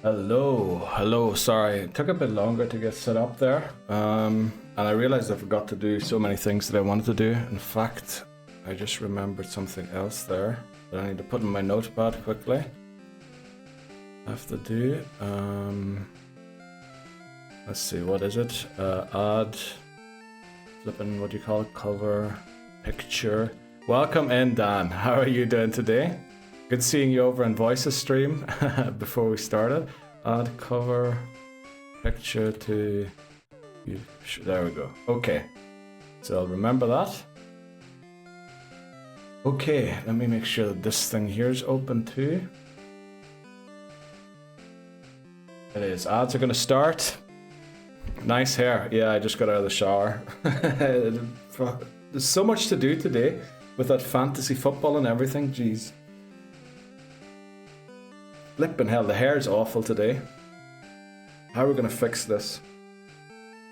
Hello, sorry, it took a bit longer to get set up there, and I realized I forgot to do so many things that I wanted to do. In fact, I just remembered something else there that I need to put in my notepad quickly. I have to do, let's see, what is it? Add, flipping, what do you call it, cover, picture. Welcome in, Dan, how are you doing today? Good seeing you over in Voices stream before we started. Add cover picture to you. There we go. Okay, so I'll remember that. Okay, let me make sure that this thing here is open too. It is. Ads are going to start. Nice hair. Yeah, I just got out of the shower. There's so much to do today with that fantasy football and everything. Jeez. Flippin' hell, the hair is awful today. How are we gonna fix this?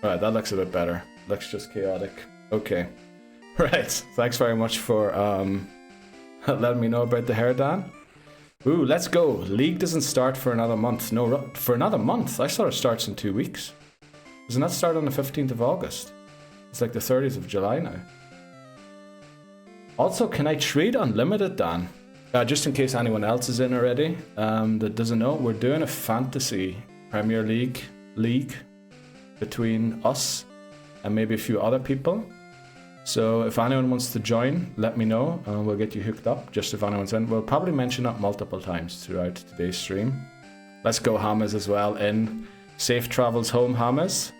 Right, that looks a bit better. Looks just chaotic. Okay. Right, thanks very much for letting me know about the hair, Dan. Ooh, let's go. League doesn't start for another month. No, for another month? I thought it starts in 2 weeks. Doesn't that start on the 15th of August? It's like the 30th of July now. Also, can I trade unlimited, Dan? Just in case anyone else is in already that doesn't know, we're doing a fantasy Premier League between us and maybe a few other people. So if anyone wants to join, let me know and we'll get you hooked up, just if anyone's in. We'll probably mention that multiple times throughout today's stream. Let's go Hamas as well in. Safe travels home, Hamas.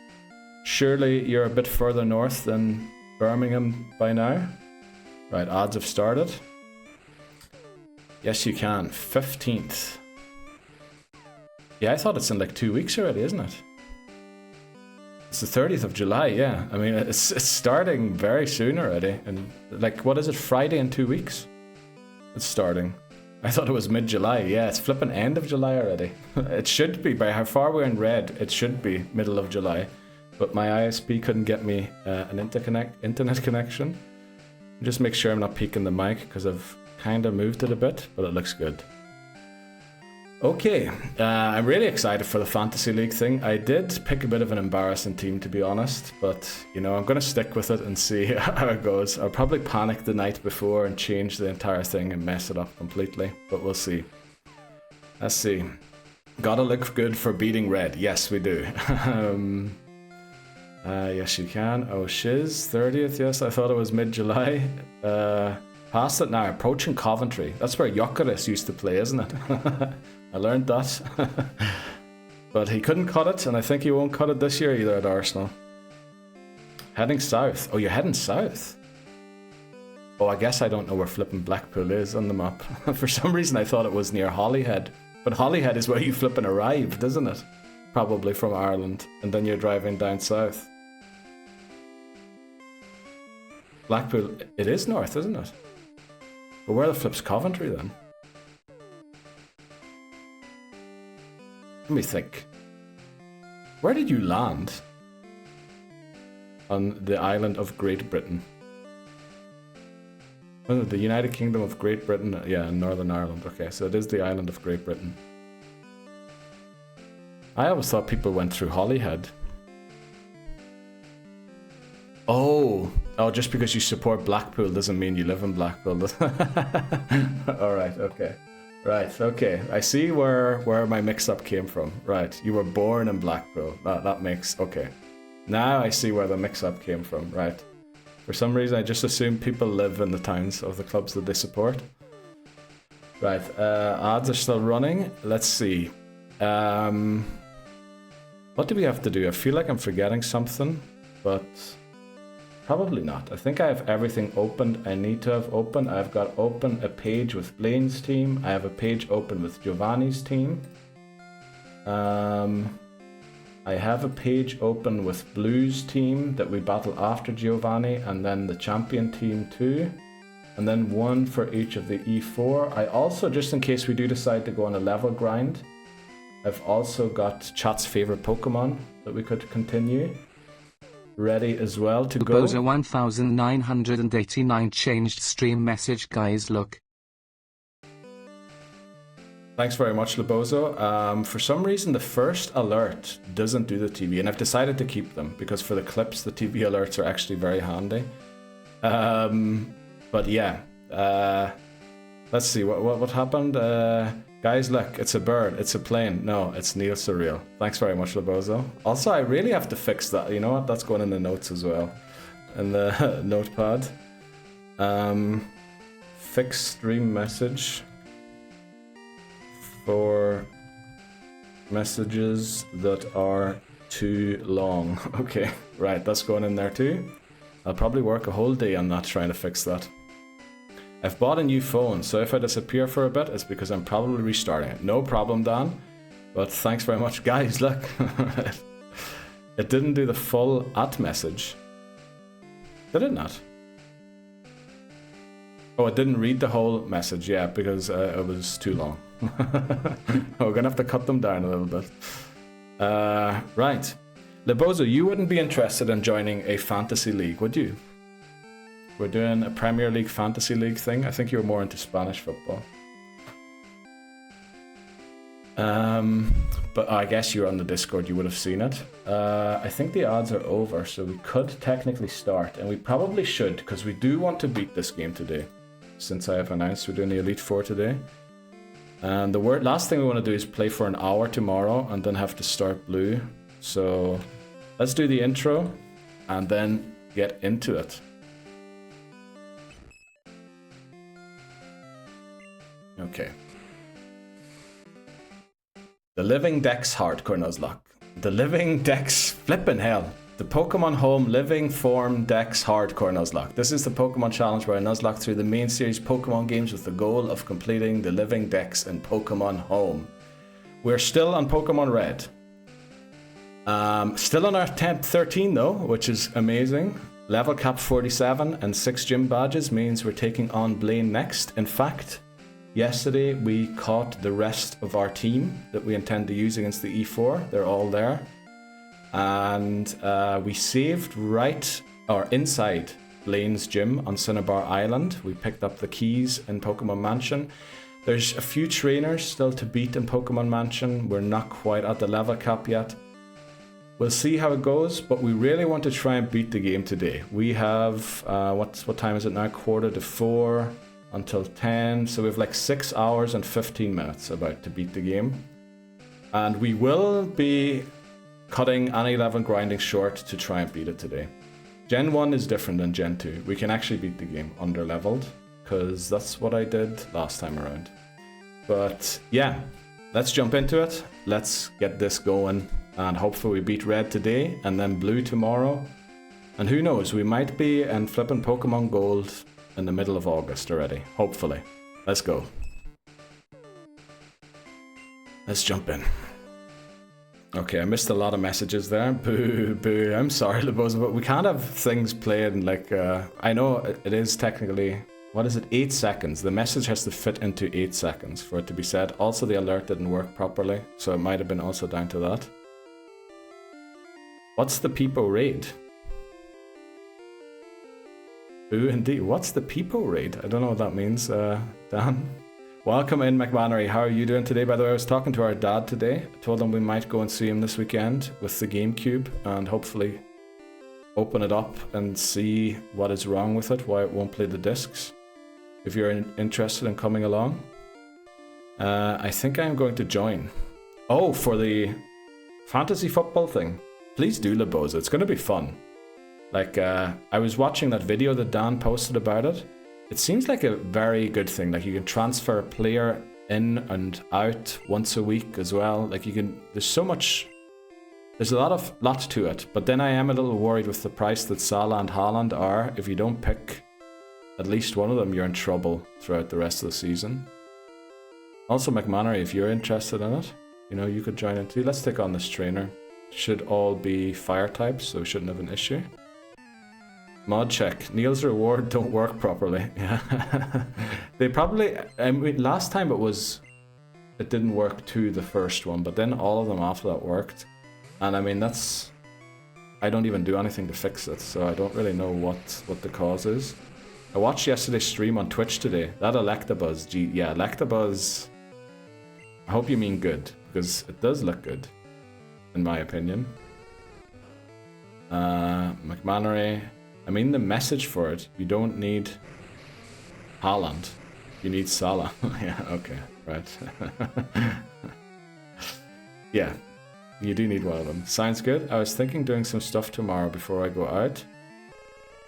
Surely you're a bit further north than Birmingham by now. Right, odds have started. Yes, you can. 15th. Yeah, I thought it's in like 2 weeks already, isn't it? It's the 30th of July, yeah. I mean, it's starting very soon already. And like, what is it, Friday in 2 weeks? It's starting. I thought it was mid-July. Yeah, it's flipping end of July already. It should be, by how far we're in red, it should be middle of July. But my ISP couldn't get me an internet connection. Just make sure I'm not peeking the mic, because I've kind of moved it a bit, but it looks good. Okay, I'm really excited for the Fantasy League thing. I did pick a bit of an embarrassing team, to be honest, but you know, I'm going to stick with it and see how it goes. I'll probably panic the night before and change the entire thing and mess it up completely, but we'll see. Let's see. Gotta look good for beating red. Yes, we do. Yes, you can. Oh, shiz. 30th, yes, I thought it was mid-July. Past it now, approaching Coventry. That's where Gyökeres used to play, isn't it? I learned that. But he couldn't cut it, and I think he won't cut it this year either at Arsenal. Heading south. Oh, you're heading south? Oh, I guess I don't know where flipping Blackpool is on the map. For some reason I thought it was near Holyhead. But Holyhead is where you flipping arrived, isn't it? Probably from Ireland. And then you're driving down south. Blackpool, it is north, isn't it? But where the flip's Coventry then? Let me think. Where did you land? On the island of Great Britain. Oh, the United Kingdom of Great Britain, yeah, in Northern Ireland. Okay, so it is the island of Great Britain. I always thought people went through Holyhead. Oh, just because you support Blackpool doesn't mean you live in Blackpool. Alright, okay. Right, okay. I see where my mix-up came from. Right, you were born in Blackpool. That makes... Okay. Now I see where the mix-up came from. Right. For some reason, I just assumed people live in the towns of the clubs that they support. Right, ads are still running. Let's see. What do we have to do? I feel like I'm forgetting something, but... Probably not. I think I have everything opened I need to have open. I've got open a page with Blaine's team. I have a page open with Giovanni's team. I have a page open with Blue's team that we battle after Giovanni, and then the champion team too. And then one for each of the E4. I also, just in case we do decide to go on a level grind, I've also got chat's favorite Pokemon that we could continue. Ready as well to go. Boza 1989 changed stream message, guys, look. Thanks very much, Lebozo. For some reason, the first alert doesn't do the TV, and I've decided to keep them because for the clips, the TV alerts are actually very handy. But yeah, let's see what happened. Guys, look, it's a bird, it's a plane. No, it's Neil Surreal. Thanks very much, Lebozo. Also, I really have to fix that. You know what? That's going in the notes as well, in the notepad. Fix stream message for messages that are too long. Okay, right, that's going in there too. I'll probably work a whole day on that, trying to fix that. I've bought a new phone, so if I disappear for a bit, it's because I'm probably restarting it. No problem, Dan. But thanks very much. Guys, look. It didn't do the full at message. Did it not? Oh, it didn't read the whole message, yeah, because it was too long. We're gonna have to cut them down a little bit. Right. Lebozo, you wouldn't be interested in joining a fantasy league, would you? We're doing a Premier League Fantasy League thing. I think you're more into Spanish football. But I guess you're on the Discord, you would have seen it. I think the odds are over, so we could technically start, and we probably should, because we do want to beat this game today, since I have announced we're doing the Elite Four today. And the last thing we want to do is play for an hour tomorrow, and then have to start blue. So let's do the intro, and then get into it. Okay. The Living Dex Hardcore Nuzlocke. The Living Dex flippin' hell. The Pokémon Home Living Form Dex Hardcore Nuzlocke. This is the Pokémon challenge where I nuzlocke through the main series Pokémon games with the goal of completing the Living Dex in Pokémon Home. We're still on Pokémon Red. Still on our 13 though, which is amazing. Level cap 47 and 6 gym badges means we're taking on Blaine next. In fact, yesterday we caught the rest of our team that we intend to use against the E4. They're all there. And we saved inside Blaine's gym on Cinnabar Island. We picked up the keys in Pokemon Mansion. There's a few trainers still to beat in Pokemon Mansion. We're not quite at the level cap yet. We'll see how it goes, but we really want to try and beat the game today. We have, what time is it now? 3:45 until 10. So we have like 6 hours and 15 minutes about to beat the game. And we will be cutting any level grinding short to try and beat it today. Gen 1 is different than Gen 2. We can actually beat the game under leveled, because that's what I did last time around. But yeah, let's jump into it. Let's get this going. And hopefully we beat Red today and then Blue tomorrow. And who knows, we might be in flipping Pokemon Gold in the middle of August already. Hopefully. Let's go. Let's jump in. Okay, I missed a lot of messages there. Boo, boo. I'm sorry, Lebozo, but we can't have things playing like... I know it is technically... What is it? 8 seconds. The message has to fit into 8 seconds for it to be said. Also, the alert didn't work properly, so it might have been also down to that. What's the Peepo raid? Ooh, indeed. What's the Peepo raid? I don't know what that means, Dan. Welcome in, McMannery. How are you doing today? By the way, I was talking to our dad today. I told him we might go and see him this weekend with the GameCube and hopefully open it up and see what is wrong with it, why it won't play the discs. If you're interested in coming along. I think I'm going to join. Oh, for the fantasy football thing. Please do, Lebozo. It's going to be fun. Like, I was watching that video that Dan posted about it. It seems like a very good thing. Like, you can transfer a player in and out once a week as well. Like, you can... There's so much... There's a lot to it. But then I am a little worried with the price that Salah and Haaland are. If you don't pick at least one of them, you're in trouble throughout the rest of the season. Also, McMannery, if you're interested in it, you know, you could join in too. Let's take on this trainer. Should all be fire types, so we shouldn't have an issue. Mod check. Neil's reward don't work properly. Yeah. They probably... I mean, last time it didn't work to the first one, but then all of them after that worked. And I mean, that's... I don't even do anything to fix it, so I don't really know what the cause is. I watched yesterday's stream on Twitch today. That Electabuzz, yeah, Electabuzz... I hope you mean good, because it does look good, in my opinion. McManary, I mean the message for it, you don't need Haaland, you need Salah. Yeah, okay, right. Yeah, you do need one of them. Sounds good. I was thinking doing some stuff tomorrow before I go out,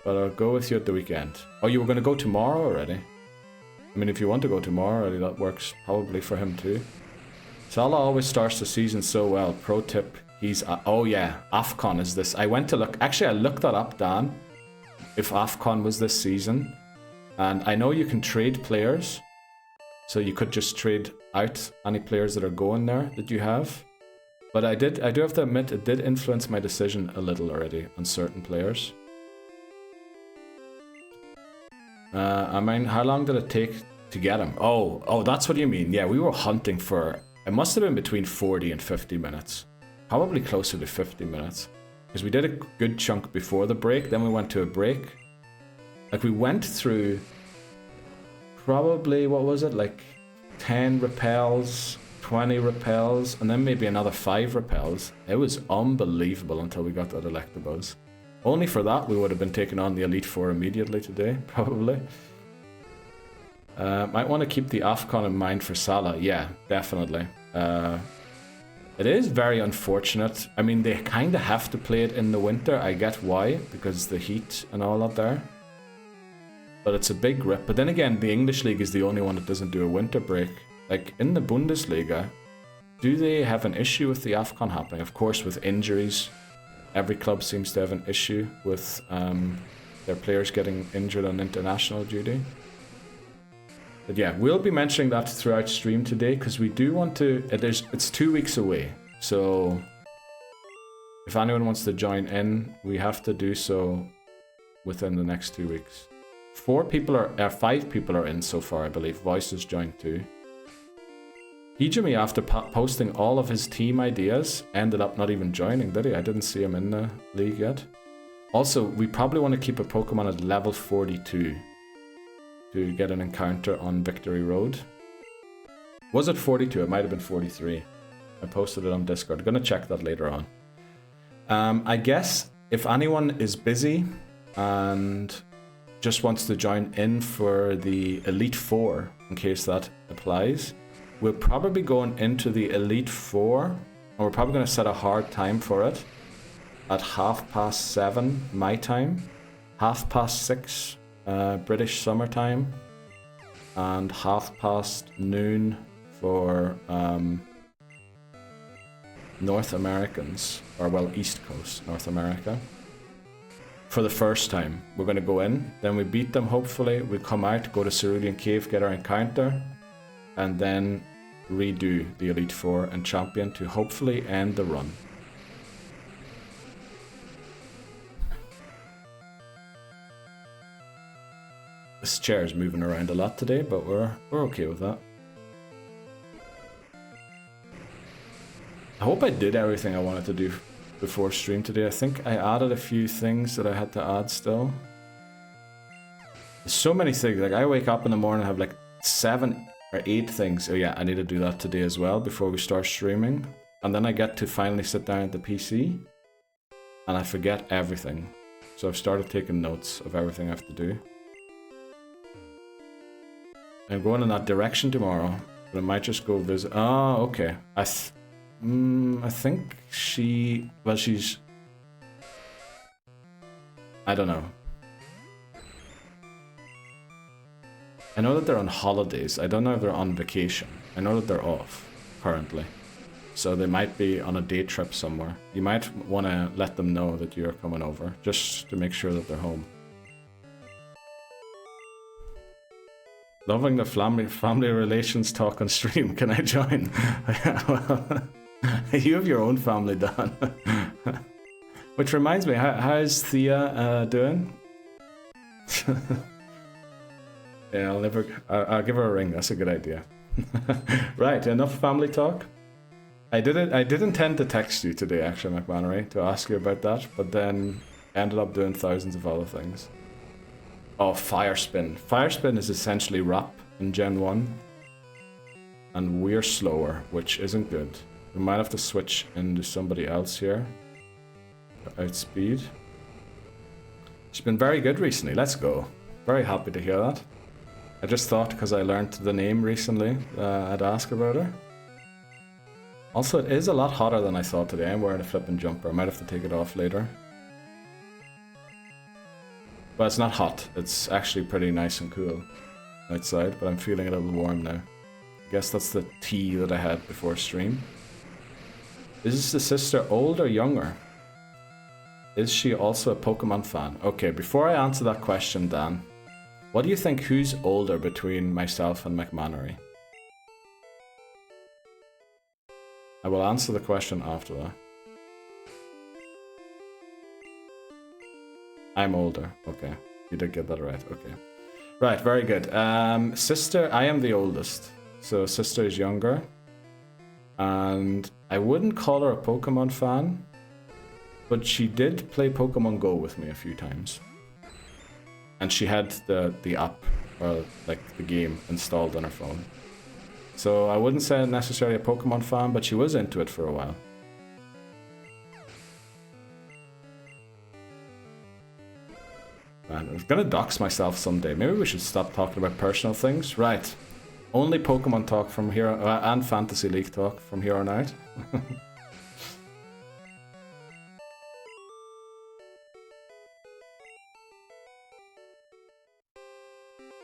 but I'll go with you at the weekend. Oh, you were going to go tomorrow already? I mean, if you want to go tomorrow already, that works probably for him too. Salah always starts the season so well. Pro tip, he's... oh yeah, AFCON is this. I went to look... Actually, I looked that up, Dan. If AFCON was this season. And I know you can trade players. So you could just trade out any players that are going there that you have. But I do have to admit, it did influence my decision a little already on certain players. I mean, how long did it take to get him? Oh, that's what you mean. Yeah, we were hunting for... It must have been between 40 and 50 minutes. Probably closer to 50 minutes. Because we did a good chunk before the break, then we went to a break. Like, we went through... Probably, what was it? Like, 10 repels, 20 repels, and then maybe another 5 repels. It was unbelievable until we got to Electabuzz. Only for that, we would have been taking on the Elite Four immediately today, probably. Might want to keep the AFCON in mind for Salah. Yeah, definitely. It is very unfortunate. I mean, they kind of have to play it in the winter. I get why, because the heat and all that there. But it's a big rip. But then again, the English League is the only one that doesn't do a winter break. Like, in the Bundesliga, do they have an issue with the AFCON happening? Of course, with injuries. Every club seems to have an issue with their players getting injured on international duty. But yeah, we'll be mentioning that throughout stream today, because we do want to... It's 2 weeks away, so if anyone wants to join in, we have to do so within the next 2 weeks. 5 people are in so far, I believe. Voice has joined too. Hijimi, after posting all of his team ideas, ended up not even joining, did he? I didn't see him in the league yet. Also, we probably want to keep a Pokemon at level 42 to get an encounter on Victory Road. Was it 42? It might have been 43. I posted it on Discord. I'm going to check that later on. I guess if anyone is busy and just wants to join in for the Elite Four, in case that applies, we're probably going into the Elite Four, and we're probably going to set a hard time for it at 7:30 my time, 6:30 British summertime, and noon for North Americans, or well, East Coast North America. For the first time, we're going to go in, then we beat them hopefully, we come out, go to Cerulean Cave, get our encounter, and then redo the Elite Four and Champion to hopefully end the run. This chair is moving around a lot today, but we're okay with that. I hope I did everything I wanted to do before stream today. I think I added a few things that I had to add still. There's so many things. Like, I wake up in the morning and have like 7 or 8 things. Oh yeah, I need to do that today as well before we start streaming. And then I get to finally sit down at the PC and I forget everything. So I've started taking notes of everything I have to do. I'm going in that direction tomorrow, but I might just go visit. Oh, okay. I think she's... I don't know. I know that they're on holidays. I don't know if they're on vacation. I know that they're off currently. So they might be on a day trip somewhere. You might want to let them know that you're coming over, just to make sure that they're home. Loving the family relations talk on stream. Can I join? Well, you have your own family, Dan. Which reminds me, how's Thea doing? Yeah, I'll give her a ring. That's a good idea. Right, enough family talk. I did intend to text you today, actually, McManary, to ask you about that, but then ended up doing thousands of other things. Oh, Fire Spin. Fire Spin is essentially Wrap in Gen 1. and we're slower, which isn't good. We might have to switch into somebody else here. Outspeed. She's been very good recently. Let's go. Very happy to hear that. I just thought because I learned the name recently, I'd ask about her. Also, it is a lot hotter than I thought today. I'm wearing a flipping jumper. I might have to take it off later. But it's not hot. It's actually pretty nice and cool outside, but I'm feeling a little warm now. I guess that's the tea that I had before stream. Is the sister old or younger? Is she also a Pokemon fan? Okay, before I answer that question, Dan, what do you think, who's older between myself and McMannery? I will answer the question after that. I'm older. Okay, you did get that right. Okay. Right, very good. Sister, I am the oldest. So sister is younger. And I wouldn't call her a Pokemon fan, but she did play Pokemon Go with me a few times. And she had the app, or like the game, installed on her phone. So I wouldn't say necessarily a Pokemon fan, but she was into it for a while. Man, I'm gonna dox myself someday. Maybe we should stop talking about personal things. Right. Only Pokemon talk from here, and Fantasy League talk from here on out.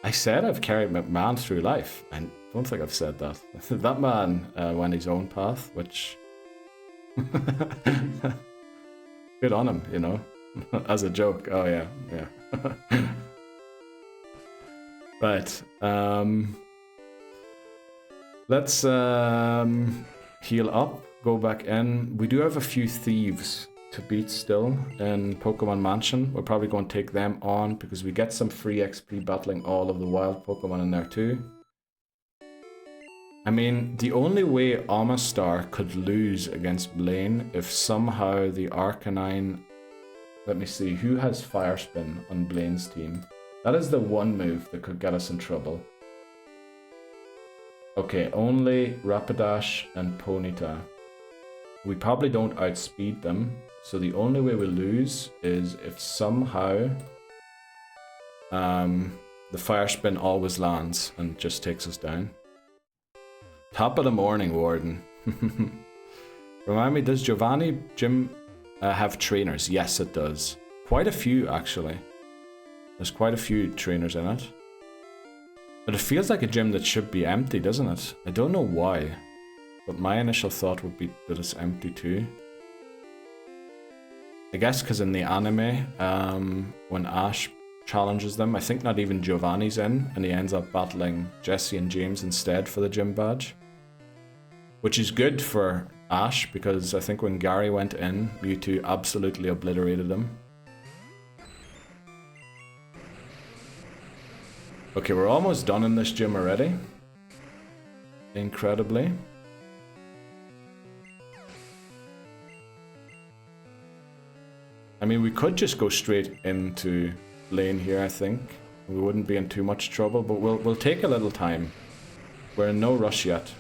I said I've carried McMahon through life. I don't think I've said that. That man went his own path, which... Good on him, you know? As a joke. Oh, yeah, yeah. Right. Let's heal up, go back in. We do have a few thieves to beat still in Pokemon Mansion. We're probably going to take them on because we get some free XP battling all of the wild Pokemon in there too. I mean, the only way Amistar could lose against Blaine if somehow the Arcanine... Let me see, who has Fire Spin on Blaine's team? That is the one move that could get us in trouble. Okay, only Rapidash and Ponyta. We probably don't outspeed them, so the only way we lose is if somehow the Fire Spin always lands and just takes us down. Top of the morning, Warden. Remind me, does Giovanni gym have trainers? Yes, it does. Quite a few, actually. There's quite a few trainers in it. But it feels like a gym that should be empty, doesn't it? I don't know why. But my initial thought would be that it's empty too. I guess because in the anime, when Ash challenges them, I think not even Giovanni's in, and he ends up battling Jesse and James instead for the gym badge. Which is good for Ash, because I think when Gary went in, Mewtwo absolutely obliterated him. Okay, we're almost done in this gym already. Incredibly. I mean, we could just go straight into Blaine here, I think. We wouldn't be in too much trouble, but we'll take a little time. We're in no rush yet.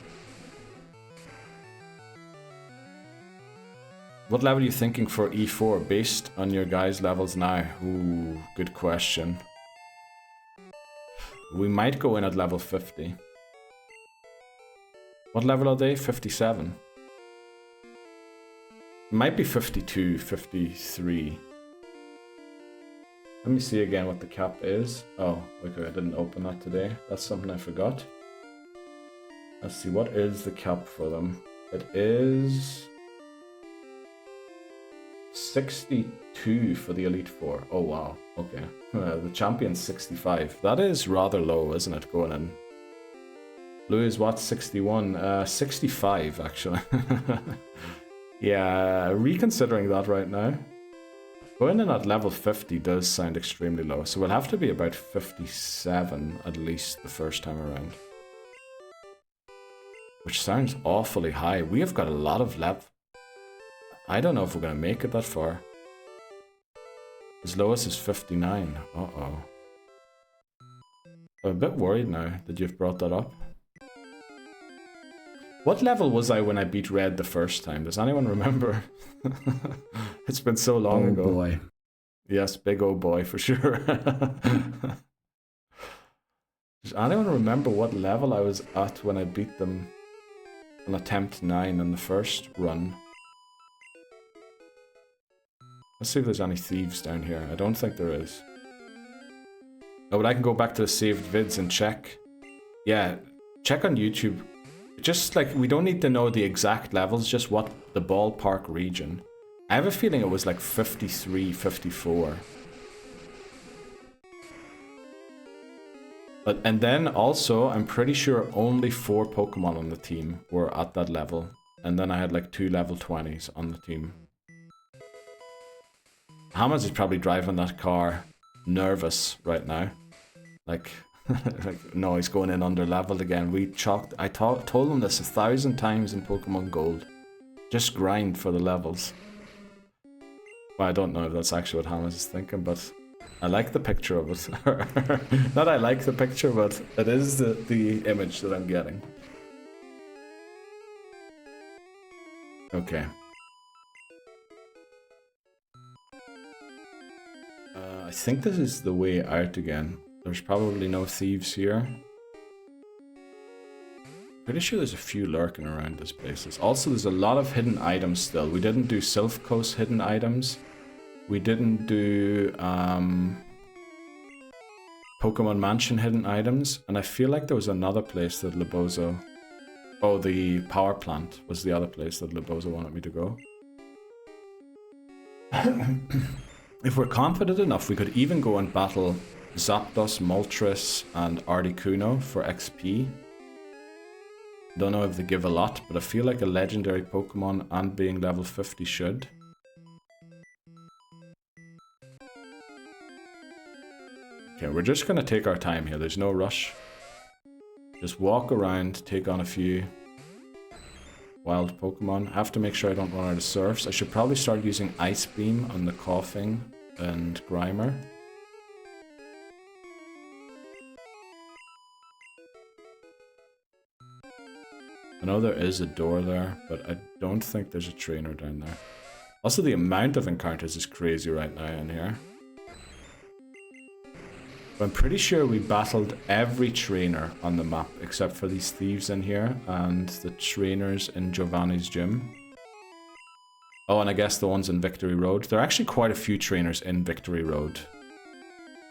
What level are you thinking for E4 based on your guys' levels now? Ooh, good question. We might go in at level 50. What level are they? 57. It might be 52, 53. Let me see again what the cap is. Oh, okay, I didn't open that today. That's something I forgot. Let's see, what is the cap for them? It is 62 for the Elite Four. Oh wow, okay. The champion's 65. That is rather low, isn't it, going in? Blue is what, 61? 65 actually. Yeah, reconsidering that right now. Going in at level 50 does sound extremely low, so we'll have to be about 57 at least the first time around. Which sounds awfully high. We have got a lot of level. I don't know if we're going to make it that far. As low as is 59. Uh-oh. I'm a bit worried now that you've brought that up. What level was I when I beat Red the first time? Does anyone remember? It's been so long ago. Oh boy. Yes, big old boy for sure. Does anyone remember what level I was at when I beat them on attempt 9 in the first run? Let's see if there's any thieves down here. I don't think there is. Oh, but I can go back to the saved vids and check. Yeah, check on YouTube. Just like, we don't need to know the exact levels, just what the ballpark region. I have a feeling it was like 53, 54. And then also, I'm pretty sure only 4 Pokemon on the team were at that level. And then I had like 2 level 20s on the team. Hammers is probably driving that car nervous right now. Like, like no, he's going in under leveled again. I told him this 1,000 times in Pokemon Gold. Just grind for the levels. Well, I don't know if that's actually what Hammers is thinking, but I like the picture of it. Not I like the picture, but it is the image that I'm getting. Okay. I think this is the way out again. There's probably no thieves here. Pretty sure there's a few lurking around this place. Also, there's a lot of hidden items still. We didn't do Sylph Coast hidden items. We didn't do Pokemon Mansion hidden items. And I feel like there was another place that Lebozo... Oh, the power plant was the other place that Lebozo wanted me to go. If we're confident enough, we could even go and battle Zapdos, Moltres, and Articuno for XP. Don't know if they give a lot, but I feel like a legendary Pokemon and being level 50 should. Okay, we're just gonna take our time here. There's no rush. Just walk around, take on a few wild Pokemon. I have to make sure I don't run out of surfs. I should probably start using Ice Beam on the Coughing and Grimer. I know there is a door there, but I don't think there's a trainer down there. Also, the amount of encounters is crazy right now in here. But I'm pretty sure we battled every trainer on the map, except for these thieves in here and the trainers in Giovanni's gym. Oh, and I guess the ones in Victory Road. There are actually quite a few trainers in Victory Road.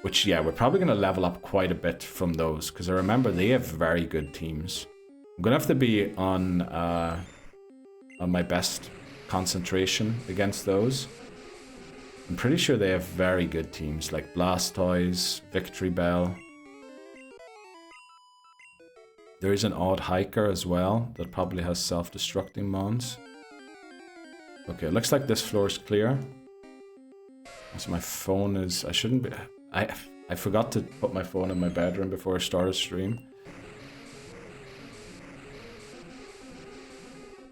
Which, yeah, we're probably going to level up quite a bit from those, because I remember they have very good teams. I'm going to have to be on my best concentration against those. I'm pretty sure they have very good teams, like Blastoise, Victory Bell. There is an odd hiker as well that probably has self-destructing mons. Okay, looks like this floor is clear. So my phone is... I shouldn't be... I forgot to put my phone in my bedroom before I started stream.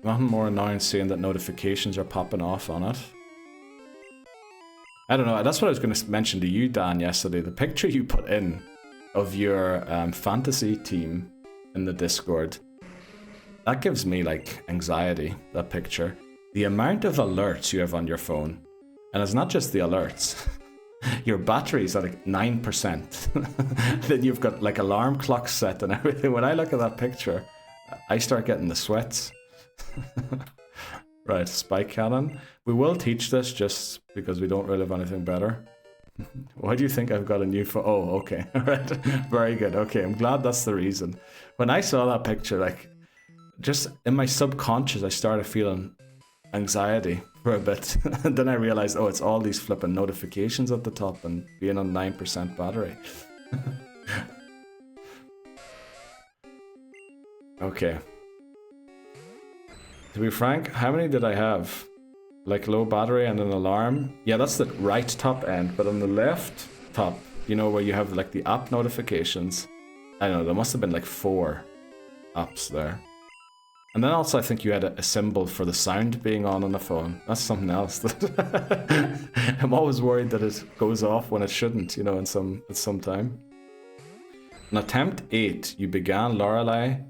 Nothing more annoying seeing that notifications are popping off on it. I don't know, that's what I was going to mention to you, Dan, yesterday. The picture you put in of your fantasy team in the Discord, that gives me, like, anxiety, that picture. The amount of alerts you have on your phone, and it's not just the alerts. Your battery's at like 9%. Then you've got, like, alarm clocks set and everything. When I look at that picture, I start getting the sweats. Right, Spike Cannon. We will teach this just because we don't really have anything better. Why do you think I've got a new phone? Oh, okay. Alright, very good. Okay, I'm glad that's the reason. When I saw that picture, like, just in my subconscious, I started feeling anxiety for a bit. And then I realized, oh, it's all these flipping notifications at the top and being on 9% battery. Okay. To be frank, how many did I have? Like low battery and an alarm? Yeah, that's the right top end, but on the left top, you know, where you have like the app notifications, I don't know, there must have been like 4 apps there. And then also I think you had a symbol for the sound being on the phone. That's something else. I'm always worried that it goes off when it shouldn't, you know, at some time. In attempt 8, you began Lorelei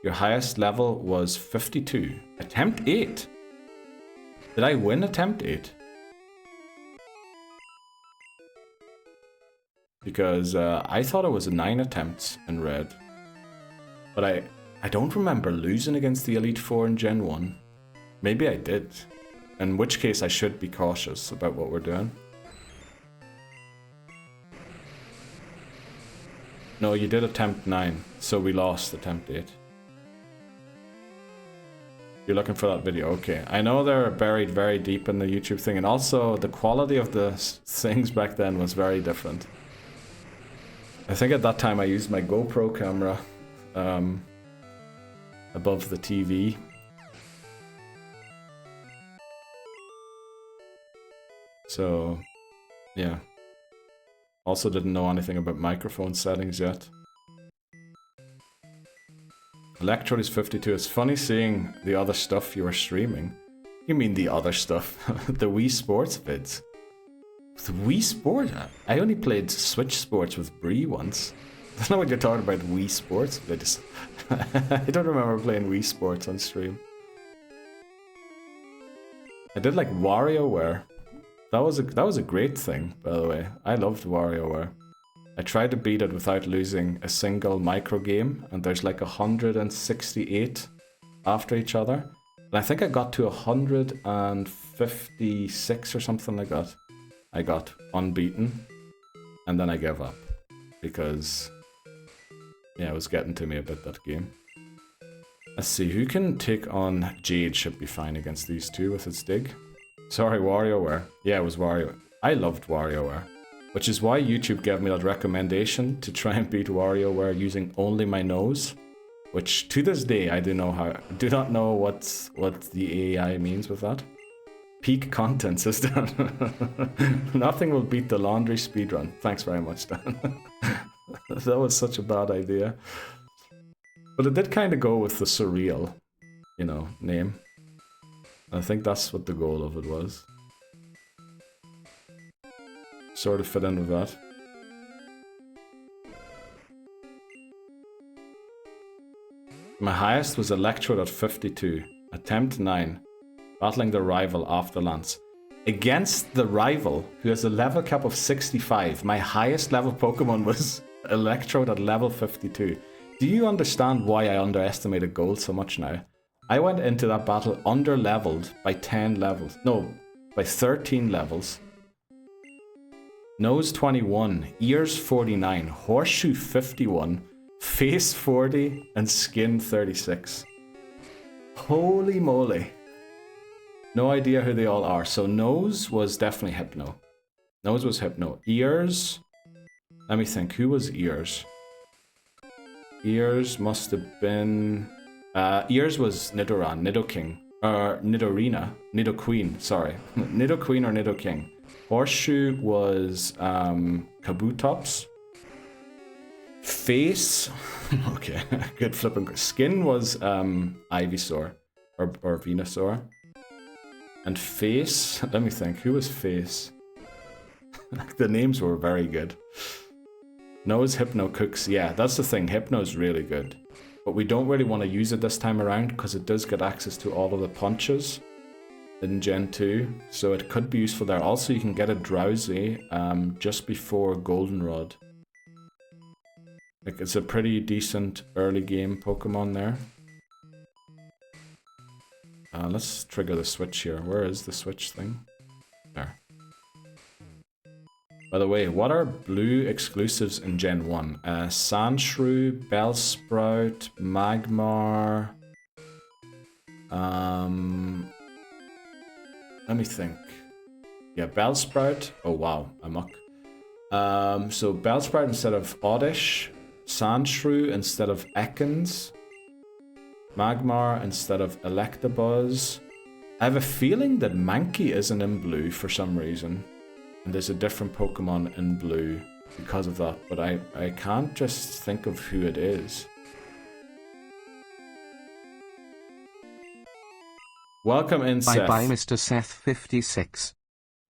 Your highest level was 52. Attempt 8. Did I win attempt 8? Because I thought it was 9 attempts in red. But I don't remember losing against the Elite Four in Gen 1. Maybe I did. In which case I should be cautious about what we're doing. No, you did attempt 9, so we lost attempt 8. You're looking for that video, okay. I know they're buried very deep in the YouTube thing, and also the quality of the things back then was very different. I think at that time I used my GoPro camera above the TV. So, yeah. Also didn't know anything about microphone settings yet. Electrode is 52. It's funny seeing the other stuff you were streaming. You mean the other stuff? The Wii Sports vids. The Wii Sports? I only played Switch Sports with Bree once. I don't know what you're talking about, Wii Sports. I don't remember playing Wii Sports on stream. I did like WarioWare. That was a great thing, by the way. I loved WarioWare. I tried to beat it without losing a single micro game, and there's like 168 after each other. And I think I got to 156 or something like that. I got unbeaten, and then I gave up because yeah, it was getting to me a bit, that game. Let's see, who can take on Jade should be fine against these two with its dig. Sorry, WarioWare. Yeah, it was Wario. I loved WarioWare. Which is why YouTube gave me that recommendation to try and beat WarioWare using only my nose. Which, to this day, I do not know what the AI means with that. Peak content system. Nothing will beat the laundry speedrun. Thanks very much, Dan. That was such a bad idea. But it did kind of go with the surreal, you know, name. I think that's what the goal of it was. Sort of fit in with that. My highest was Electrode at 52. Attempt 9. Battling the rival after Lance. Against the rival, who has a level cap of 65, my highest level Pokemon was Electrode at level 52. Do you understand why I underestimated gold so much now? I went into that battle under-leveled by 10 levels. No, by 13 levels. Nose 21, ears 49, horseshoe 51, face 40, and skin 36. Holy moly. No idea who they all are. So nose was definitely Hypno. Nose was Hypno. Ears, let me think, who was ears? Ears must have been... ears was Nidoran, Nidoking, or Nidorina, Nidoqueen, sorry. Nidoqueen or Nidoking. Horseshoe was Kabutops. Face, okay, good flipping. Skin was Ivysaur or Venusaur. And face, let me think, who was face? The names were very good. Nose, Hypno, Cooks, yeah, that's the thing, Hypno's really good. But we don't really want to use it this time around because it does get access to all of the punches in Gen 2, so it could be useful there. Also, you can get a Drowsy just before Goldenrod. Like, it's a pretty decent early game Pokemon there. Let's trigger the switch here. Where is the switch thing? There. By the way, what are blue exclusives in Gen 1? Sandshrew, Bellsprout, Magmar... let me think. Yeah, Bellsprout. Oh wow, Amok. So Bellsprout instead of Oddish, Sandshrew instead of Ekans, Magmar instead of Electabuzz. I have a feeling that Mankey isn't in blue for some reason, and there's a different Pokemon in blue because of that, but I can't just think of who it is. Welcome in, Seth. Bye-bye, Mr. Seth56.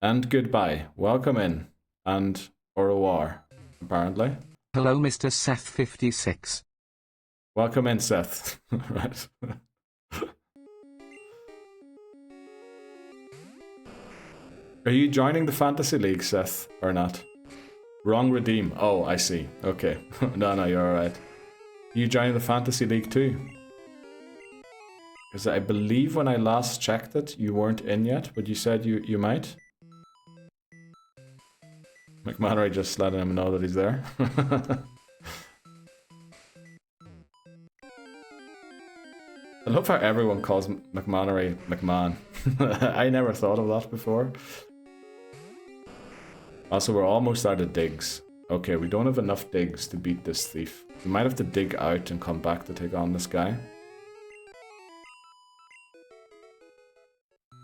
And goodbye. Welcome in. And au revoir, apparently. Hello, Mr. Seth56. Welcome in, Seth. Right. Are you joining the Fantasy League, Seth, or not? Wrong redeem. Oh, I see. Okay. No, you're alright. You joining the Fantasy League too? Because I believe when I last checked it, you weren't in yet, but you said you might. McMannery just letting him know that he's there. I love how everyone calls McMannery McMahon. I never thought of that before. Also, we're almost out of digs. Okay, we don't have enough digs to beat this thief. We might have to dig out and come back to take on this guy.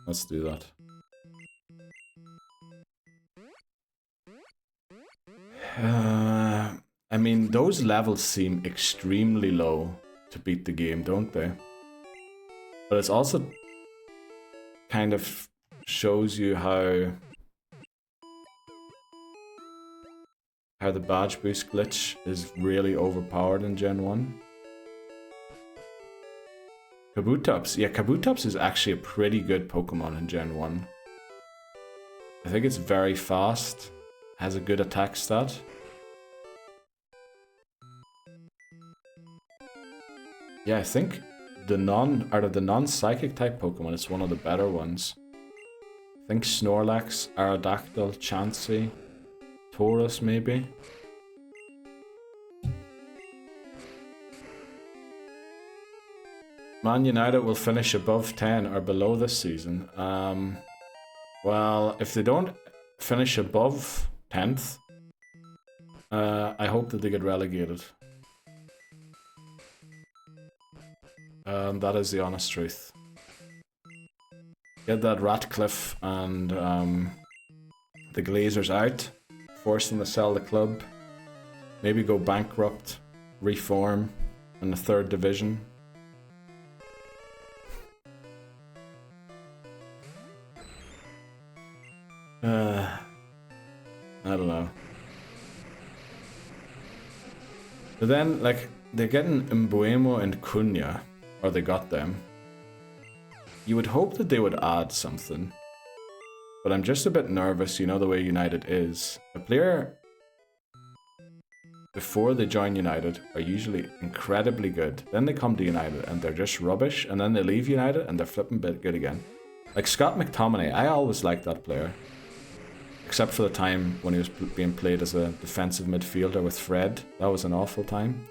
Let's do that. I mean, those levels seem extremely low to beat the game, don't they? But it's also kind of shows you how the badge boost glitch is really overpowered in Gen 1. Kabutops. Yeah, Kabutops is actually a pretty good Pokemon in Gen 1. I think it's very fast, has a good attack stat. Yeah, I think out of the non-psychic type Pokemon, it's one of the better ones. I think Snorlax, Aerodactyl, Chansey, Taurus maybe. Man United will finish above 10 or below this season. Well, if they don't finish above 10th, I hope that they get relegated. That is the honest truth. Get that Ratcliffe and the Glazers out. Force them to sell the club. Maybe go bankrupt. Reform in the 3rd division. I don't know. But then, like, they're getting Mbuemo and Cunha. Or they got them. You would hope that they would add something. But I'm just a bit nervous, you know the way United is. A player, before they join United, are usually incredibly good. Then they come to United and they're just rubbish. And then they leave United and they're flipping bit good again. Like Scott McTominay, I always liked that player. Except for the time when he was being played as a defensive midfielder with Fred. That was an awful time.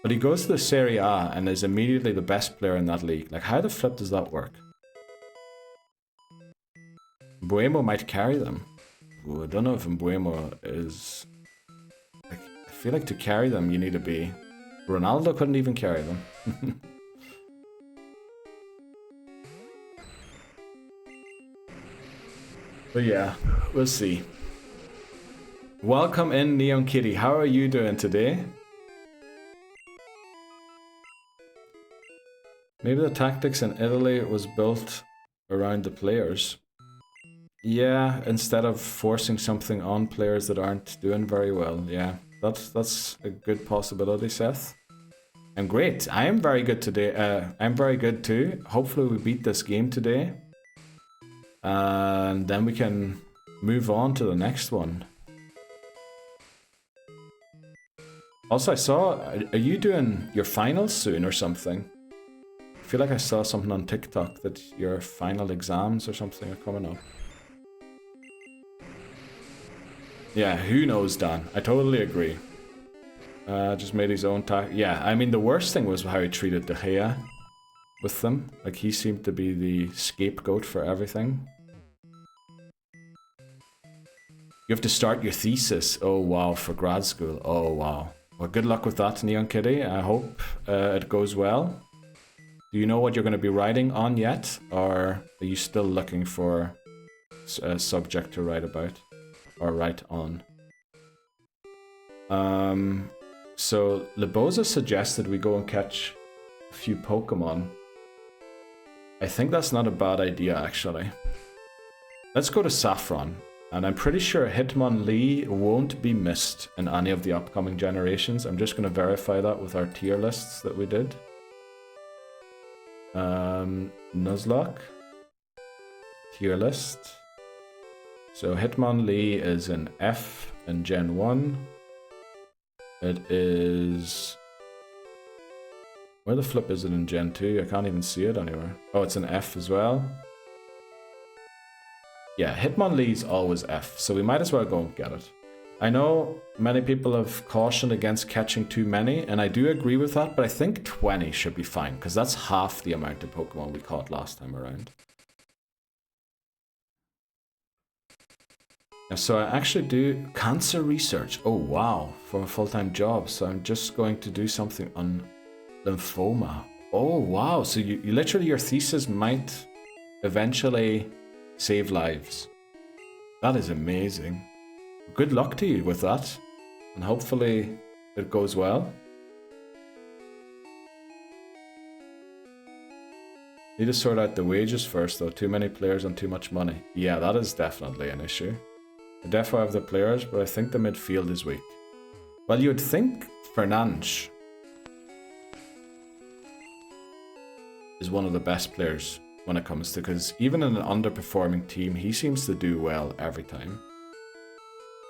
But he goes to the Serie A and is immediately the best player in that league. Like, how the flip does that work? Mbuemo might carry them. Ooh, I don't know if Mbuemo is... Like, I feel like to carry them, you need to be... Ronaldo couldn't even carry them. But yeah, we'll see. Welcome in, Neon Kitty. How are you doing today? Maybe the tactics in Italy was built around the players. Yeah, instead of forcing something on players that aren't doing very well. Yeah, that's a good possibility, Seth. I'm great. I am very good today. I'm very good too. Hopefully we beat this game today. And then we can move on to the next one. Also, I saw... Are you doing your finals soon or something? I feel like I saw something on TikTok that your final exams or something are coming up. Yeah, who knows, Dan? I totally agree. Just made his own yeah, I mean, the worst thing was how he treated De Gea with them. Like, he seemed to be the scapegoat for everything. You have to start your thesis. Oh, wow, for grad school. Oh, wow. Well, good luck with that, Neon Kitty. I hope it goes well. Do you know what you're going to be writing on yet? Or are you still looking for a subject to write about? Or write on? So, Lebosa suggested we go and catch a few Pokemon. I think that's not a bad idea, actually. Let's go to Saffron. And I'm pretty sure Hitmonlee won't be missed in any of the upcoming generations. I'm just going to verify that with our tier lists that we did. Nuzlocke. Tier list. So Hitmonlee is in F in Gen 1. It is... Where the flip is it in Gen 2? I can't even see it anywhere. Oh, it's an F as well. Yeah, Hitmonlee's always F, so we might as well go and get it. I know many people have cautioned against catching too many, and I do agree with that, but I think 20 should be fine, because that's half the amount of Pokemon we caught last time around. So I actually do cancer research. Oh wow, for a full-time job. So I'm just going to do something on lymphoma. Oh wow, so you literally, your thesis might eventually save lives. That is amazing. Good luck to you with that. And hopefully it goes well. Need to sort out the wages first though. Too many players and too much money. Yeah, that is definitely an issue. I definitely have the players, but I think the midfield is weak. Well, you'd think Fernandes is one of the best players when it comes to, because even in an underperforming team, he seems to do well every time.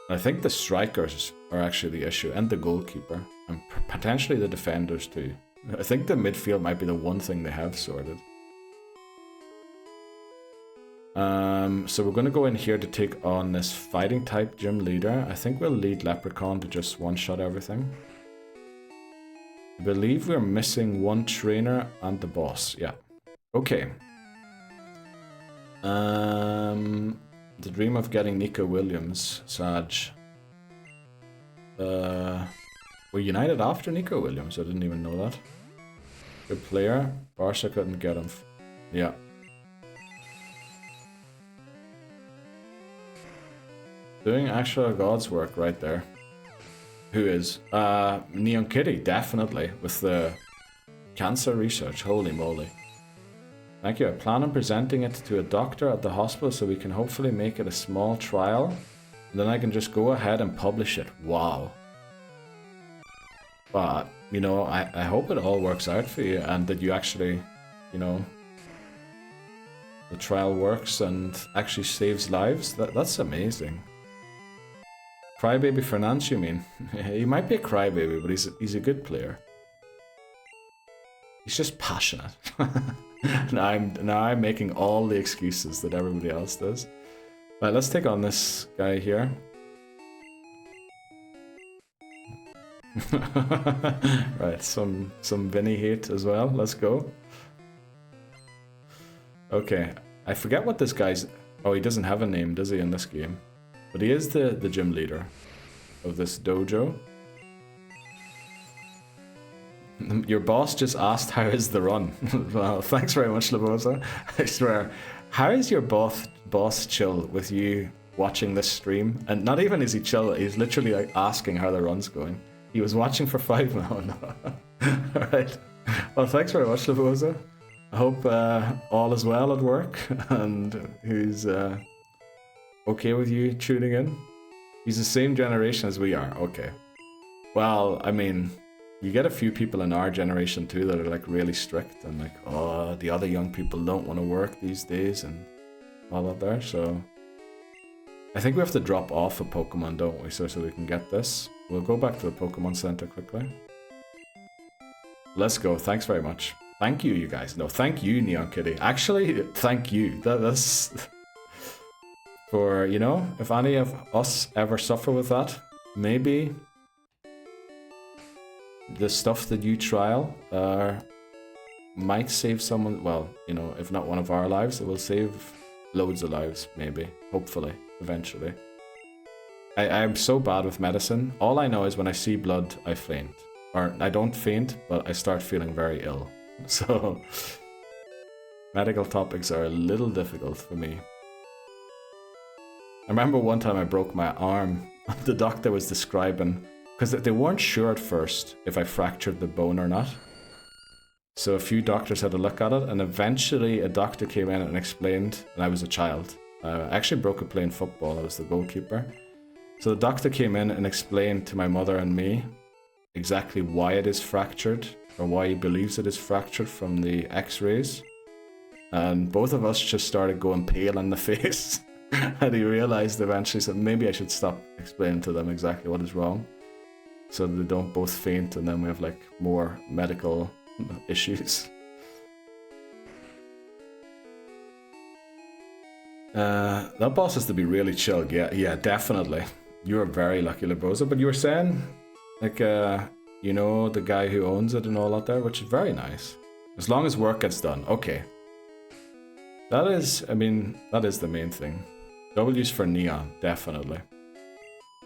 I think the strikers are actually the issue, and the goalkeeper, and potentially the defenders too. I think the midfield might be the one thing they have sorted. So we're going to go in here to take on this fighting type gym leader. I think we'll lead Leprechaun to just one-shot everything. I believe we're missing one trainer and the boss. Yeah. Okay. The dream of getting Nico Williams, Saj. We're united after Nico Williams. I didn't even know that. Good player. Barca couldn't get him. Yeah. Doing actual God's work right there. Who is? Neon Kitty, definitely, with the cancer research. Holy moly. Thank you. I plan on presenting it to a doctor at the hospital so we can hopefully make it a small trial. And then I can just go ahead and publish it. Wow. But, you know, I hope it all works out for you and that you actually, you know, the trial works and actually saves lives. That's amazing. Crybaby Fernandes, you mean? He might be a crybaby, but he's a good player. He's just passionate. now I'm making all the excuses that everybody else does. Right, let's take on this guy here. Right, some Vinny hate as well. Let's go. Okay, I forget what this guy's... Oh, he doesn't have a name, does he, in this game? But he is the gym leader of this dojo. Your boss just asked, how is the run? Well, thanks very much, Labosa. I swear, how is your boss chill with you watching this stream? And not even is he chill, he's literally like asking how the run's going. He was watching for 5 now. No. Alright. Well, thanks very much, Labosa. I hope all is well at work and he's okay with you tuning in. He's the same generation as we are. Okay. Well, I mean, you get a few people in our generation too that are like really strict and like, oh, the other young people don't want to work these days and all that there. So I think we have to drop off a Pokemon, don't we? So we can get this. We'll go back to the Pokemon Center quickly. Let's go. Thanks very much. Thank you, you guys. No, thank you, Neon Kitty. Actually, thank you. That's... For, you know, if any of us ever suffer with that, maybe the stuff that you trial might save someone, well, you know, if not one of our lives, it will save loads of lives, maybe, hopefully, eventually. I'm so bad with medicine. All I know is when I see blood, I faint. Or, I don't faint, but I start feeling very ill. So, medical topics are a little difficult for me. I remember one time I broke my arm. The doctor was describing, because they weren't sure at first if I fractured the bone or not. So a few doctors had a look at it, and eventually a doctor came in and explained, and I was a child, I actually broke it playing football. I was the goalkeeper. So the doctor came in and explained to my mother and me exactly why it is fractured, or why he believes it is fractured from the x-rays. And both of us just started going pale in the face. And he realized eventually, so maybe I should stop explaining to them exactly what is wrong, so that they don't both faint and then we have like more medical issues. That boss has to be really chill. Yeah, definitely. You are very lucky, Liboza. But you were saying, like, you know, the guy who owns it and all that there, which is very nice. As long as work gets done. Okay. That is, I mean, that is the main thing. W's for neon, definitely.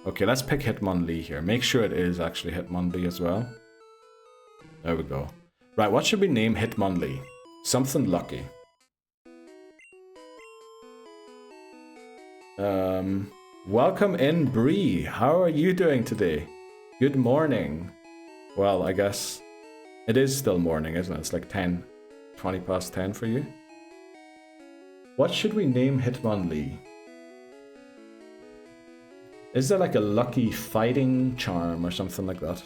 Okay, let's pick Hitmonlee here. Make sure it is actually Hitmonlee as well. There we go. Right, what should we name Hitmonlee? Something lucky. Welcome in, Bree. How are you doing today? Good morning. Well, I guess it is still morning, isn't it? It's like 20 past 10 for you. What should we name Hitmonlee? Is there like a lucky fighting charm or something like that?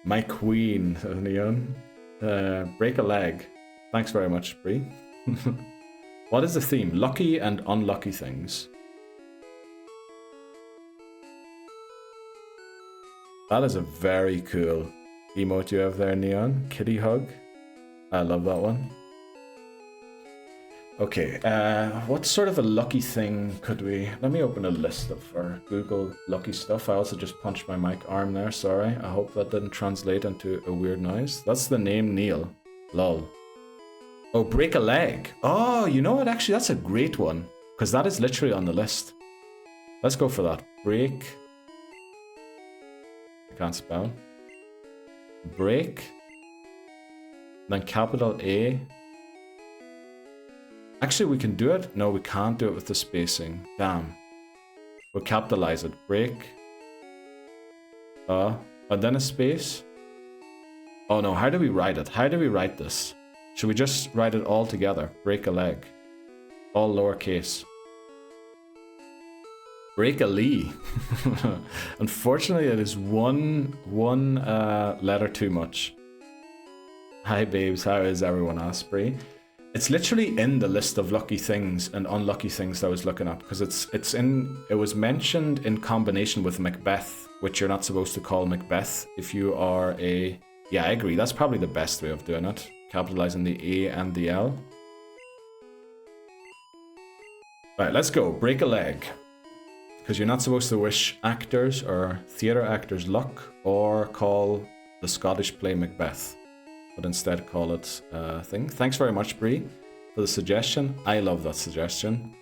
My queen, Neon. Break a leg. Thanks very much, Bree. What is the theme? Lucky and unlucky things. That is a very cool emote you have there, Neon. Kitty hug. I love that one. Okay, what sort of a lucky thing could we... Let me open a list of our Google lucky stuff. I also just punched my mic arm there, sorry. I hope that didn't translate into a weird noise. That's the name, Neil. Lol. Oh, break a leg. Oh, you know what? Actually, that's a great one. Because that is literally on the list. Let's go for that. Break. I can't spell. Break. Then capital A. Actually, we can do it. No, we can't do it with the spacing. Damn. We'll capitalize it. Break. And then a space. Oh no, how do we write it? How do we write this? Should we just write it all together? Break a leg. All lowercase. Break a lee. Unfortunately, it is one letter too much. Hi babes, how is everyone, Asprey? It's literally in the list of lucky things and unlucky things that I was looking at, because it was mentioned in combination with Macbeth, which you're not supposed to call Macbeth if you are a... Yeah, I agree. That's probably the best way of doing it. Capitalizing the A and the L. Right, let's go. Break a leg. Because you're not supposed to wish actors or theatre actors luck or call the Scottish play Macbeth, but instead call it a thing. Thanks very much, Bree, for the suggestion. I love that suggestion.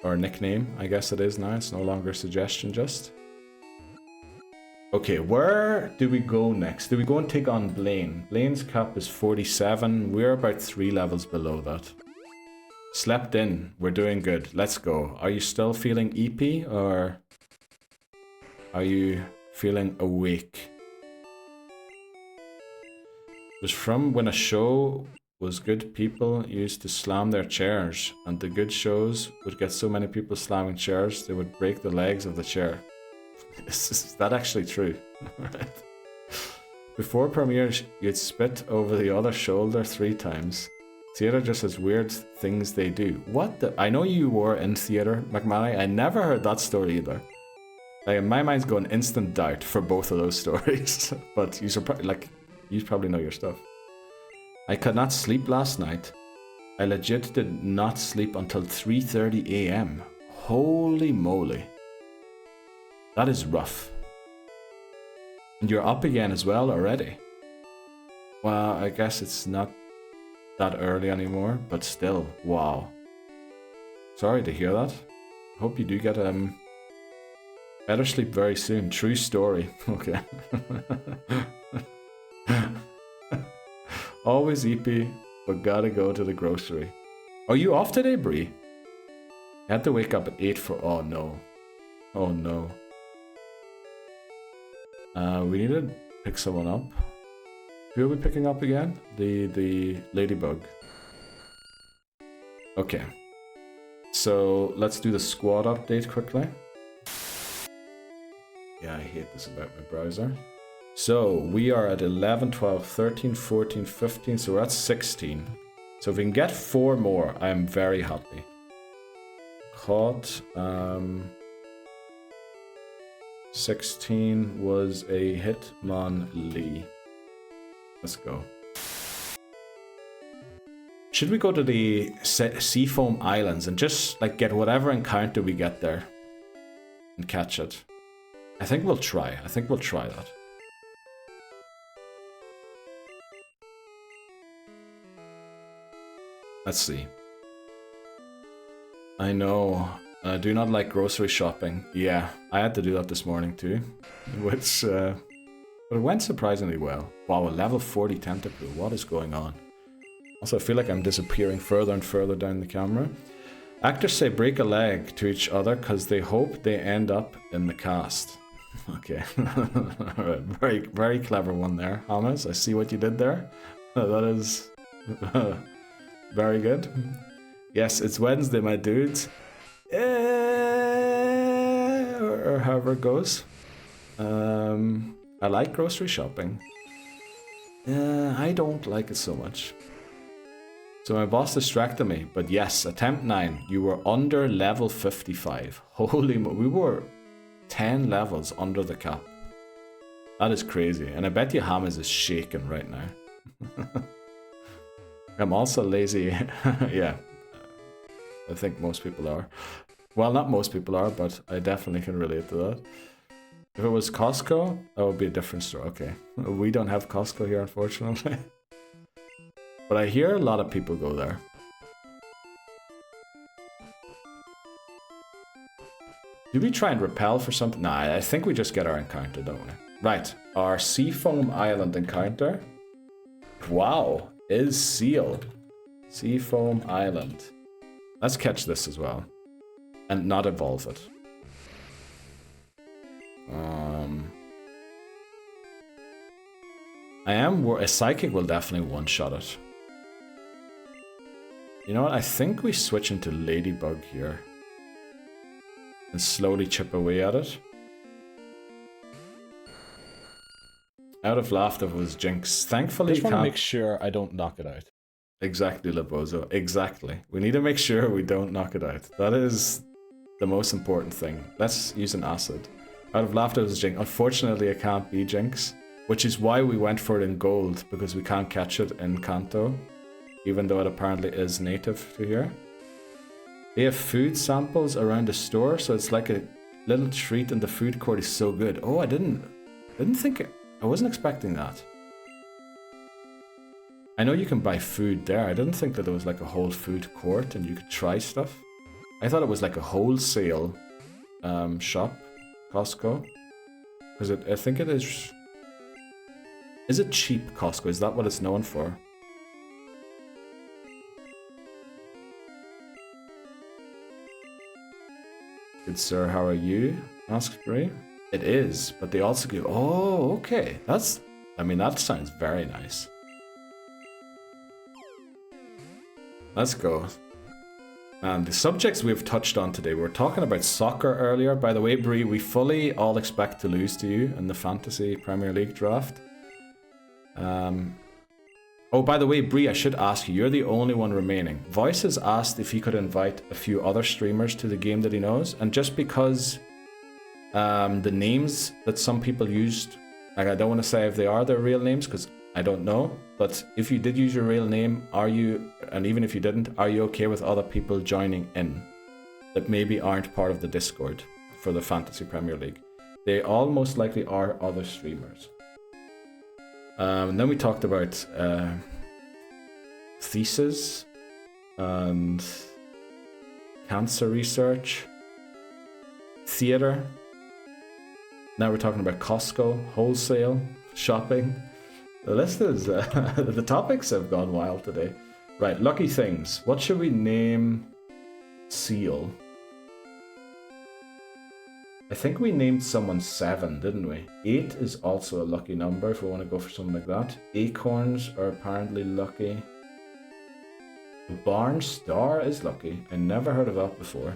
Or nickname, I guess it is now. It's no longer a suggestion, just. Okay, where do we go next? Do we go and take on Blaine? Blaine's cap is 47. We're about 3 levels below that. Slept in. We're doing good. Let's go. Are you still feeling EP, or are you feeling awake? It was from when a show was good, people used to slam their chairs, and the good shows would get so many people slamming chairs they would break the legs of the chair. Is that actually true? Right. Before premieres, you'd spit over the other shoulder 3 times. Theatre just has weird things they do. What the? I know you were in theatre, McMahon. I never heard that story either. Like, my mind's going instant doubt for both of those stories. But you probably know your stuff. I could not sleep last night. I legit did not sleep until 3:30 AM. Holy moly. That is rough. And you're up again as well already. Well, I guess it's not that early anymore, but still, wow. Sorry to hear that. Hope you do get better sleep very soon. True story. Okay. Always EP, but gotta go to the grocery. Are you off today, Bree? I had to wake up at 8 for... Oh no. Oh no. We need to pick someone up. Who are we picking up again? The ladybug. Okay. So let's do the squad update quickly. Yeah, I hate this about my browser. So we are at 11, 12, 13, 14, 15, so we're at 16. So if we can get 4 more, I'm very happy. Caught, 16 was a Hitmonlee. Let's go. Should we go to the Seafoam Islands and just like get whatever encounter we get there and catch it? I think we'll try. I think we'll try that. Let's see. I know. I do not like grocery shopping. Yeah, I had to do that this morning too. Which, but it went surprisingly well. Wow, a level 40 tentacle. What is going on? Also, I feel like I'm disappearing further and further down the camera. Actors say break a leg to each other because they hope they end up in the cast. Okay. Alright, very, very clever one there, Hamas. I see what you did there. That is very good. Yes, it's Wednesday, my dudes. Or however it goes. I like grocery shopping. I don't like it so much. So my boss distracted me, but yes, attempt 9, you were under level 55. Holy mo, we were 10 levels under the cap. That is crazy, and I bet you Hamas is shaking right now. I'm also lazy. Yeah, I think most people are. Well, not most people are, but I definitely can relate to that. If it was Costco, that would be a different story. Okay, we don't have Costco here, unfortunately. But I hear a lot of people go there. Do we try and repel for something? Nah, I think we just get our encounter, don't we? Right, our Seafoam Island encounter. Wow, is Seal. Seafoam Island. Let's catch this as well. And not evolve it. A Psychic will definitely one-shot it. You know what, I think we switch into Ladybug here. And slowly chip away at it. Out of laughter was Jinx. Thankfully, I just want to make sure I don't knock it out. Exactly, Labozo. Exactly. We need to make sure we don't knock it out. That is the most important thing. Let's use an acid. Out of laughter was Jinx. Unfortunately, it can't be Jinx. Which is why we went for it in gold, because we can't catch it in Kanto. Even though it apparently is native to here. They have food samples around the store, so it's like a little treat in the food court. Is so good. Oh, I didn't think I wasn't expecting that. I know you can buy food there. I didn't think that there was like a whole food court and you could try stuff. I thought it was like a wholesale shop, Costco, because I think it is. Is it cheap Costco? Is that what it's known for? Good sir, how are you? Asked Bray. It is, but they also give. Oh, okay. That's. I mean, that sounds very nice. Let's go. And the subjects we've touched on today. We were talking about soccer earlier. By the way, Brie, we fully all expect to lose to you in the Fantasy Premier League draft. Oh, by the way, Brie, I should ask you. You're the only one remaining. Voice has asked if he could invite a few other streamers to the game that he knows. And just because the names that some people used, like I don't want to say if they are their real names because I don't know. But if you did use your real name, are you, and even if you didn't, are you okay with other people joining in that maybe aren't part of the Discord for the Fantasy Premier League? They all most likely are other streamers. And then we talked about thesis and cancer research, theater. Now we're talking about Costco, wholesale, shopping. The list is, the topics have gone wild today. Right, lucky things. What should we name Seal? I think we named someone 7, didn't we? 8 is also a lucky number if we want to go for something like that. Acorns are apparently lucky. The Barn Star is lucky. I never heard of that before.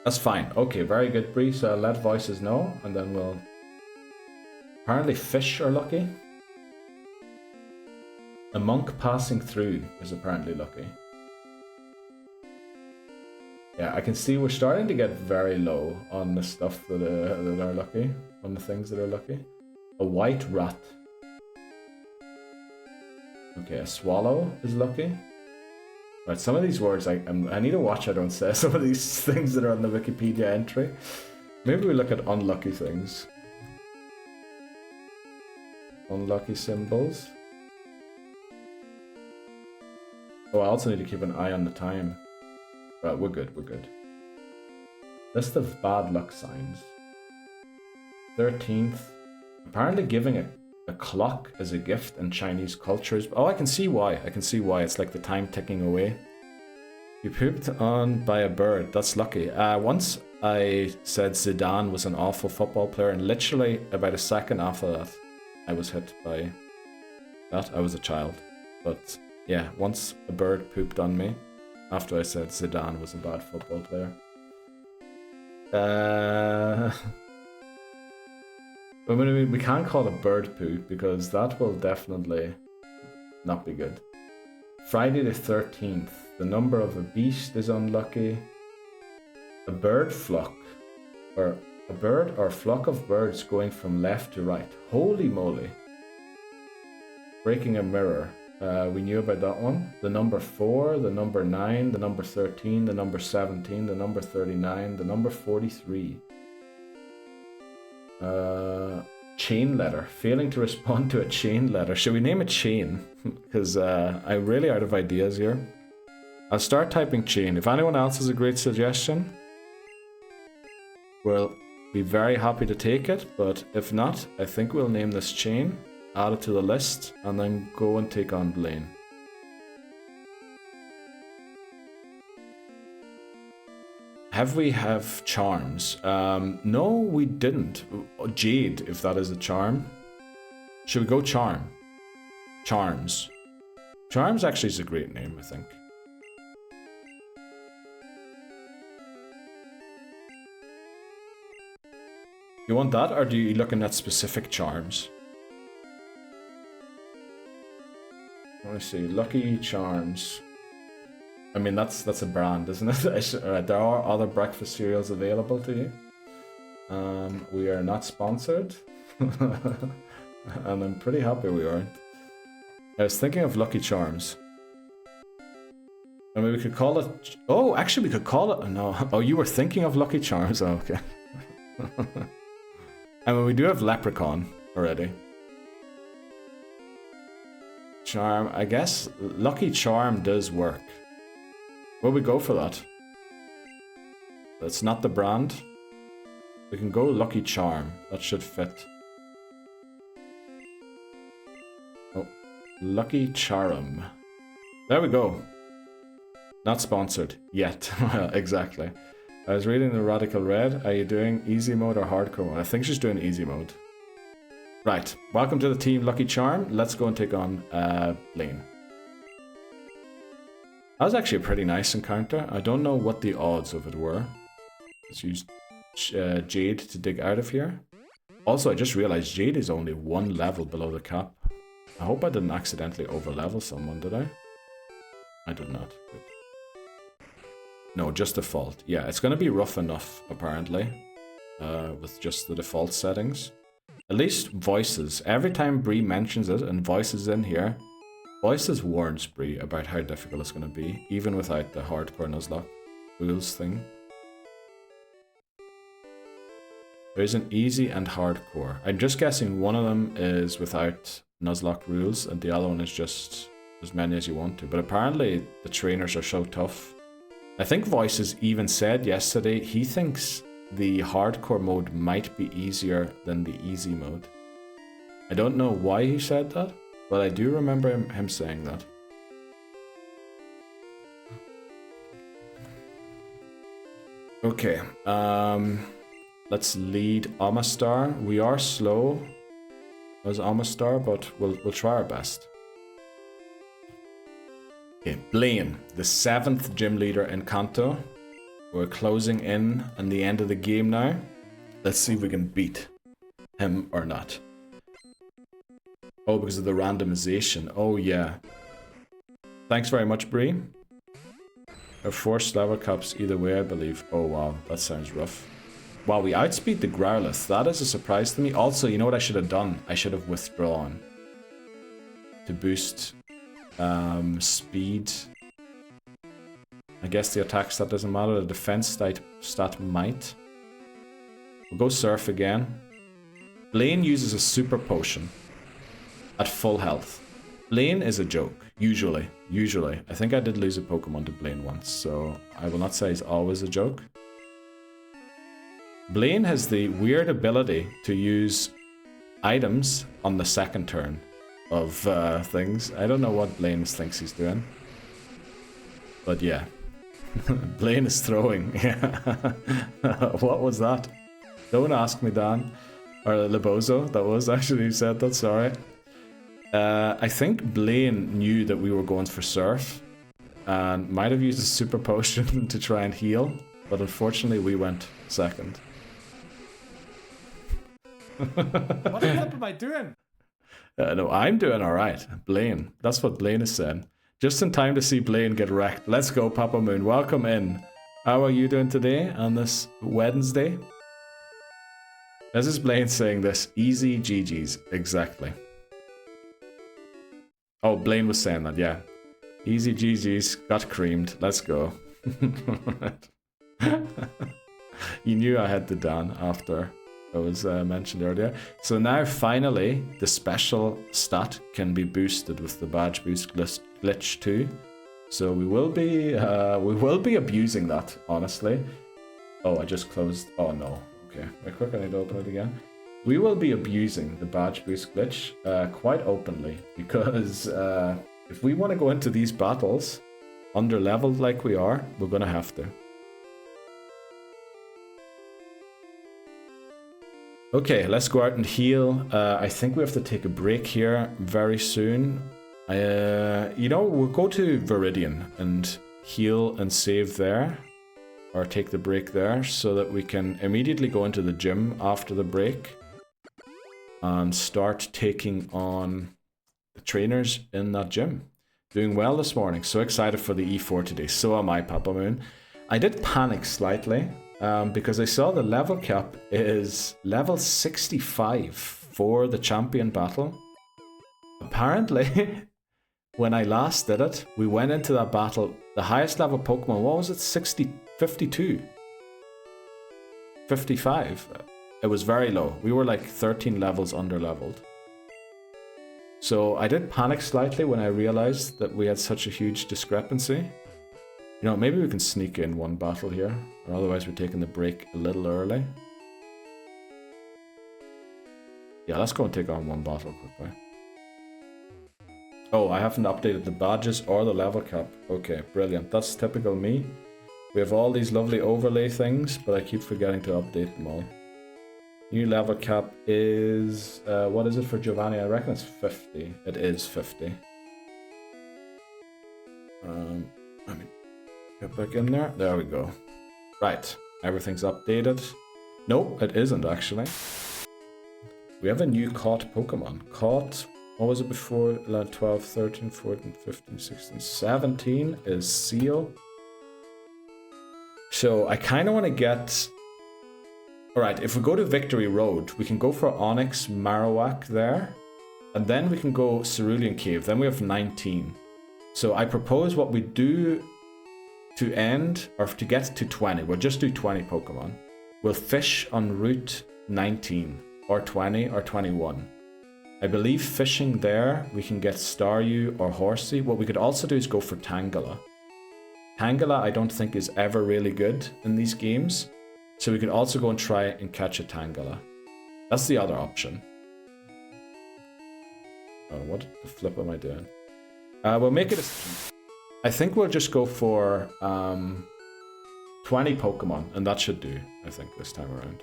That's fine. Okay, very good, Bree. So I'll let voices know, and then we'll... Apparently fish are lucky. A monk passing through is apparently lucky. Yeah, I can see we're starting to get very low on the stuff that are lucky. On the things that are lucky. A white rat. Okay, a swallow is lucky. Right, some of these words, I need to watch I don't say some of these things that are on the Wikipedia entry. Maybe we look at unlucky things. Unlucky symbols. Oh, I also need to keep an eye on the time. Right, we're good, we're good. List of bad luck signs. 13th. Apparently giving a clock as a gift in Chinese cultures. Oh, I can see why. I can see why. It's like the time ticking away. You pooped on by a bird. That's lucky. Once I said Zidane was an awful football player, and literally about a second after that, I was hit by that. I was a child. But yeah, once a bird pooped on me after I said Zidane was a bad football player. I mean, we can't call it bird poop because that will definitely not be good. Friday the 13th. The number of a beast is unlucky. A bird flock. Or a bird or flock of birds going from left to right. Holy moly. Breaking a mirror. We knew about that one. The number 4, the number 9, the number 13, the number 17, the number 39, the number 43. Chain letter. Failing to respond to a chain letter. Should we name it chain? Because I'm really out of ideas here. I'll start typing chain. If anyone else has a great suggestion, we'll be very happy to take it. But if not, I think we'll name this chain, add it to the list, and then go and take on Blaine. Have we have charms? No, we didn't. Jade, if that is a charm. Should we go charm? Charms. Charms actually is a great name, I think. You want that, or do you looking at specific charms? Let me see. Lucky Charms. I mean, that's a brand, isn't it? Alright, there are other breakfast cereals available to you. We are not sponsored. And I'm pretty happy we aren't. I was thinking of Lucky Charms. I mean, we could call it... Oh, actually, we could call it... No. Oh, you were thinking of Lucky Charms? Oh, okay. I mean, we do have Leprechaun already. Charm, I guess Lucky Charm does work. Will we go for that? That's not the brand. We can go Lucky Charm. That should fit. Oh, Lucky Charm. There we go. Not sponsored yet. Exactly. I was reading the Radical Red. Are you doing easy mode or hardcore mode? I think she's doing easy mode. Right. Welcome to the team Lucky Charm. Let's go and take on Blaine. That was actually a pretty nice encounter. I don't know what the odds of it were. Let's use Jade to dig out of here. Also, I just realized Jade is only one level below the cap. I hope I didn't accidentally overlevel someone, did I? I did not. Good. No, just default. Yeah, it's going to be rough enough, apparently, with just the default settings. At least voices. Every time Bree mentions it and voices in here, voices warns Bree about how difficult it's going to be, even without the hardcore Nuzlocke rules thing. There's an easy and hardcore. I'm just guessing one of them is without Nuzlocke rules, and the other one is just as many as you want to. But apparently the trainers are so tough. I think Voices even said yesterday he thinks the hardcore mode might be easier than the easy mode. I don't know why he said that, but I do remember him saying that. Okay, let's lead Omastar. We are slow as Omastar, but we'll try our best. Okay, Blaine, the 7th gym leader in Kanto. We're closing in on the end of the game now. Let's see if we can beat him or not. Oh, because of the randomization. Oh, yeah. Thanks very much, Bree. Our 4 level caps either way, I believe. Oh, wow. That sounds rough. Wow, we outspeed the Growlithe. That is a surprise to me. Also, you know what I should have done? I should have withdrawn. To boost speed. I guess the attack stat doesn't matter. The defense stat might. We'll go Surf again. Blaine uses a super potion at full health. Blaine is a joke, usually. I think I did lose a Pokemon to Blaine once, so I will not say he's always a joke. Blaine has the weird ability to use items on the second turn of things. I don't know what Blaine thinks he's doing. But yeah. Blaine is throwing. Yeah. What was that? Don't ask me, Dan. Or Lebozo, that was actually who said that, sorry. I think Blaine knew that we were going for Surf. And might have used a super potion to try and heal. But unfortunately we went second. What the flip am I doing? No, I'm doing alright. Blaine. That's what Blaine is saying. Just in time to see Blaine get wrecked. Let's go, Papa Moon. Welcome in. How are you doing today on this Wednesday? This is Blaine saying this. Easy GG's. Exactly. Oh, Blaine was saying that, yeah. Easy GG's. Got creamed. Let's go. You knew I had the Dan after it was mentioned earlier. So now finally the special stat can be boosted with the badge boost glitch too. So we will be abusing that, honestly. Oh, I just closed. Oh no. Okay, wait quick, I need to open it again. We will be abusing the badge boost glitch quite openly because if we want to go into these battles under leveled like we are, we're gonna have to. Okay, let's go out and heal. I think we have to take a break here very soon. You know, we'll go to Viridian and heal and save there. Or take the break there so that we can immediately go into the gym after the break. And start taking on the trainers in that gym. Doing well this morning. So excited for the E4 today. So am I, Papa Moon. I did panic slightly. Because I saw the level cap is level 65 for the champion battle. Apparently, when I last did it, we went into that battle, the highest level Pokemon, what was it? 52? 55? It was very low. We were like 13 levels under leveled. So I did panic slightly when I realized that we had such a huge discrepancy. You know, maybe we can sneak in one battle here, or otherwise we're taking the break a little early. Yeah, let's go and take on one battle quickly. Oh, I haven't updated the badges or the level cap. Okay, brilliant. That's typical me. We have all these lovely overlay things, but I keep forgetting to update them all. New level cap is... what is it for Giovanni? I reckon it's 50. It is 50. Let me get back in there. There we go. Right. Everything's updated. No, it isn't actually. We have a new caught Pokemon. Caught... What was it before? 12, 13, 14, 15, 16, 17 is Seal. So I kind of want to get... Alright, if we go to Victory Road, we can go for Onyx, Marowak there. And then we can go Cerulean Cave. Then we have 19. So I propose what we do to end, or to get to 20. We'll just do 20 Pokemon. We'll fish on Route 19, or 20, or 21. I believe fishing there, we can get Staryu or Horsey. What we could also do is go for Tangela. Tangela I don't think is ever really good in these games. So we could also go and try and catch a Tangela. That's the other option. Oh, what the flip am I doing? We'll make it a... I think we'll just go for 20 Pokemon, and that should do, I think, this time around.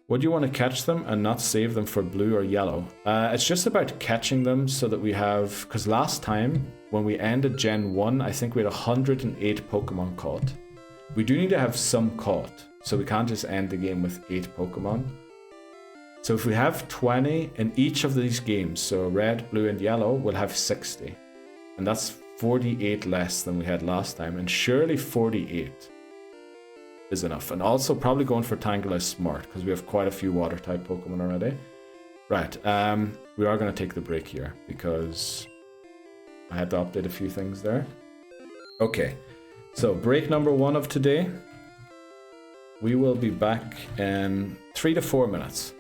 Would you want to catch them and not save them for blue or yellow? It's just about catching them so that we have... Because last time, when we ended Gen 1, I think we had 108 Pokemon caught. We do need to have some caught, so we can't just end the game with 8 Pokemon. So if we have 20 in each of these games, so red, blue, and yellow, we'll have 60. And that's 48 less than we had last time, and surely 48 is enough. And also probably going for Tangela is smart, because we have quite a few water-type Pokemon already. Right, we are going to take the break here, because I had to update a few things there. Okay, so break number 1 of today. We will be back in 3 to 4 minutes.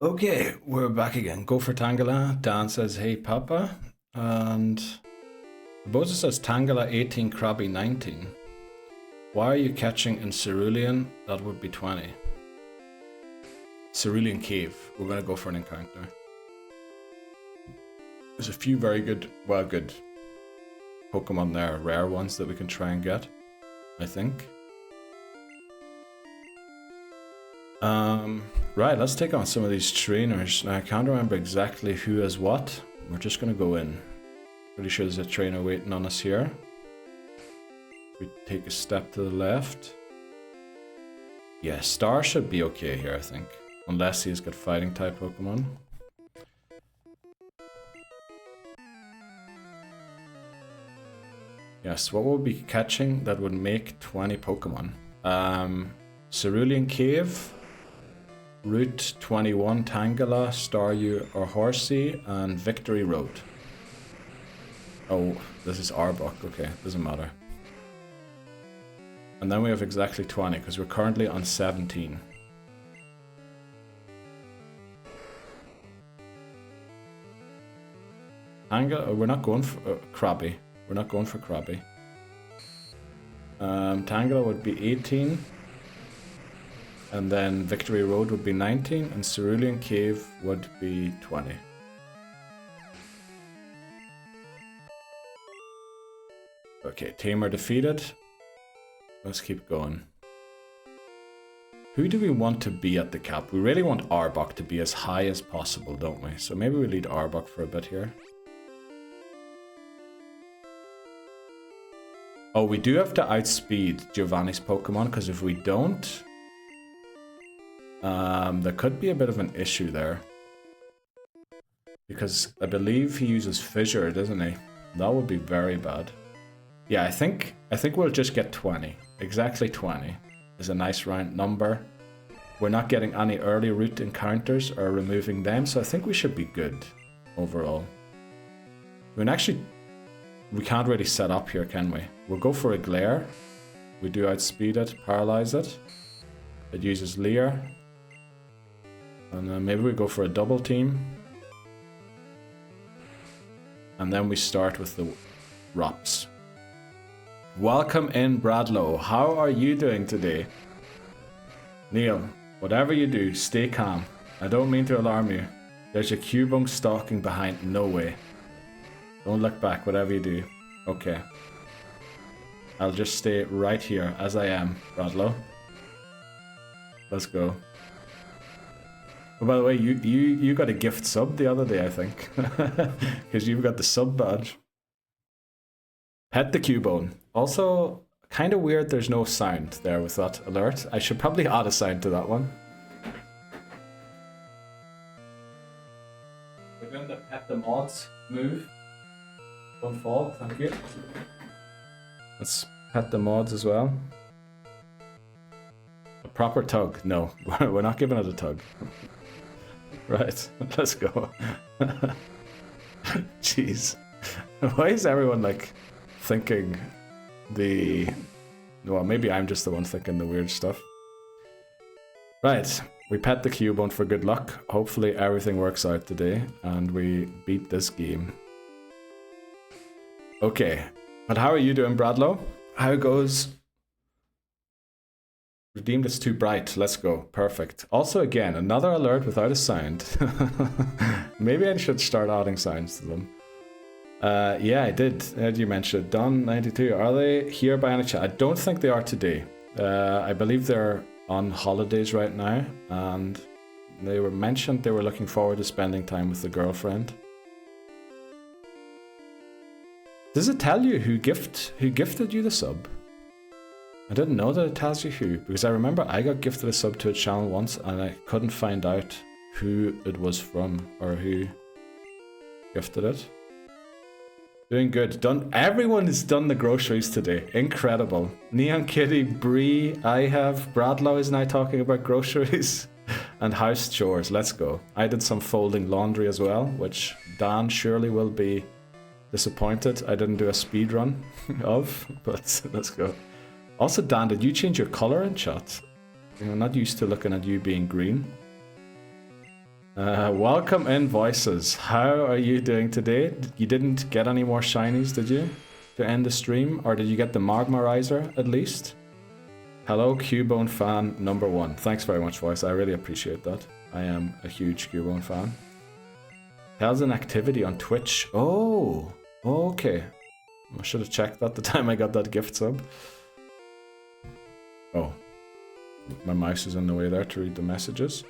Okay, we're back again. Go for Tangela. Dan says, hey Papa. And Boza says Tangela 18, Krabby 19. Why are you catching in Cerulean? That would be 20. Cerulean Cave. We're going to go for an encounter. There's a few very good, well, good Pokemon there. Rare ones that we can try and get, I think. Right, let's take on some of these trainers. Now, I can't remember exactly who has what. We're just going to go in. Pretty sure there's a trainer waiting on us here. We take a step to the left. Yeah, Star should be okay here, I think. Unless he's got fighting type Pokemon. Yes, what will we be catching that would make 20 Pokemon? Cerulean Cave, Route 21, Tangela, Staryu or Horsey, and Victory Road. Oh, this is Arbok, okay, doesn't matter. And then we have exactly 20, because we're currently on 17. Tangela, oh, we're not going for Krabby. We're not going for Krabby. Tangela would be 18. And then Victory Road would be 19. And Cerulean Cave would be 20. Okay, Tamer defeated. Let's keep going. Who do we want to be at the cap? We really want Arbok to be as high as possible, don't we? So maybe we lead Arbok for a bit here. Oh, we do have to outspeed Giovanni's Pokemon, because if we don't, there could be a bit of an issue there. Because I believe he uses Fissure, doesn't he? That would be very bad. Yeah, I think we'll just get 20. Exactly 20 is a nice round number. We're not getting any early route encounters or removing them, so I think we should be good overall. I mean, actually, we can't really set up here, can we? We'll go for a Glare. We do outspeed it, paralyze it. It uses Leer. And then maybe we go for a double team. And then we start with the Rops. Welcome in, Bradlow. How are you doing today? Neil, whatever you do, stay calm. I don't mean to alarm you. There's a Cubone stalking behind. No way. Don't look back, whatever you do. Okay. I'll just stay right here as I am, Bradlow. Let's go. Oh, by the way, you got a gift sub the other day, I think. Because you've got the sub badge. Pet the Cubone. Also, kind of weird there's no sound there with that alert. I should probably add a sound to that one. We're going to pet the mods move. Don't fall, thank you. Let's pet the mods as well. A proper tug. No, we're not giving it a tug. Right, let's go. Jeez. Why is everyone like thinking the... Well, maybe I'm just the one thinking the weird stuff. Right, we pet the Cubone for good luck. Hopefully everything works out today and we beat this game. Okay, but how are you doing, Bradlow? How goes? Redeemed is too bright. Let's go. Perfect. Also, again, another alert without a sound. Maybe I should start adding sounds to them. Yeah, I did. As you mentioned, Don92. Are they here by any chance? I don't think they are today. I believe they're on holidays right now, and they were mentioned they were looking forward to spending time with the girlfriend. Does it tell you who gifted you the sub? I didn't know that it tells you who, because I remember I got gifted a sub to a channel once and I couldn't find out who it was from or who gifted it. Doing good. Done. Everyone has done the groceries today. Incredible. Neon Kitty, Bree, I have. Bradlow is now talking about groceries and house chores. Let's go. I did some folding laundry as well, which Dan surely will be disappointed I didn't do a speed run of, but let's go. Also, Dan, did you change your color in chat? I'm not used to looking at you being green. Welcome in, Voices. How are you doing today? You didn't get any more shinies, did you? To end the stream? Or did you get the Magmarizer at least? Hello, Cubone fan number 1. Thanks very much, Voice. I really appreciate that. I am a huge Cubone fan. Tells an activity on Twitch. Oh, okay. I should have checked that the time I got that gift sub. Oh, my mouse is in the way there to read the messages.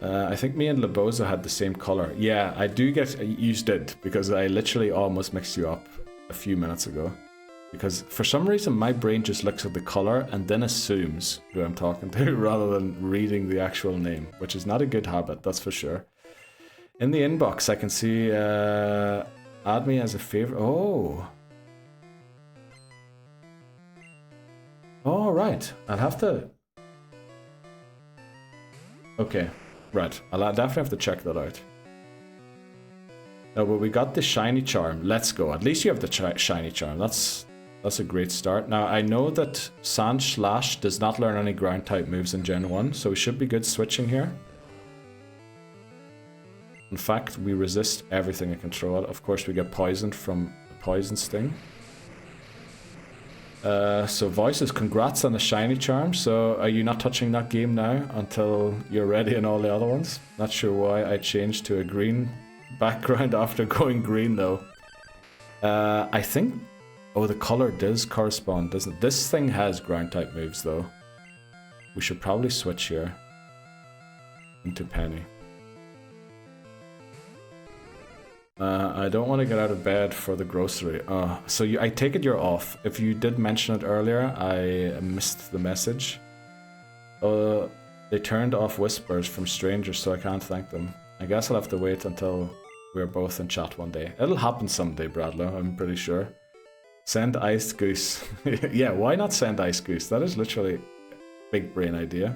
I think me and Lebozo had the same color. Yeah, I do get... You did, because I literally almost mixed you up a few minutes ago. Because for some reason, my brain just looks at the color and then assumes who I'm talking to rather than reading the actual name, which is not a good habit, that's for sure. In the inbox, I can see... add me as a favorite. Oh. Oh, right. I'll have to... Okay. Right. I'll definitely have to check that out. No, but we got the shiny charm. Let's go. At least you have the shiny charm. That's a great start. Now, I know that Sand Slash does not learn any ground type moves in Gen 1, so we should be good switching here. In fact, we resist everything in control. Of course, we get poisoned from the poison sting. So Voices, congrats on the shiny charm. So are you not touching that game now until you're ready in all the other ones? Not sure why I changed to a green background after going green though. I think... Oh, the color does correspond, doesn't it? This thing has ground type moves though. We should probably switch here into Penny. I don't want to get out of bed for the grocery. So I take it you're off. If you did mention it earlier, I missed the message. They turned off whispers from strangers, so I can't thank them. I guess I'll have to wait until we're both in chat one day. It'll happen someday, Bradlow, I'm pretty sure. Send Iced Goose. Yeah, why not send Iced Goose? That is literally a big brain idea.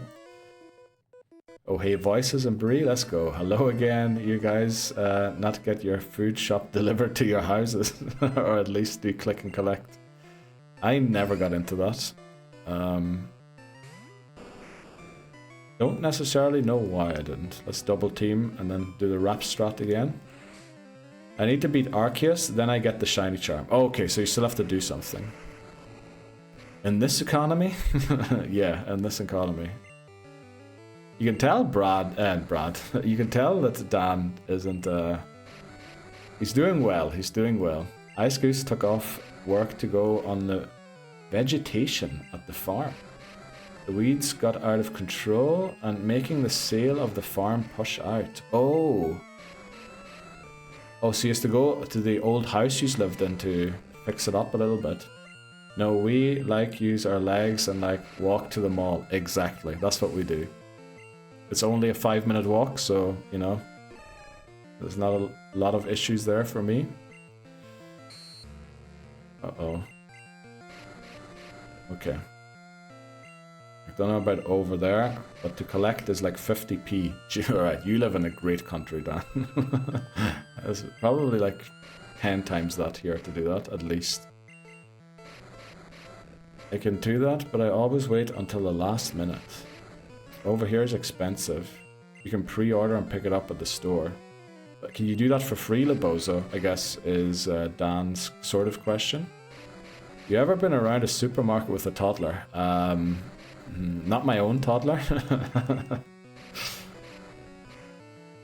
Oh, hey, Voices and Bree, let's go. Hello again, you guys. Not get your food shop delivered to your houses, or at least do click and collect. I never got into that. Don't necessarily know why I didn't. Let's double team and then do the rap strat again. I need to beat Arceus, then I get the shiny charm. Oh, okay, so you still have to do something. In this economy? Yeah, in this economy. You can tell Brad, you can tell that Dan isn't, he's doing well, he's doing well. Ice Goose took off work to go on the vegetation at the farm. The weeds got out of control and making the sale of the farm push out. Oh. Oh, so he has to go to the old house he's lived in to fix it up a little bit. No, we use our legs and walk to the mall. Exactly, that's what we do. It's only a 5-minute walk, so, you know, there's not a lot of issues there for me. Uh-oh. Okay. I don't know about over there, but to collect is like 50p. Alright, you live in a great country, Dan. It's probably like 10 times that here to do that, at least. I can do that, but I always wait until the last minute. Over here is expensive. You can pre-order and pick it up at the store. But can you do that for free, Lebozo? I guess is Dan's sort of question. You ever been around a supermarket with a toddler? Not my own toddler.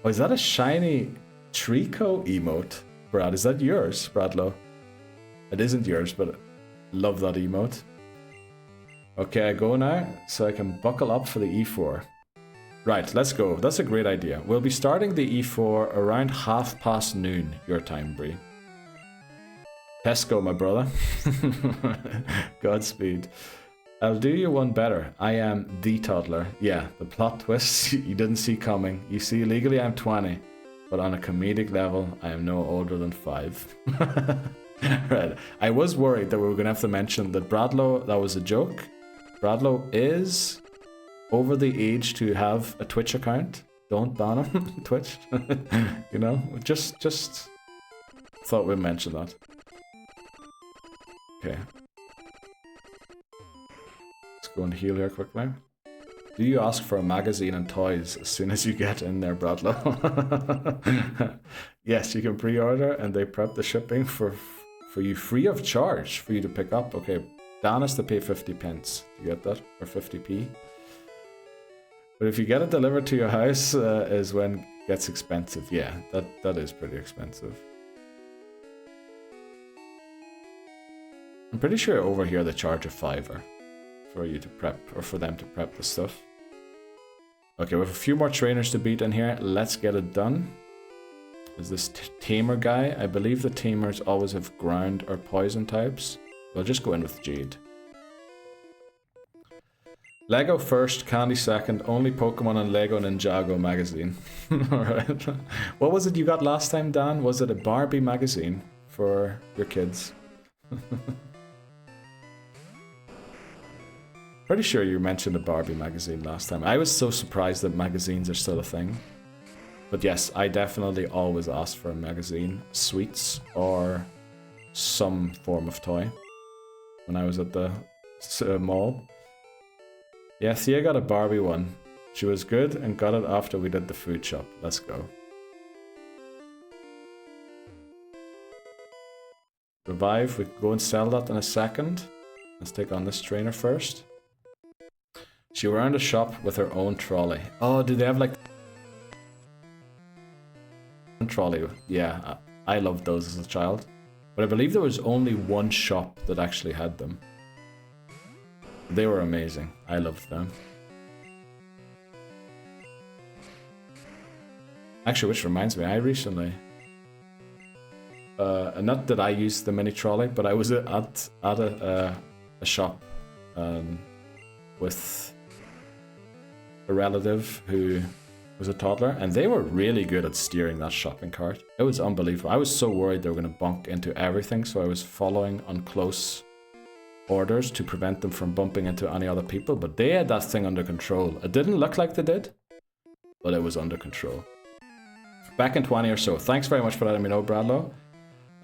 Oh, is that a shiny Trico emote? Brad, is that yours, Bradlow? It isn't yours, but I love that emote. Okay, I go now, so I can buckle up for the E4. Right, let's go. That's a great idea. We'll be starting the E4 around noon, your time, Bree. Tesco, my brother. Godspeed. I'll do you one better. I am the toddler. Yeah, the plot twist you didn't see coming. You see, legally I'm 20, but on a comedic level, I am no older than 5. Right. I was worried that we were going to have to mention that Bradlow, that was a joke. Bradlow is over the age to have a Twitch account. Don't ban him, Twitch. You know, just thought we'd mention that. Okay. Let's go and heal here quickly. Do you ask for a magazine and toys as soon as you get in there, Bradlow? Yes, you can pre-order and they prep the shipping for you free of charge for you to pick up. Okay, Dan has to pay 50 pence. You get that? Or 50p. But if you get it delivered to your house is when it gets expensive. Yeah, that is pretty expensive. I'm pretty sure over here they charge a $5 for you to prep, or for them to prep the stuff. Okay, we have a few more trainers to beat in here. Let's get it done. Is this tamer guy? I believe the tamers always have ground or poison types. We'll just go in with Jade. Lego first, Candy second, only Pokemon and Lego Ninjago magazine. Alright. What was it you got last time, Dan? Was it a Barbie magazine for your kids? Pretty sure you mentioned a Barbie magazine last time. I was so surprised that magazines are still a thing. But yes, I definitely always ask for a magazine, sweets, or some form of toy when I was at the mall. Yeah, Thea got a Barbie one. She was good and got it after we did the food shop. Let's go. Revive, we can go and sell that in a second. Let's take on this trainer first. She ran a shop with her own trolley. Oh, do they have like... trolley? Yeah, I loved those as a child. But I believe there was only one shop that actually had them. They were amazing. I loved them. Actually, which reminds me, I recently... not that I used the mini trolley, but I was at a shop with a relative who was a toddler, and they were really good at steering that shopping cart. It was unbelievable. I was so worried they were going to bump into everything, so I was following on close orders to prevent them from bumping into any other people, but they had that thing under control. It didn't look like they did, but it was under control. Back in 20 or so. Thanks very much for letting me know, Bradlow.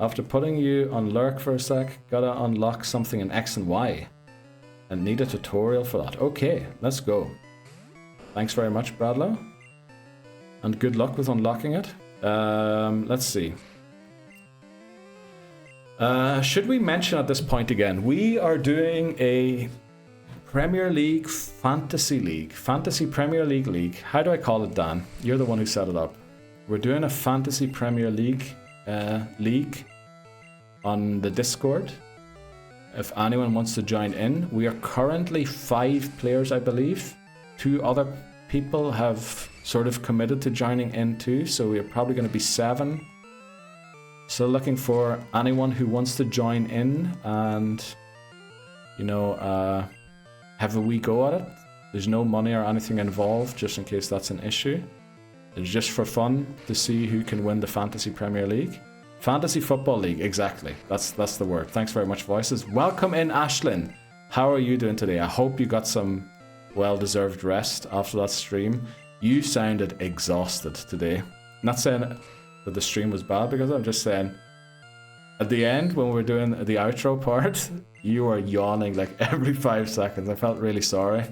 After putting you on lurk for a sec, gotta unlock something in X and Y. And need a tutorial for that. Okay, let's go. Thanks very much, Bradlow. And good luck with unlocking it. Let's see. Should we mention at this point again, we are doing a Premier League Fantasy League. Fantasy Premier League League. How do I call it, Dan? You're the one who set it up. We're doing a Fantasy Premier League league on the Discord. If anyone wants to join in, we are currently 5 players, I believe. 2 other people have sort of committed to joining in too, so we're probably going to be 7. So looking for anyone who wants to join in and, you know, have a wee go at it. There's no money or anything involved, just in case that's an issue. It's just for fun to see who can win the Fantasy Premier League. Fantasy Football League, exactly. That's the word. Thanks very much, Voices. Welcome in, Ashlyn. How are you doing today? I hope you got some well-deserved rest after that stream. You sounded exhausted today. Not saying that the stream was bad, because I'm just saying at the end when we were doing the outro part, you were yawning like every 5 seconds. I felt really sorry.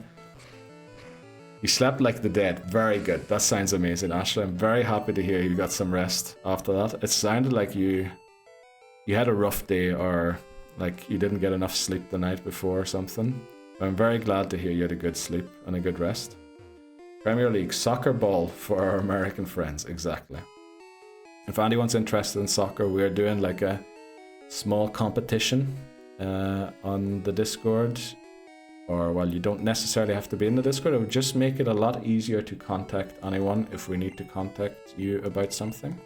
You slept like the dead. Very good. That sounds amazing, Ashley. I'm very happy to hear you got some rest after that. It sounded like you had a rough day, or like you didn't get enough sleep the night before or something. I'm very glad to hear you had a good sleep and a good rest. Premier League soccer ball for our American friends. Exactly. If anyone's interested in soccer, we're doing like a small competition on the Discord or while you don't necessarily have to be in the Discord, it would just make it a lot easier to contact anyone if we need to contact you about something.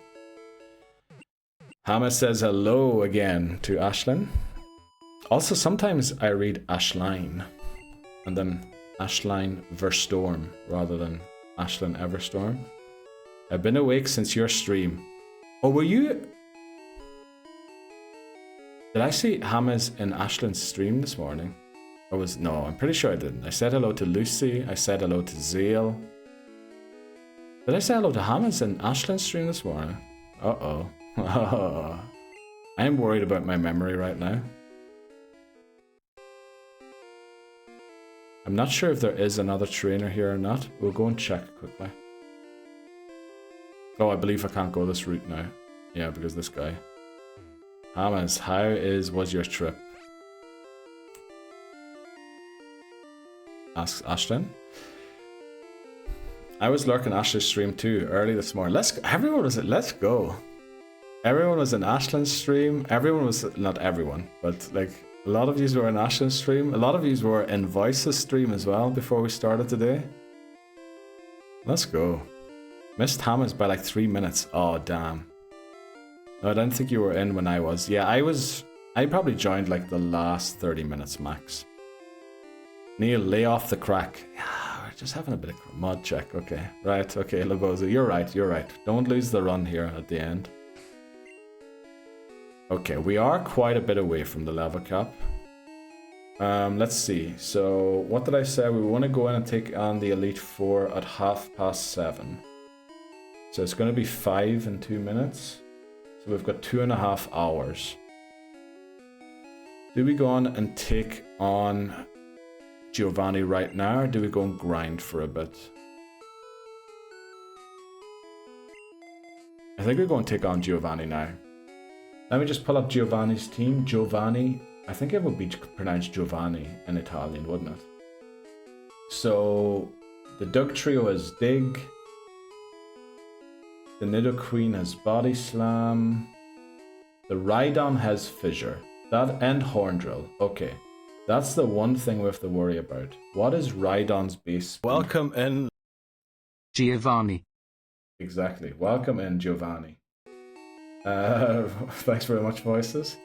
Hama says hello again to Ashlyn. Also, sometimes I read Ashline and then Ashline Verstorm rather than Ashlyn Everstorm. I've been awake since your stream. Oh, were you? Did I see Hama's in Ashlyn's stream this morning? Or was no? I'm pretty sure I didn't. I said hello to Lucy. I said hello to Zale. Did I say hello to Hama's in Ashlyn's stream this morning? Uh-oh. I am worried about my memory right now. I'm not sure if there is another trainer here or not. We'll go and check quickly. Oh, I believe I can't go this route now. Yeah, because this guy. Hamas, how was your trip? Asks Ashlyn. I was lurking Ashlyn's stream too early this morning. Let's go. Let's go. Everyone was in Ashlyn's stream. Everyone was, not everyone, but like a lot of yous were in Ashlyn's stream. A lot of yous were in Voice's stream as well before we started today. Let's go. Missed Hamas by like 3 minutes. Oh, damn. No, I don't think you were in when I was. Yeah, I probably joined like the last 30 minutes max. Neil, lay off the crack. Yeah, we're just having a bit of mod check. Okay, right. Okay, Laboza, you're right. Don't lose the run here at the end. Okay, we are quite a bit away from the level cap. Let's see. So, what did I say? We want to go in and take on the Elite Four at 7:30. So it's going to be 5 in 2 minutes. So we've got 2.5 hours. Do we go on and take on Giovanni right now, or do we go and grind for a bit? I think we go and take on Giovanni now. Let me just pull up Giovanni's team. Giovanni, I think it would be pronounced Giovanni in Italian, wouldn't it? So the Doug Trio is Dig. The Nidoqueen has Body Slam. The Rhydon has Fissure. That and Horndrill. Okay. That's the one thing we have to worry about. What is Rhydon's base speed? Welcome in. Giovanni. Exactly. Welcome in, Giovanni. Thanks very much, Voices.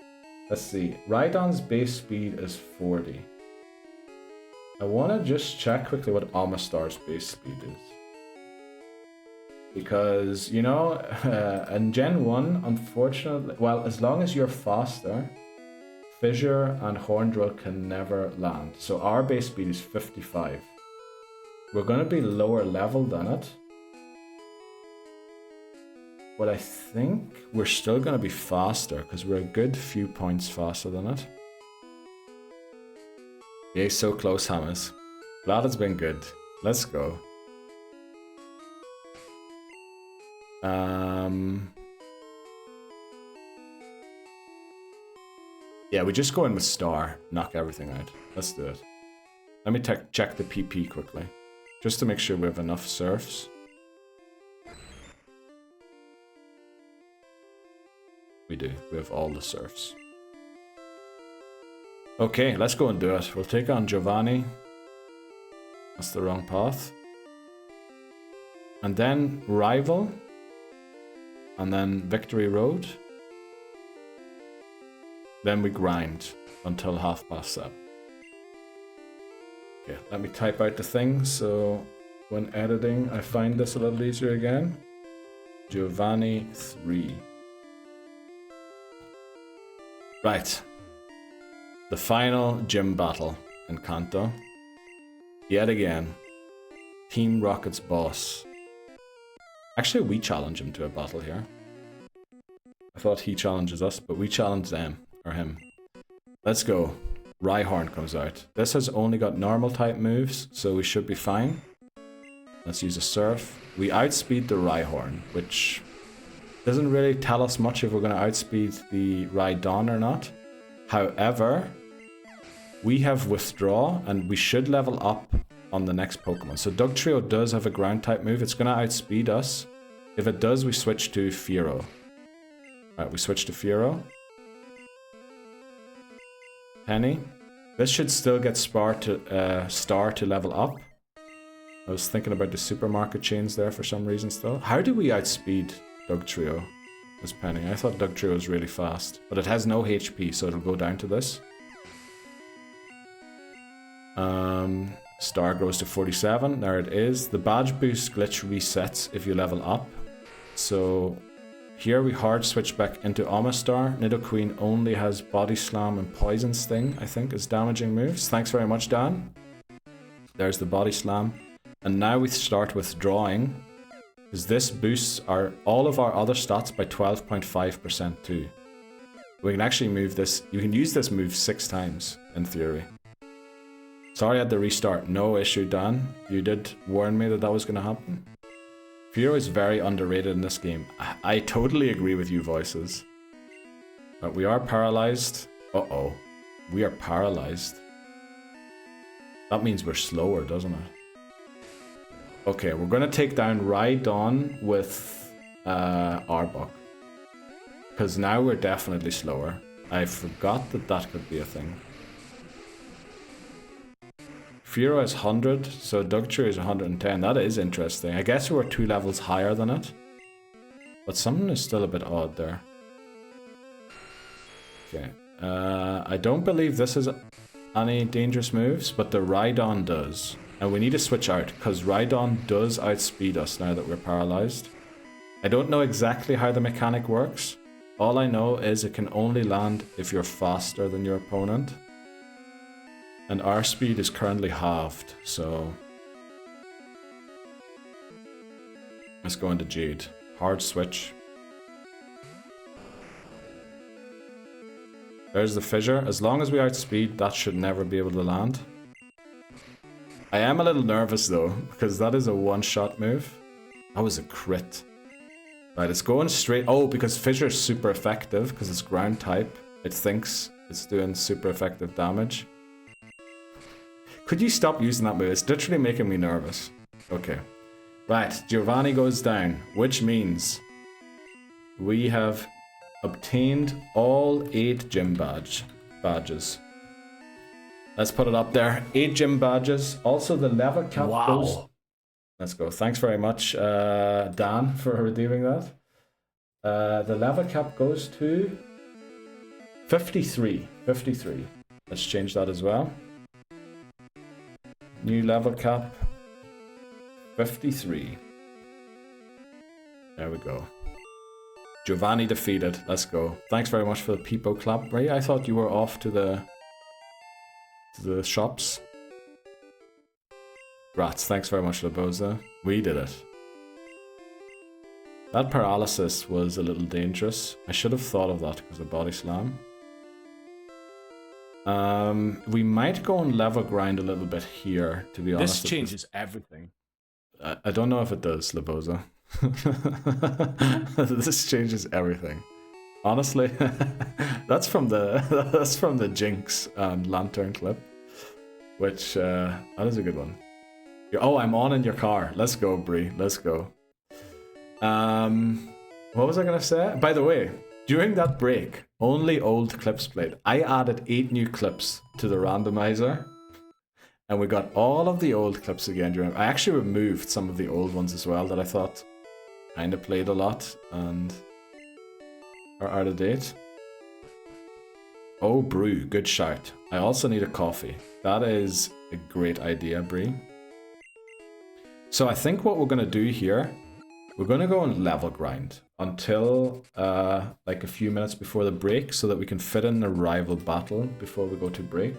Let's see. Rhydon's base speed is 40. I want to just check quickly what Amistar's base speed is. Because, you know, in Gen 1, unfortunately, well, as long as you're faster, Fissure and Horndrill can never land. So our base speed is 55. We're going to be lower level than it. But I think we're still going to be faster because we're a good few points faster than it. Yay, so close, Hammers. Glad it's been good. Let's go. Yeah, we just go in with Star, knock everything out. Let's do it. Let me check the PP quickly, just to make sure we have enough surfs. We do. We have all the surfs. Okay, let's go and do it. We'll take on Giovanni. That's the wrong path. And then Rival. And then Victory Road. Then we grind until 7:30. Okay, let me type out the things so when editing I find this a little easier again. Giovanni 3. Right. The final gym battle in Kanto. Yet again. Team Rocket's boss. Actually, we challenge him to a battle here. I thought he challenges us, but we challenge them. Or him. Let's go. Rhyhorn comes out. This has only got normal type moves, so we should be fine. Let's use a Surf. We outspeed the Rhyhorn, which doesn't really tell us much if we're going to outspeed the Rhydon or not. However, we have Withdraw, and we should level up on the next Pokemon. So Dugtrio does have a ground type move. It's going to outspeed us. If it does, we switch to Fearow. Alright, we switch to Fearow. Penny. This should still get star to level up. I was thinking about the supermarket chains there for some reason still. How do we outspeed Dugtrio? This penny. I thought Dugtrio was really fast, but it has no HP, so it'll go down to this. Star grows to 47. There it is. The badge boost glitch resets if you level up. So here we hard switch back into Amistar. Nidoqueen only has Body Slam and Poison Sting, I think, as damaging moves. Thanks very much, Dan. There's the Body Slam. And now we start withdrawing, because this boosts all of our other stats by 12.5% too. We can actually move this. You can use this move 6 times, in theory. Sorry I had to restart. No issue, Dan. You did warn me that that was going to happen. Fearow is very underrated in this game. I totally agree with you, Voices. But we are paralyzed. Uh-oh. We are paralyzed. That means we're slower, doesn't it? Okay, we're going to take down Rhydon with Arbok. Because now we're definitely slower. I forgot that that could be a thing. Fearow is 100, so Dugtrio is 110. That is interesting. I guess we're 2 levels higher than it. But something is still a bit odd there. Okay. I don't believe this is any dangerous moves, but the Rhydon does. And we need to switch out, because Rhydon does outspeed us now that we're paralyzed. I don't know exactly how the mechanic works. All I know is it can only land if you're faster than your opponent. And our speed is currently halved, so... Let's go into Jade. Hard switch. There's the fissure. As long as we outspeed, that should never be able to land. I am a little nervous though, because that is a one-shot move. That was a crit. Right, it's going straight... Oh, because fissure is super effective, because it's ground type. It thinks it's doing super effective damage. Could you stop using that move? It's literally making me nervous. Okay. Right, Giovanni goes down, which means we have obtained all 8 gym badges. Let's put it up there. 8 gym badges. Also, the level cap goes... Let's go. Thanks very much, Dan, for redeeming that. The level cap goes to 53. 53. Let's change that as well. New level cap, 53. There we go. Giovanni defeated. Let's go. Thanks very much for the peepo clap. Ray, I thought you were off to the shops. Rats, thanks very much, Laboza. We did it. That paralysis was a little dangerous. I should have thought of that because of Body Slam. We might go and level grind a little bit here, to be honest. This changes everything. I don't know if it does, Laboza. This changes everything. Honestly, that's from the Jinx and Lantern clip, which that is a good one. Oh, I'm on in your car. Let's go, Bree. Let's go. What was I gonna say? By the way, during that break, only old clips played. I added 8 new clips to the randomizer, and we got all of the old clips again. I actually removed some of the old ones as well that I thought kind of played a lot and are out of date. Oh, brew, good shout. I also need a coffee. That is a great idea, Bree. So I think what we're gonna do here, we're gonna go and level grind until like a few minutes before the break, so that we can fit in a rival battle before we go to break.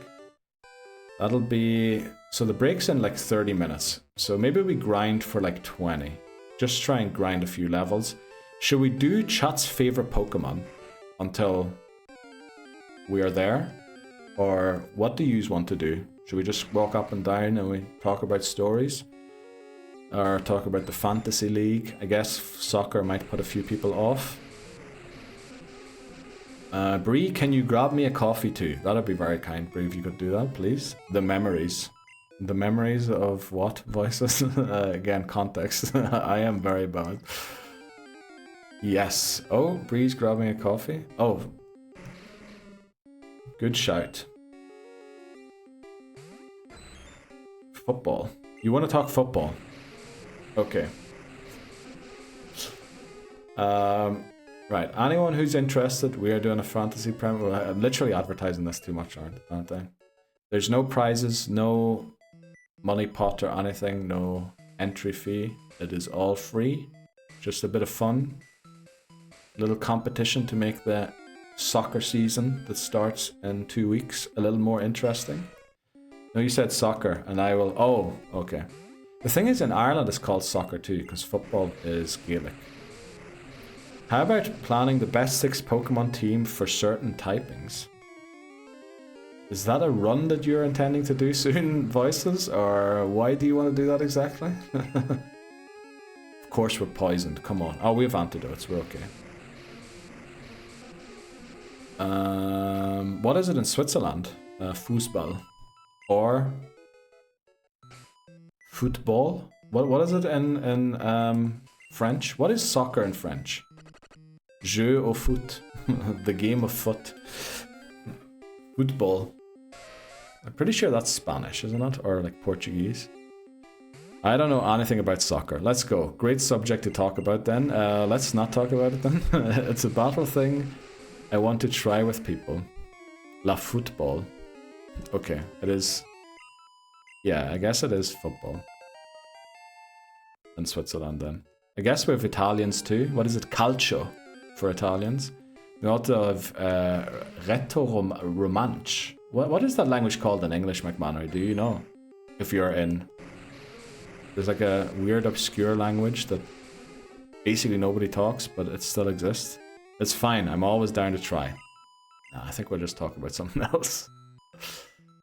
That'll be... So the break's in like 30 minutes. So maybe we grind for like 20. Just try and grind a few levels. Should we do chat's favorite Pokemon until we are there? Or what do you want to do? Should we just walk up and down and we talk about stories? Or talk about the Fantasy League? I guess soccer might put a few people off. Bree, can you grab me a coffee too? That'd be very kind, Bree, if you could do that, please. The memories. The memories of what? Voices? Again, context. I am very bad. Yes. Oh, Bree's grabbing a coffee. Oh. Good shout. Football. You want to talk football? Okay. Right. Anyone who's interested, we are doing a fantasy premier. I'm literally advertising this too much, aren't I? There's no prizes, no money pot or anything, no entry fee. It is all free. Just a bit of fun. A little competition to make the soccer season that starts in 2 weeks a little more interesting. No, you said soccer, and I will... Oh, okay. The thing is, in Ireland it's called soccer too, because football is Gaelic. How about planning the best 6 Pokemon team for certain typings? Is that a run that you're intending to do soon, Voices? Or why do you want to do that exactly? Of course we're poisoned, come on. Oh, we have antidotes, we're okay. What is it in Switzerland? Fußball. Or... football? What is it in French? What is soccer in French? Jeu au foot. The game of foot. Football. I'm pretty sure that's Spanish, isn't it? Or like Portuguese. I don't know anything about soccer. Let's go. Great subject to talk about then. Let's not talk about it then. It's a battle thing I want to try with people. La football. Okay, it is... Yeah, I guess it is football. In Switzerland then. I guess we have Italians too. What is it? Calcio for Italians. We also have Rätoromansch. What is that language called in English, McMannery? Do you know? If you're in... There's like a weird obscure language that basically nobody talks, but it still exists. It's fine, I'm always down to try. Nah, I think we'll just talk about something else.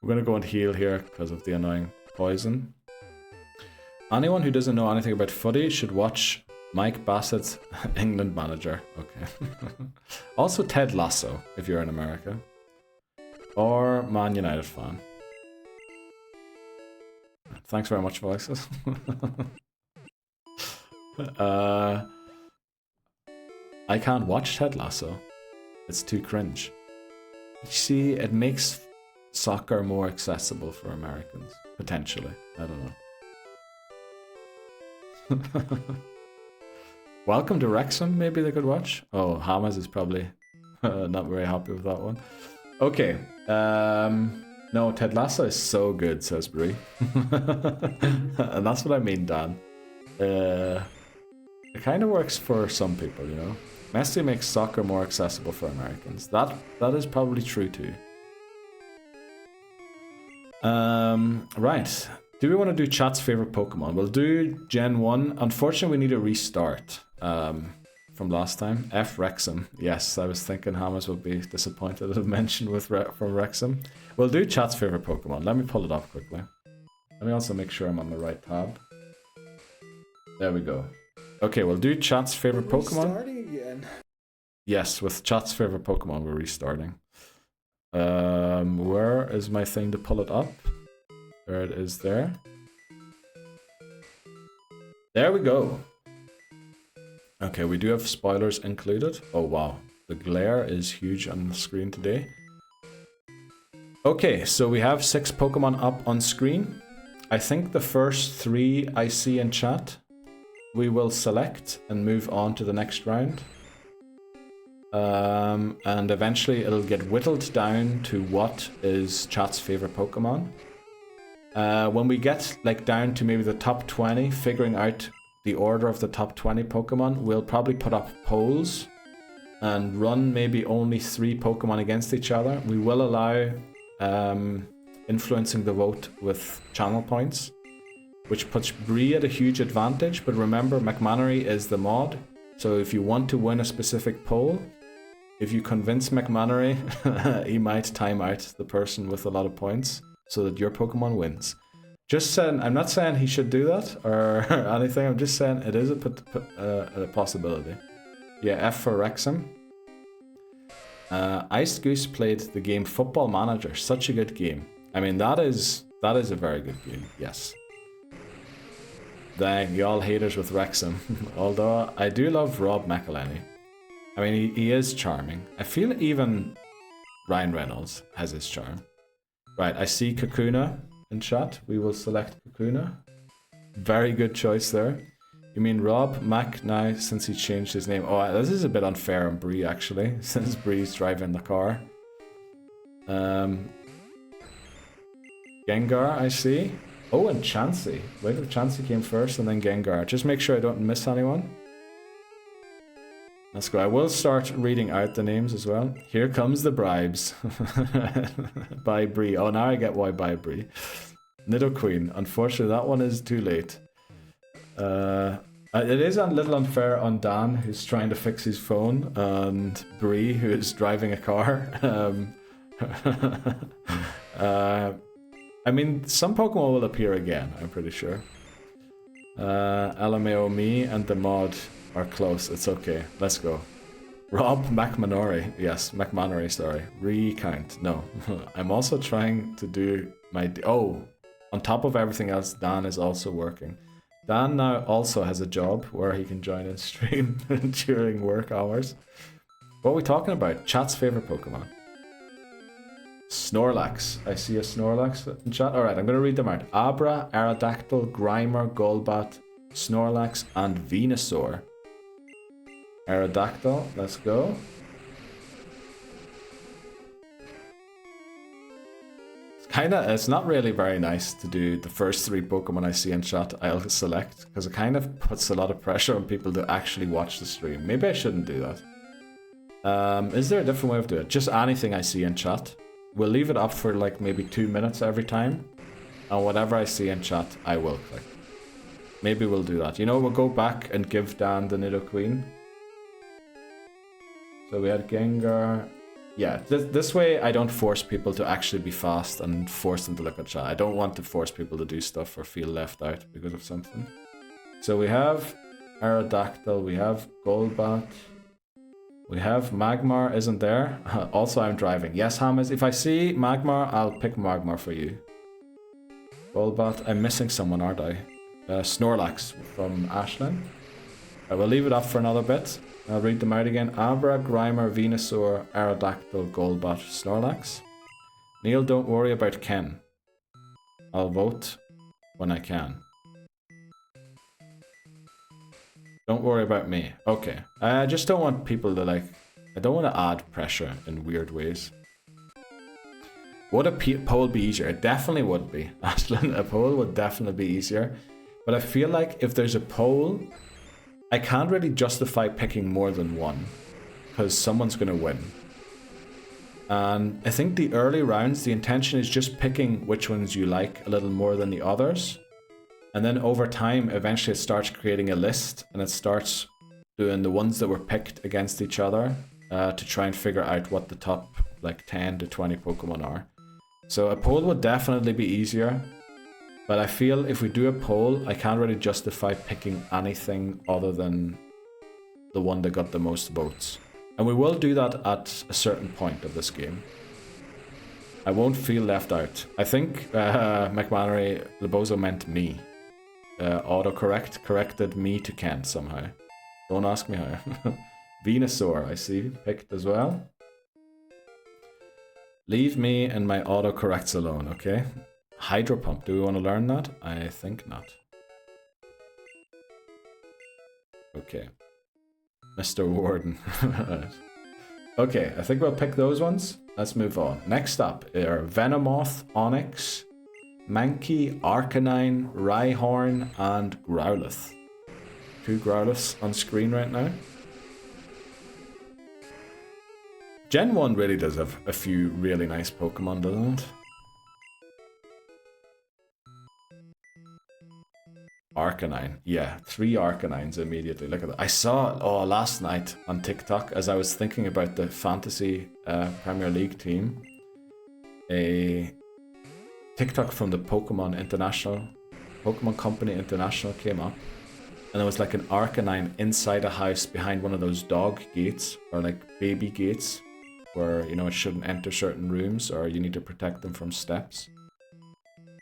We're gonna go and heal here because of the annoying poison. Anyone who doesn't know anything about footy should watch Mike Bassett's England manager. Okay. Also Ted Lasso, if you're in America. Or Man United fan. Thanks very much, Voices. I can't watch Ted Lasso. It's too cringe. You see, it makes soccer more accessible for Americans. Potentially. I don't know. Welcome to Wrexham, maybe they could watch. Oh, Hamas is probably not very happy with that one. Okay. No, Ted Lasso is so good, says Brie. And that's what I mean, Dan. It kind of works for some people, you know. Messi makes soccer more accessible for Americans. That is probably true too. Right. Do we want to do chat's favorite Pokemon? We'll do Gen 1. Unfortunately, we need a restart from last time. F Wrexham. Yes, I was thinking Hammers would be disappointed at a mention from Wrexham. We'll do chat's favorite Pokemon. Let me pull it up quickly. Let me also make sure I'm on the right tab. There we go. Okay, we'll do chat's favorite Pokemon. Starting again. Yes, with chat's favorite Pokemon, we're restarting. Where is my thing to pull it up? There it is there. There we go. Okay, we do have spoilers included. Oh wow, the glare is huge on the screen today. Okay, so we have 6 Pokemon up on screen. I think the first 3 I see in chat, we will select and move on to the next round. And eventually it'll get whittled down to what is chat's favorite Pokemon. When we get like down to maybe the top 20, figuring out the order of the top 20 Pokemon, we'll probably put up polls and run maybe only 3 Pokemon against each other. We will allow influencing the vote with channel points, which puts Bree at a huge advantage. But remember, McMannery is the mod, so if you want to win a specific poll, if you convince McMannery, he might time out the person with a lot of points so that your Pokemon wins. Just saying, I'm not saying he should do that or anything, I'm just saying it is a possibility. Yeah, F for Wrexham. Iced Goose played the game Football Manager, such a good game. I mean, that is a very good game, yes. Dang, y'all haters with Wrexham. Although, I do love Rob McElhenney. I mean, he is charming. I feel even Ryan Reynolds has his charm. Right, I see Kakuna. in chat. We will select Kakuna. Very good choice there. You mean Rob Mac now since he changed his name? Oh, this is a bit unfair on Bree actually, since Bree's driving the car. Gengar, I see. Oh, and Chansey. Wait if Chansey came first and then Gengar. Just make sure I don't miss anyone. Let's go. I will start reading out the names as well. Here comes the bribes. Bye Bree. Oh, now I get why bye Bree. Nidoqueen. Unfortunately, that one is too late. It is a little unfair on Dan, who's trying to fix his phone, and Bree, who is driving a car. I mean, some Pokemon will appear again, I'm pretty sure. LMAO me and the mod are close. It's okay. Let's go. Rob McManory. Yes, McManory, sorry. Recount. No. I'm also trying to do my... Oh, on top of everything else, Dan is also working. Dan now also has a job where he can join in stream during work hours. What are we talking about? Chat's favorite Pokemon. Snorlax. I see a Snorlax in chat. Alright, I'm going to read them out. Abra, Aerodactyl, Grimer, Golbat, Snorlax, and Venusaur. Aerodactyl, let's go. It's not really very nice to do the first 3 Pokemon I see in chat I'll select, because it kind of puts a lot of pressure on people to actually watch the stream. Maybe I shouldn't do that. Is there a different way of doing it? Just anything I see in chat. We'll leave it up for like maybe 2 minutes every time, and whatever I see in chat, I will click. Maybe we'll do that. You know, we'll go back and give Dan the Nidoqueen. So we had Gengar. Yeah, this way I don't force people to actually be fast and force them to look at chat. I don't want to force people to do stuff or feel left out because of something. So we have Aerodactyl, we have Golbat, we have Magmar isn't there. Also I'm driving. Yes, Hamas, if I see Magmar, I'll pick Magmar for you. Golbat, I'm missing someone, aren't I? Snorlax from Ashlyn. I will leave it up for another bit. I'll read them out again. Abra, Grimer, Venusaur, Aerodactyl, Golbat, Snorlax. Neil, don't worry about Ken. I'll vote when I can. Don't worry about me. Okay. I just don't want people to I don't want to add pressure in weird ways. Would a poll be easier? It definitely would be. Ashlyn, a poll would definitely be easier. But I feel like if there's a poll, I can't really justify picking more than one, because someone's going to win. And I think the early rounds, the intention is just picking which ones you like a little more than the others. And then over time, eventually it starts creating a list, and it starts doing the ones that were picked against each other to try and figure out what the top 10 to 20 Pokemon are. So a poll would definitely be easier. But I feel if we do a poll, I can't really justify picking anything other than the one that got the most votes. And we will do that at a certain point of this game. I won't feel left out. I think McMannery Lebozo meant me. Autocorrect corrected me to Kent somehow. Don't ask me how. Venusaur, I see, picked as well. Leave me and my autocorrects alone, okay? Hydro Pump, do we want to learn that? I think not. Okay. Mr. Warden. Okay, I think we'll pick those ones. Let's move on. Next up are Venomoth, Onyx, Mankey, Arcanine, Rhyhorn, and Growlithe. 2 Growliths on screen right now. Gen 1 really does have a few really nice Pokemon, doesn't it? Arcanine, yeah, 3 Arcanines immediately. Look at that. I saw last night on TikTok as I was thinking about the Fantasy Premier League team, a TikTok from the Pokemon Company International came up, and there was like an Arcanine inside a house behind one of those dog gates or like baby gates where it shouldn't enter certain rooms or you need to protect them from steps.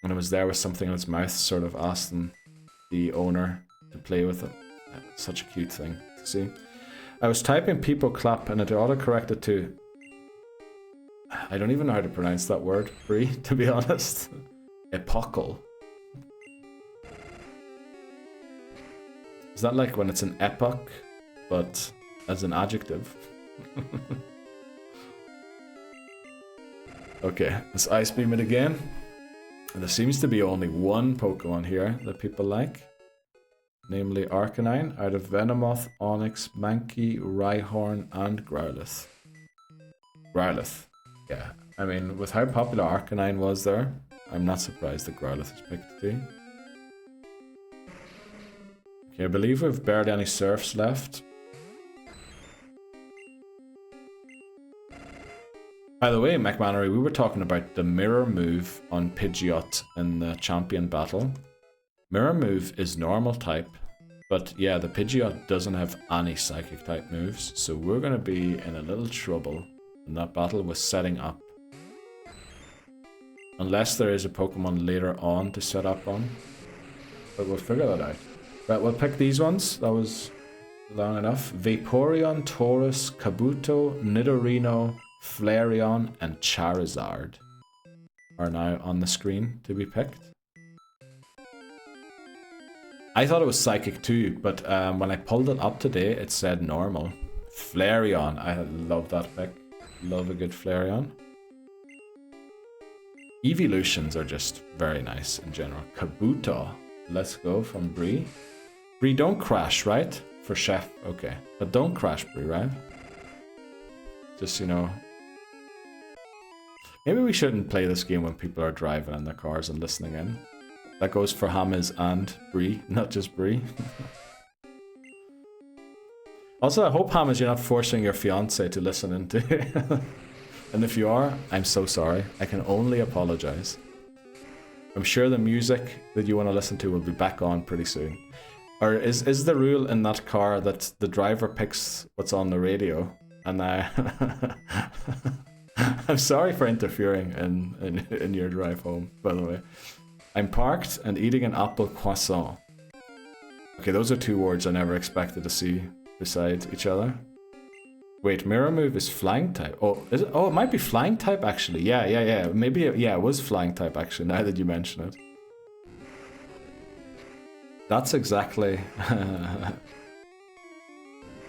And it was there with something in its mouth, sort of asking the owner to play with it. Such a cute thing to see. I was typing people clap and it autocorrected to... I don't even know how to pronounce that word, Brie, to be honest. Epochal. Is that like when it's an epoch, but as an adjective? Okay, let's Ice Beam it again. And there seems to be only one Pokemon here that people like. Namely Arcanine, out of Venomoth, Onyx, Mankey, Rhyhorn, and Growlithe. Growlithe. Yeah, I mean, with how popular Arcanine was there, I'm not surprised that Growlithe was picked too. Okay, I believe we've barely any Surfs left. By the way, McMannery, we were talking about the Mirror move on Pidgeot in the Champion Battle. Mirror move is normal type, but yeah, the Pidgeot doesn't have any Psychic type moves, so we're going to be in a little trouble in that battle with setting up. Unless there is a Pokemon later on to set up on. But we'll figure that out. Right, we'll pick these ones. That was long enough. Vaporeon, Taurus, Kabuto, Nidorino, Flareon, and Charizard are now on the screen to be picked. I thought it was Psychic too, but when I pulled it up today, it said normal. Flareon, I love that pick. Love a good Flareon. Evolutions are just very nice in general. Kabuto, let's go from Bree. Bree, don't crash, right? For Chef, okay. But don't crash, Bree, right? Just, you know. Maybe we shouldn't play this game when people are driving in their cars and listening in. That goes for Hammers and Bree, not just Bree. Also, I hope, Hammers, you're not forcing your fiance to listen into. And if you are, I'm so sorry. I can only apologize. I'm sure the music that you want to listen to will be back on pretty soon. Or is the rule in that car that the driver picks what's on the radio? And I'm sorry for interfering in your drive home, by the way. I'm parked and eating an apple croissant. Okay, those are two words I never expected to see beside each other. Wait, Mirror Move is Flying type. Oh, is it? Oh, it might be Flying type actually. Yeah. Maybe, yeah, it was Flying type actually, now that you mention it. That's exactly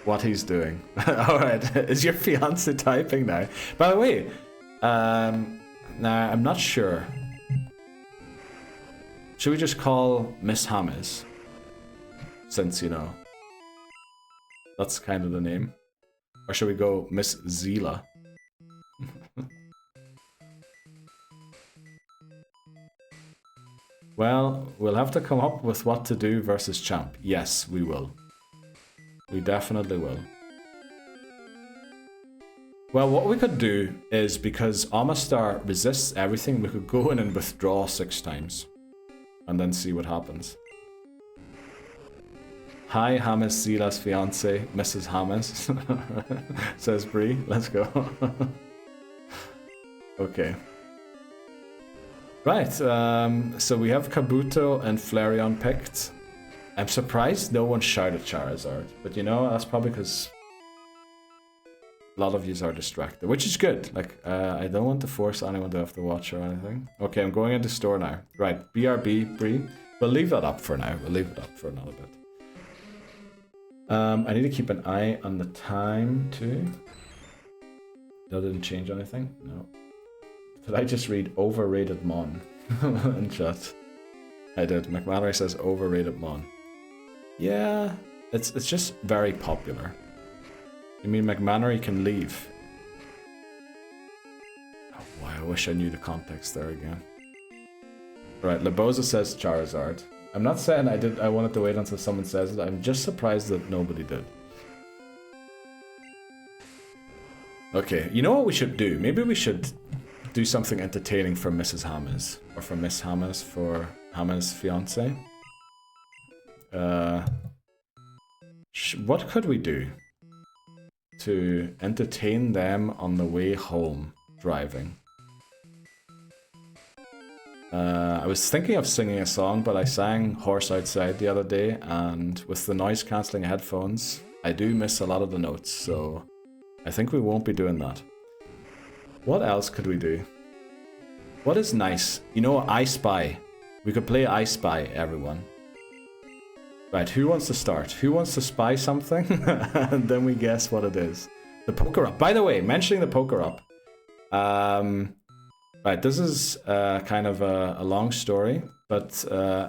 what he's doing. Alright, is your fiance typing now? By the way, now I'm not sure. Should we just call Miss Hammers? Since, you know, that's kind of the name. Or should we go Miss Zila? Well, we'll have to come up with what to do versus Champ. Yes, we will. We definitely will. Well, what we could do is, because Amistar resists everything, we could go in and withdraw 6 times. And then see what happens. Hi, Hamas Zila's fiance, Mrs. Hamas, says Bree. Let's go. Okay. Right, so we have Kabuto and Flareon picked. I'm surprised no one shouted Charizard, but you know, that's probably because a lot of yous are distracted, which is good. Like, I don't want to force anyone to have to watch or anything. Okay, I'm going into store now. Right, BRB, Bree. We'll leave that up for now. We'll leave it up for another bit. I need to keep an eye on the time too. That didn't change anything? No. Did I just read overrated Mon in chat? I did. McMannery says overrated Mon. Yeah, it's just very popular. You mean McMannery can leave? Oh boy, I wish I knew the context there again. Right, Leboza says Charizard. I'm not saying I wanted to wait until someone says it. I'm just surprised that nobody did. Okay, you know what we should do? Maybe we should do something entertaining for Mrs. Hammers. Or for Miss Hammers, for Hammers' fiance. What could we do to entertain them on the way home driving? I was thinking of singing a song, but I sang Horse Outside the other day, and with the noise cancelling headphones, I do miss a lot of the notes, so I think we won't be doing that. What else could we do? What is nice? You know, I Spy. We could play I Spy, everyone. Right, who wants to start? Who wants to spy something? And then we guess what it is. The poker up. By the way, mentioning the poker up. Right, this is kind of a long story, but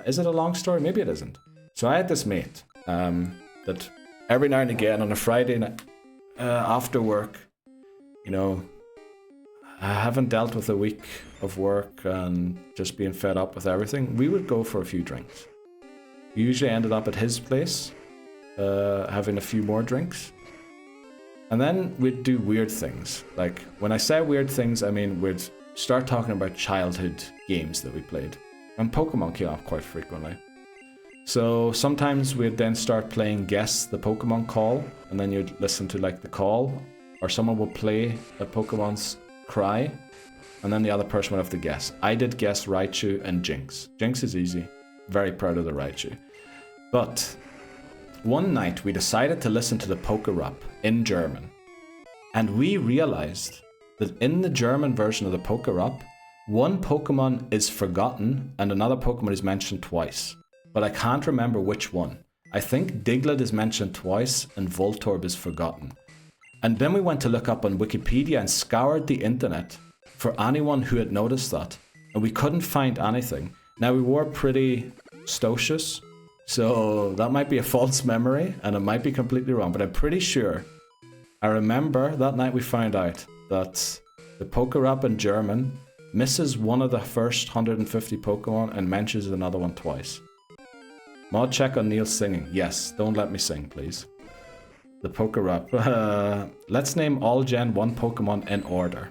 is it a long story? Maybe it isn't. So I had this mate that every now and again on a Friday night after work, you know, I haven't dealt with a week of work and just being fed up with everything, we would go for a few drinks. We usually ended up at his place, having a few more drinks. And then we'd do weird things. Like, when I say weird things, I mean we'd start talking about childhood games that we played. And Pokemon came up quite frequently. So sometimes we'd then start playing Guess the Pokemon Call, and then you'd listen to like the call, or someone would play a Pokemon's cry, and then the other person would have to guess. I did guess Raichu and Jinx. Jinx is easy. Very proud of the Raichu. But one night we decided to listen to the Poker Up in German. And we realized that in the German version of the Poker Up, one Pokemon is forgotten and another Pokemon is mentioned twice. But I can't remember which one. I think Diglett is mentioned twice and Voltorb is forgotten. And then we went to look up on Wikipedia and scoured the internet for anyone who had noticed that. And we couldn't find anything. Now, we were pretty stocious, so that might be a false memory, and it might be completely wrong, but I'm pretty sure. I remember that night we found out that the Poker Up in German misses one of the first 150 Pokemon and mentions another one twice. Mod check on Neil singing. Yes, don't let me sing, please. The Poker Up. Let's name all Gen 1 Pokemon in order.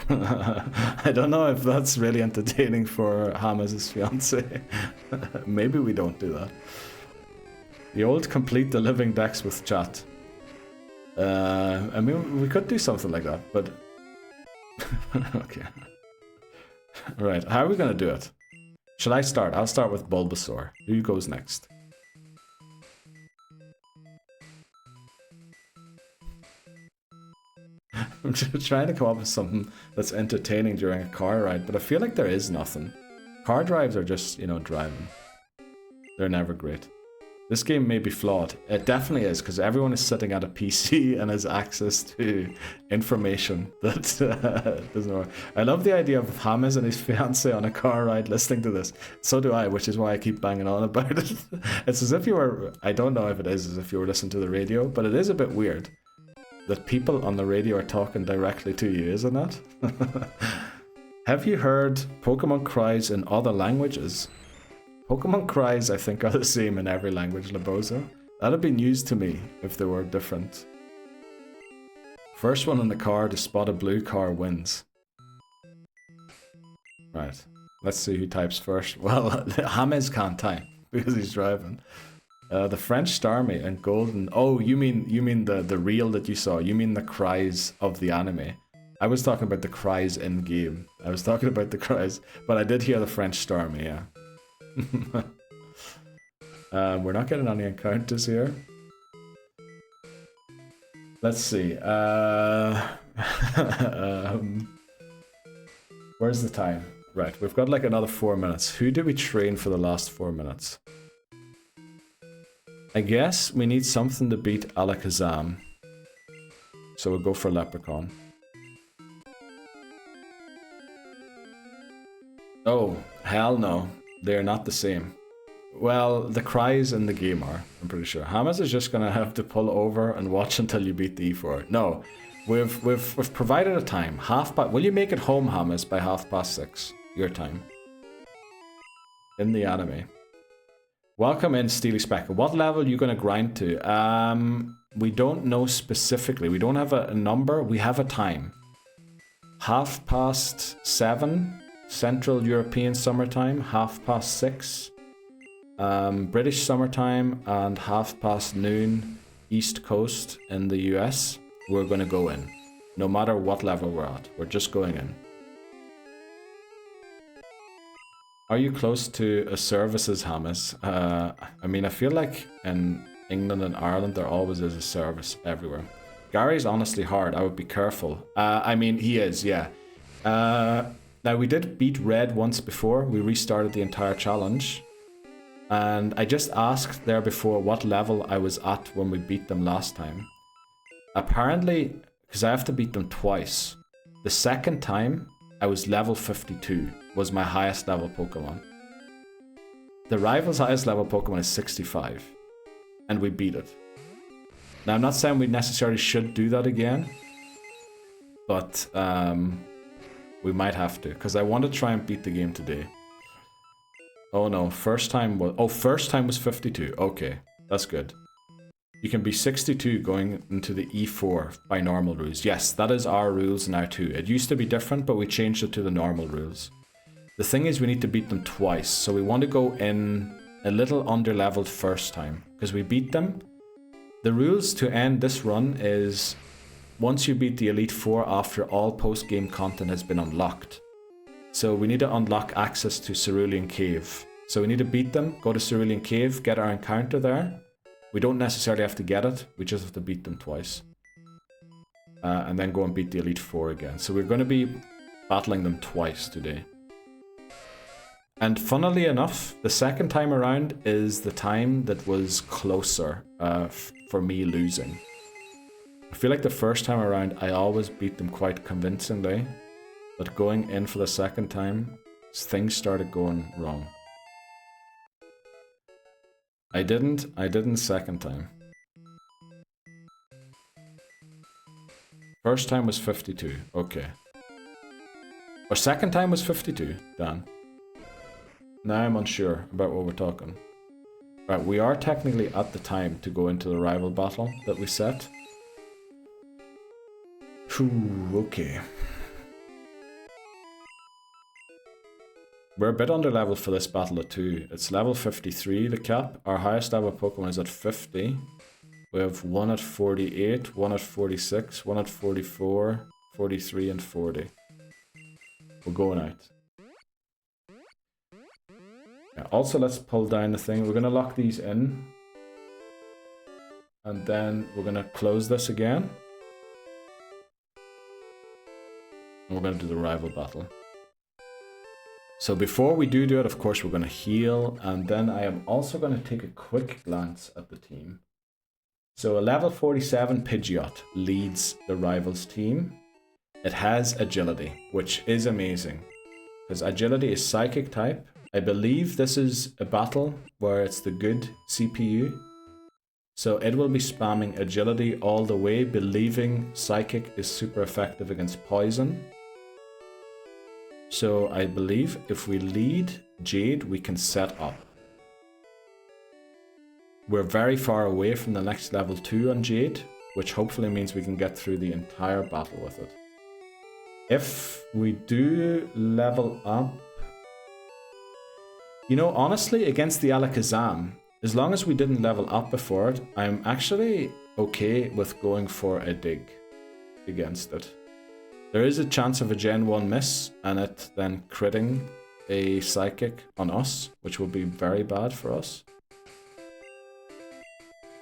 I don't know if that's really entertaining for Hamas' fiance. Maybe we don't do that. The old complete the living decks with chat. I mean, we could do something like that, but... Okay. Right, how are we going to do it? Shall I start? I'll start with Bulbasaur. Who goes next? I'm just trying to come up with something that's entertaining during a car ride, but I feel like there is nothing. Car drives are just, you know, driving. They're never great. This game may be flawed. It definitely is, because everyone is sitting at a PC and has access to information that doesn't work. I love the idea of Hamas and his fiance on a car ride listening to this. So do I, which is why I keep banging on about it. It's as if you were, I don't know if it is as if you were listening to the radio, but it is a bit weird that people on the radio are talking directly to you, isn't it? Have you heard Pokemon cries in other languages? Pokemon cries, I think, are the same in every language, Laboza. That'd be news to me if they were different. First one in the car to spot a blue car wins. Right, let's see who types first. Well, James can't type because he's driving. The French Starmie and Golden. Oh, you mean the reel that you saw? You mean the cries of the anime? I was talking about the cries in game. I was talking about the cries, but I did hear the French Starmie. Yeah. We're not getting any encounters here. Let's see. Where's the time? Right, we've got like another 4 minutes. Who did we train for the last 4 minutes? I guess we need something to beat Alakazam. So we'll go for Leprechaun. Oh, hell no. They're not the same. Well, the cries in the game are, I'm pretty sure. Hamas is just gonna have to pull over and watch until you beat the E4. No, we've provided a time. Will you make it home, Hamas, by 6:30? Your time. In the anime. Welcome in, Steely Speck. What level are you gonna grind to? We don't know specifically. We don't have a number. We have a time. 7:30. Central European summertime, 6:30. British summertime and noon East Coast in the US. We're going to go in. No matter what level we're at, we're just going in. Are you close to a services, Hamas? I mean, I feel like in England and Ireland there always is a service everywhere. Gary's honestly hard. I would be careful. I mean, he is, yeah. Now, we did beat Red once before. We restarted the entire challenge. And I just asked there before what level I was at when we beat them last time. Apparently, because I have to beat them twice, the second time I was level 52, was my highest level Pokemon. The rival's highest level Pokemon is 65, and we beat it. Now, I'm not saying we necessarily should do that again, but we might have to, because I want to try and beat the game today. Oh no, first time was 52. Okay, that's good. You can be 62 going into the E4 by normal rules. Yes, that is our rules now too. It used to be different, but we changed it to the normal rules. The thing is, we need to beat them twice, so we want to go in a little under-leveled first time, because we beat them. The rules to end this run is once you beat the Elite Four after all post-game content has been unlocked. So we need to unlock access to Cerulean Cave. So we need to beat them, go to Cerulean Cave, get our encounter there. We don't necessarily have to get it, we just have to beat them twice. And then go and beat the Elite Four again. So we're going to be battling them twice today. And funnily enough, the second time around is the time that was closer for me losing. I feel like the first time around I always beat them quite convincingly, but going in for the second time, things started going wrong. I didn't second time. First time was 52, okay. Or second time was 52, Dan. Now I'm unsure about what we're talking. Right, we are technically at the time to go into the rival battle that we set. Whew, okay. We're a bit under level for this battle at 2. It's level 53, the cap. Our highest level Pokemon is at 50. We have one at 48, one at 46, one at 44, 43, and 40. We're going out. Yeah, also, let's pull down the thing. We're going to lock these in. And then we're going to close this again. And we're going to do the rival battle. So before we do it, of course, we're going to heal. And then I am also going to take a quick glance at the team. So a level 47 Pidgeot leads the rivals team. It has agility, which is amazing. Because agility is psychic type. I believe this is a battle where it's the good CPU. So it will be spamming agility all the way, believing psychic is super effective against poison. So I believe if we lead Jade, we can set up. We're very far away from the next level 2 on Jade, which hopefully means we can get through the entire battle with it. If we do level up, you know, honestly, against the Alakazam, as long as we didn't level up before it, I'm actually okay with going for a dig against it. There is a chance of a Gen 1 miss and it then critting a Psychic on us, which will be very bad for us.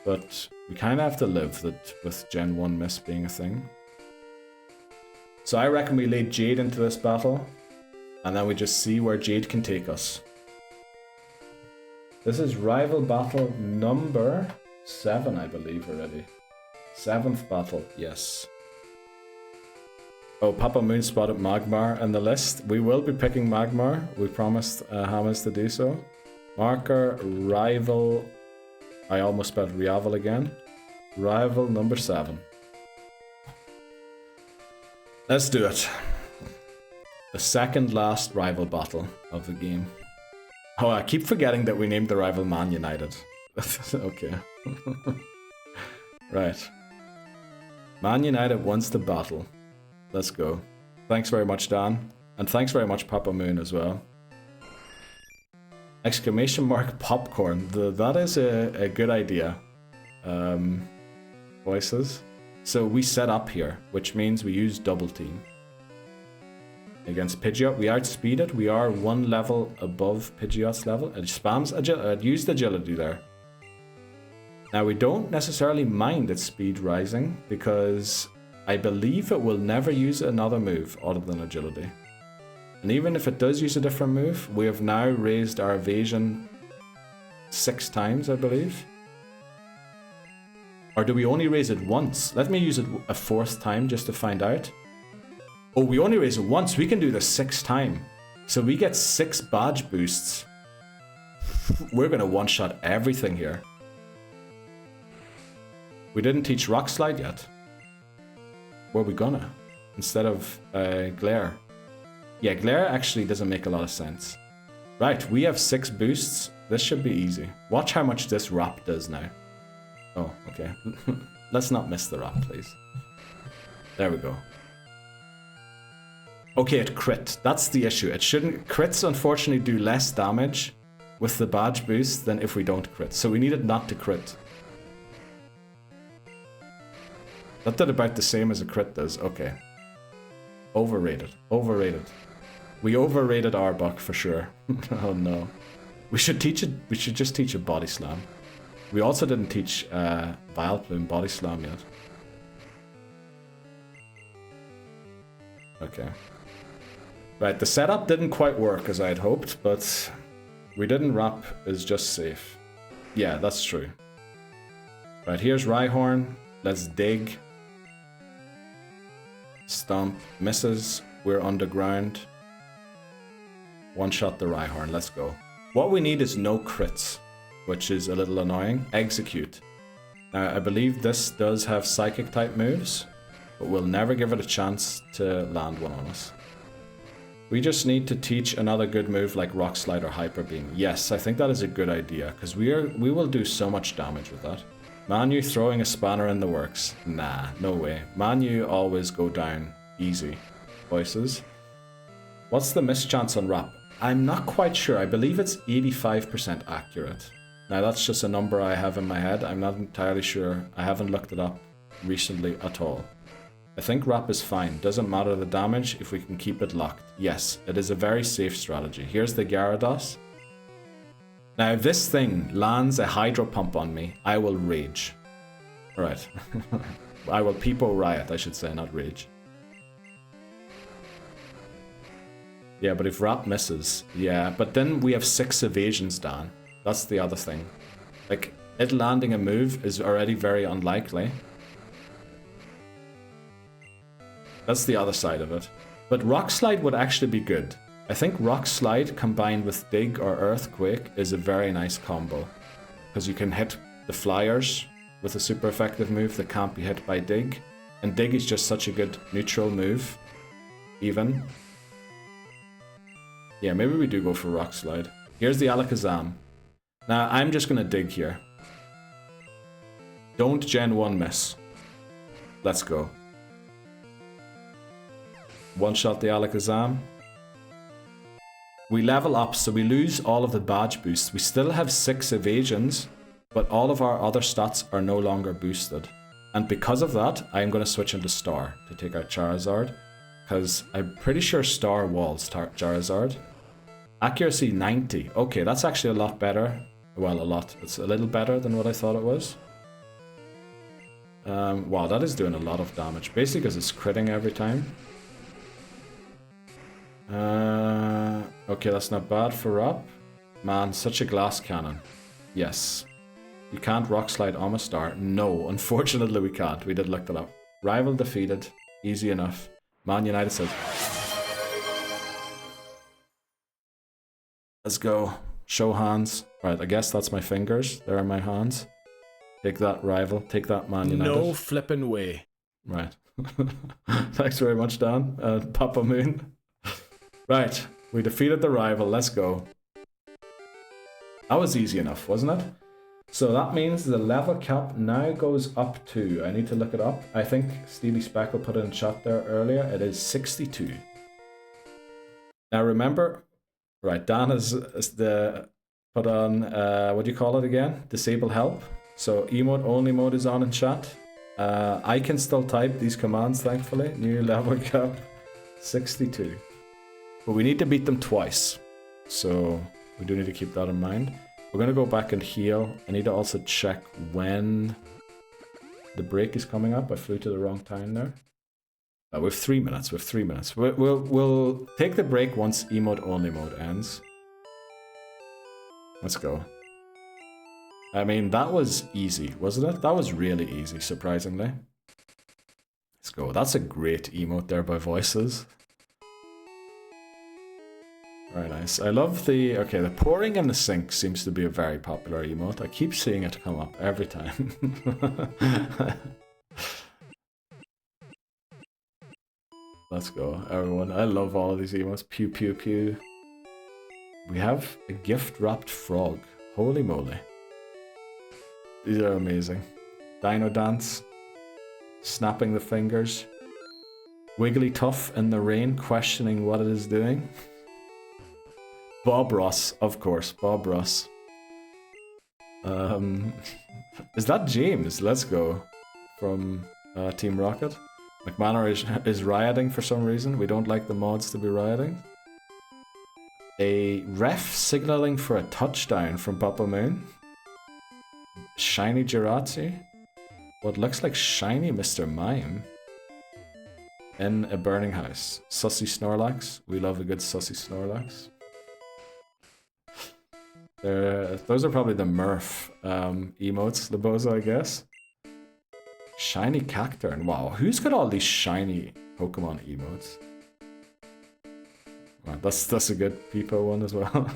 But we kind of have to live with Gen 1 miss being a thing. So I reckon we lead Jade into this battle, and then we just see where Jade can take us. This is rival battle number 7, I believe already. 7th battle, yes. Oh, Papa Moon spotted Magmar in the list. We will be picking Magmar. We promised Hamas to do so. Marker, rival... I almost spelled Rival again. Rival number 7. Let's do it. The second last rival battle of the game. Oh, I keep forgetting that we named the rival Man United. Okay. Right. Man United wants the battle. Let's go. Thanks very much, Dan. And thanks very much, Papa Moon, as well. Exclamation mark popcorn. That is a good idea. Voices. So we set up here, which means we use double team. Against Pidgeot, we outspeed it. We are 1 level above Pidgeot's level. It spams agility. It used agility there. Now we don't necessarily mind its speed rising because I believe it will never use another move other than agility. And even if it does use a different move, we have now raised our evasion 6 times, I believe. Or do we only raise it once? Let me use it a 4th time just to find out. Oh, we only raise it once. We can do this 6 times. So we get 6 badge boosts. We're going to one-shot everything here. We didn't teach Rock Slide yet. Were we gonna? Instead of Glare. Yeah, Glare actually doesn't make a lot of sense. Right, we have 6 boosts. This should be easy. Watch how much this wrap does now. Oh, okay. Let's not miss the wrap, please. There we go. Okay, it crit. That's the issue. It shouldn't... Crits, unfortunately, do less damage with the badge boost than if we don't crit. So we need it not to crit. That did about the same as a crit does. Okay. Overrated. Overrated. We overrated Arbok for sure. Oh no. We should teach it. We should just teach a body slam. We also didn't teach Vileplume body slam yet. Okay. Right, the setup didn't quite work as I had hoped, but we didn't wrap is just safe. Yeah, that's true. Right, here's Rhyhorn. Let's dig. Stomp. Misses. We're underground. One shot the Rhyhorn. Let's go. What we need is no crits, which is a little annoying. Execute. Now, I believe this does have psychic type moves, but we'll never give it a chance to land one on us. We just need to teach another good move like Rock Slide or Hyper Beam. Yes, I think that is a good idea, because we will do so much damage with that. Manu throwing a spanner in the works. Nah, no way. Manu always go down easy. Voices. What's the mischance on Wrap? I'm not quite sure. I believe it's 85% accurate. Now that's just a number I have in my head. I'm not entirely sure. I haven't looked it up recently at all. I think Wrap is fine. Doesn't matter the damage if we can keep it locked. Yes, it is a very safe strategy. Here's the Gyarados. Now if this thing lands a Hydro Pump on me, I will rage. Alright. I will Peepo Riot, I should say, not rage. Yeah, but if Wrap misses, yeah, but then we have 6 evasions down. That's the other thing. Like, it landing a move is already very unlikely. That's the other side of it. But Rock Slide would actually be good. I think Rock Slide combined with Dig or Earthquake is a very nice combo. Because you can hit the flyers with a super effective move that can't be hit by Dig. And Dig is just such a good neutral move. Even. Yeah, maybe we do go for Rock Slide. Here's the Alakazam. Now, I'm just going to Dig here. Don't Gen 1 miss. Let's go. One shot the Alakazam. We level up, so we lose all of the badge boosts. We still have 6 evasions, but all of our other stats are no longer boosted. And because of that, I am going to switch into Star to take out Charizard. Because I'm pretty sure Star walls Charizard. Accuracy 90. Okay, that's actually a lot better. Well, a lot. It's a little better than what I thought it was. Wow, that is doing a lot of damage. Basically because it's critting every time. Okay, that's not bad for up. Man, such a glass cannon. Yes. You can't Rock Slide Omastar. No, unfortunately we can't. We did look that up. Rival defeated. Easy enough. Man United says. Let's go. Show hands. Right, I guess that's my fingers. There are my hands. Take that, Rival. Take that, Man United. No flippin' way. Right. Thanks very much, Dan. Papa Moon. Right, we defeated the Rival. Let's go. That was easy enough, wasn't it? So that means the level cap now goes up to, I need to look it up. I think Steely Speckle put it in chat there earlier. It is 62. Now remember, right, Dan has put on, what do you call it again? Disable help. So emote only mode is on in chat. I can still type these commands, thankfully. New level cap, 62. But we need to beat them twice. So we do need to keep that in mind. We're going to go back and heal. I need to also check when the break is coming up. I flew to the wrong time there. We have 3 minutes. We have 3 minutes. We'll take the break once emote only mode ends. Let's go. I mean, that was easy, wasn't it? That was really easy, surprisingly. Let's go. That's a great emote there by Voices. Very nice. I love the... Okay, the pouring in the sink seems to be a very popular emote. I keep seeing it come up every time. Let's go, everyone. I love all of these emotes. Pew, pew, pew. We have a gift-wrapped frog. Holy moly. These are amazing. Dino dance. Snapping the fingers. Wigglytuff in the rain, questioning what it is doing. Bob Ross, of course. Bob Ross. Is that James? Let's go. From Team Rocket. McManor is rioting for some reason. We don't like the mods to be rioting. A ref signaling for a touchdown from Papa Moon. Shiny Jirachi. What looks like shiny Mr. Mime. In a burning house. Sussy Snorlax. We love a good Sussy Snorlax. Those are probably the Murph emotes, Laboza, I guess. Shiny Cacturn. Wow, who's got all these shiny Pokemon emotes? Wow, that's a good Peepo one as well.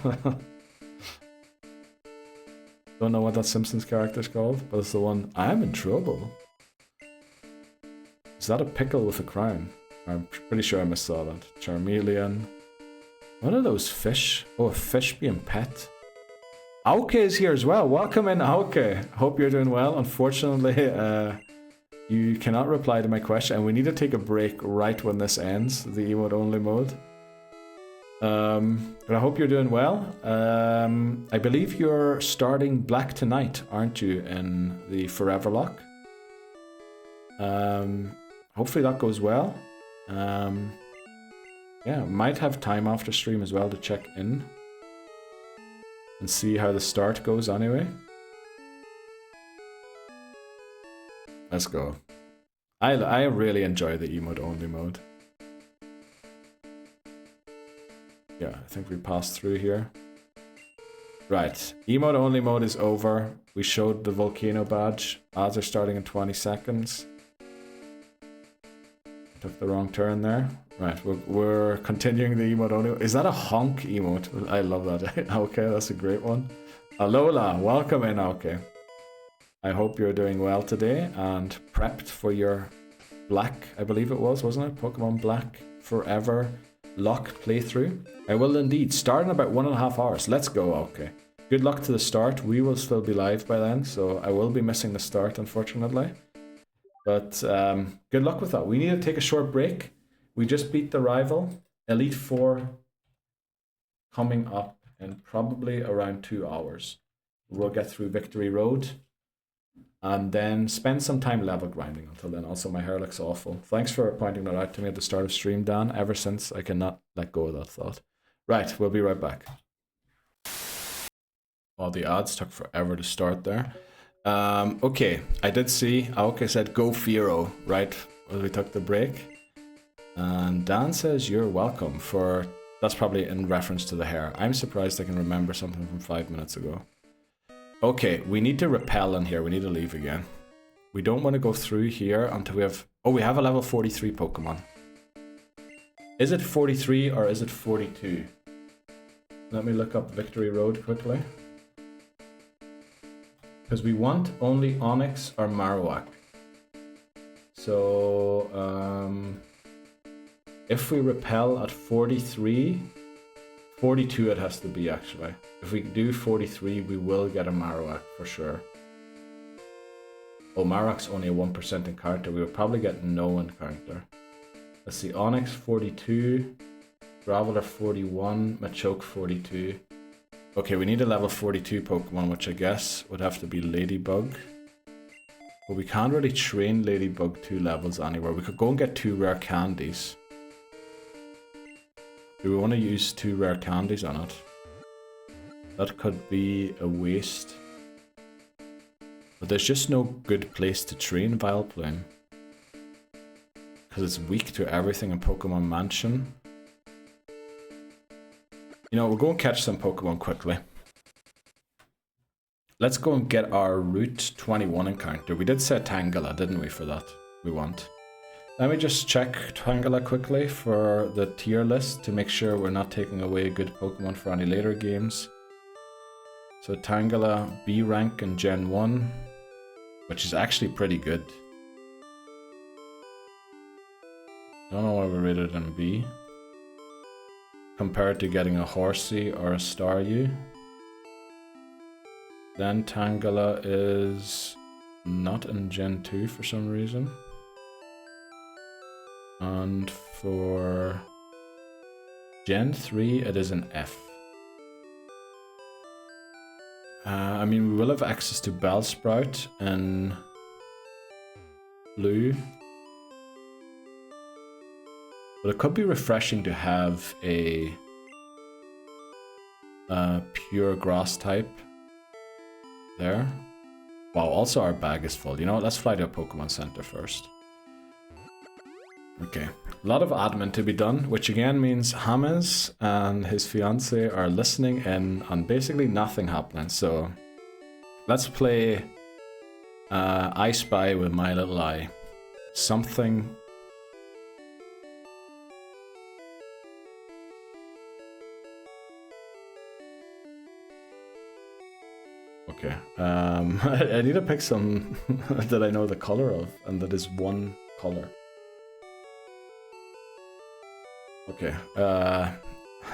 Don't know what that Simpsons character's called, but it's the one. I'm in trouble. Is that a pickle with a crown? I'm pretty sure I missaw that. Charmeleon. What are those fish? Oh, a fish being pet. Aoke is here as well. Welcome in, Aoke. Hope you're doing well. Unfortunately, you cannot reply to my question, and we need to take a break right when this ends, the emote only mode. But I hope you're doing well. I believe you're starting Black tonight, aren't you, in the Forever Lock? Hopefully that goes well. Yeah, might have time after stream as well to check in and see how the start goes anyway. Let's go. I really enjoy the emote only mode. Yeah, I think we passed through here. Right, emote only mode is over. We showed the volcano badge. Ads are starting in 20 seconds. Took the wrong turn there. Right, we're continuing the emote only. Is that a honk emote? I love that. Okay, that's a great one. Alola, welcome in, okay. I hope you're doing well today and prepped for your Black, I believe it was, wasn't it? Pokemon Black Forever Lock playthrough. I will indeed start in about 1.5 hours. Let's go, okay. Good luck to the start. We will still be live by then, so I will be missing the start, unfortunately. But good luck with that. We need to take a short break. We just beat the rival. Elite Four coming up in probably around 2 hours. We'll get through Victory Road and then spend some time level grinding until then. Also, my hair looks awful. Thanks for pointing that out to me at the start of stream, Dan. Ever since, I cannot let go of that thought. Right, we'll be right back. Well, the ads took forever to start there. Okay, I did see Aoke said go Firo, right, as we took the break. And Dan says you're welcome for... That's probably in reference to the hair. I'm surprised I can remember something from 5 minutes ago. Okay, we need to repel in here. We need to leave again. We don't want to go through here until we have... Oh, we have a level 43 Pokemon. Is it 43 or is it 42? Let me look up Victory Road quickly. Because we want only Onix or Marowak. So, if we repel at 43, 42 it has to be actually. If we do 43, we will get a Marowak for sure. Oh, Marowak's only a 1% encounter. We will probably get no encounter. Let's see, Onix 42, Graveler 41, Machoke 42. Okay, we need a level 42 Pokemon, which I guess would have to be Ladybug. But we can't really train Ladybug 2 levels anywhere. We could go and get 2 rare candies. Do we want to use 2 rare candies on it? That could be a waste. But there's just no good place to train Vileplume. because it's weak to everything in Pokemon Mansion. You know, we'll go and catch some Pokemon quickly. Let's go and get our Route 21 encounter. We did set Tangela, didn't we, for that? We want. Let me just check Tangela quickly for the tier list to make sure we're not taking away good Pokemon for any later games. So Tangela, B rank in Gen 1, which is actually pretty good. Don't know why we rated in B. Compared to getting a Horsey or a Staryu. Then Tangela is not in Gen 2 for some reason. And for Gen 3 it is an F. I mean, we will have access to Bellsprout in Blue. But it could be refreshing to have a pure grass type there. Wow, also our bag is full. You know what, let's fly to a Pokemon Center first. Okay, a lot of admin to be done, which again means James and his fiance are listening in on basically nothing happening. So let's play I Spy with my little eye. Something. Okay, I need to pick some that I know the color of, and that is one color. Okay,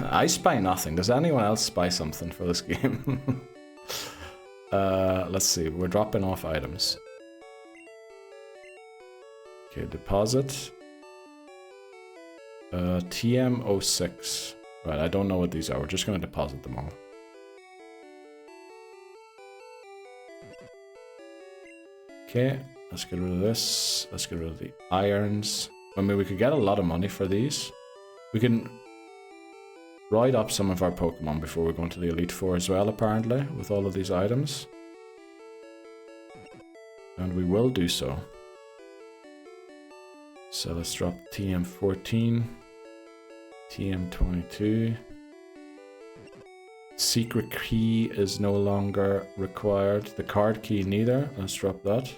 I spy nothing. Does anyone else spy something for this game? Let's see, we're dropping off items. Okay, deposit. TM06. Right, I don't know what these are, we're just gonna deposit them all. Okay, let's get rid of this. Let's get rid of the irons. I mean, we could get a lot of money for these. We can ride up some of our Pokemon before we go into the Elite Four as well, apparently, with all of these items. And we will do so. So let's drop TM14, TM22. Secret key is no longer required. The card key neither. Let's drop that.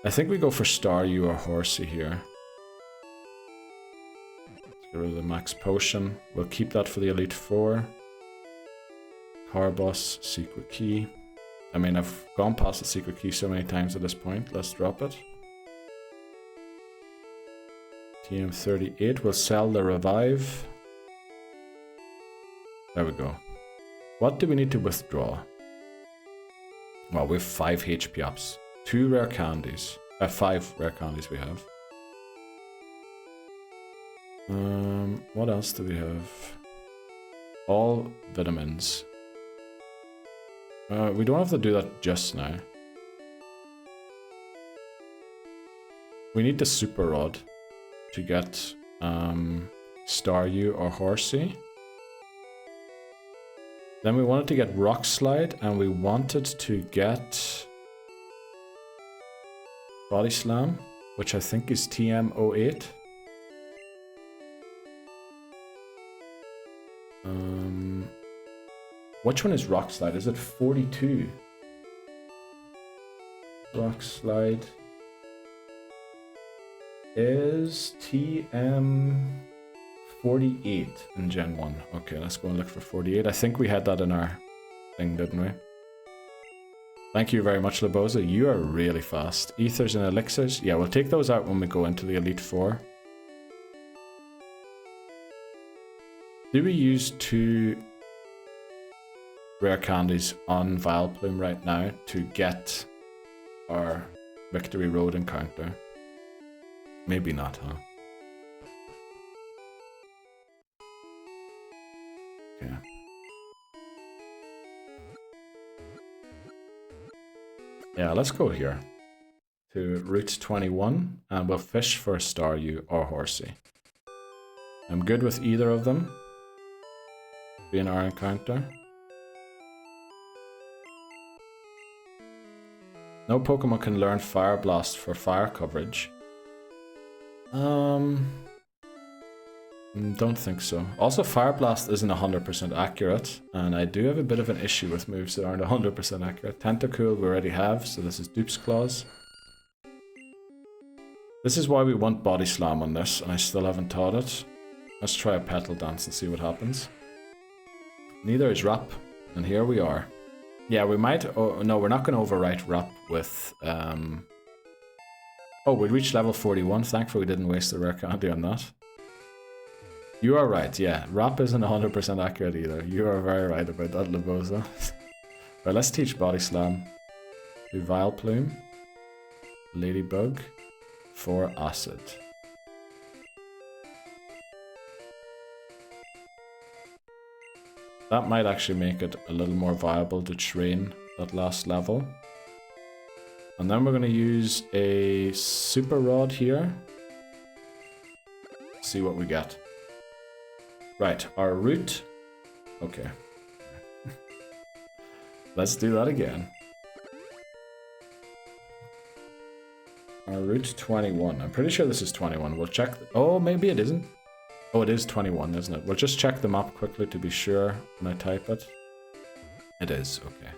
I think we go for Staryu or Horsey here. Let's get rid of the max potion. We'll keep that for the Elite Four. Carboss, secret key. I mean, I've gone past the secret key so many times at this point. Let's drop it. TM38. We'll sell the revive. There we go. What do we need to withdraw? Well, we have 5 HP ups. 2 rare candies. 5 rare candies we have. What else do we have? All vitamins. We don't have to do that just now. We need the Super Rod to get Staryu or Horsey. Then we wanted to get Rock Slide, and we wanted to get Body Slam, which I think is TM08. Which one is Rock Slide? Is it 42? Rock Slide is TM48 in Gen 1. Okay, let's go and look for 48. I think we had that in our thing, didn't we? Thank you very much, Laboza. You are really fast. Ethers and elixirs. Yeah, we'll take those out when we go into the Elite Four. Do we use 2 rare candies on Vileplume right now to get our Victory Road encounter? Maybe not, huh? Okay. Yeah, let's go here to Route 21 and we'll fish for Staryu or Horsey. I'm good with either of them being our encounter. No Pokemon can learn Fire Blast for fire coverage. Don't think so. Also, Fire Blast isn't 100% accurate, and I do have a bit of an issue with moves that aren't 100% accurate. Tentacool we already have, so this is Dupes Claws. This is why we want Body Slam on this, and I still haven't taught it. Let's try a Petal Dance and see what happens. Neither is Wrap, and here we are. Yeah, we might... Oh, no, we're not going to overwrite Wrap with... Oh, we reached level 41. Thankfully, we didn't waste the rare candy on that. You are right, yeah. Wrap isn't 100% accurate either. You are very right about that, Laboza. Right, let's teach Body Slam. Do Vileplume. Ladybug. For Acid. That might actually make it a little more viable to train that last level. And then we're going to use a Super Rod here. See what we get. Right, our route. Okay. Let's do that again. Our route 21. I'm pretty sure this is 21. We'll check. Oh, maybe it isn't. Oh, it is 21, isn't it? We'll just check the map quickly to be sure when I type it. It is, okay.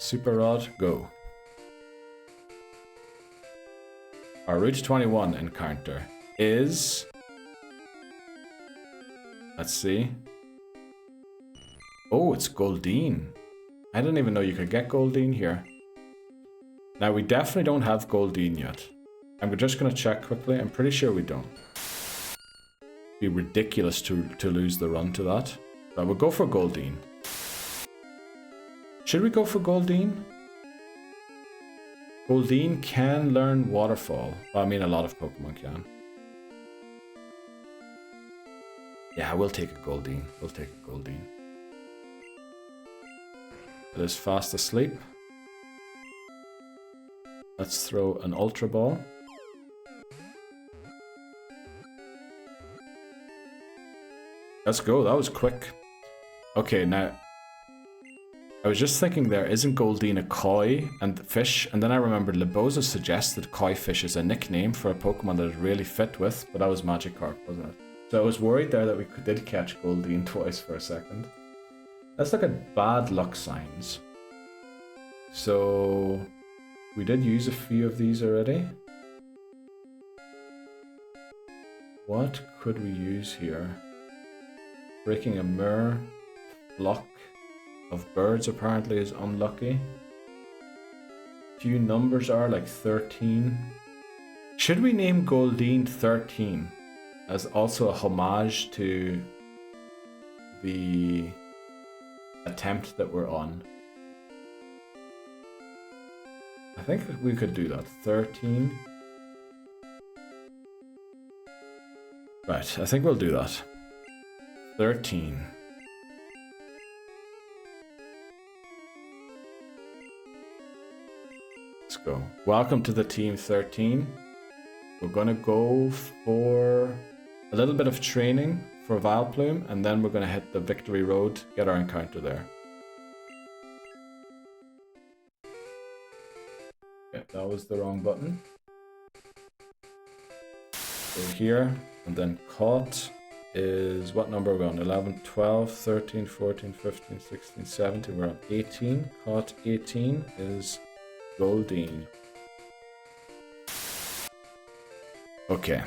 Super Rod, go. Our Route 21 encounter is... Let's see. Oh, it's Goldeen. I didn't even know you could get Goldeen here. Now, we definitely don't have Goldeen yet. I'm just going to check quickly. I'm pretty sure we don't. It'd be ridiculous to lose the run to that. But we'll go for Goldeen. Should we go for Goldeen? Goldeen can learn Waterfall. Well, I mean, a lot of Pokemon can. Yeah, we'll take a Goldeen. We'll take a Goldeen. It is fast asleep. Let's throw an Ultra Ball. Let's go, that was quick. Okay, now... I was just thinking there, isn't Goldeen a koi and fish? And then I remembered Laboza suggested koi fish is a nickname for a Pokemon that it really fit with, but that was Magikarp, wasn't it? So I was worried there that we did catch Goldeen twice for a second. Let's look at bad luck signs. So... we did use a few of these already. What could we use here? Breaking a mirror. Block of birds apparently is unlucky. Few numbers are like 13. Should we name Goldeen 13 as also a homage to the attempt that we're on? I think we could do that. 13. Right, I think we'll do that. 13. Let's go. Welcome to the team 13. We're gonna go for a little bit of training for Vileplume, and then we're gonna hit the victory road, get our encounter there. Okay, that was the wrong button. Go here, and then caught is, what number are we on? 11, 12, 13, 14, 15, 16, 17. We're on 18. Caught 18 is Goldeen. Okay.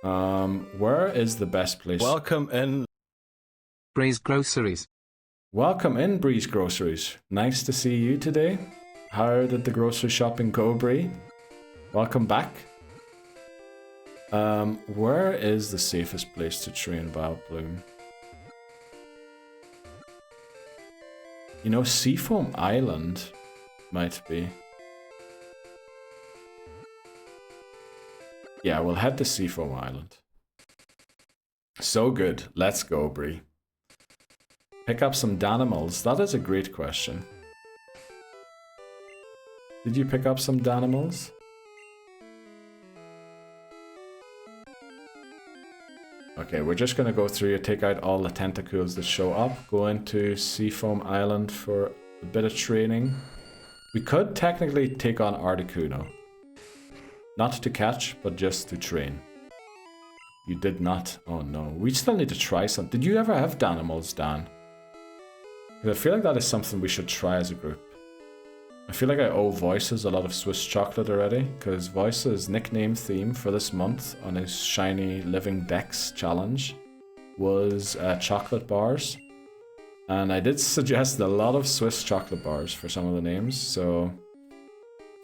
Where is the best place? Welcome in. Breeze Groceries. Welcome in, Breeze Groceries. Nice to see you today. How did the grocery shopping go, Bree? Welcome back. Where is the safest place to train Vileplume? You know, Seafoam Island might be. Yeah, we'll head to Seafoam Island. So good. Let's go, Bree. Pick up some Danimals. That is a great question. Did you pick up some Danimals? Okay, we're just going to go through and take out all the tentacles that show up. Go into Seafoam Island for a bit of training. We could technically take on Articuno. Not to catch, but just to train. You did not. Oh no. We still need to try some. Did you ever have Danimals, Dan? I feel like that is something we should try as a group. I feel like I owe Voices a lot of Swiss chocolate already, because Voices' nickname theme for this month on his shiny Living Dex challenge was chocolate bars. And I did suggest a lot of Swiss chocolate bars for some of the names, so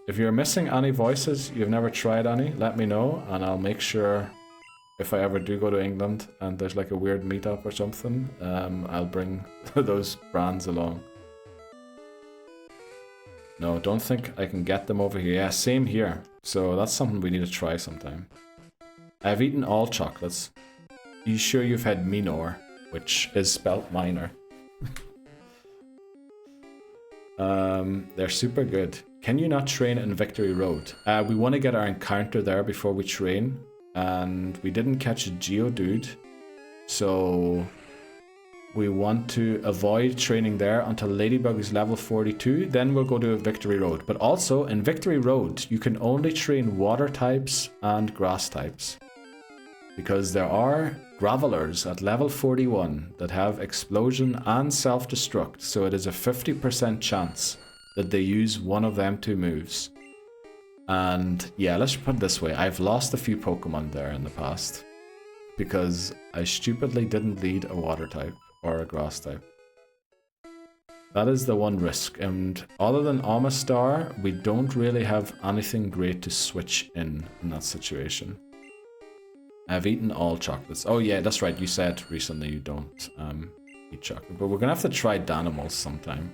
if you're missing any Voices, you've never tried any, let me know, and I'll make sure if I ever do go to England and there's like a weird meetup or something, I'll bring those brands along. No, don't think I can get them over here. Yeah, same here. So that's something we need to try sometime. I've eaten all chocolates. You sure you've had minor, which is spelt minor? They're super good. Can you not train in Victory Road? We want to get our encounter there before we train. And we didn't catch a Geodude, so we want to avoid training there until Ladybug is level 42, then we'll go to Victory Road. But also, in Victory Road, you can only train water types and grass types. Because there are Gravelers at level 41 that have Explosion and Self-Destruct, so it is a 50% chance that they use one of them two moves. And yeah, let's put it this way, I've lost a few Pokemon there in the past because I stupidly didn't lead a water type or a grass type. That is the one risk, and other than Amistar, we don't really have anything great to switch in that situation. I've eaten all chocolates. Oh yeah, that's right, you said recently you don't eat chocolate, but we're gonna have to try Danimals sometime.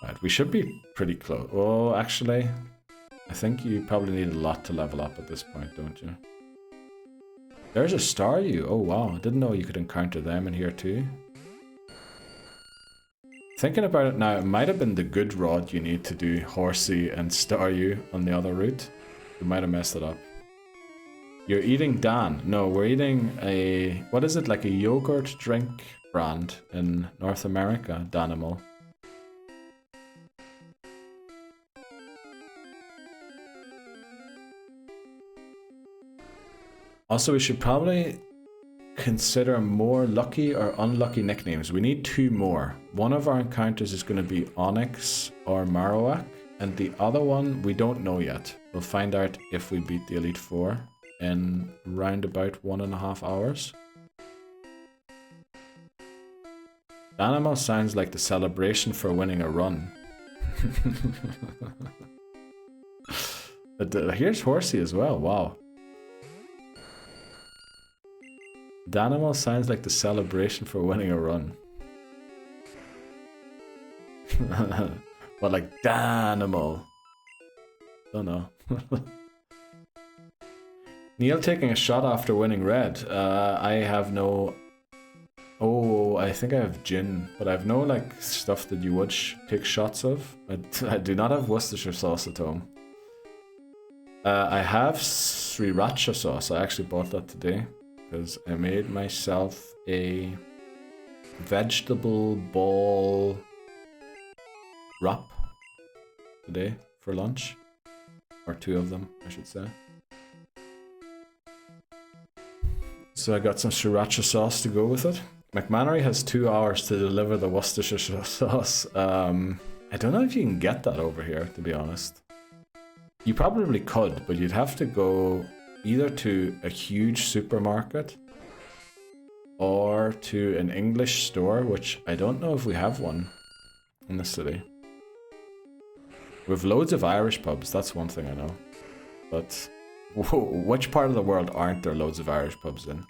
Right, we should be pretty close. Oh, actually, I think you probably need a lot to level up at this point, don't you? There's a Staryu. Oh wow, I didn't know you could encounter them in here too. Thinking about it now, it might have been the good rod you need to do Horsey and Staryu on the other route. You might have messed it up. You're eating Dan. No, we're eating a... what is it, like a yogurt drink brand in North America, Danimal. Also, we should probably consider more lucky or unlucky nicknames. We need two more. One of our encounters is going to be Onyx or Marowak, and the other one we don't know yet. We'll find out if we beat the Elite Four in round about 1.5 hours. Animal sounds like the celebration for winning a run. Here's Horsey as well, wow. Danimal sounds like the celebration for winning a run. What, like Danimal? Don't know. Neil taking a shot after winning red. I have no... Oh, I think I have gin, but I have no like stuff that you would take shots of. I do not have Worcestershire sauce at home. I have sriracha sauce. I actually bought that today. Because I made myself a vegetable ball wrap today for lunch. Or 2 of them, I should say. So I got some sriracha sauce to go with it. McMannery has 2 hours to deliver the Worcestershire sauce. I don't know if you can get that over here, to be honest. You probably could, but you'd have to go either to a huge supermarket or to an English store, which I don't know if we have one in the city. We have loads of Irish pubs, that's one thing I know. But which part of the world aren't there loads of Irish pubs in?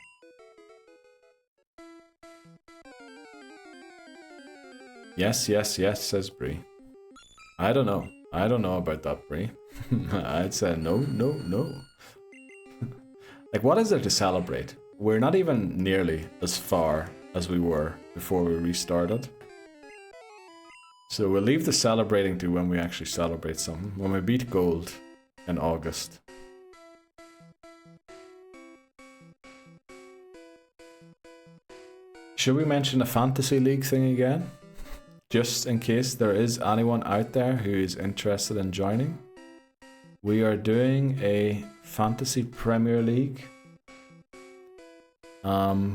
Yes, yes, yes, says Bree. I don't know. I don't know about that, Bree. I'd say no, no, no. Like, what is there to celebrate? We're not even nearly as far as we were before we restarted. So we'll leave the celebrating to when we actually celebrate something. When we beat gold in August. Should we mention the Fantasy League thing again? just in case there is anyone out there who is interested in joining, we are doing a Fantasy Premier League. I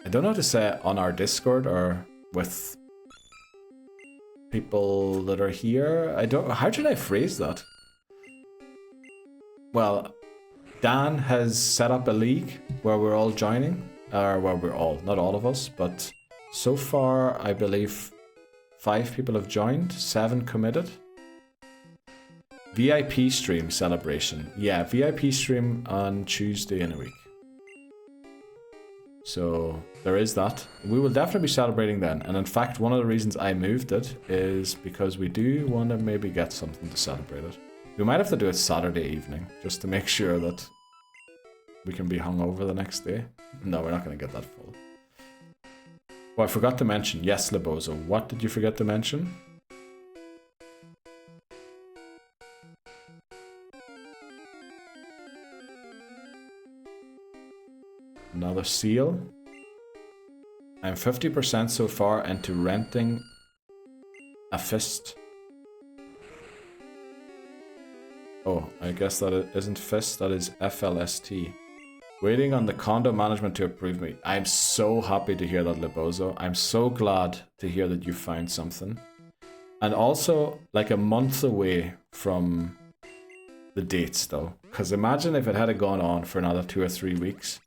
don't know how to say it on our Discord or with people that are here. How should I phrase that? Well, Dan has set up a league where we're all joining, or where we're all, not all of us, but so far I believe 5 people have joined, 7 committed. VIP stream celebration. Yeah, VIP stream on Tuesday in a week. So there is that. We will definitely be celebrating then. And in fact, one of the reasons I moved it is because we do want to maybe get something to celebrate it. We might have to do it Saturday evening, just to make sure that we can be hungover the next day. No, we're not going to get that full. Oh, I forgot to mention. Yes, Lebozo. What did you forget to mention? Another seal. I'm 50% so far into renting a fist. Oh, I guess that it isn't fist, that is FLST. Waiting on the condo management to approve me. I'm so happy to hear that, Lebozo. I'm so glad to hear that you found something. And also, like a month away from the dates though. Because imagine if it had gone on for another 2 or 3 weeks.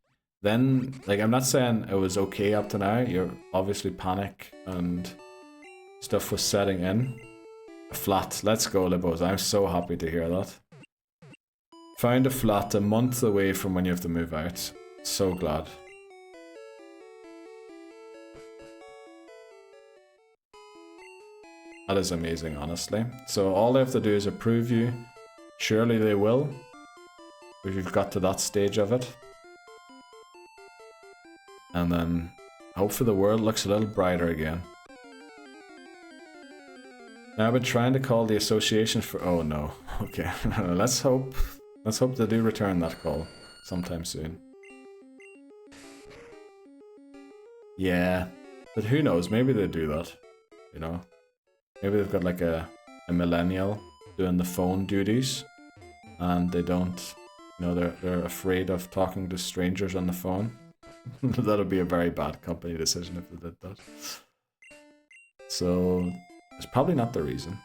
Then, like, I'm not saying it was okay up to now. You're obviously panic and stuff was setting in. A flat. Let's go, Libos. I'm so happy to hear that. Found a flat a month away from when you have to move out. So glad. That is amazing, honestly. So all they have to do is approve you. Surely they will. If you've got to that stage of it. And then hopefully the world looks a little brighter again. Now I've been trying to call the association for... Oh no. Okay. Let's hope they do return that call sometime soon. Yeah. But who knows? Maybe they do that. You know? Maybe they've got like a millennial doing the phone duties. And they don't... You know, they're afraid of talking to strangers on the phone. That would be a very bad company decision if they did that. So, it's probably not the reason.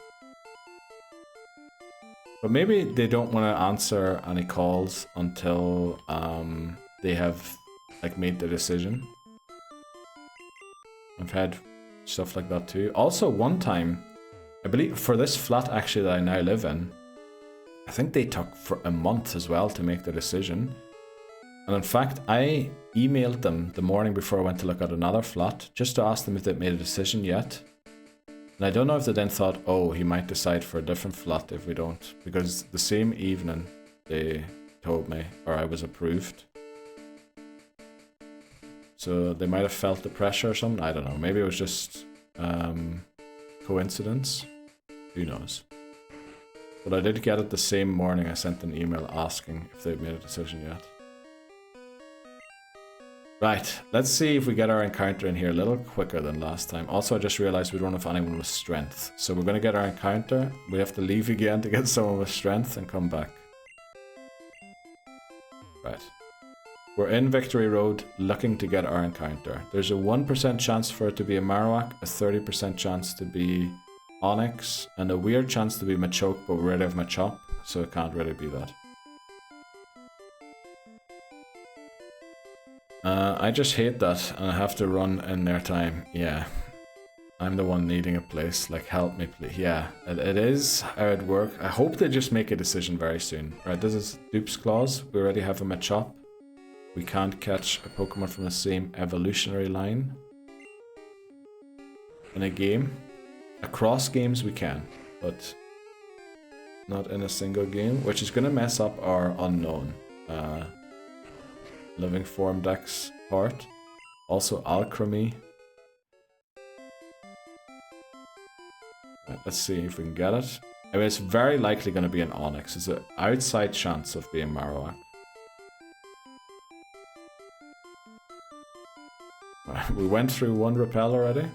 But maybe they don't want to answer any calls until they have like made their decision. I've had stuff like that too. Also, one time, I believe for this flat actually that I now live in, I think they took for a month as well to make their decision. And in fact, I emailed them the morning before I went to look at another flat, just to ask them if they'd made a decision yet. And I don't know if they then thought, oh, he might decide for a different flat if we don't. Because the same evening, they told me, or I was approved. So they might have felt the pressure or something, I don't know. Maybe it was just coincidence. Who knows? But I did get it the same morning. I sent an email asking if they'd made a decision yet. Right, let's see if we get our encounter in here a little quicker than last time. Also, I just realized we don't have anyone with strength. So we're going to get our encounter. We have to leave again to get someone with strength and come back. Right. We're in Victory Road looking to get our encounter. There's a 1% chance for it to be a Marowak, a 30% chance to be Onyx, and a weird chance to be Machoke, but we already have Machop, so it can't really be that. I just hate that, and I have to run in their time. Yeah. I'm the one needing a place. Like, help me, please. Yeah, it is how it works. I hope they just make a decision very soon. Right, this is Dupes Clause. We already have a Machop. We can't catch a Pokemon from the same evolutionary line in a game. Across games we can, but not in a single game, which is going to mess up our unknown Living Form Dex part. Also Alchemy. Right, let's see if we can get it. I mean, it's very likely going to be an Onyx. It's an outside chance of being Marowak. Right, we went through one repel already.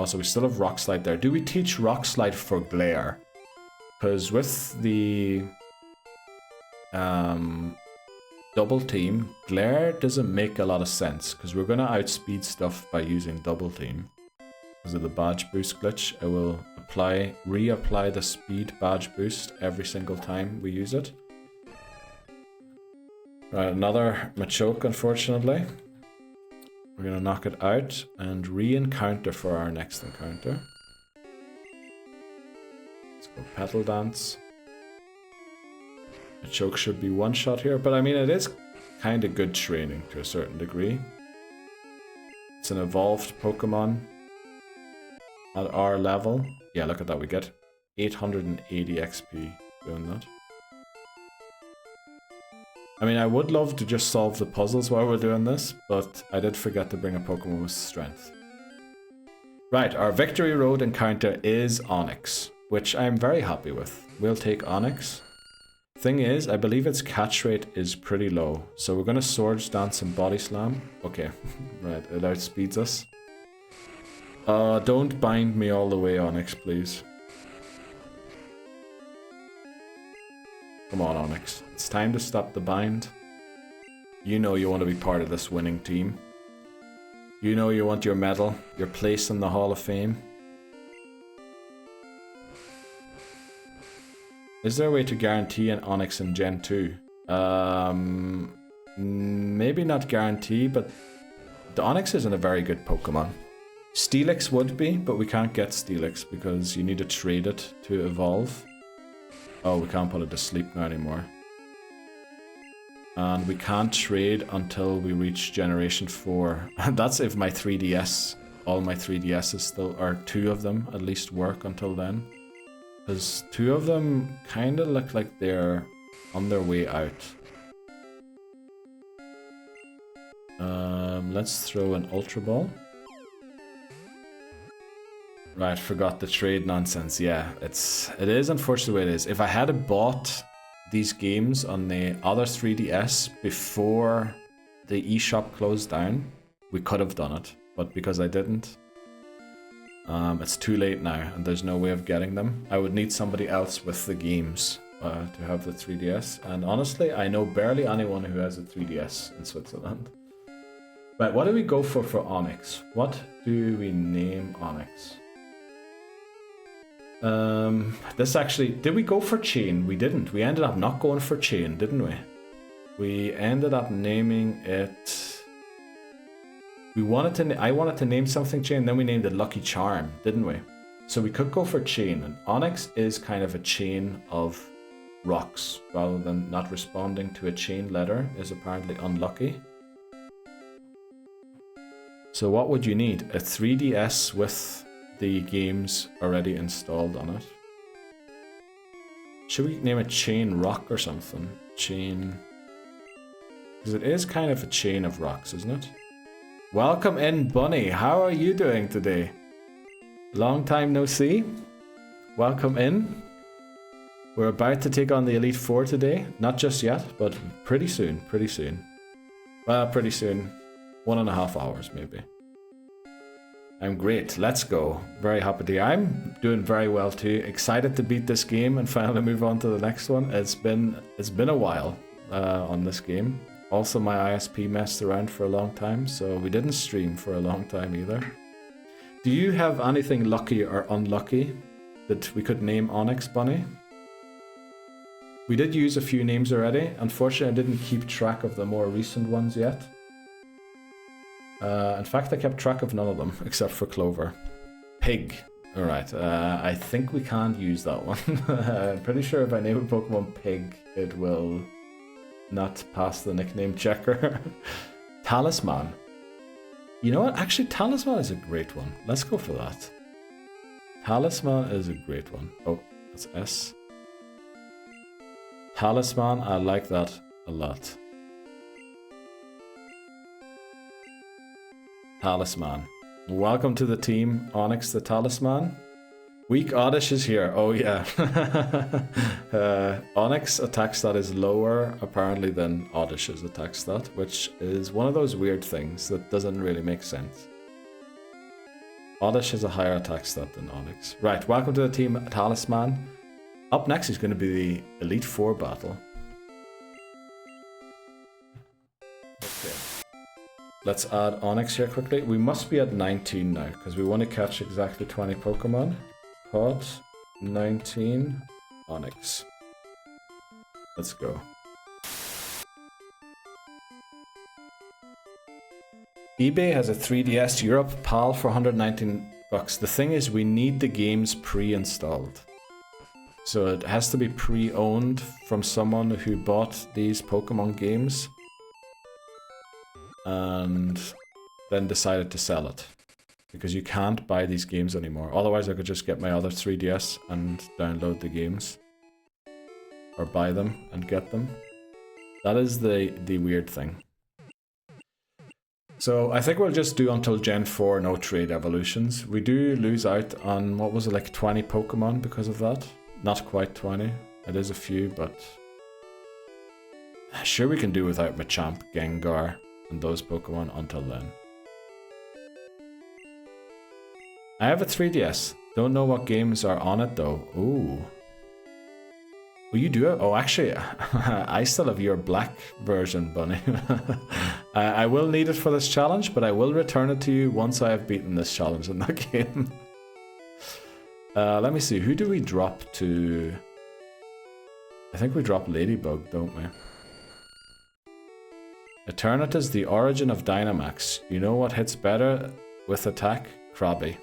so we still have Rock Slide there. Do we teach Rock Slide for Glare? Because with the double team, Glare doesn't make a lot of sense, because we're going to outspeed stuff by using double team. Because of the badge boost glitch, I will reapply the speed badge boost every single time we use it. Right, another Machoke, unfortunately. We're going to knock it out and re-encounter for our next encounter. Let's go Petal Dance. Machoke should be one shot here, but I mean, it is kind of good training to a certain degree. It's an evolved Pokemon at our level. Yeah, look at that, we get 880 XP doing that. I mean, I would love to just solve the puzzles while we're doing this, but I did forget to bring a Pokemon with strength. Right, our Victory Road encounter is Onix, which I'm very happy with. We'll take Onix. Thing is, I believe its catch rate is pretty low, so we're going to Swords Dance and Body Slam. Okay, right, it outspeeds us. Don't bind me all the way, Onix, please. Come on, Onix. It's time to stop the bind. You know you want to be part of this winning team. You know you want your medal, your place in the Hall of Fame. Is there a way to guarantee an Onix in Gen 2? Maybe not guarantee, but the Onix isn't a very good Pokemon. Steelix would be, but we can't get Steelix because you need to trade it to evolve. Oh, we can't put it to sleep now anymore. And we can't trade until we reach Generation 4. That's if my 3DS, all my 3DSs still, or 2 of them at least work until then. Because 2 of them kind of look like they're on their way out. Let's throw an Ultra Ball. Right, forgot the trade nonsense. Yeah, it is unfortunately the way it is. If I had bought these games on the other 3DS before the eShop closed down, we could have done it. But because I didn't, it's too late now and there's no way of getting them. I would need somebody else with the games to have the 3DS. And honestly, I know barely anyone who has a 3DS in Switzerland. Right, what do we go for Onix? What do we name Onix? This actually, did we go for Chain? We didn't. We ended up not going for Chain, didn't we? We ended up naming it. I wanted to name something Chain, then we named it Lucky Charm, didn't we? So we could go for Chain, and Onix is kind of a chain of rocks, rather than not responding to a chain letter is apparently unlucky. So what would you need? A 3DS with the games already installed on it. Should we name it Chain Rock or something? Chain... because it is kind of a chain of rocks, isn't it? Welcome in, Bunny. How are you doing today? Long time no see. Welcome in. We're about to take on the Elite Four today. Not just yet, but pretty soon, pretty soon. Well, pretty soon. 1.5 hours, maybe. I'm great. Let's go. Very happy. I'm doing very well too. Excited to beat this game and finally move on to the next one. It's been a while on this game. Also, my ISP messed around for a long time, so we didn't stream for a long time either. Do you have anything lucky or unlucky that we could name Onix, Bunny? We did use a few names already. Unfortunately, I didn't keep track of the more recent ones yet. In fact, I kept track of none of them, except for Clover. Pig. Alright, I think we can't use that one. I'm pretty sure if I name a Pokemon Pig, it will not pass the nickname checker. Talisman. You know what? Actually, Talisman is a great one. Let's go for that. Talisman is a great one. Oh, that's S. Talisman, I like that a lot. Talisman. Welcome to the team, Onix the Talisman. Weak Oddish is here. Oh yeah. Onix attack stat is lower apparently than Oddish's attack stat, which is one of those weird things that doesn't really make sense. Oddish has a higher attack stat than Onyx. Right, welcome to the team Talisman. Up next is going to be the Elite Four battle. Okay. Let's add Onyx here quickly. We must be at 19 now, because we want to catch exactly 20 Pokemon. Pod 19 Onyx. Let's go. eBay has a 3DS Europe PAL for 119 bucks. The thing is, we need the games pre-installed. So it has to be pre-owned from someone who bought these Pokemon games and then decided to sell it. Because you can't buy these games anymore. Otherwise I could just get my other 3DS and download the games. Or buy them and get them. That is the weird thing. So I think we'll just do until Gen 4 no trade evolutions. We do lose out on, what was it, like 20 Pokemon because of that? Not quite 20. It is a few, but... Sure we can do without Machamp, Gengar, and those Pokemon until then. I have a 3DS. Don't know what games are on it though. Ooh. Well, you do it? Oh, actually, I still have your black version, Bunny. I will need it for this challenge, but I will return it to you once I have beaten this challenge in that game. Let me see, who do we drop to? I think we drop Ladybug, don't we? Eternatus, the origin of Dynamax. You know what hits better with attack? Krabby.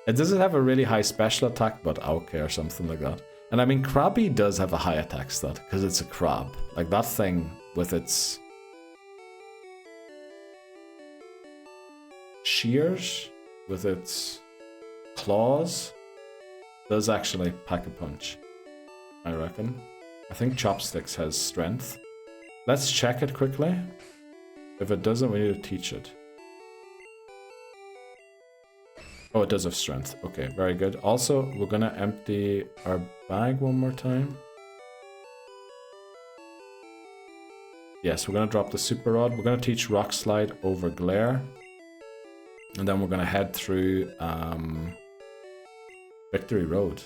It doesn't have a really high special attack, but okay, or something like that. And I mean, Krabby does have a high attack stat, because it's a crab. Like that thing with its shears, with its claws, does actually pack a punch, I reckon. I think Chopsticks has strength. Let's check it quickly. If it doesn't, we need to teach it. Oh, it does have strength. Okay, very good. Also, we're gonna empty our bag one more time. Yes, we're gonna drop the Super Rod. We're gonna teach Rock Slide over Glare. And then we're gonna head through Victory Road.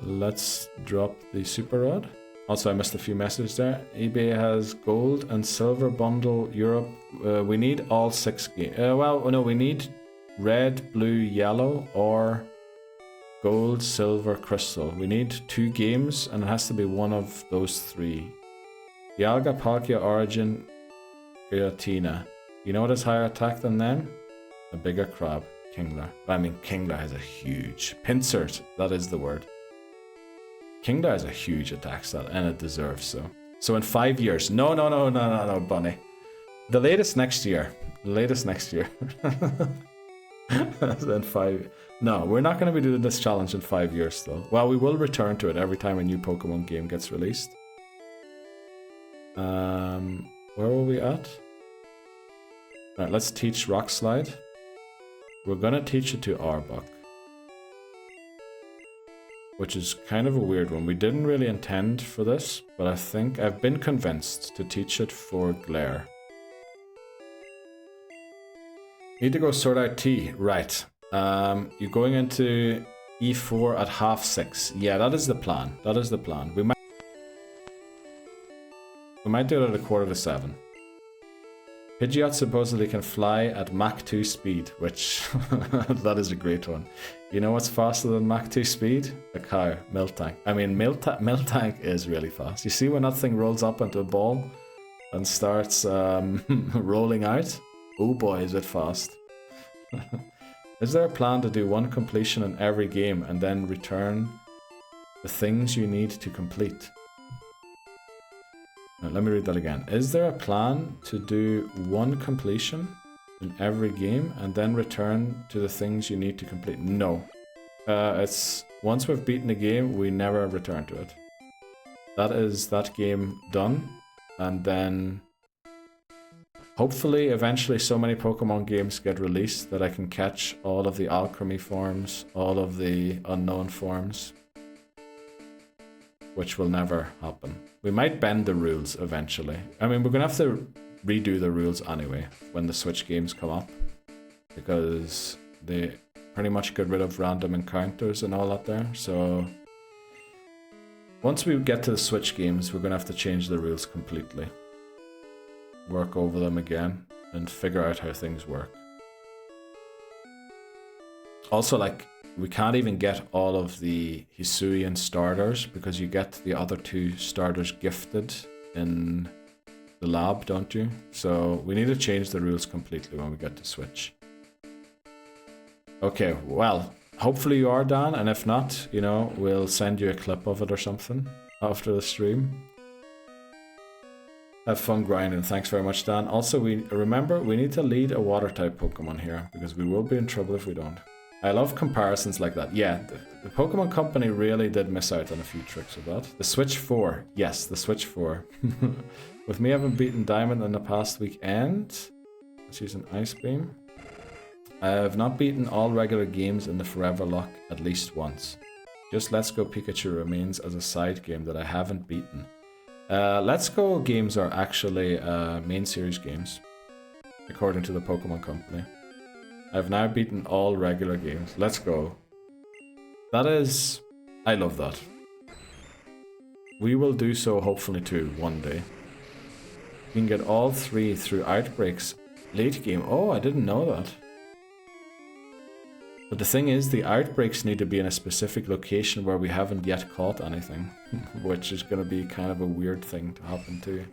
Let's drop the Super Rod. Also, I missed a few messages there. eBay has gold and silver bundle Europe. We need all 6 games. Well, no, we need red, blue, yellow, or gold, silver, crystal. We need 2 games, and it has to be one of those 3. Dialga, Palkia, Origin, Giratina. You know what has higher attack than them? A bigger crab, Kingler. I mean, Kingler has a huge... Pinsir, that is the word. Kingler has a huge attack stat, and it deserves so. So in 5 years... No, Bunny. The latest next year. The latest next year. Then 5... No, we're not going to be doing this challenge in 5 years, though. Well, we will return to it every time a new Pokemon game gets released. Where were we at? Alright, let's teach Rock Slide. We're going to teach it to Arbok, which is kind of a weird one. We didn't really intend for this, but I think I've been convinced to teach it for Glare. Need to go sort out T. Right. You're going into E4 at 6:30. Yeah, that is the plan. That is the plan. We might do it at 6:45. Pidgeot supposedly can fly at Mach 2 speed, which that is a great one. You know what's faster than Mach 2 speed? A cow, Miltank. I mean, Miltank is really fast. You see when that thing rolls up into a ball and starts rolling out? Oh boy, is it fast. Is there a plan to do 1 completion in every game and then return the things you need to complete? Now, let me read that again. Is there a plan to do 1 completion in every game and then return to the things you need to complete? No. It's once we've beaten the game, we never return to it. That is that game done, and then hopefully eventually so many Pokemon games get released that I can catch all of the Alchemy forms, all of the unknown forms, which will never happen. We might bend the rules eventually. I mean, we're gonna have to redo the rules anyway when the Switch games come up. because they pretty much get rid of random encounters and all that there. So once we get to the Switch games, we're going to have to change the rules completely. Work over them again and figure out how things work. Also, like, we can't even get all of the Hisuian starters because you get the other 2 starters gifted in the lab, don't you? So we need to change the rules completely when we get to Switch. Okay, well, hopefully you are, Dan, and if not, you know, we'll send you a clip of it or something after the stream. Have fun grinding. Thanks very much, Dan. Also, remember, we need to lead a water-type Pokemon here because we will be in trouble if we don't. I love comparisons like that. Yeah, the Pokemon Company really did miss out on a few tricks with that. The Switch 4. Yes, the Switch 4. With me having beaten Diamond in the past weekend, let's use an Ice Beam. I have not beaten all regular games in the Forever Lock at least once. Just Let's Go Pikachu remains as a side game that I haven't beaten. Let's Go games are actually main series games, according to the Pokemon Company. I've now beaten all regular games. Let's go. That is... I love that. We will do so hopefully too, one day. You can get all 3 through Outbreaks late game. Oh, I didn't know that. But the thing is, the Outbreaks need to be in a specific location where we haven't yet caught anything. Which is going to be kind of a weird thing to happen too.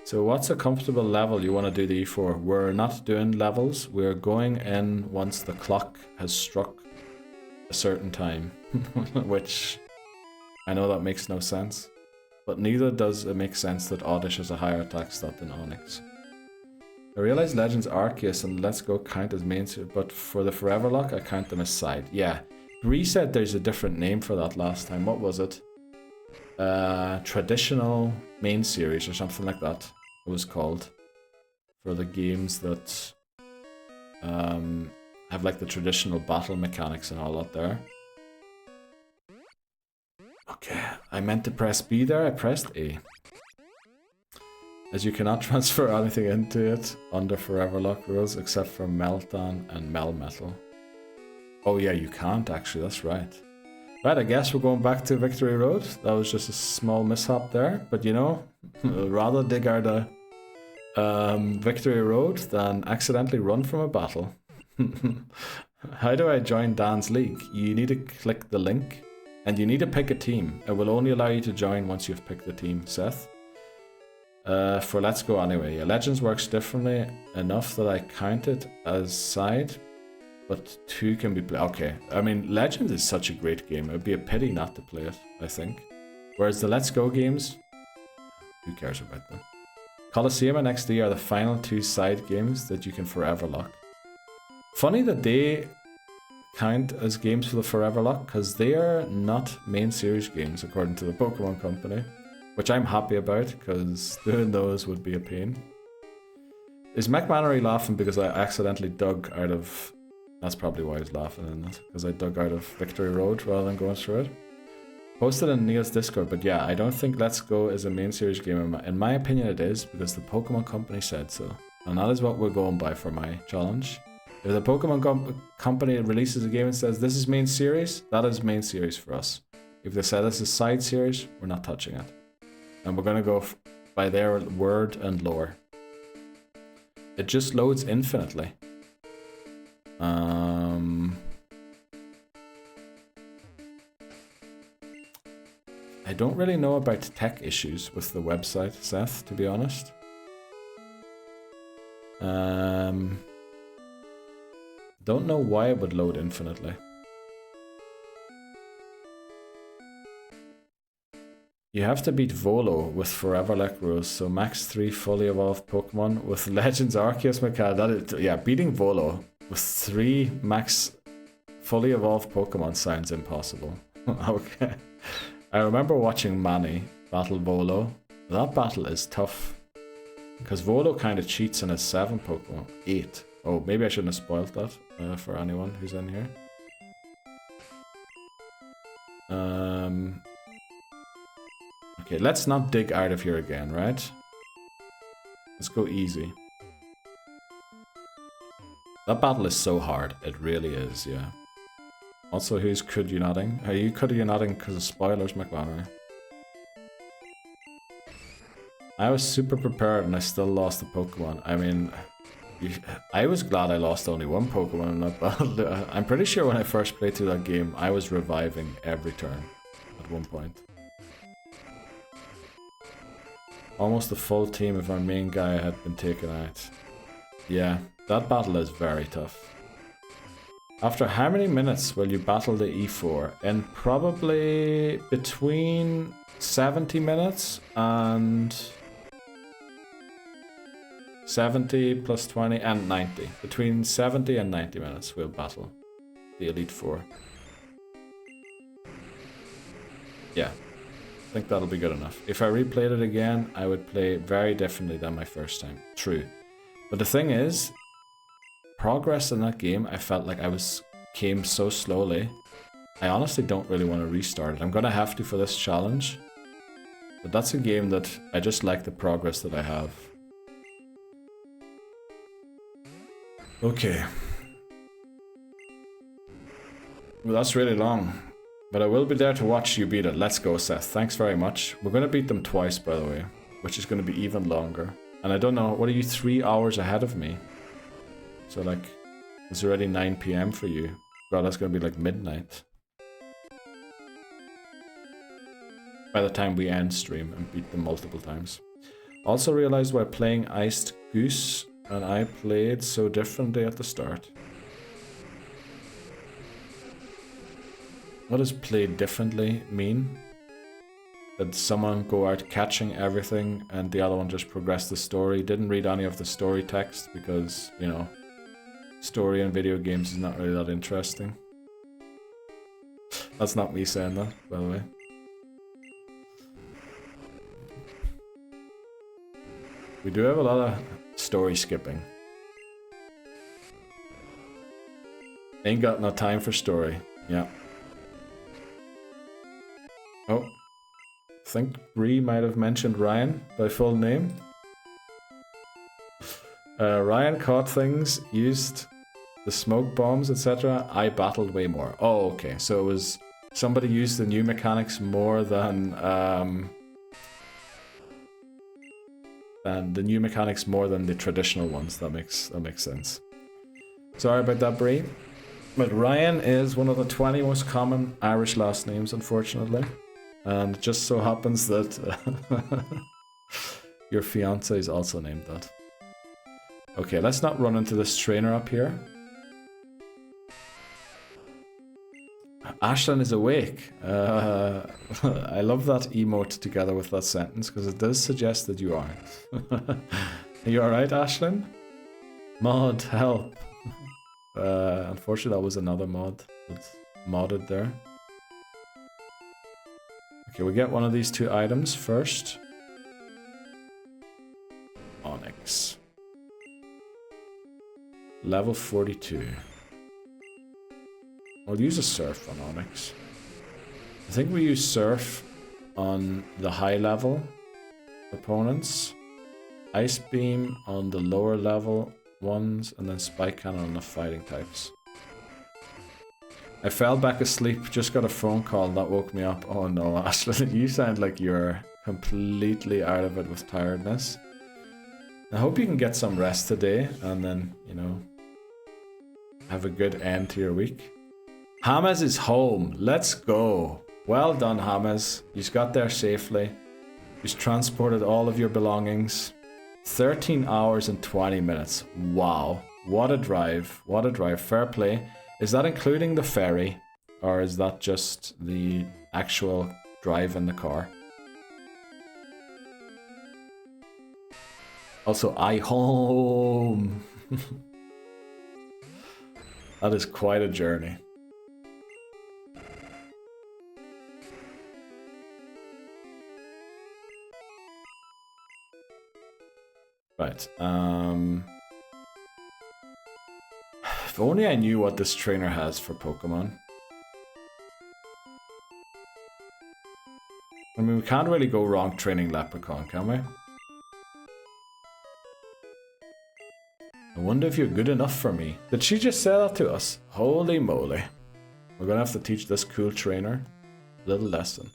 So what's a comfortable level you want to do the E4? We're not doing levels. We're going in once the clock has struck a certain time. Which, I know that makes no sense. But neither does it make sense that Oddish has a higher attack stat than Onix. I realize Legends Arceus and Let's Go count as main series, but for the Forever Lock I count them as side. Yeah, Bree said there's a different name for that last time. What was it? Traditional main series or something like that it was called. For the games that have like the traditional battle mechanics and all that there. Okay, I meant to press B there, I pressed A. As you cannot transfer anything into it under Forever Lock rules except for Meltan and Melmetal. Oh yeah, you can't actually, that's right. Right, I guess we're going back to Victory Road. That was just a small mishap there, but you know, rather dig out a Victory Road than accidentally run from a battle. How do I join Dan's League? You need to click the link and you need to pick a team. It will only allow you to join once you've picked the team, Seth. For Let's Go anyway. Yeah, Legends works differently enough that I count it as side, but 2 can be played. Okay, I mean, Legends is such a great game. It would be a pity not to play it, I think. Whereas the Let's Go games, who cares about them? Colosseum and XD are the final 2 side games that you can Forever Lock. Funny that they count as games for the Forever Lock, because they are not main series games according to the Pokemon Company. Which I'm happy about, because doing those would be a pain. Is McMannery laughing because I accidentally dug out of... That's probably why he's laughing, isn't it? Because I dug out of Victory Road rather than going through it. Posted in Neil's Discord, but yeah, I don't think Let's Go is a main series game. In my opinion it is, because the Pokemon Company said so. And that is what we're going by for my challenge. If the Pokemon Company releases a game and says this is main series, that is main series for us. If they say this is side series, we're not touching it. And we're gonna go by their word and lore. It just loads infinitely. I don't really know about tech issues with the website, Seth, to be honest. Don't know why it would load infinitely. You have to beat Volo with Forever Lock rules, so max 3 fully evolved Pokemon with Legends Arceus mechanic. Yeah, beating Volo with 3 max fully evolved Pokemon sounds impossible. Okay. I remember watching Manny battle Volo. That battle is tough. Because Volo kind of cheats in his 7 Pokemon. 8. Oh, maybe I shouldn't have spoiled that for anyone who's in here. Okay, let's not dig out of here again, right? Let's go easy. That battle is so hard. It really is, yeah. Also, who's could you nodding? Are you could you nodding because of spoilers, McLaren? I was super prepared and I still lost the Pokemon. I mean, I was glad I lost only one Pokemon in that battle. I'm pretty sure when I first played through that game, I was reviving every turn at one point. Almost the full team of our main guy had been taken out. Yeah, that battle is very tough. After how many minutes will you battle the E4? In probably between 70 minutes and 70 plus 20 and 90. Between 70 and 90 minutes we'll battle the Elite Four. Yeah, I think that'll be good enough. If I replayed it again, I would play very differently than my first time. True. But the thing is, progress in that game, I felt like came so slowly. I honestly don't really want to restart it. I'm gonna have to for this challenge. But that's a game that I just like the progress that I have. Okay. Well, that's really long. But I will be there to watch you beat it. Let's go, Seth. Thanks very much. We're gonna beat them twice, by the way. Which is gonna be even longer. And I don't know, what are you 3 hours ahead of me? So like, it's already 9 PM for you. God, that's gonna be like midnight. By the time we end stream and beat them multiple times. Also realized while playing Iced Goose and I played so differently at the start. What does play differently mean? Did someone go out catching everything and the other one just progressed the story? Didn't read any of the story text because, you know, story in video games is not really that interesting. That's not me saying that, by the way. We do have a lot of story skipping. Ain't got no time for story. Yeah. Oh. I think Bree might have mentioned Ryan by full name. Ryan caught things, used the smoke bombs, etc. I battled way more. Oh, okay. So it was somebody used the new mechanics more than the traditional ones. That makes sense. Sorry about that, Bree. But Ryan is one of the 20 most common Irish last names, unfortunately. And it just so happens that your fiance is also named that. Okay, let's not run into this trainer up here. Ashlyn is awake. I love that emote together with that sentence because it does suggest that you aren't. Are you alright, Ashlyn? Mod, help. Unfortunately, that was another mod that's modded there. Okay, we get one of these two items first. Onyx. Level 42. I'll use a Surf on Onyx. I think we use Surf on the high level opponents. Ice Beam on the lower level ones, and then Spike Cannon on the fighting types. I fell back asleep, just got a phone call that woke me up. Oh no, Ashley, you sound like you're completely out of it with tiredness. I hope you can get some rest today and then, you know, have a good end to your week. Hamas is home. Let's go. Well done, Hamas. You got there safely. You transported all of your belongings. 13 hours and 20 minutes. Wow. What a drive. What a drive. Fair play. Is that including the ferry? Or is that just the actual drive in the car? Also, I home. That is quite a journey. Right. If only I knew what this trainer has for Pokemon. I mean, we can't really go wrong training Leprechaun, can we? I wonder if you're good enough for me. Did she just say that to us? Holy moly. We're gonna have to teach this cool trainer a little lesson.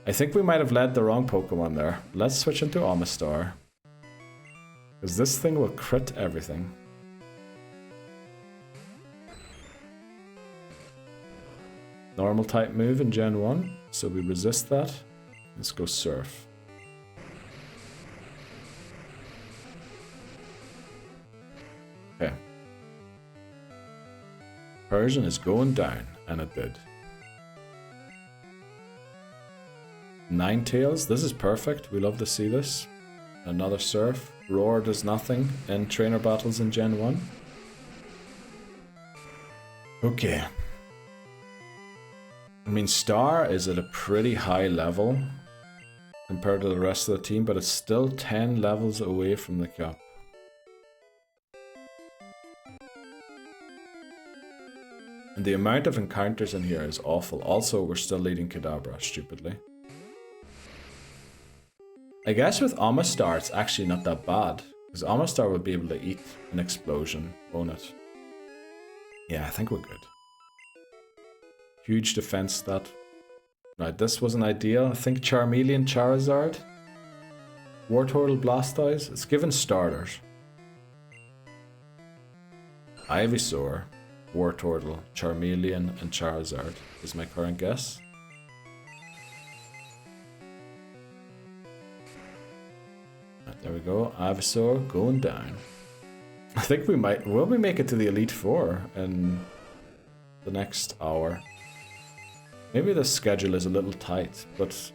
I think we might have led the wrong Pokemon there. Let's switch into Amistar. Because this thing will crit everything. Normal type move in Gen 1, so we resist that. Let's go Surf. Okay. Persian is going down, and it did. Ninetales, this is perfect. We love to see this. Another Surf. Roar does nothing in trainer battles in Gen 1. Okay. I mean, Star is at a pretty high level compared to the rest of the team, but it's still 10 levels away from the cap. And the amount of encounters in here is awful. Also, we're still leading Kadabra, stupidly. I guess with Amistar, it's actually not that bad. Because Amistar would be able to eat an explosion, won't it? Yeah, I think we're good. Huge defense stat. Right, this wasn't ideal. I think Charmeleon, Charizard. Wartortle, Blastoise. It's given starters. Ivysaur, Wartortle, Charmeleon, and Charizard is my current guess. Right, there we go. Ivysaur going down. I think we might. Will we make it to the Elite Four in the next hour? Maybe the schedule is a little tight, but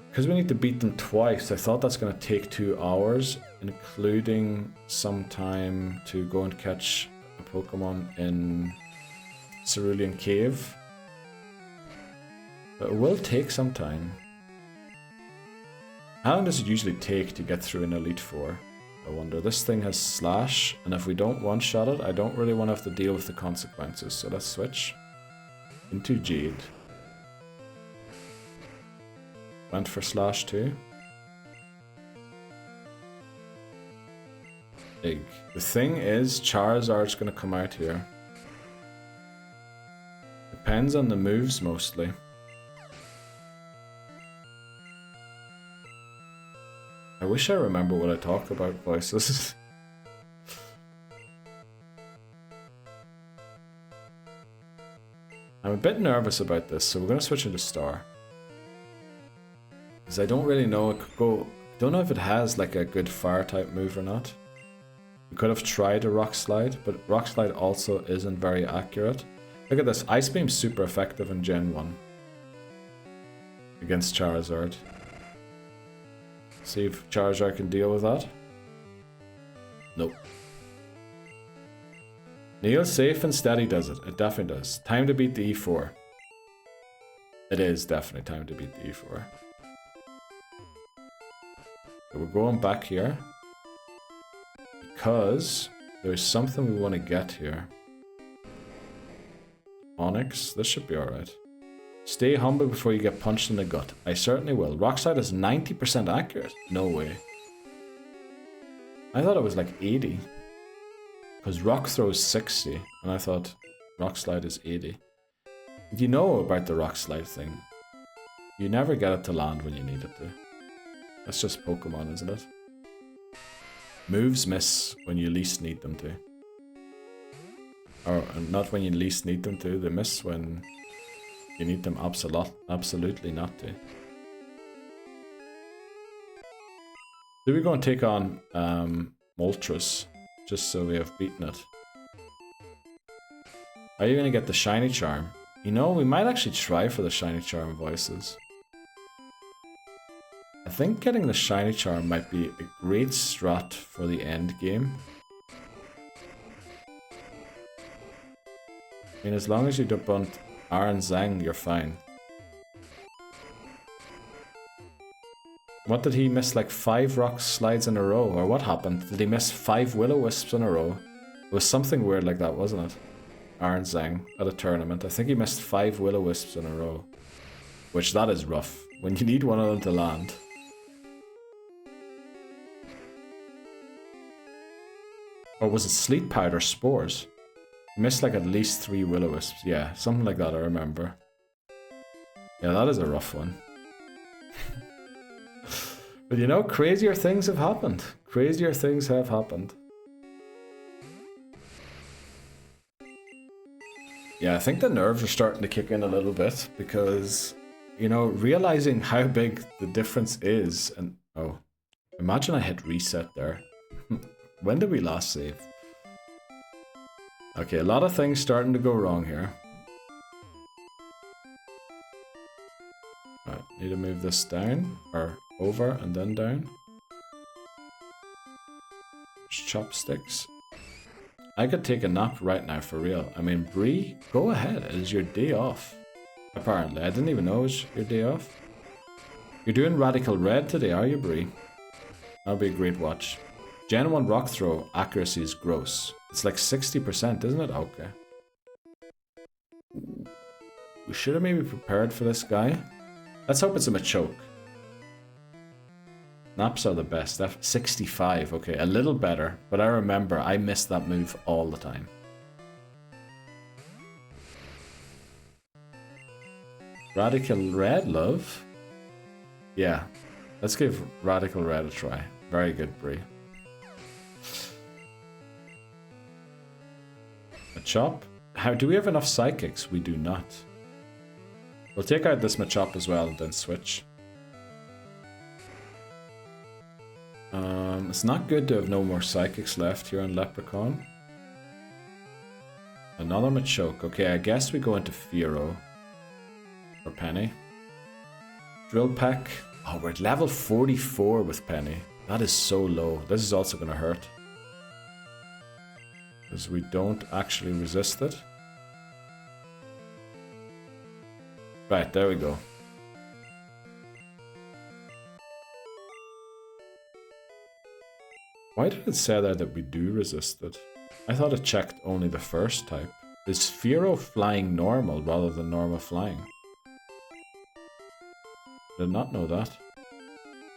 because we need to beat them twice, I thought that's going to take 2 hours, including some time to go and catch a Pokemon in Cerulean Cave. But it will take some time. How long does it usually take to get through an Elite Four? I wonder. This thing has Slash, and if we don't one-shot it, I don't really want to have to deal with the consequences. So let's switch into Jade. Went for Slash too. Big. The thing is, Charizard's gonna come out here. Depends on the moves mostly. I wish I remember what I talk about voices. I'm a bit nervous about this, so we're gonna switch into Star. Because I don't really know, it could go, don't know if it has like a good fire type move or not. We could have tried a Rock Slide, but Rock Slide also isn't very accurate. Look at this, Ice Beam's super effective in Gen 1. Against Charizard. See if Charizard can deal with that. Nope. Neil safe and steady does it. It definitely does. Time to beat the E4. It is definitely time to beat the E4. So we're going back here. Because there's something we want to get here. Onyx, this should be alright. Stay humble before you get punched in the gut. I certainly will. Rock Slide is 90% accurate. No way. I thought it was like 80. Because Rock Throw is 60. And I thought Rock Slide is 80. You know about the Rock Slide thing. You never get it to land when you need it to. That's just Pokemon, isn't it? Moves miss when you least need them to. Or not when you least need them to. They miss when you need them absolutely not to. So we're going to take on Moltres, just so we have beaten it. Are you going to get the Shiny Charm? You know, we might actually try for the Shiny Charm voices. I think getting the Shiny Charm might be a great strat for the end game. I mean, as long as you don't bunt Aron Zhang, you're fine. What did he miss, like 5 Rock Slides in a row? Or what happened? Did he miss 5 Will-O-Wisps in a row? It was something weird like that, wasn't it? Aron Zhang at a tournament. I think he missed 5 Will-O-Wisps in a row. Which, that is rough. When you need one of them to land. Or was it sleet powder spores? Missed like at least 3 will-o-wisps. Yeah, something like that I remember. Yeah, that is a rough one. But you know, crazier things have happened. Crazier things have happened. Yeah, I think the nerves are starting to kick in a little bit because, you know, realizing how big the difference is and... Oh, imagine I hit reset there. When did we last save? Okay, a lot of things starting to go wrong here. Alright, need to move this down, or over and then down. Chopsticks. I could take a nap right now for real. I mean, Bree, go ahead. It is your day off. Apparently, I didn't even know it was your day off. You're doing Radical Red today, are you, Bree? That'll be a great watch. Gen 1 rock throw accuracy is gross. It's like 60%, isn't it? Okay. We should have maybe prepared for this guy. Let's hope it's a Machoke. Naps are the best. 65, okay, a little better. But I remember I missed that move all the time. Radical Red, love? Yeah, let's give Radical Red a try. Very good, Bree. Machop? How do we have enough psychics? We do not. We'll take out this Machop as well and then switch. It's not good to have no more psychics left here on Leprechaun. Another Machoke. Okay, I guess we go into Fearow. Or Penny. Drill Peck. Oh, we're at level 44 with Penny. That is so low. This is also going to hurt. Because we don't actually resist it. Right, there we go. Why did it say there that we do resist it? I thought it checked only the first type. Is Fearow flying normal rather than normal flying? Did not know that.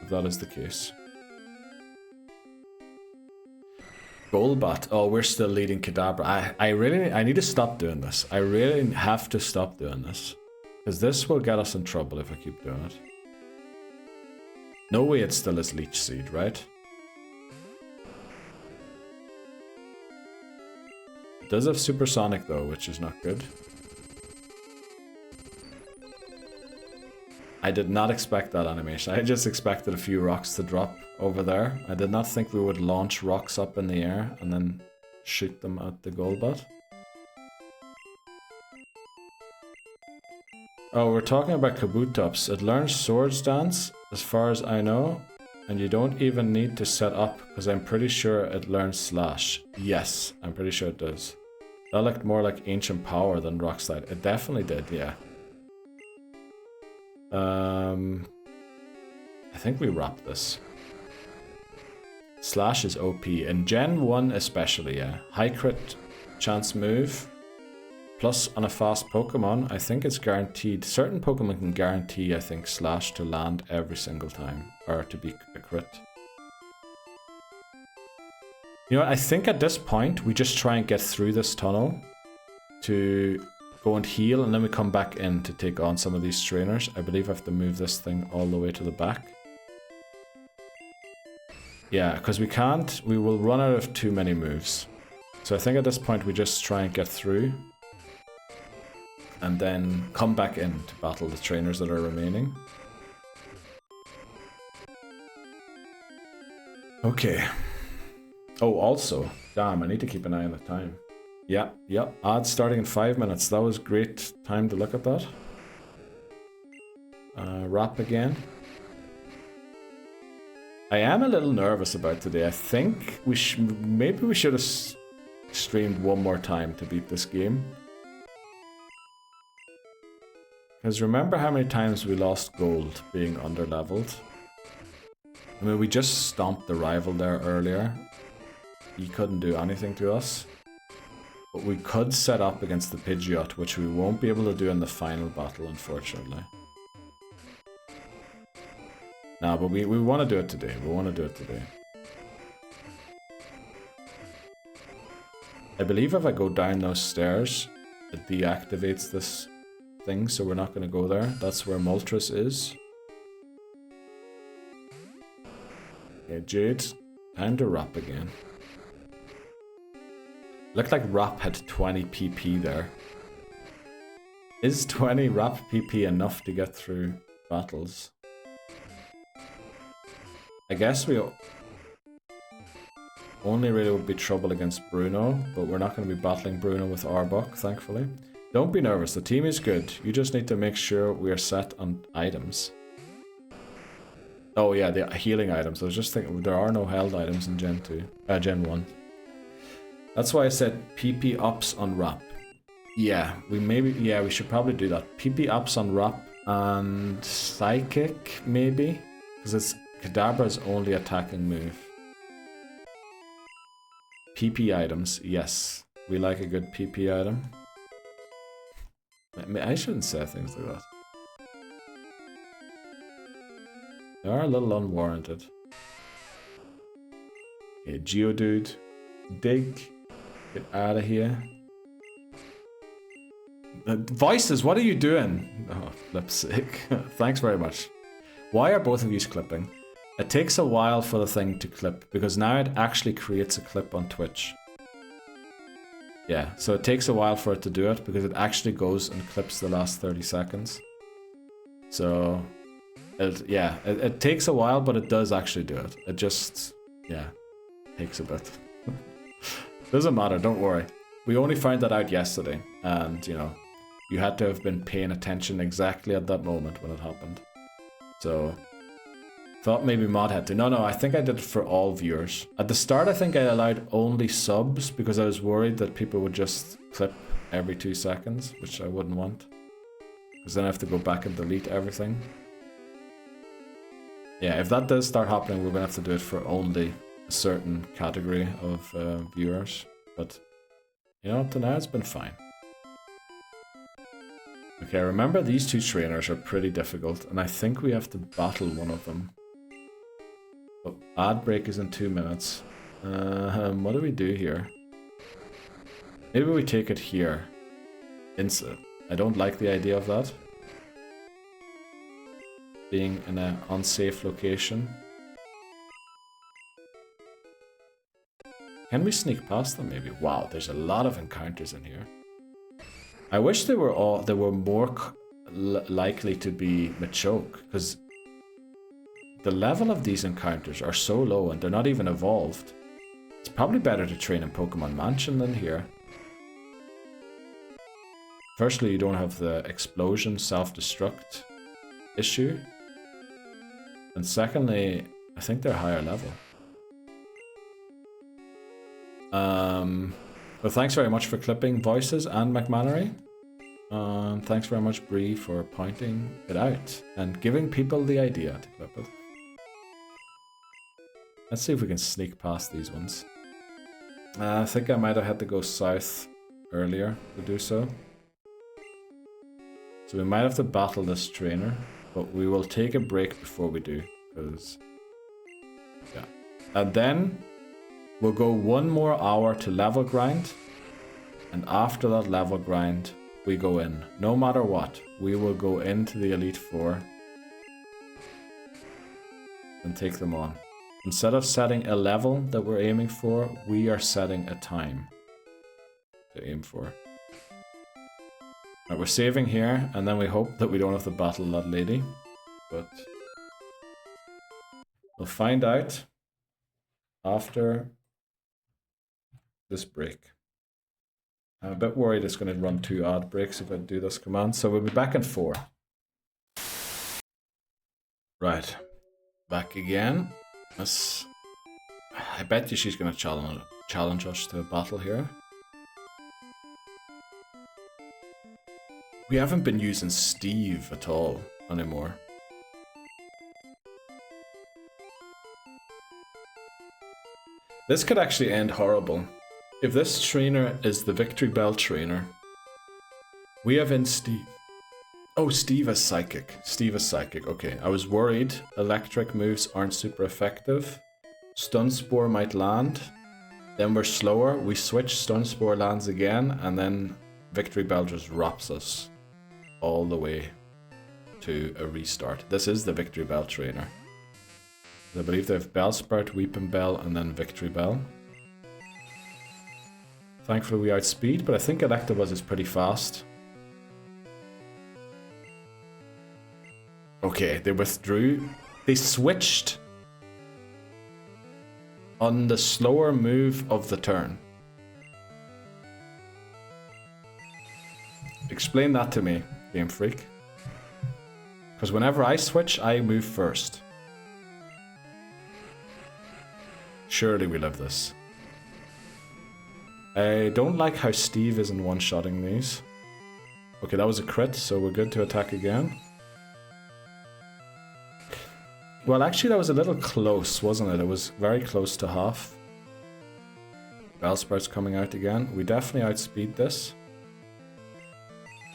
If that is the case. Golbat. Oh, we're still leading Kadabra. I need to stop doing this. I really have to stop doing this. Because this will get us in trouble if I keep doing it. No way it still is Leech Seed, right? It does have Supersonic though, which is not good. I did not expect that animation. I just expected a few rocks to drop over there. I did not think we would launch rocks up in the air and then shoot them at the Golbat. Oh, we're talking about Kabutops. It learns Swords Dance, as far as I know. And you don't even need to set up, because I'm pretty sure it learns Slash. Yes, I'm pretty sure it does. That looked more like Ancient Power than Rock Slide. It definitely did, yeah. I think we wrap this. Slash is OP. In Gen 1 especially, yeah. High crit chance move. Plus on a fast Pokemon, I think it's guaranteed. Certain Pokemon can guarantee, I think, Slash to land every single time. Or to be a crit. You know what, I think at this point, we just try and get through this tunnel. To go and heal, and then we come back in to take on some of these trainers. I believe I have to move this thing all the way to the back. Yeah, because we can't, we will run out of too many moves. So I think at this point we just try and get through. And then come back in to battle the trainers that are remaining. Okay. Oh, also, damn, I need to keep an eye on the time. Yeah, ads starting in 5 minutes. That was great time to look at that. Wrap again. I am a little nervous about today. I think maybe we should have streamed one more time to beat this game. Because remember how many times we lost gold being underleveled? I mean, we just stomped the rival there earlier. He couldn't do anything to us. But we could set up against the Pidgeot, which we won't be able to do in the final battle, unfortunately. Nah, but we want to do it today. We want to do it today. I believe if I go down those stairs, it deactivates this thing, so we're not going to go there. That's where Moltres is. Okay, Jade, time to Rap again. Looked like Rap had 20 PP there. Is 20 Rap PP enough to get through battles? I guess we only really would be trouble against Bruno, but we're not going to be battling Bruno with Arbok, thankfully. Don't be nervous, the team is good. You just need to make sure we are set on items. Oh yeah, the healing items. I was just thinking there are no held items in Gen 1. That's why I said PP ups on Rap. Yeah, we should probably do that. PP ups on Rap and Psychic, maybe? Because it's Kadabra's only attacking move. PP items, yes. We like a good PP item. I shouldn't say things like that. They are a little unwarranted. Okay, Geodude. Dig. Get out of here. Voices, what are you doing? Oh, flip's sake. Thanks very much. Why are both of you clipping? It takes a while for the thing to clip, because now it actually creates a clip on Twitch. Yeah, so it takes a while for it to do it, because it actually goes and clips the last 30 seconds. So, it takes a while, but it does actually do it. It just, yeah, takes a bit. Doesn't matter, don't worry. We only found that out yesterday, and, you know, you had to have been paying attention exactly at that moment when it happened. So, thought maybe Mod had to. No, I think I did it for all viewers. At the start, I think I allowed only subs because I was worried that people would just clip every 2 seconds, which I wouldn't want. Because then I have to go back and delete everything. Yeah, if that does start happening, we're going to have to do it for only a certain category of viewers. But, you know, up to now, it's been fine. Okay, remember these two trainers are pretty difficult, and I think we have to battle one of them. Oh, ad break is in 2 minutes. What do we do here? Maybe we take it here. I don't like the idea of that. Being in an unsafe location. Can we sneak past them maybe? Wow, there's a lot of encounters in here. I wish they were more likely to be Machoke, because the level of these encounters are so low and they're not even evolved. It's probably better to train in Pokemon Mansion than here. Firstly, you don't have the explosion self-destruct issue. And secondly, I think they're higher level. But thanks very much for clipping Voices and McMannery. Thanks very much, Bree, for pointing it out and giving people the idea to clip it. Let's see if we can sneak past these ones. I think I might have had to go south earlier to do so. So we might have to battle this trainer, but we will take a break before we do, because... yeah. And then we'll go 1 more hour to level grind, and after that level grind, we go in. No matter what, we will go into the Elite Four and take them on. Instead of setting a level that we're aiming for, we are setting a time to aim for. Right, we're saving here, and then we hope that we don't have to battle that lady, but we'll find out after this break. I'm a bit worried it's going to run 2 ad breaks if I do this command, so we'll be back in 4. Right, back again. I bet you she's going to challenge us to a battle here. We haven't been using Steve at all anymore. This could actually end horrible. If this trainer is the Victory Bell trainer, we have in Steve. Oh, Steve is Psychic. Steve is Psychic. Okay, I was worried electric moves aren't super effective. Stun Spore might land. Then we're slower, we switch, Stun Spore lands again, and then Victory Bell just drops us all the way to a restart. This is the Victory Bell trainer. I believe they have Bellsprout, Weeping Bell, and then Victory Bell. Thankfully we outspeed, but I think Electabuzz is pretty fast. Okay, they withdrew. They switched on the slower move of the turn. Explain that to me, Game Freak. Because whenever I switch, I move first. Surely we live this. I don't like how Steve isn't one-shotting these. Okay, that was a crit, so we're good to attack again. Well, actually, that was a little close, wasn't it? It was very close to half. Bellsprout's coming out again. We definitely outspeed this.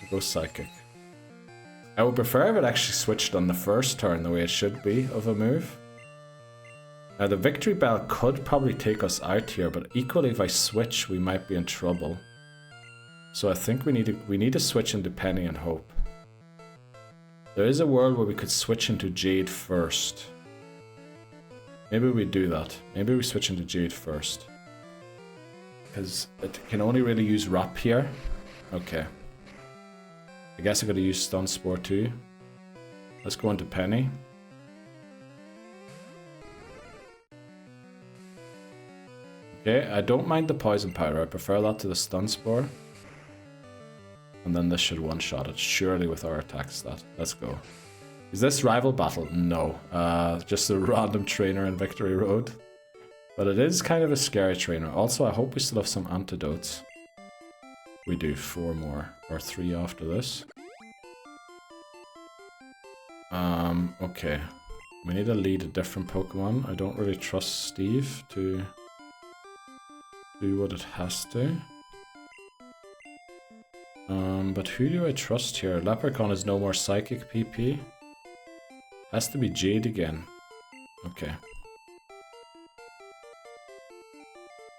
We go Psychic. I would prefer if it actually switched on the first turn the way it should be of a move. Now, the Victory Bell could probably take us out here, but equally if I switch, we might be in trouble. So I think we need to switch into Penny and Hope. There is a world where we could switch into Jade first. Maybe we do that. Maybe we switch into Jade first. Because it can only really use Wrap here. Okay. I guess I gotta use Stun Spore too. Let's go into Penny. Okay, I don't mind the Poison Powder. I prefer that to the Stun Spore. And then this should one-shot it, surely with our attack stat. Let's go. Is this rival battle? No. Just a random trainer in Victory Road. But it is kind of a scary trainer. Also, I hope we still have some antidotes. We do 4 more, or 3 after this. Okay. We need to lead a different Pokemon. I don't really trust Steve to do what it has to. But who do I trust here? Leprechaun is no more Psychic PP. Has to be Jade again. Okay.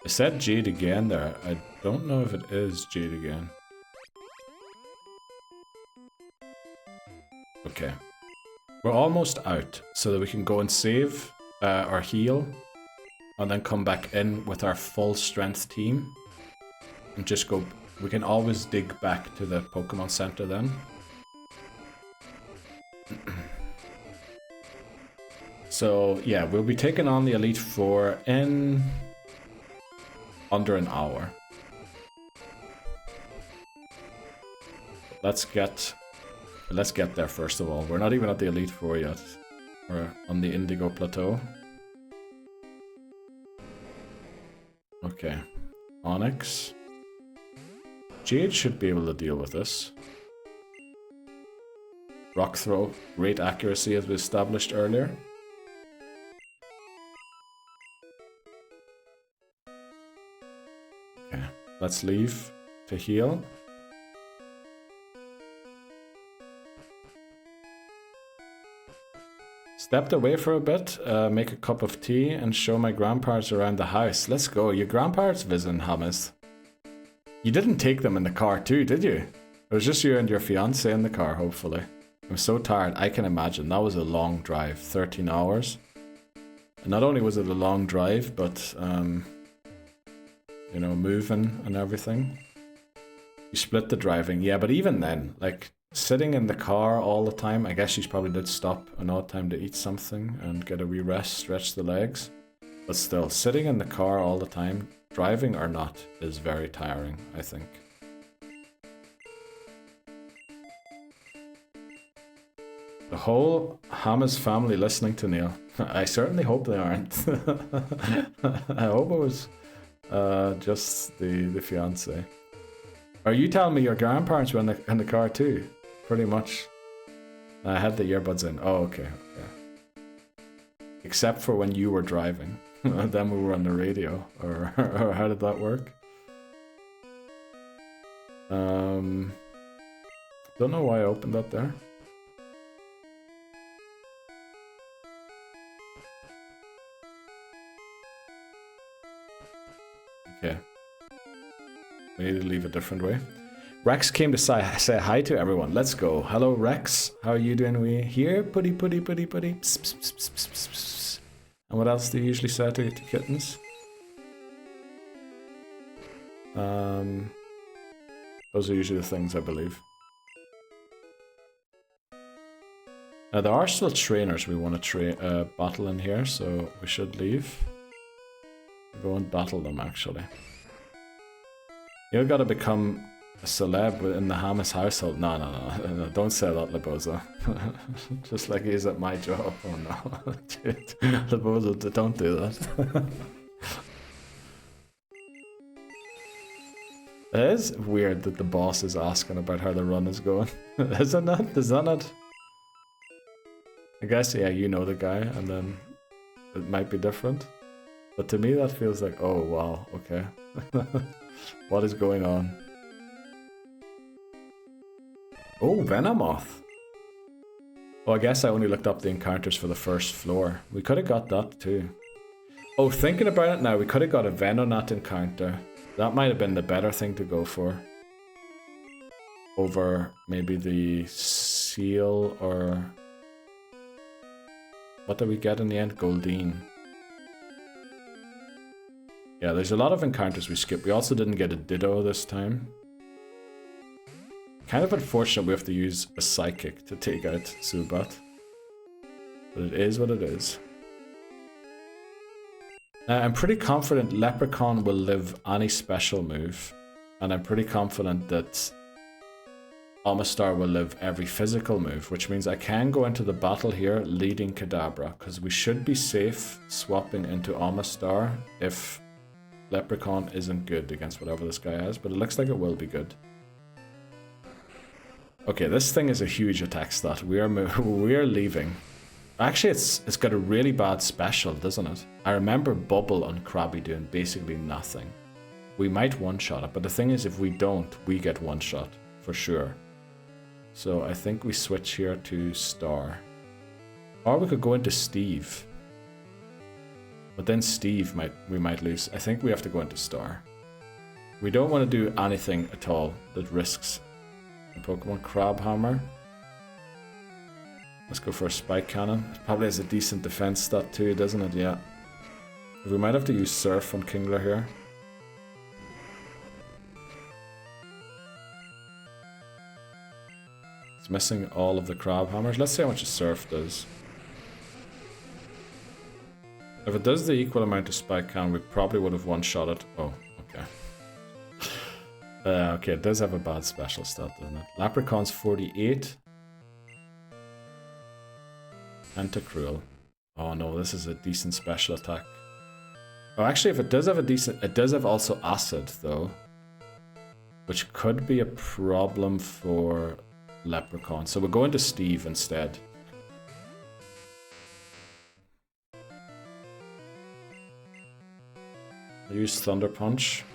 I said Jade again there. I don't know if it is Jade again. Okay. We're almost out, so that we can go and save our heal. And then come back in with our full strength team. And just go... We can always dig back to the Pokemon Center then. So, yeah, we'll be taking on the Elite Four in under an hour. Let's get there first of all. We're not even at the Elite Four yet. We're on the Indigo Plateau. Okay. Onyx. Jade should be able to deal with this. Rock Throw, great accuracy as we established earlier. Okay, let's leave to heal. Stepped away for a bit, make a cup of tea and show my grandparents around the house. Let's go. Your grandparents visiting Hamas. You didn't take them in the car too, did you? It was just you and your fiance in the car, hopefully. I'm so tired, I can imagine. That was a long drive, 13 hours. And not only was it a long drive, but, you know, moving and everything. You split the driving. Yeah, but even then, like, sitting in the car all the time, I guess you probably did stop an odd time to eat something and get a wee rest, stretch the legs. But still, sitting in the car all the time, driving or not, is very tiring, I think. The whole Hamas family listening to Neil. I certainly hope they aren't. I hope it was just the fiance. Are you telling me your grandparents were in the car too? Pretty much. I had the earbuds in. Oh, okay. Except for when you were driving. Then we were on the radio. Or how did that work? Don't know why I opened that there. Okay. We need to leave a different way. Rex came to say hi to everyone. Let's go. Hello, Rex. How are you doing? We here? Putty, putty, putty, putty. Psst, psst, psst, psst, psst, psst. And what else do you usually say to kittens? Those are usually the things, I believe. Now, there are still trainers we want to battle in here, so we should leave. Go and battle them, actually. You've got to become a celeb in the Hamas household. No, don't say that, Lebozo. Just like he's at my job. Oh no. Dude, Lebozo, don't do that. It is weird that the boss is asking about how the run is going. Isn't it? Is that not? I guess, yeah, you know the guy, and then it might be different. But to me, that feels like, oh, wow, okay. What is going on? Oh, Venomoth. Oh, I guess I only looked up the encounters for the first floor. We could have got that too. Oh, thinking about it now, we could have got a Venonat encounter. That might have been the better thing to go for. Over maybe the seal or... What did we get in the end? Goldeen. Yeah, there's a lot of encounters we skipped. We also didn't get a Ditto this time. Kind of unfortunate we have to use a Psychic to take out Zubat. But it is what it is. I'm pretty confident Leprechaun will live any special move. And I'm pretty confident that Omastar will live every physical move, which means I can go into the battle here leading Kadabra, because we should be safe swapping into Omastar if Leprechaun isn't good against whatever this guy has, but it looks like it will be good. Okay, this thing is a huge attack stat. We are leaving. Actually, it's got a really bad special, doesn't it? I remember Bubble on Krabby doing basically nothing. We might one-shot it, but the thing is, if we don't, we get one-shot, for sure. So I think we switch here to Star. Or we could go into Steve. But then Steve, we might lose. I think we have to go into Star. We don't want to do anything at all that risks a Pokemon Crabhammer. Let's go for a Spike Cannon. It probably has a decent defense stat too, doesn't it? Yeah. We might have to use Surf on Kingler here. It's missing all of the Crabhammers. Let's see how much a Surf does. If it does the equal amount of Spike Cannon, we probably would have one-shot it. Oh, okay. Okay, it does have a bad special stat, doesn't it? Leprechaun's 48. Tentacruel. Oh no, this is a decent special attack. Oh, actually, if it does have a decent... It does have also Acid, though. Which could be a problem for Leprechaun. So we'll go into Steve instead. I'll use Thunder Punch.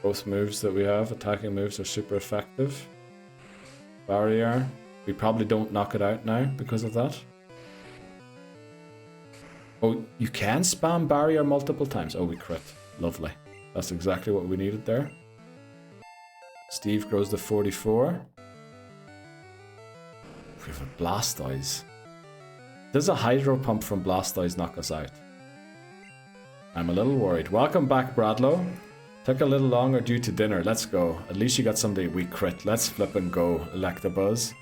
Both moves that we have, attacking moves, are super effective. Barrier. We probably don't knock it out now because of that. Oh, you can spam Barrier multiple times. Oh, we crit. Lovely. That's exactly what we needed there. Steve grows to 44. We have a Blastoise. Does a Hydro Pump from Blastoise knock us out? I'm a little worried. Welcome back, Bradlow. Took a little longer due to dinner. Let's go. At least you got somebody we crit. Let's flip and go, Electabuzz.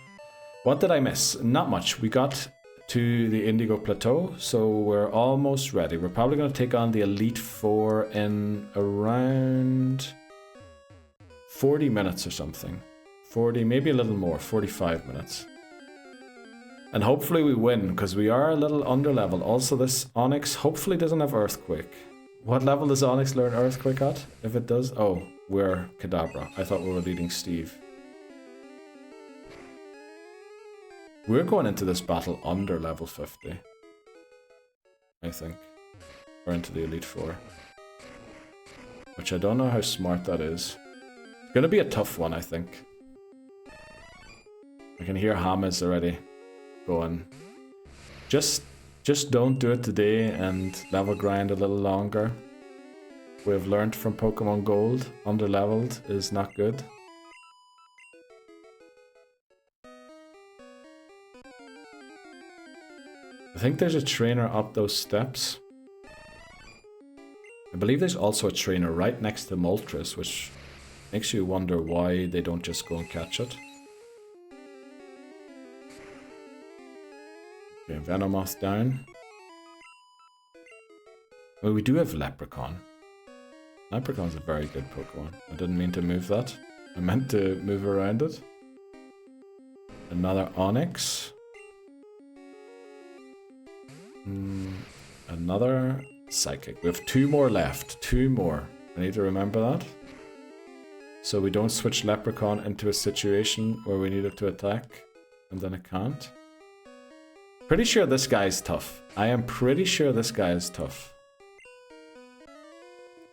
What did I miss? Not much. We got to the Indigo Plateau, so we're almost ready. We're probably going to take on the Elite Four in around 40 minutes or something. 40, maybe a little more, 45 minutes. And hopefully we win, because we are a little under level. Also, this Onix hopefully doesn't have Earthquake. What level does Onix learn Earthquake at? If it does? Oh, we're Kadabra. I thought we were leading Steve. We're going into this battle under level 50. I think. Or into the Elite Four. Which I don't know how smart that is. It's going to be a tough one, I think. I can hear Hamas already going. Just don't do it today and level grind a little longer. we have learned from Pokemon Gold. Underleveled is not good. I think there's a trainer up those steps. I believe there's also a trainer right next to Moltres, which makes you wonder why they don't just go and catch it. Okay, Venomoth down. Well, we do have Leprechaun. Leprechaun's a very good Pokemon. I didn't mean to move that. I meant to move around it. Another Onyx. Another Psychic. We have 2 more left. 2 more. I need to remember that. So we don't switch Leprechaun into a situation where we need it to attack. And then it can't. Pretty sure this guy is tough. I am pretty sure this guy is tough.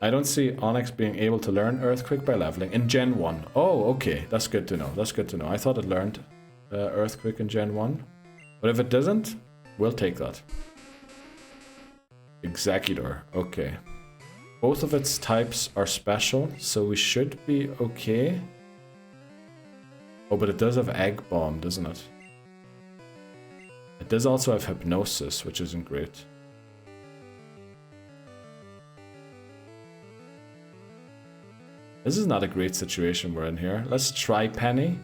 I don't see Onyx being able to learn Earthquake by leveling in Gen 1. Oh, okay. That's good to know. That's good to know. I thought it learned Earthquake in Gen 1. But if it doesn't, we'll take that. Executor. Okay. Both of its types are special, so we should be okay. Oh, but it does have Egg Bomb, doesn't it? It does also have Hypnosis, which isn't great. This is not a great situation we're in here. Let's try Penny.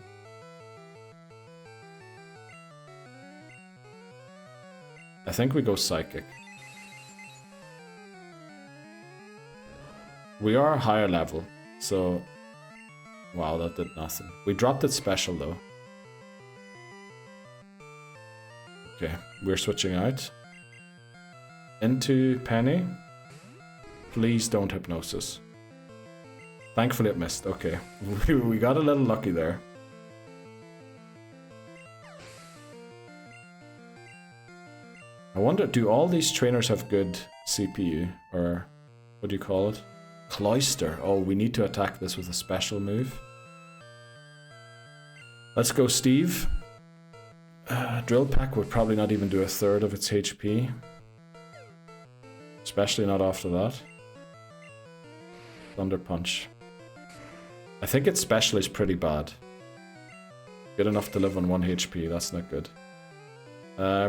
I think we go Psychic. We are higher level, so... Wow, that did nothing. We dropped it special, though. Okay, we're switching out. Into Penny. Please don't Hypnosis. Thankfully it missed, okay. We got a little lucky there. I wonder, do all these trainers have good CPU? Or what do you call it? Cloyster. Oh, we need to attack this with a special move. Let's go, Steve. Drill Peck would probably not even do a third of its HP. Especially not after that. Thunder Punch. I think its special is pretty bad. Good enough to live on 1 HP, that's not good.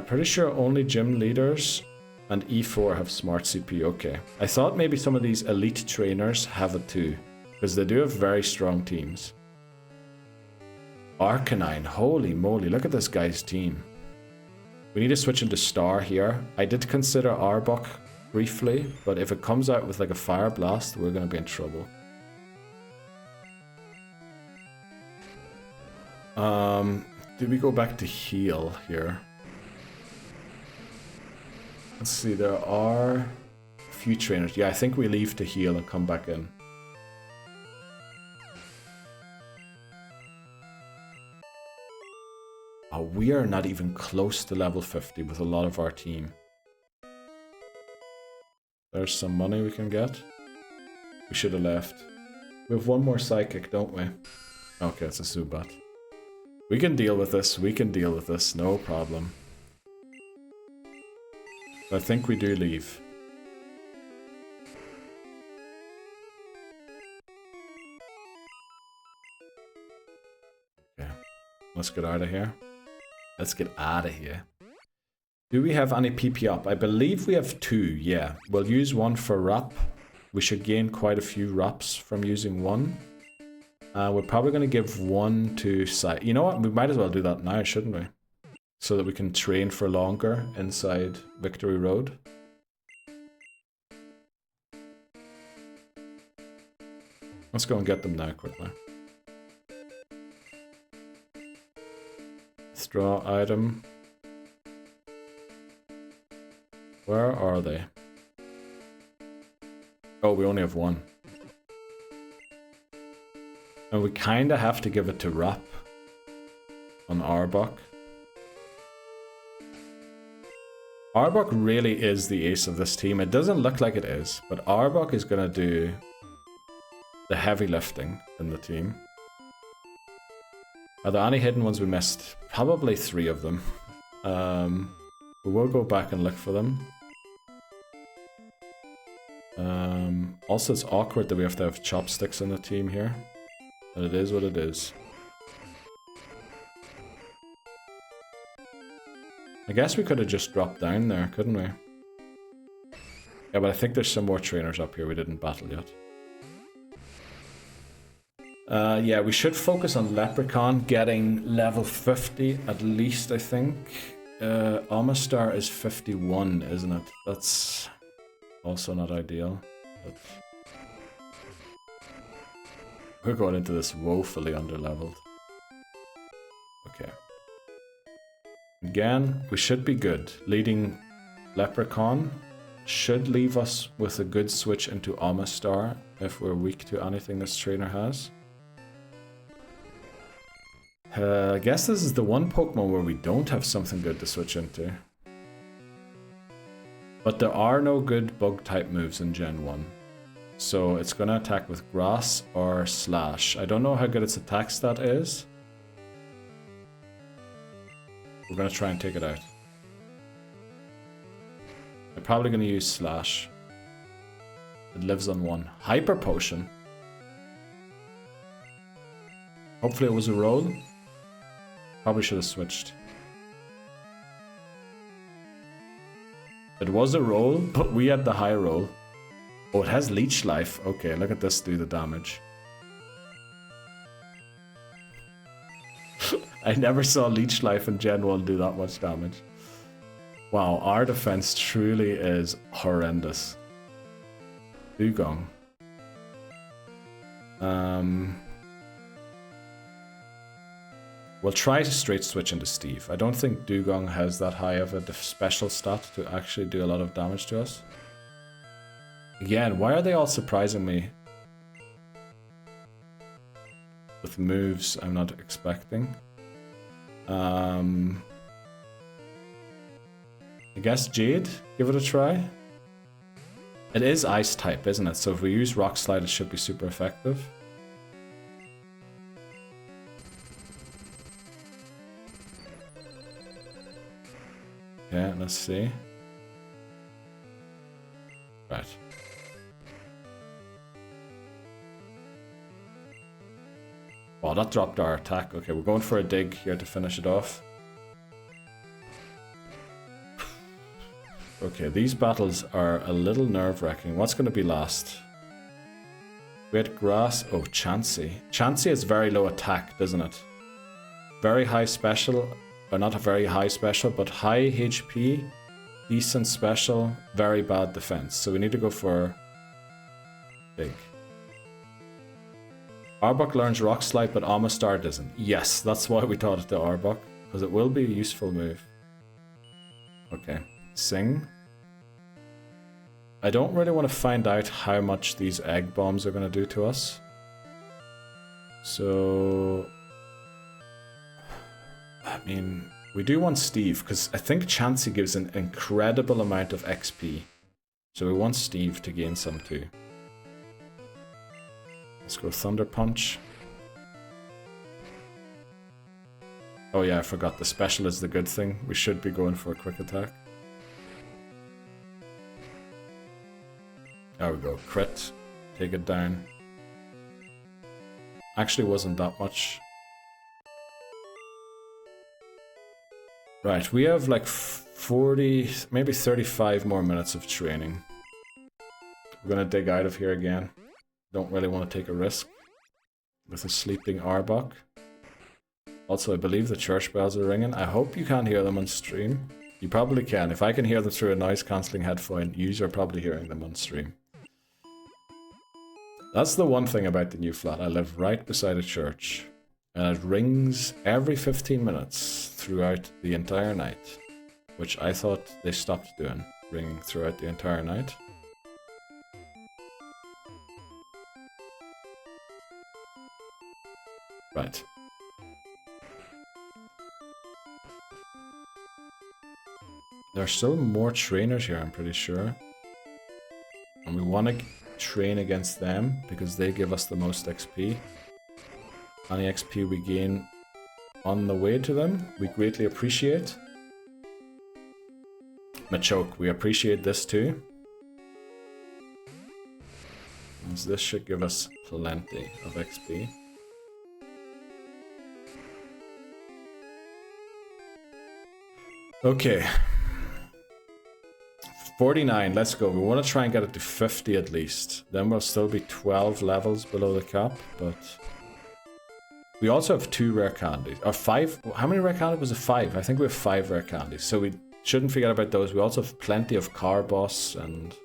Pretty sure only gym leaders and E4 have smart CPU, okay. I thought maybe some of these elite trainers have it too, because they do have very strong teams. Arcanine, holy moly, look at this guy's team. We need to switch into Star here. I did consider Arbok briefly, but if it comes out with like a Fire Blast, we're gonna be in trouble. Do we go back to heal here? Let's see, there are a few trainers. Yeah, I think we leave to heal and come back in. Oh, we are not even close to level 50 with a lot of our team. There's some money we can get. We should have left. We have 1 more Psychic, don't we? Okay, it's a Zubat. We can deal with this, we can deal with this, no problem. I think we do leave. Okay, let's get out of here. Let's get out of here. Do we have any PP up? I believe we have 2, yeah. We'll use 1 for Rap. We should gain quite a few Raps from using 1. We're probably going to give 1 to Side. You know what? We might as well do that now, shouldn't we? So that we can train for longer inside Victory Road. Let's go and get them now quickly. Straw item. Where are they? Oh, we only have 1. And we kinda have to give it to Rap on Arbok. Arbok really is the ace of this team. It doesn't look like it is, but Arbok is gonna do the heavy lifting in the team. Are there any hidden ones we missed? Probably 3 of them. We will go back and look for them. Also, it's awkward that we have to have chopsticks in the team here. But it is what it is. I guess we could have just dropped down there, couldn't we? Yeah, but I think there's some more trainers up here we didn't battle yet. Yeah, we should focus on Leprechaun getting level 50 at least, I think. Amistar is 51, isn't it? That's also not ideal. But we're going into this woefully underleveled. Okay. Again, we should be good. Leading Leprechaun should leave us with a good switch into Amistar if we're weak to anything this trainer has. I guess this is the one Pokemon where we don't have something good to switch into. But there are no good bug type moves in Gen 1. So it's gonna attack with Grass or Slash. I don't know how good its attack stat is. We're gonna try and take it out. I'm probably gonna use Slash. It lives on 1. Hyper Potion. Hopefully it was a roll. Probably should have switched. It was a roll, but we had the high roll. Oh, it has Leech Life. Okay, look at this do the damage. I never saw Leech Life in Gen 1 do that much damage. Wow, our defense truly is horrendous. Dugong. We'll try to straight switch into Steve. I don't think Dugong has that high of a special stat to actually do a lot of damage to us. Again, why are they all surprising me with moves I'm not expecting? I guess Jade, give it a try. It is Ice type, isn't it? So if we use Rock Slide, it should be super effective. Okay, let's see. Right. Wow, that dropped our attack. Okay, we're going for a dig here to finish it off. Okay, these battles are a little nerve-wracking. What's going to be last? We had Grass. Oh, Chansey. Chansey has very low attack, doesn't it? Very high special. Or not a very high special, but high HP, decent special, very bad defense. So we need to go for big. Arbok learns Rock Slide, but Amistar doesn't. Yes, that's why we taught it to Arbok, because it will be a useful move. Okay, Sing. I don't really want to find out how much these egg bombs are going to do to us. So I mean, we do want Steve, because I think Chansey gives an incredible amount of XP. So we want Steve to gain some too. Let's go Thunder Punch. Oh yeah, I forgot the special is the good thing. We should be going for a quick attack. There we go, crit. Take it down. Actually wasn't that much. Right, we have like 40, maybe 35 more minutes of training. We're gonna dig out of here again. Don't really want to take a risk with a sleeping Arbok. Also, I believe the church bells are ringing. I hope you can't hear them on stream. You probably can. If I can hear them through a noise-cancelling headphone, you are probably hearing them on stream. That's the one thing about the new flat. I live right beside a church. And it rings every 15 minutes throughout the entire night. Which I thought they stopped doing, ringing throughout the entire night. Right. There are still more trainers here, I'm pretty sure. And we want to train against them because they give us the most XP. Any XP we gain on the way to them, we greatly appreciate. Machoke, we appreciate this too. This should give us plenty of XP. Okay. 49, let's go. We want to try and get it to 50 at least. Then we'll still be 12 levels below the cap, but... We also have 2 rare candies. Or 5? How many rare candies? Was it 5? I think we have 5 rare candies. So we shouldn't forget about those. We also have plenty of car boss and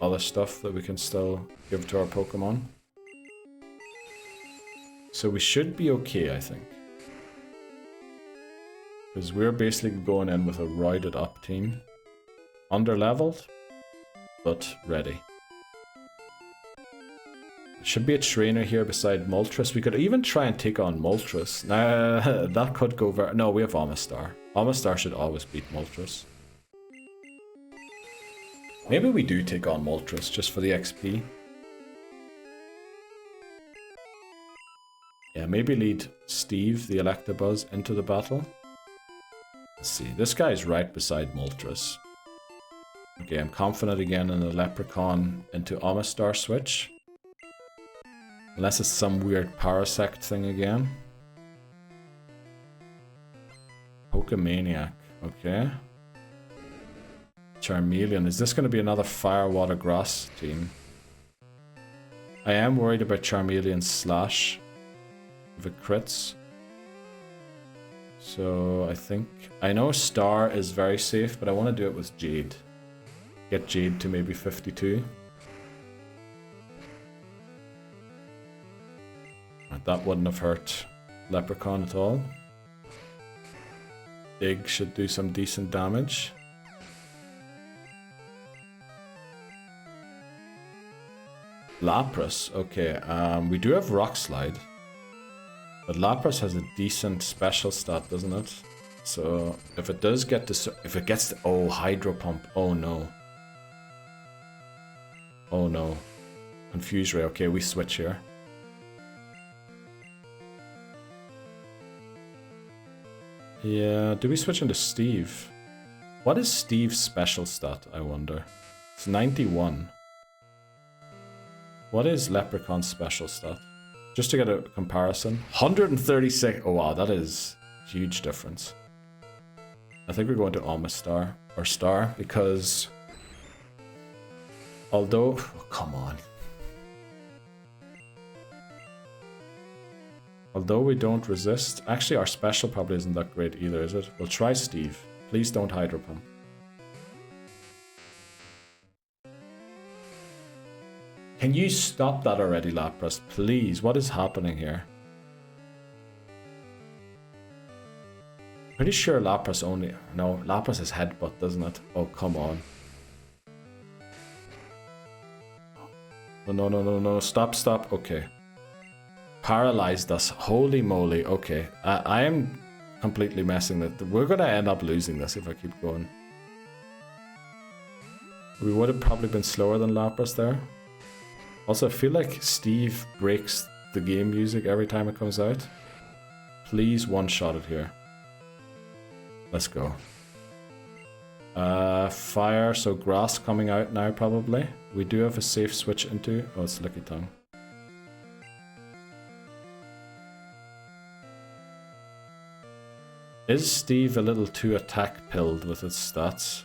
other stuff that we can still give to our Pokemon. So we should be okay, I think. Because we're basically going in with a roided up team. Under-leveled, but ready. Should be a trainer here beside Moltres. We could even try and take on Moltres. Nah, that could go very... No, we have Amistar. Amistar should always beat Moltres. Maybe we do take on Moltres just for the XP. Yeah, maybe lead Steve, the Electabuzz, into the battle. Let's see. This guy is right beside Moltres. Okay, I'm confident again in the Leprechaun into Amistar switch. Unless it's some weird Parasect thing again. Pokemaniac, okay. Charmeleon, is this going to be another Fire, Water, Grass team? I am worried about Charmeleon's Slash. If it crits. So I think... I know Star is very safe, but I want to do it with Jade. Get Jade to maybe 52. That wouldn't have hurt Leprechaun at all. Dig should do some decent damage. Lapras, okay. We do have Rock Slide. But Lapras has a decent special stat, doesn't it? So if it does get to... If it gets to... Oh, Hydro Pump. Oh no. Oh no. Confuse Ray. Okay, we switch here. Yeah, do we switch into Steve? What is Steve's special stat, I wonder? It's 91. What is Leprechaun's special stat? Just to get a comparison. 136. Oh wow, that is a huge difference. I think we're going to Amistar or Star because... Although... Oh, come on. Although we don't resist... Actually, our special probably isn't that great either, is it? We'll try Steve. Please don't Hydro Pump. Can you stop that already, Lapras? Please, what is happening here? Pretty sure Lapras only... No, Lapras is Headbutt, doesn't it? Oh, come on. Oh, no, no, no, no. Stop, stop. Okay. Paralyzed us. Holy moly. Okay. I am completely messing it. We're going to end up losing this if I keep going. We would have probably been slower than Lapras there. Also, I feel like Steve breaks the game music every time it comes out. Please one-shot it here. Let's go. Fire, so grass coming out now probably. We do have a safe switch into... Oh, it's Licky Tongue. Is Steve a little too attack-pilled with its stats?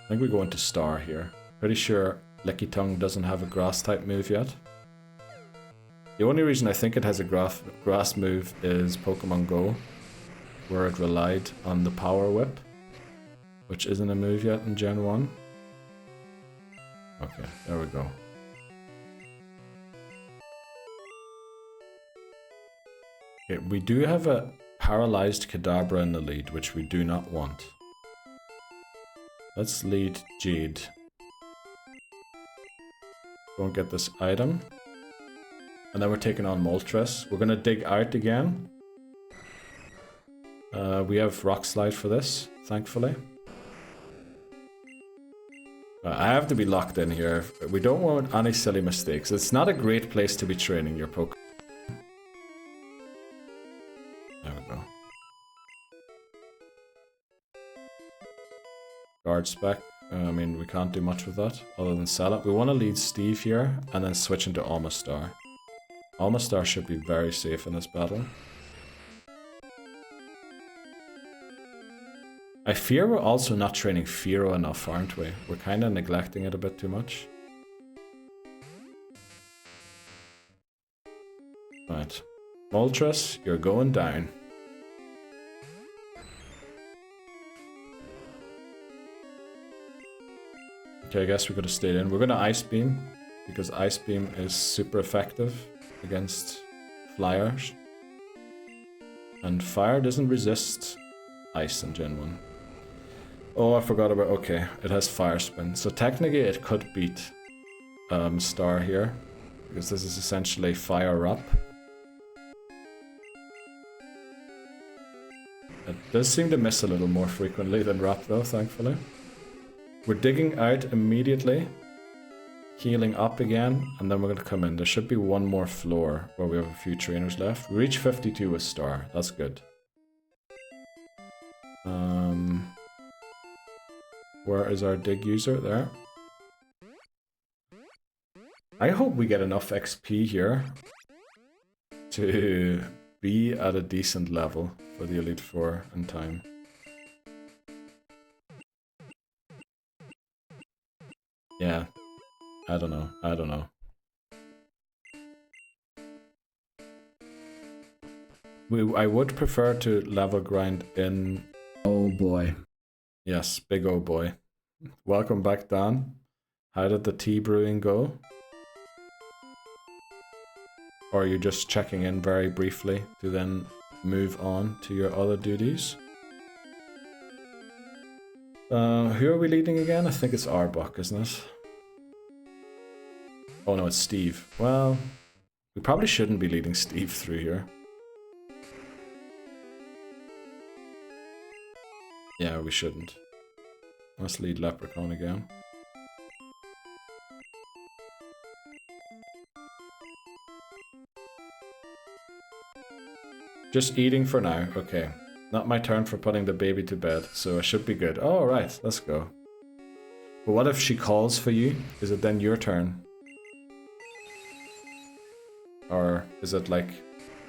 I think we go into Star here. Pretty sure Licky Tongue doesn't have a grass-type move yet. The only reason I think it has a grass move is Pokemon Go, where it relied on the Power Whip, which isn't a move yet in Gen 1. Okay, there we go. Okay, we do have a paralyzed Kadabra in the lead, which we do not want. Let's lead Jade. Go and get this item. And then we're taking on Moltres. We're going to dig out again. We have Rock Slide for this, thankfully. I have to be locked in here. We don't want any silly mistakes. It's not a great place to be training your Pokemon. There we go. Guard Spec. I mean, we can't do much with that other than sell it. We want to lead Steve here and then switch into Almastar. Almastar should be very safe in this battle. I fear we're also not training Firo enough, aren't we? We're kind of neglecting it a bit too much. Right. Moltres, you're going down. Okay, I guess we could have stayed in. We're gonna Ice Beam, because Ice Beam is super effective against flyers. And fire doesn't resist ice in Gen 1. Oh, I forgot about... Okay, it has Fire Spin. So technically it could beat Star here, because this is essentially Fire Up. It does seem to miss a little more frequently than Rap though, thankfully. We're digging out immediately, healing up again, and then we're going to come in. There should be one more floor where we have a few trainers left. We reach 52 with Star, that's good. Where is our dig user? There. I hope we get enough XP here to be at a decent level for the Elite Four in time. Yeah, I don't know. I would prefer to level grind in... Oh boy. Yes, big oh boy. Welcome back, Dan. How did the tea brewing go? Or are you just checking in very briefly to then move on to your other duties? Who are we leading again? I think it's Arbok, isn't it? Oh no, it's Steve. Well, we probably shouldn't be leading Steve through here. Yeah, we shouldn't. Let's lead Leprechaun again. Just eating for now, okay. Not my turn for putting the baby to bed, so I should be good. Oh, right, let's go. But what if she calls for you? Is it then your turn? Or is it like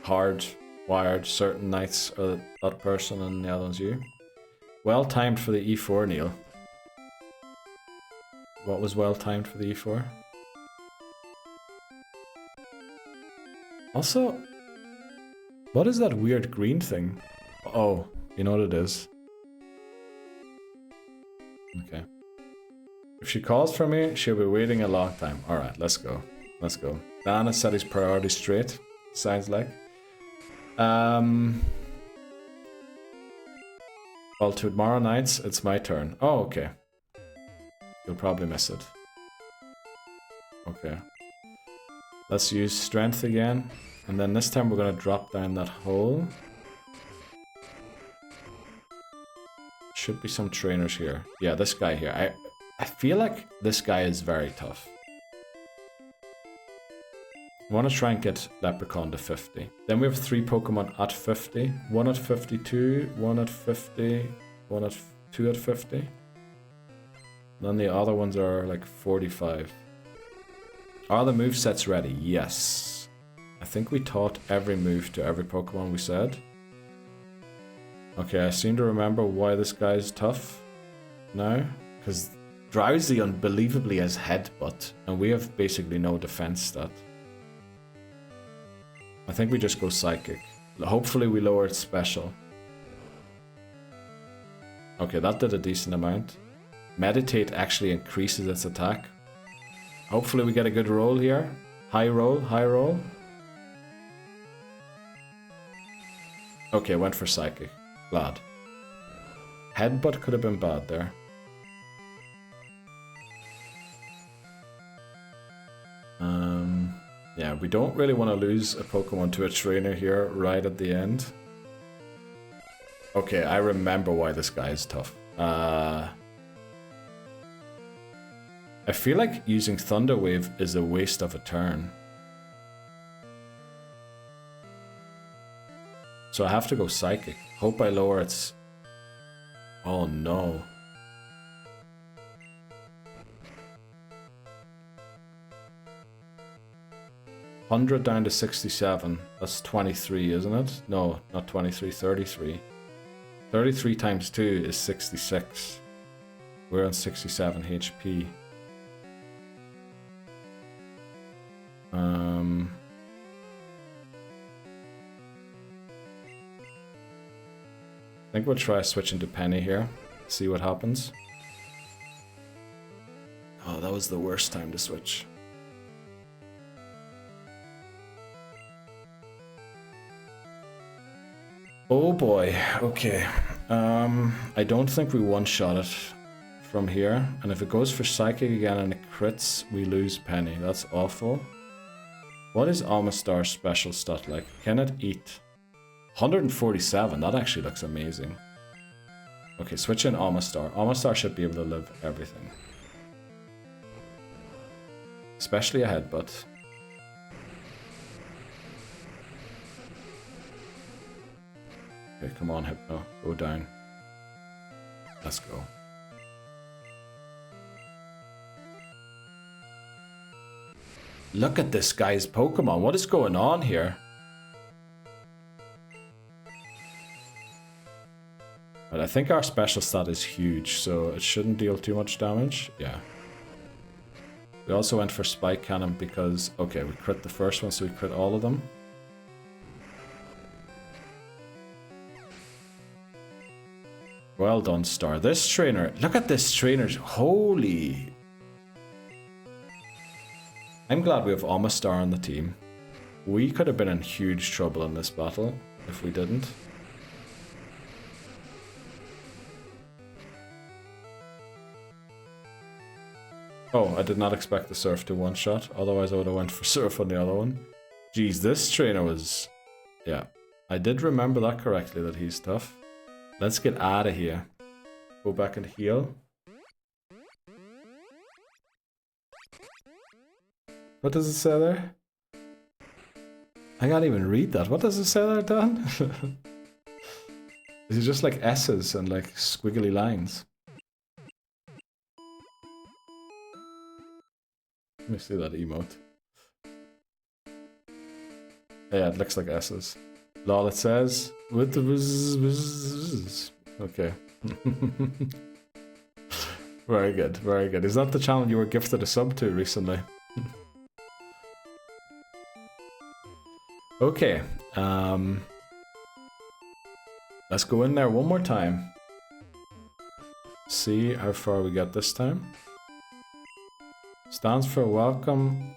hard-wired, certain nights are that person and the other one's you? Well timed for the E4, Neil. What was well timed for the E4? Also, what is that weird green thing? Oh, you know what it is? Okay. If she calls for me, she'll be waiting a long time. Alright, let's go. Let's go. Dan has set his priorities straight, sounds like. Well, tomorrow nights, it's my turn. Oh, okay. You'll probably miss it. Okay. Let's use strength again. And then this time we're gonna drop down that hole. Should be some trainers here. Yeah, this guy here. I feel like this guy is very tough. I want to try and get Leprechaun to 50. Then we have 3 Pokemon at 50. 1 at 52, 1 at 50, 2 at 50. Then the other ones are like 45. Are the movesets ready? Yes. I think we taught every move to every Pokemon we said. Okay, I seem to remember why this guy is tough now. Because Drowsy unbelievably has Headbutt, and we have basically no defense stat. I think we just go Psychic. Hopefully we lower its Special. Okay, that did a decent amount. Meditate actually increases its attack. Hopefully we get a good roll here. High roll, high roll. Okay, went for Psychic. Glad. Headbutt could have been bad there. Yeah, we don't really want to lose a Pokemon to a trainer here right at the end. Okay, I remember why this guy is tough. I feel like using Thunder Wave is a waste of a turn. So I have to go Psychic. Hope I lower its... Oh no. 100 down to 67. That's 23, isn't it? No, not 23, 33. 33 times 2 is 66. We're on 67 HP. I think we'll try switching to Penny here. See what happens. Oh, that was the worst time to switch. Oh boy, okay. I don't think we one-shot it from here. And if it goes for Psychic again and it crits, we lose Penny. That's awful. What is Amistar's special stat like? Can it eat? 147, that actually looks amazing. Okay, switch in Amistar. Amistar should be able to live everything. Especially a headbutt. Okay, come on, Hypno. Go down. Let's go. Look at this guy's Pokemon. What is going on here? But I think our special stat is huge, so it shouldn't deal too much damage. Yeah. We also went for Spike Cannon because, okay, we crit the first one, so we crit all of them. Well done, Star. This trainer, look at this trainer. Holy. I'm glad we have Amistar on the team. We could have been in huge trouble in this battle if we didn't. Oh, I did not expect the Surf to one-shot, otherwise I would have went for Surf on the other one. Jeez, this trainer was... Yeah, I did remember that correctly, that he's tough. Let's get out of here. Go back and heal. What does it say there? I can't even read that. What does it say there, Dan? Is it just like S's and like squiggly lines? Let me see that emote. Yeah, it looks like S's. Lol, it says with the okay. Very good, very good. Is that the channel you were gifted a sub to recently? Okay. Let's go in there one more time. See how far we get this time. Stands for welcome.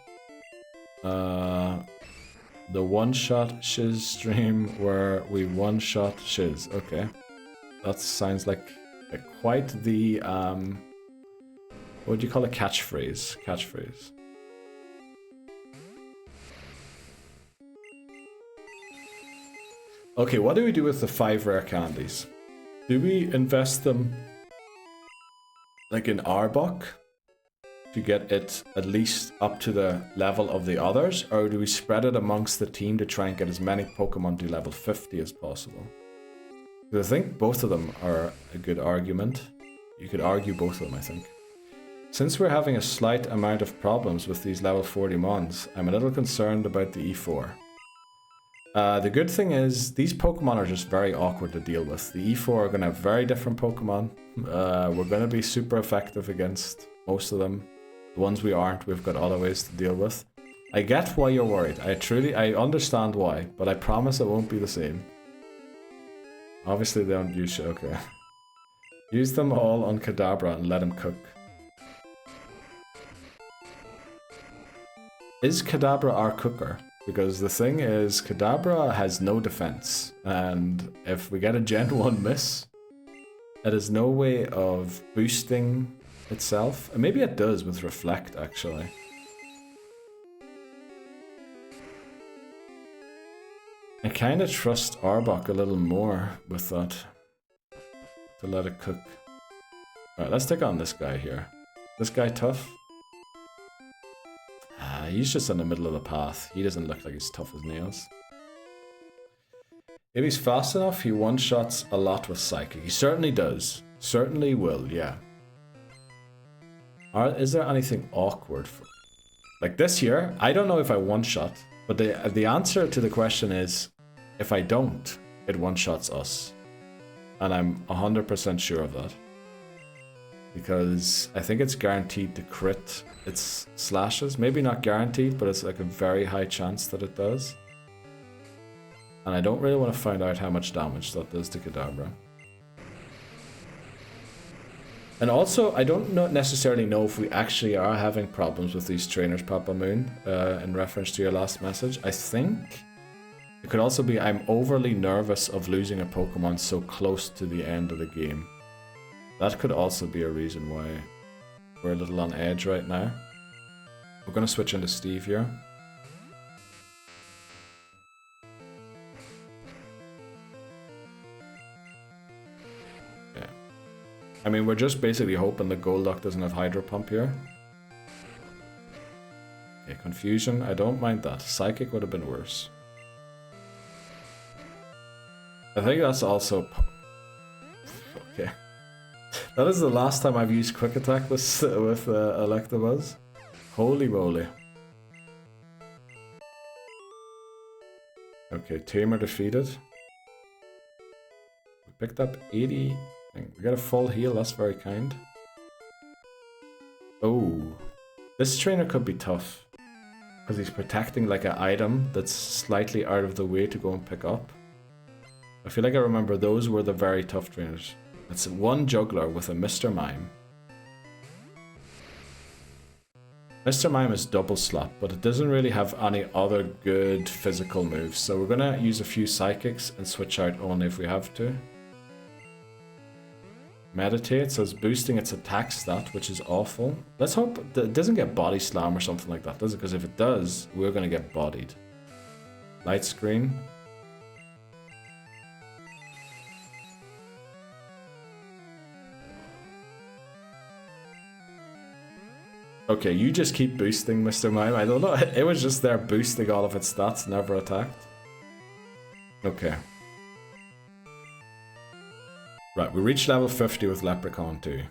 The one-shot Shiz stream where we one-shot Shiz. Okay. That sounds like quite the, what would you call a catchphrase? Catchphrase. Okay, what do we do with the 5 rare candies? Do we invest them like in Arbok to get it at least up to the level of the others, or do we spread it amongst the team to try and get as many Pokemon to level 50 as possible? Because I think both of them are a good argument. You could argue both of them, I think. Since we're having a slight amount of problems with these level 40 Mons, I'm a little concerned about the E4. The good thing is, these Pokemon are just very awkward to deal with. The E4 are going to have very different Pokemon. We're going to be super effective against most of them. The ones we aren't, we've got other ways to deal with. I get why you're worried. I understand why, but I promise it won't be the same. Obviously they don't use shit, okay. Use them all on Kadabra and let him cook. Is Kadabra our cooker? Because the thing is, Kadabra has no defense, and if we get a Gen 1 miss, it has no way of boosting itself. And maybe it does with Reflect, actually. I kind of trust Arbok a little more with that, to let it cook. Alright, let's take on this guy here. This guy tough? He's just in the middle of the path. He doesn't look like he's tough as nails. If he's fast enough, he one-shots a lot with Psychic. He certainly does. Certainly will, yeah. Is there anything awkward for... Like this here, I don't know if I one-shot. But the answer to the question is, if I don't, it one-shots us. And I'm 100% sure of that. Because I think it's guaranteed to crit its slashes. Maybe not guaranteed, but it's like a very high chance that it does. And I don't really want to find out how much damage that does to Kadabra. And also, I don't necessarily know if we actually are having problems with these trainers, Papa Moon, in reference to your last message. I think it could also be I'm overly nervous of losing a Pokemon so close to the end of the game. That could also be a reason why we're a little on edge right now. We're going to switch into Steve here. I mean, we're just basically hoping the Golduck doesn't have Hydro Pump here. Okay, Confusion, I don't mind that. Psychic would have been worse. I think that's also... Okay. That is the last time I've used Quick Attack with Electabuzz. Holy moly. Okay, Tamer defeated. We picked up 80... We got a full heal, that's very kind. Oh, this trainer could be tough. Because he's protecting like an item that's slightly out of the way to go and pick up. I feel like I remember those were the very tough trainers. It's one juggler with a Mr. Mime. Mr. Mime is double slot, but it doesn't really have any other good physical moves. So we're gonna use a few psychics and switch out only if we have to. Meditate, so it's boosting its attack stat, which is awful. Let's hope that it doesn't get body slam or something like that, does it? Because if it does, we're going to get bodied. Light screen. Okay, you just keep boosting, Mr. Mime. I don't know. It was just there boosting all of its stats, never attacked. Okay. Right, we reached level 50 with Leprechaun 2.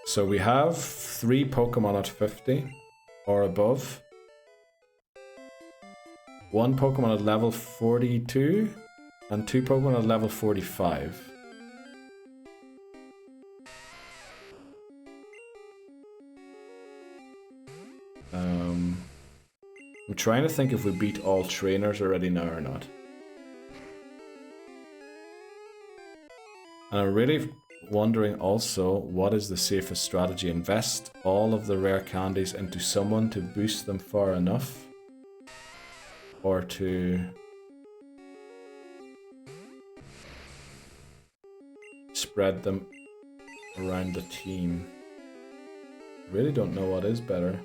So we have 3 Pokemon at 50 or above. 1 Pokemon at level 42 and 2 Pokemon at level 45. I'm trying to think if we beat all trainers already now or not. And I'm really wondering also, what is the safest strategy? Invest all of the rare candies into someone to boost them far enough? Or to spread them around the team? I really don't know what is better.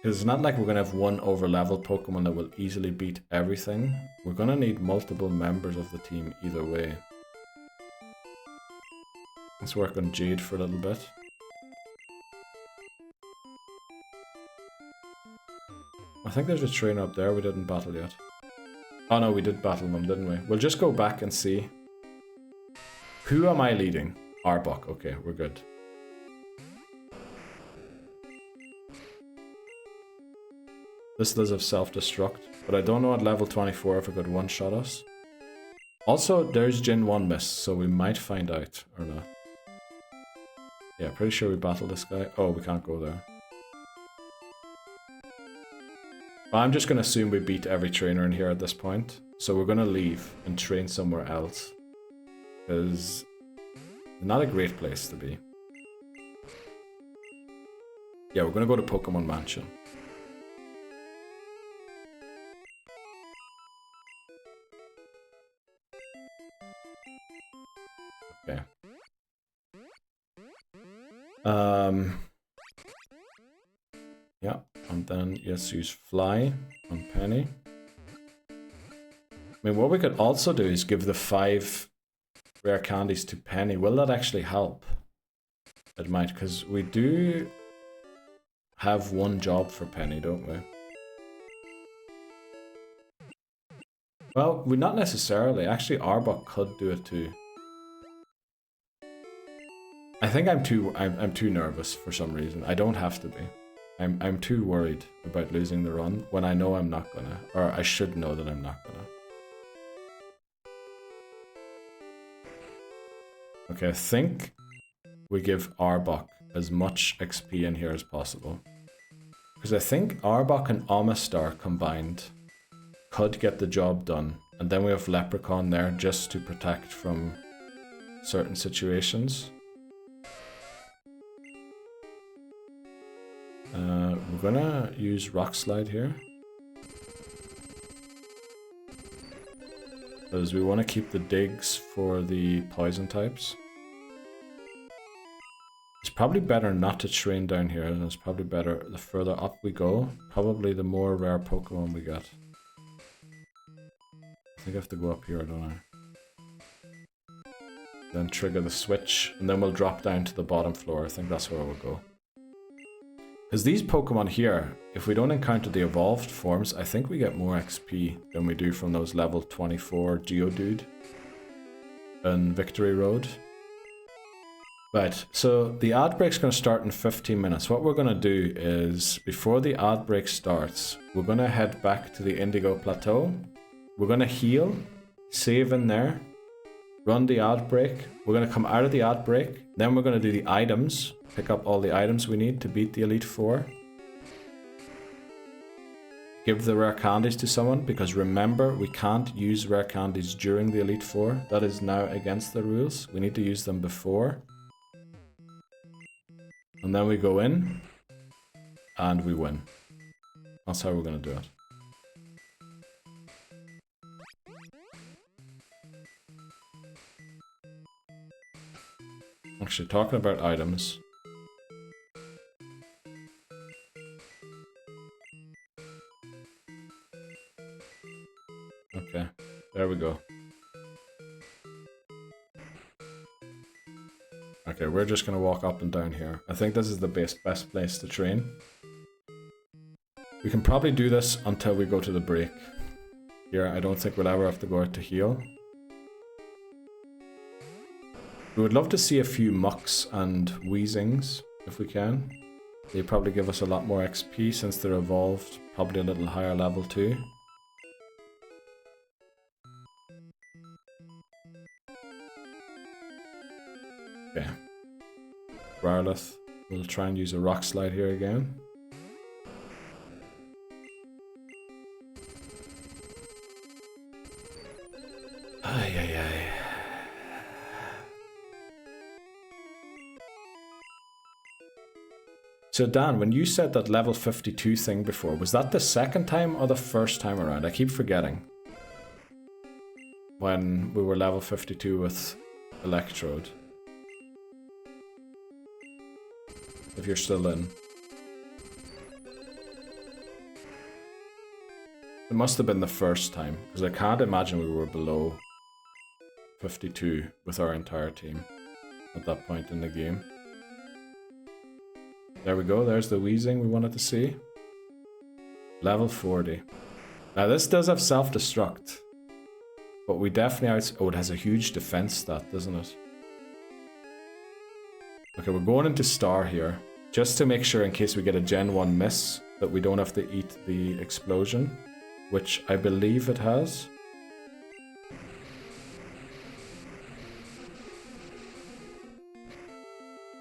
Because it's not like we're going to have one over-leveled Pokemon that will easily beat everything. We're going to need multiple members of the team either way. Let's work on Jade for a little bit. I think there's a trainer up there we didn't battle yet. Oh no, we did battle them, didn't we? We'll just go back and see. Who am I leading? Arbok. Okay, we're good. This does have self-destruct, but I don't know at level 24 if it could one-shot us. Also, there's Gen 1 miss, so we might find out or not. Yeah, pretty sure we battled this guy. Oh, we can't go there. I'm just going to assume we beat every trainer in here at this point. So we're going to leave and train somewhere else. Because it's not a great place to be. Yeah, we're going to go to Pokemon Mansion. Okay. Yeah, and then let's use Fly on Penny. I mean, what we could also do is give the 5 rare candies to Penny. Will that actually help? It might, because we do have one job for Penny, don't we? Well, we not necessarily. Actually, Arbok could do it too. I think I'm too nervous for some reason. I don't have to be. I'm too worried about losing the run when I know I'm not gonna, or I should know that I'm not gonna. Okay, I think we give Arbok as much XP in here as possible. Because I think Arbok and Amistar combined could get the job done. And then we have Leprechaun there just to protect from certain situations. We're gonna use Rock Slide here. Because we want to keep the digs for the poison types. It's probably better not to train down here, and it's probably better the further up we go, probably the more rare Pokemon we get. I think I have to go up here, don't I? Then trigger the switch, and then we'll drop down to the bottom floor. I think that's where we'll go. Because these Pokemon here, if we don't encounter the evolved forms, I think we get more XP than we do from those level 24 Geodude and Victory Road. Right, so the ad break's going to start in 15 minutes. What we're going to do is, before the ad break starts, we're going to head back to the Indigo Plateau. We're going to heal, save in there, run the ad break. We're going to come out of the ad break. Then we're going to do the items, pick up all the items we need to beat the Elite Four. Give the rare candies to someone, because remember, we can't use rare candies during the Elite Four. That is now against the rules. We need to use them before. And then we go in, and we win. That's how we're going to do it. Actually, talking about items. Okay, there we go. Okay, we're just gonna walk up and down here. I think this is the best place to train. We can probably do this until we go to the break. Here, I don't think we'll ever have to go out to heal. We would love to see a few Mucks and Weezings, if we can. They probably give us a lot more XP since they're evolved, probably a little higher level too. Okay. Growlithe. We'll try and use a Rock Slide here again. Ay, ay, ay. So Dan, when you said that level 52 thing before, was that the second time or the first time around? I keep forgetting. When we were level 52 with Electrode. If you're still in. It must have been the first time, because I can't imagine we were below 52 with our entire team at that point in the game. There we go, there's the Weezing we wanted to see. Level 40. Now this does have self-destruct, but we definitely oh, it has a huge defense stat, doesn't it? Okay, we're going into Star here, just to make sure in case we get a Gen 1 miss, that we don't have to eat the explosion, which I believe it has.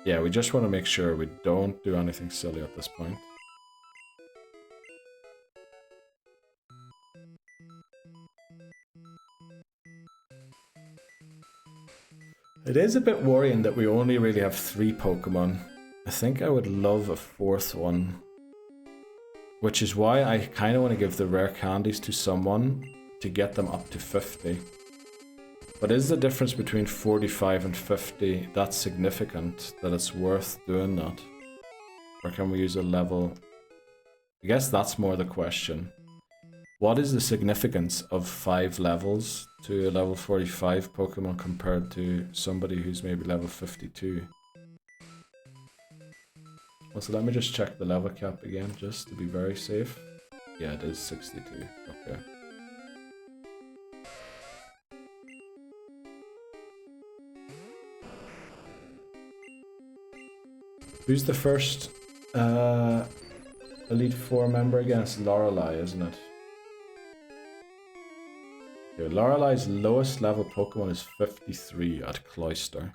Yeah, we just want to make sure we don't do anything silly at this point. It is a bit worrying that we only really have 3 Pokemon. I think I would love a 4th one. Which is why I kind of want to give the rare candies to someone to get them up to 50. But is the difference between 45 and 50 that significant that it's worth doing that? Or can we use a level? I guess that's more the question. What is the significance of 5 levels to a level 45 Pokemon compared to somebody who's maybe level 52? Well, so let me just check the level cap again, just to be very safe. Yeah, it is 62. Okay. Who's the first Elite Four member against Lorelei, isn't it? Okay, Lorelei's lowest level Pokemon is 53 at Cloyster.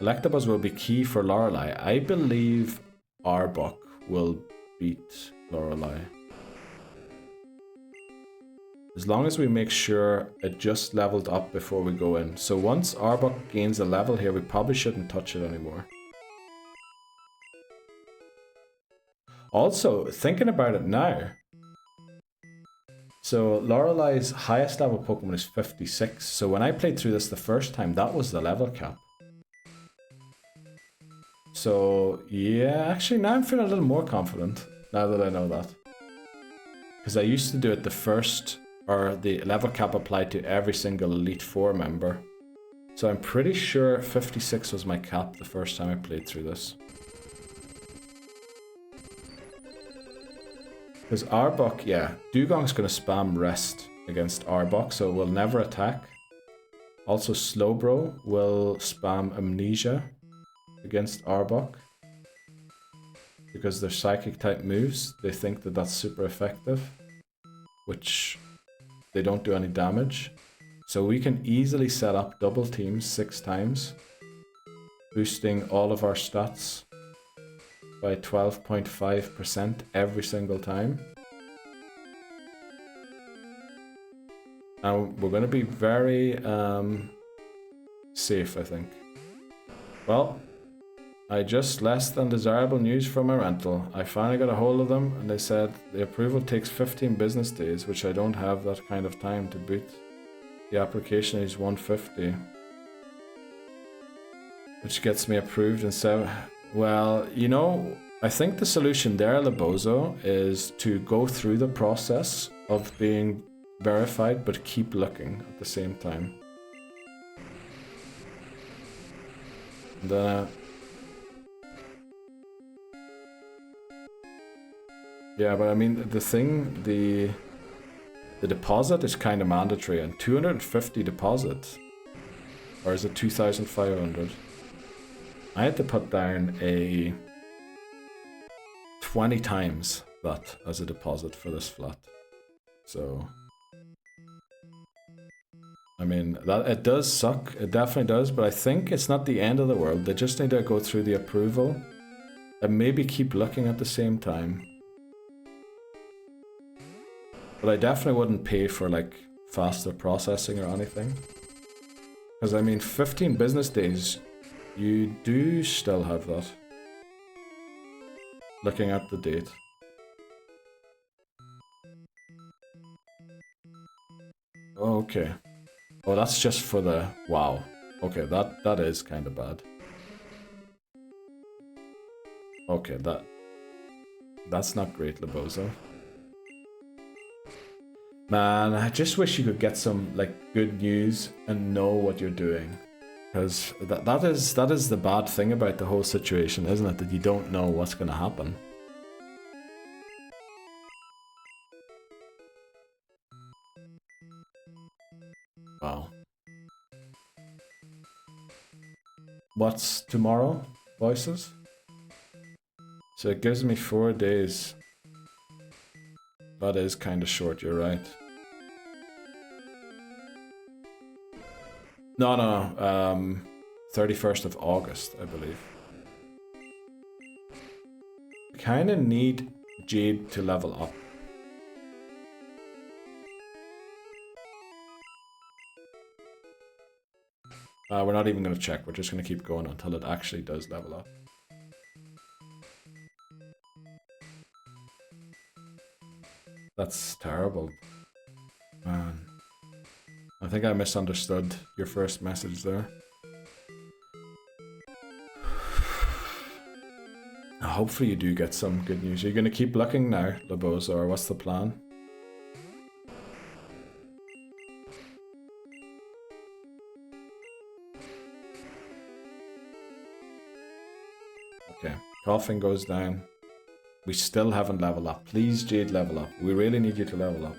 Electabuzz will be key for Lorelei. I believe Arbok will beat Lorelei. As long as we make sure it just leveled up before we go in. So once Arbok gains a level here, we probably shouldn't touch it anymore. Also, thinking about it now. So Lorelei's highest level Pokemon is 56. So when I played through this the first time, that was the level cap. So yeah, actually now I'm feeling a little more confident now that I know that. Because I used to do it the first, or the level cap applied to every single Elite Four member. So I'm pretty sure 56 was my cap the first time I played through this. Because Arbok, yeah, Dugong's going to spam Rest against Arbok, so it will never attack. Also Slowbro will spam Amnesia against Arbok. Because they're Psychic type moves, they think that that's super effective. Which they don't do any damage. So we can easily set up double teams 6 times. Boosting all of our stats by 12.5% every single time. And we're going to be very safe, I think. Well, I just less than desirable news from my rental. I finally got a hold of them and they said the approval takes 15 business days, which I don't have that kind of time to boot. The application is 150. Which gets me approved in 7... Well, you know, I think the solution there, Lebozo, is to go through the process of being verified, but keep looking at the same time. And then, yeah, but I mean, the thing, the deposit is kind of mandatory, and 250 deposit, or is it 2,500? I had to put down a 20 times that as a deposit for this flat. So, I mean, that it does suck. It definitely does, but I think it's not the end of the world. They just need to go through the approval and maybe keep looking at the same time. But I definitely wouldn't pay for like faster processing or anything. Because I mean, 15 business days, you do still have that. Looking at the date. Okay. Oh, that's just for the... Wow. Okay, that is kind of bad. Okay, that's not great, Lebozo. Man, I just wish you could get some like good news and know what you're doing. Because that is the bad thing about the whole situation, isn't it? That you don't know what's going to happen. Wow. What's tomorrow, voices? So it gives me 4 days. That is kind of short, you're right. No. 31st of August, I believe. Kind of need Jade to level up. We're not even going to check. We're just going to keep going until it actually does level up. That's terrible. Man. I think I misunderstood your first message there. Hopefully you do get some good news. Are you going to keep looking now, Lebozo, or what's the plan? Okay, coughing goes down. We still haven't leveled up. Please, Jade, level up. We really need you to level up.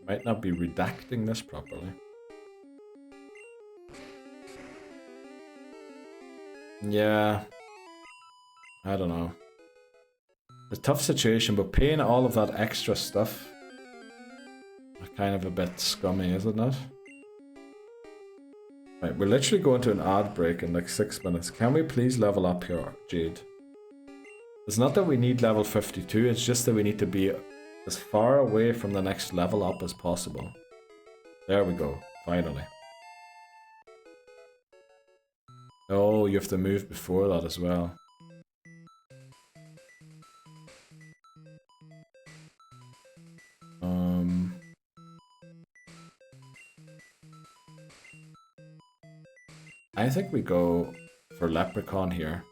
Might not be redacting this properly. Yeah. I don't know. It's a tough situation, but paying all of that extra stuff is kind of a bit scummy, isn't it? Right, we're literally going to an ad break in like 6 minutes. Can we please level up here, Jade? It's not that we need level 52, it's just that we need to be as far away from the next level up as possible. There we go, finally. Oh, you have to move before that as well. I think we go for Leprechaun here.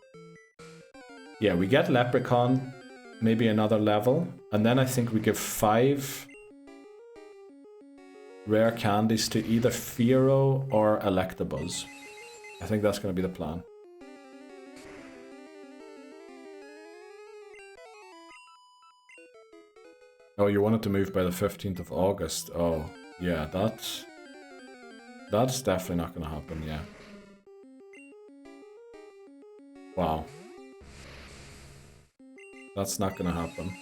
Yeah, we get Leprechaun, maybe another level, and then I think we give 5 rare candies to either Fearow or Electabuzz. I think that's going to be the plan. Oh, you wanted to move by the 15th of August. Oh, yeah, that's definitely not going to happen, yeah. Wow. That's not going to happen.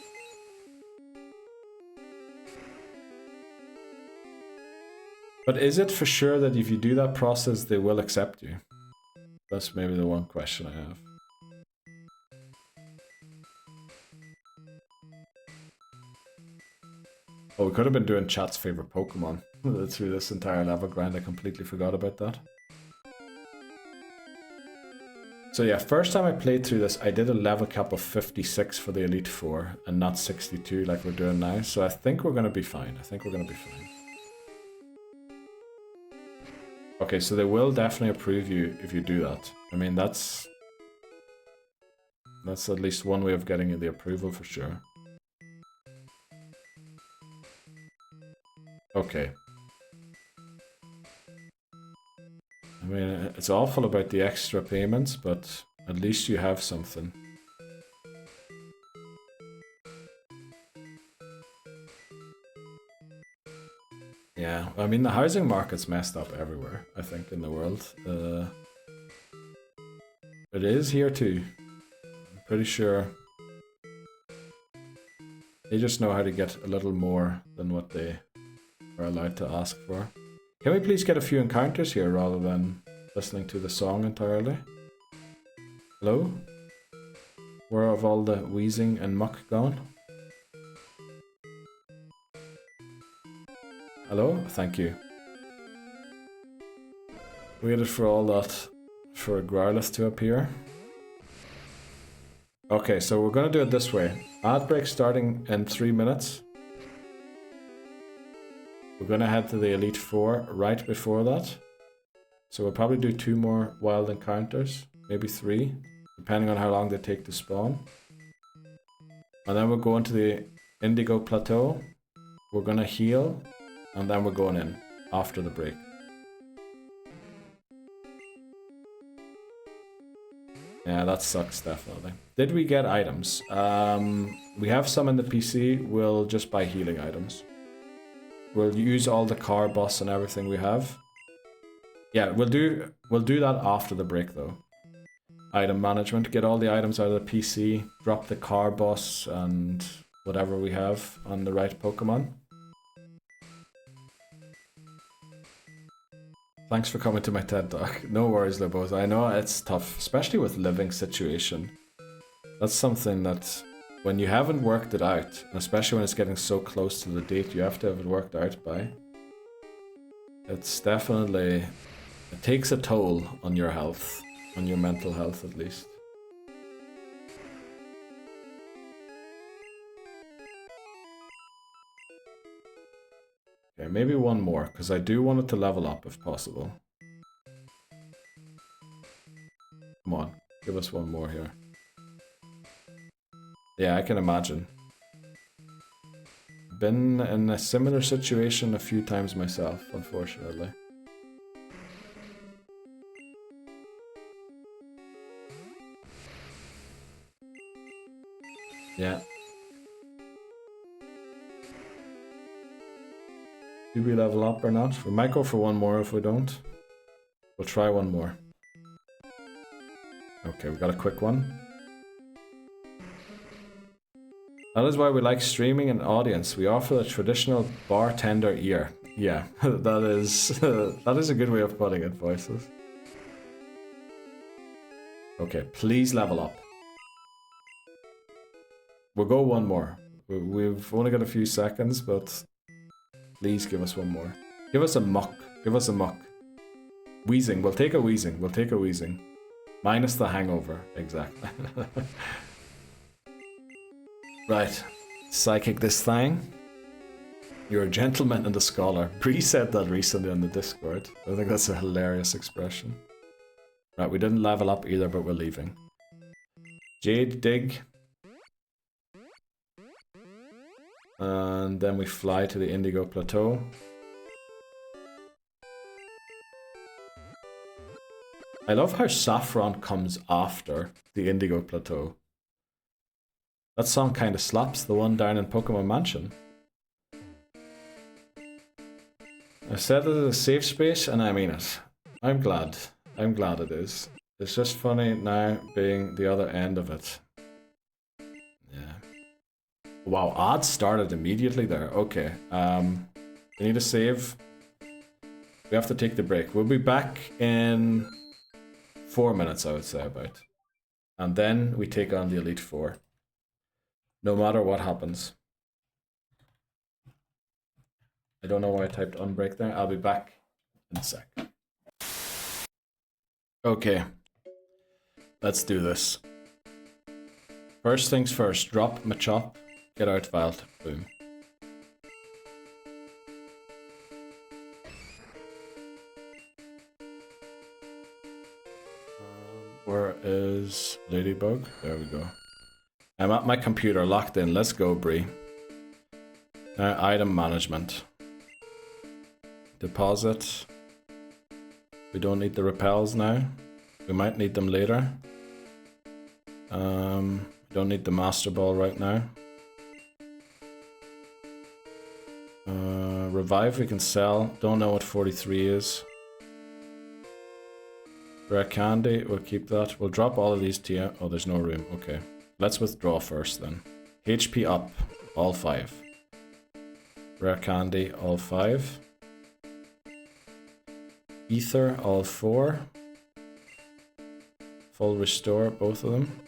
But is it for sure that if you do that process, they will accept you? That's maybe the one question I have. Oh, we could have been doing chat's favorite Pokemon through this entire level grind. I completely forgot about that. So yeah, first time I played through this, I did a level cap of 56 for the Elite Four and not 62 like we're doing now. So I think we're going to be fine. Okay, so they will definitely approve you if you do that. I mean, that's at least one way of getting the approval for sure. Okay. I mean, it's awful about the extra payments, but at least you have something. Yeah, I mean, the housing market's messed up everywhere, I think, in the world. It is here too. I'm pretty sure they just know how to get a little more than what they are allowed to ask for. Can we please get a few encounters here rather than listening to the song entirely? Hello? Where have all the wheezing and muck gone? Hello? Thank you. Waited for all that for a Growlithe to appear. Okay, so we're gonna do it this way. Ad break starting in 3 minutes. We're gonna head to the Elite Four right before that. So we'll probably do 2 more wild encounters, maybe 3, depending on how long they take to spawn. And then we're going to the Indigo Plateau. We're gonna heal, and then we're going in after the break. Yeah, that sucks definitely. Did we get items? We have some in the PC. We'll just buy healing items. We'll use all the car boss and everything we have. Yeah, we'll do that after the break though. Item management, get all the items out of the PC, drop the car boss and whatever we have on the right Pokemon. Thanks for coming to my TED Talk. No worries, Libos. I know it's tough, especially with living situation. That's something that when you haven't worked it out, especially when it's getting so close to the date you have to have it worked out by, it's definitely, it takes a toll on your health, on your mental health at least. Okay, maybe one more, because I do want it to level up if possible. Come on, give us one more here. Yeah, I can imagine. Been in a similar situation a few times myself, unfortunately. Yeah. Do we level up or not? We might go for one more if we don't. We'll try one more. Okay, we got a quick one. That is why we like streaming an audience. We offer the traditional bartender ear. Yeah, that is a good way of putting it, voices. Okay, please level up. We'll go one more. We've only got a few seconds, but please give us one more. Give us a muck. Give us a muck. Wheezing. We'll take a wheezing. We'll take a wheezing. Minus the hangover. Exactly. Right. Psychic this thing. You're a gentleman and a scholar. Bree said that recently on the Discord. I think that's a hilarious expression. Right, we didn't level up either, but we're leaving. Jade dig. And then we fly to the Indigo Plateau. I love how Saffron comes after the Indigo Plateau. That song kind of slaps, the one down in Pokémon Mansion. I said it is a safe space, and I mean it. I'm glad. I'm glad it is. It's just funny now being the other end of it. Yeah. Wow, ads started immediately there. Okay. We need to save. We have to take the break. We'll be back in 4 minutes, I would say, about. And then we take on the Elite Four. No matter what happens. I don't know why I typed unbreak there. I'll be back in a sec. Okay. Let's do this. First things first. Drop Machop. Get out Valt. Boom. Where is Ladybug? There we go. I'm at my computer, locked in. Let's go, Bree. Now, item management. Deposit. We don't need the repels now. We might need them later. Don't need the Master Ball right now. Revive we can sell. Don't know what 43 is. Rare Candy, we'll keep that. We'll drop all of these to you. Oh, there's no room. Okay. Let's withdraw first then. HP up. All 5. Rare Candy, all 5. Ether, all 4. Full Restore, both of them.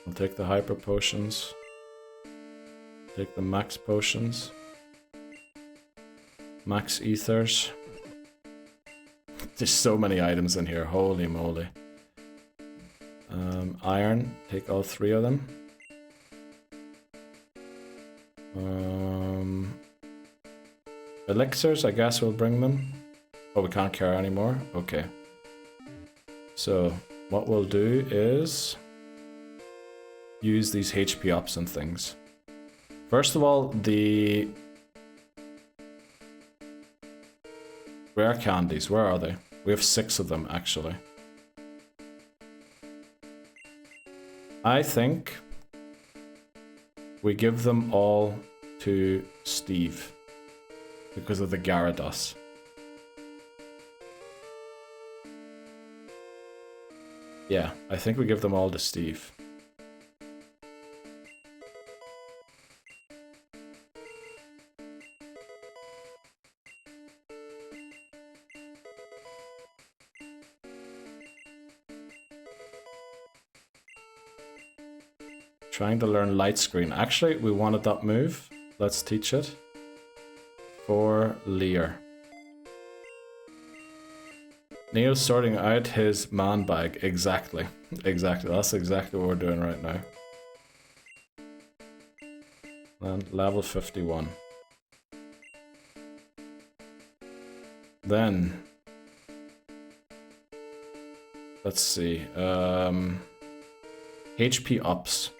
We'll take the Hyper Potions. Take the Max Potions. Max Ethers. There's so many items in here, holy moly. Iron, take all 3 of them. Elixirs, I guess we'll bring them. Oh, we can't carry anymore? Okay. So, what we'll do is use these HP ups and things. First of all, the rare candies, where are they? We have 6 of them, actually. I think we give them all to Steve because of the Gyarados. Yeah, I think we give them all to Steve. Trying to learn light screen. Actually, we wanted that move. Let's teach it. For Lear. Neil's sorting out his man bag. Exactly. Exactly. That's exactly what we're doing right now. And level 51. Then let's see. HP ups.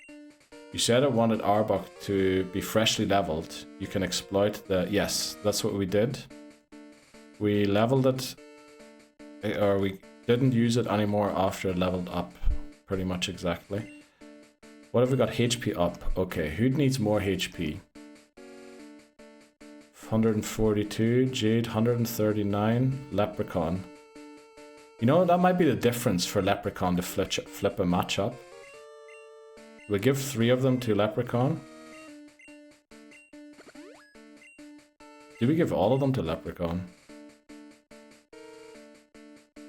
You said I wanted Arbok to be freshly leveled. You can exploit the... Yes, that's what we did. We leveled it, or we didn't use it anymore after it leveled up. Pretty much exactly. What have we got? HP up. Okay, who needs more HP? 142, Jade 139, Leprechaun You know, that might be the difference for Leprechaun to flip a matchup. We'll give 3 of them to Leprechaun. Do we give all of them to Leprechaun?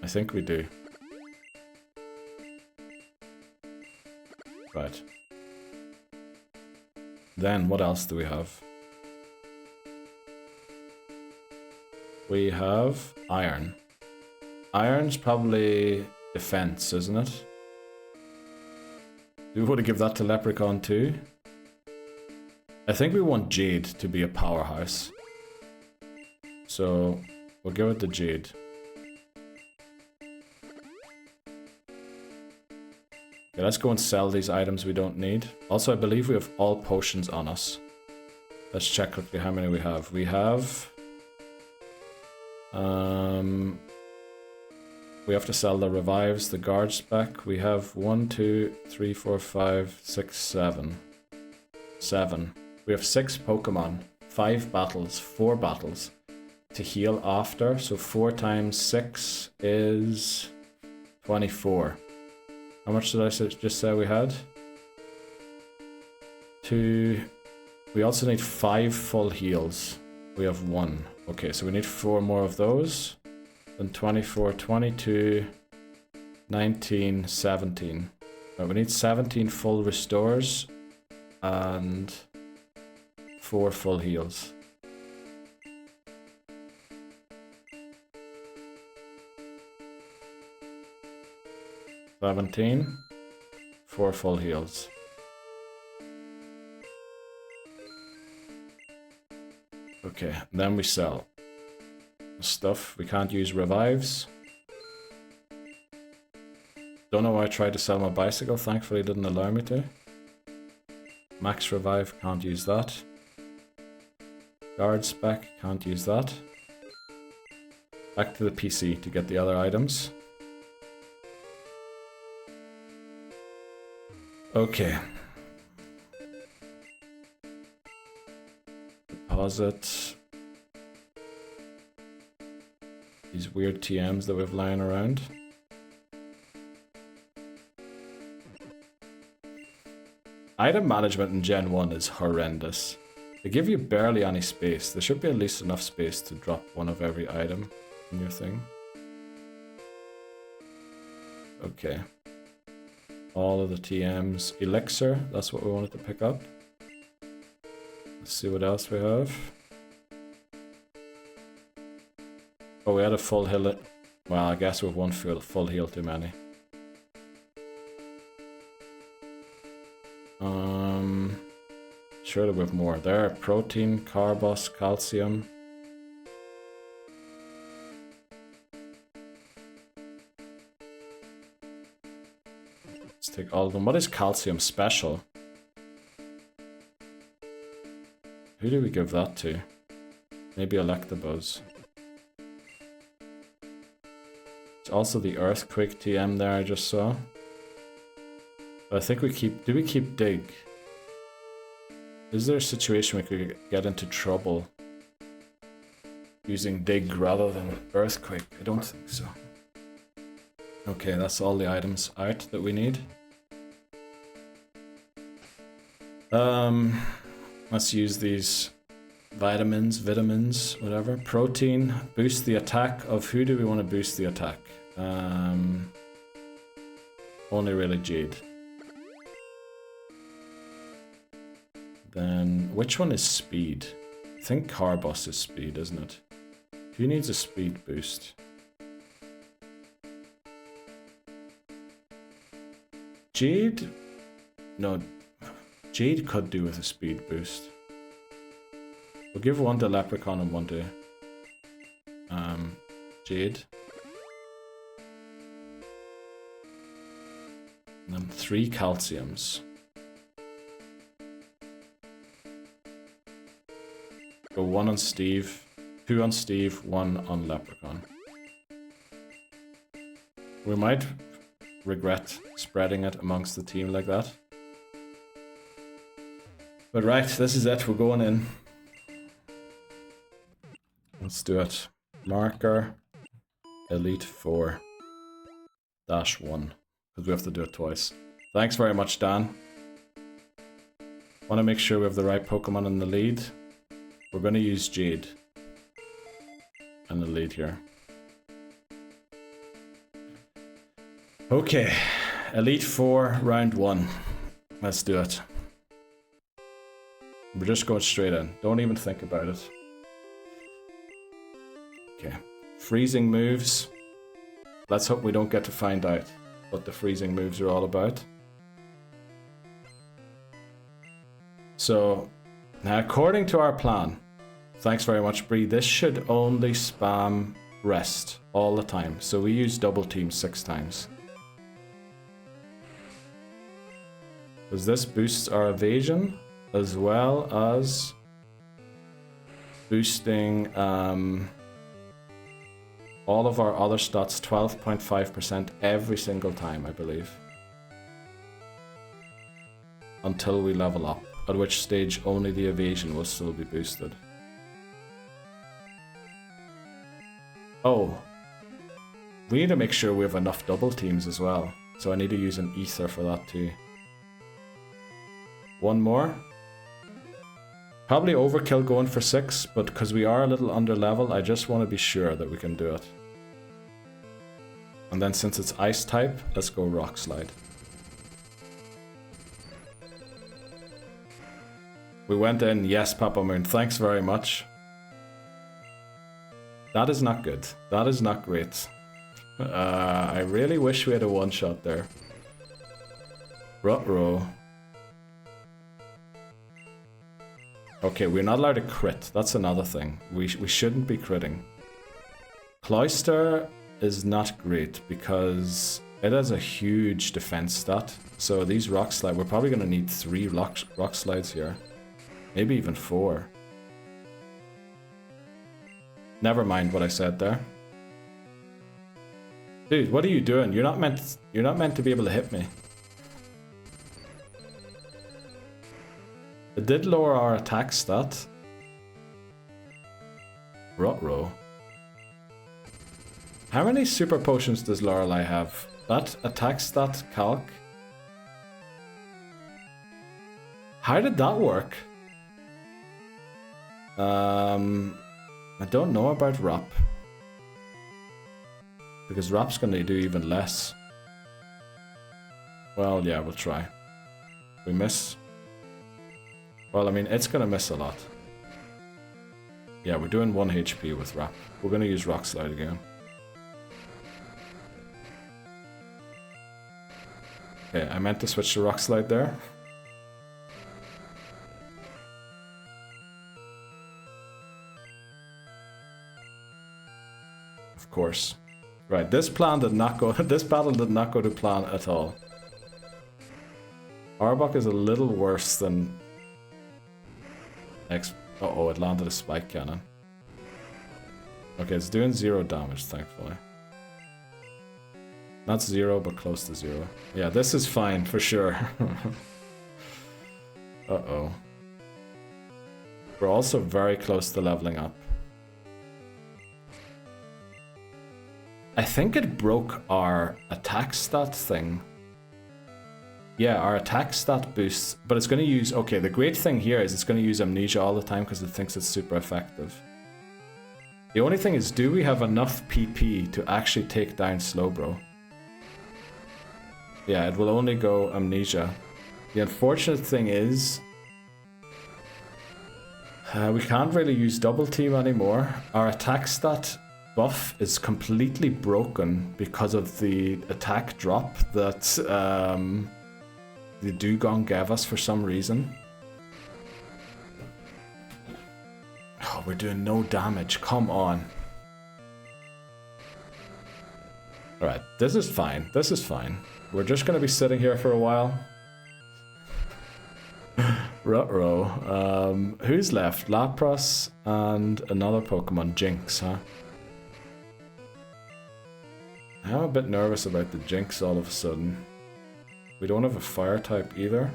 I think we do. Right. Then, what else do we have? We have iron. Iron's probably defense, isn't it? Do we want to give that to Leprechaun too? I think we want Jade to be a powerhouse. So, we'll give it to Jade. Okay, let's go and sell these items we don't need. Also, I believe we have all potions on us. Let's check quickly how many we have. We have... we have to sell the revives, the guards back. We have 1, 2, 3, 4, 5, 6, 7. 7. We have 6 Pokemon, 5 battles, 4 battles to heal after. So 4 times 6 is 24. How much did I just say we had? 2. We also need 5 full heals. We have 1. Okay, so we need 4 more of those. Then 24, 22, 19, 17. Right, we need 17 full restores and 4 full heals. $17, 4 full heals. Okay, then we sell stuff. We can't use revives. Don't know why I tried to sell my bicycle. Thankfully it didn't allow me to. Max revive, can't use that. Guard spec, can't use that. Back to the PC to get the other items. Okay. Deposit. These weird TMs that we've lying around. Item management in Gen 1 is horrendous. They give you barely any space. There should be at least enough space to drop one of every item in your thing. Okay. All of the TMs. Elixir, that's what we wanted to pick up. Let's see what else we have. Oh, we had a full heal. Well, I guess we have one full heal too many. Sure that we have more. There, protein, carbos, calcium. Let's take all of them. What is calcium special? Who do we give that to? Maybe Electabuzz. It's also the earthquake TM there I just saw. But I think we keep... Do we keep Dig? Is there a situation we could get into trouble using Dig rather than Earthquake? I don't think so. Okay, that's all the items out that we need. Let's use these vitamins, whatever. Protein, boost the attack of... Who do we want to boost the attack? Only really Jade. Then, which one is speed? I think Carbos is speed, isn't it? Who needs a speed boost? Jade? No, Jade could do with a speed boost. We'll give one to Leprechaun and one to Jade. And then 3 calciums. Go 1 on Steve, 2 on Steve, 1 on Leprechaun. We might regret spreading it amongst the team like that. But right, this is it, we're going in. Let's do it. Marker, Elite 4. -1, because we have to do it twice. Thanks very much, Dan. Want to make sure we have the right Pokemon in the lead. We're going to use Jade in the lead here. Okay, Elite Four, round 1. Let's do it. We're just going straight in. Don't even think about it. Okay, freezing moves. Let's hope we don't get to find out what the freezing moves are all about. So, now according to our plan, thanks very much, Bree, this should only spam rest all the time. So we use double team 6 times. Because this boosts our evasion as well as boosting all of our other stats 12.5% every single time, I believe. Until we level up, at which stage only the evasion will still be boosted. Oh, we need to make sure we have enough double teams as well. So I need to use an ether for that too. One more. Probably overkill going for 6, but because we are a little under level, I just want to be sure that we can do it. And then since it's ice type, let's go rock slide. We went in, yes, Papa Moon, thanks very much. That is not good. That is not great. I really wish we had a one-shot there. Ruh-roh. Okay, we're not allowed to crit. That's another thing. We shouldn't be critting. Cloyster is not great because it has a huge defense stat. So these rock slides, we're probably going to need 3 rock slides here. Maybe even 4. Never mind what I said there. Dude, what are you doing? You're not meant to be able to hit me. It did lower our attack stat. Ruh-roh. How many super potions does Lorelei have? That attack stat calc? How did that work? I don't know about Rap. Because Rap's gonna do even less. Well, yeah, we'll try. We miss. Well, I mean, it's gonna miss a lot. Yeah, we're doing 1 HP with Rap. We're gonna use Rock Slide again. Okay, I meant to switch to Rock Slide there. Of course. Right, this plan did not go. This battle did not go to plan at all. Arbok is a little worse than. Uh-oh, it landed a spike cannon. Okay, it's doing 0 damage, thankfully. Not 0, but close to 0. Yeah, this is fine for sure. Uh-oh. We're also very close to leveling up. I think it broke our attack stat thing. Yeah, our attack stat boosts, but it's going to use... Okay, the great thing here is it's going to use Amnesia all the time because it thinks it's super effective. The only thing is, do we have enough PP to actually take down Slowbro? Yeah, it will only go Amnesia. The unfortunate thing is... we can't really use Double Team anymore. Our attack stat buff is completely broken because of the attack drop that the Dugong gave us for some reason. Oh, we're doing no damage, come on. Alright, this is fine, this is fine. We're just gonna be sitting here for a while. Ruh-roh. Who's left? Lapras and another Pokemon, Jinx, huh? I'm a bit nervous about the Jinx all of a sudden. We don't have a fire type either.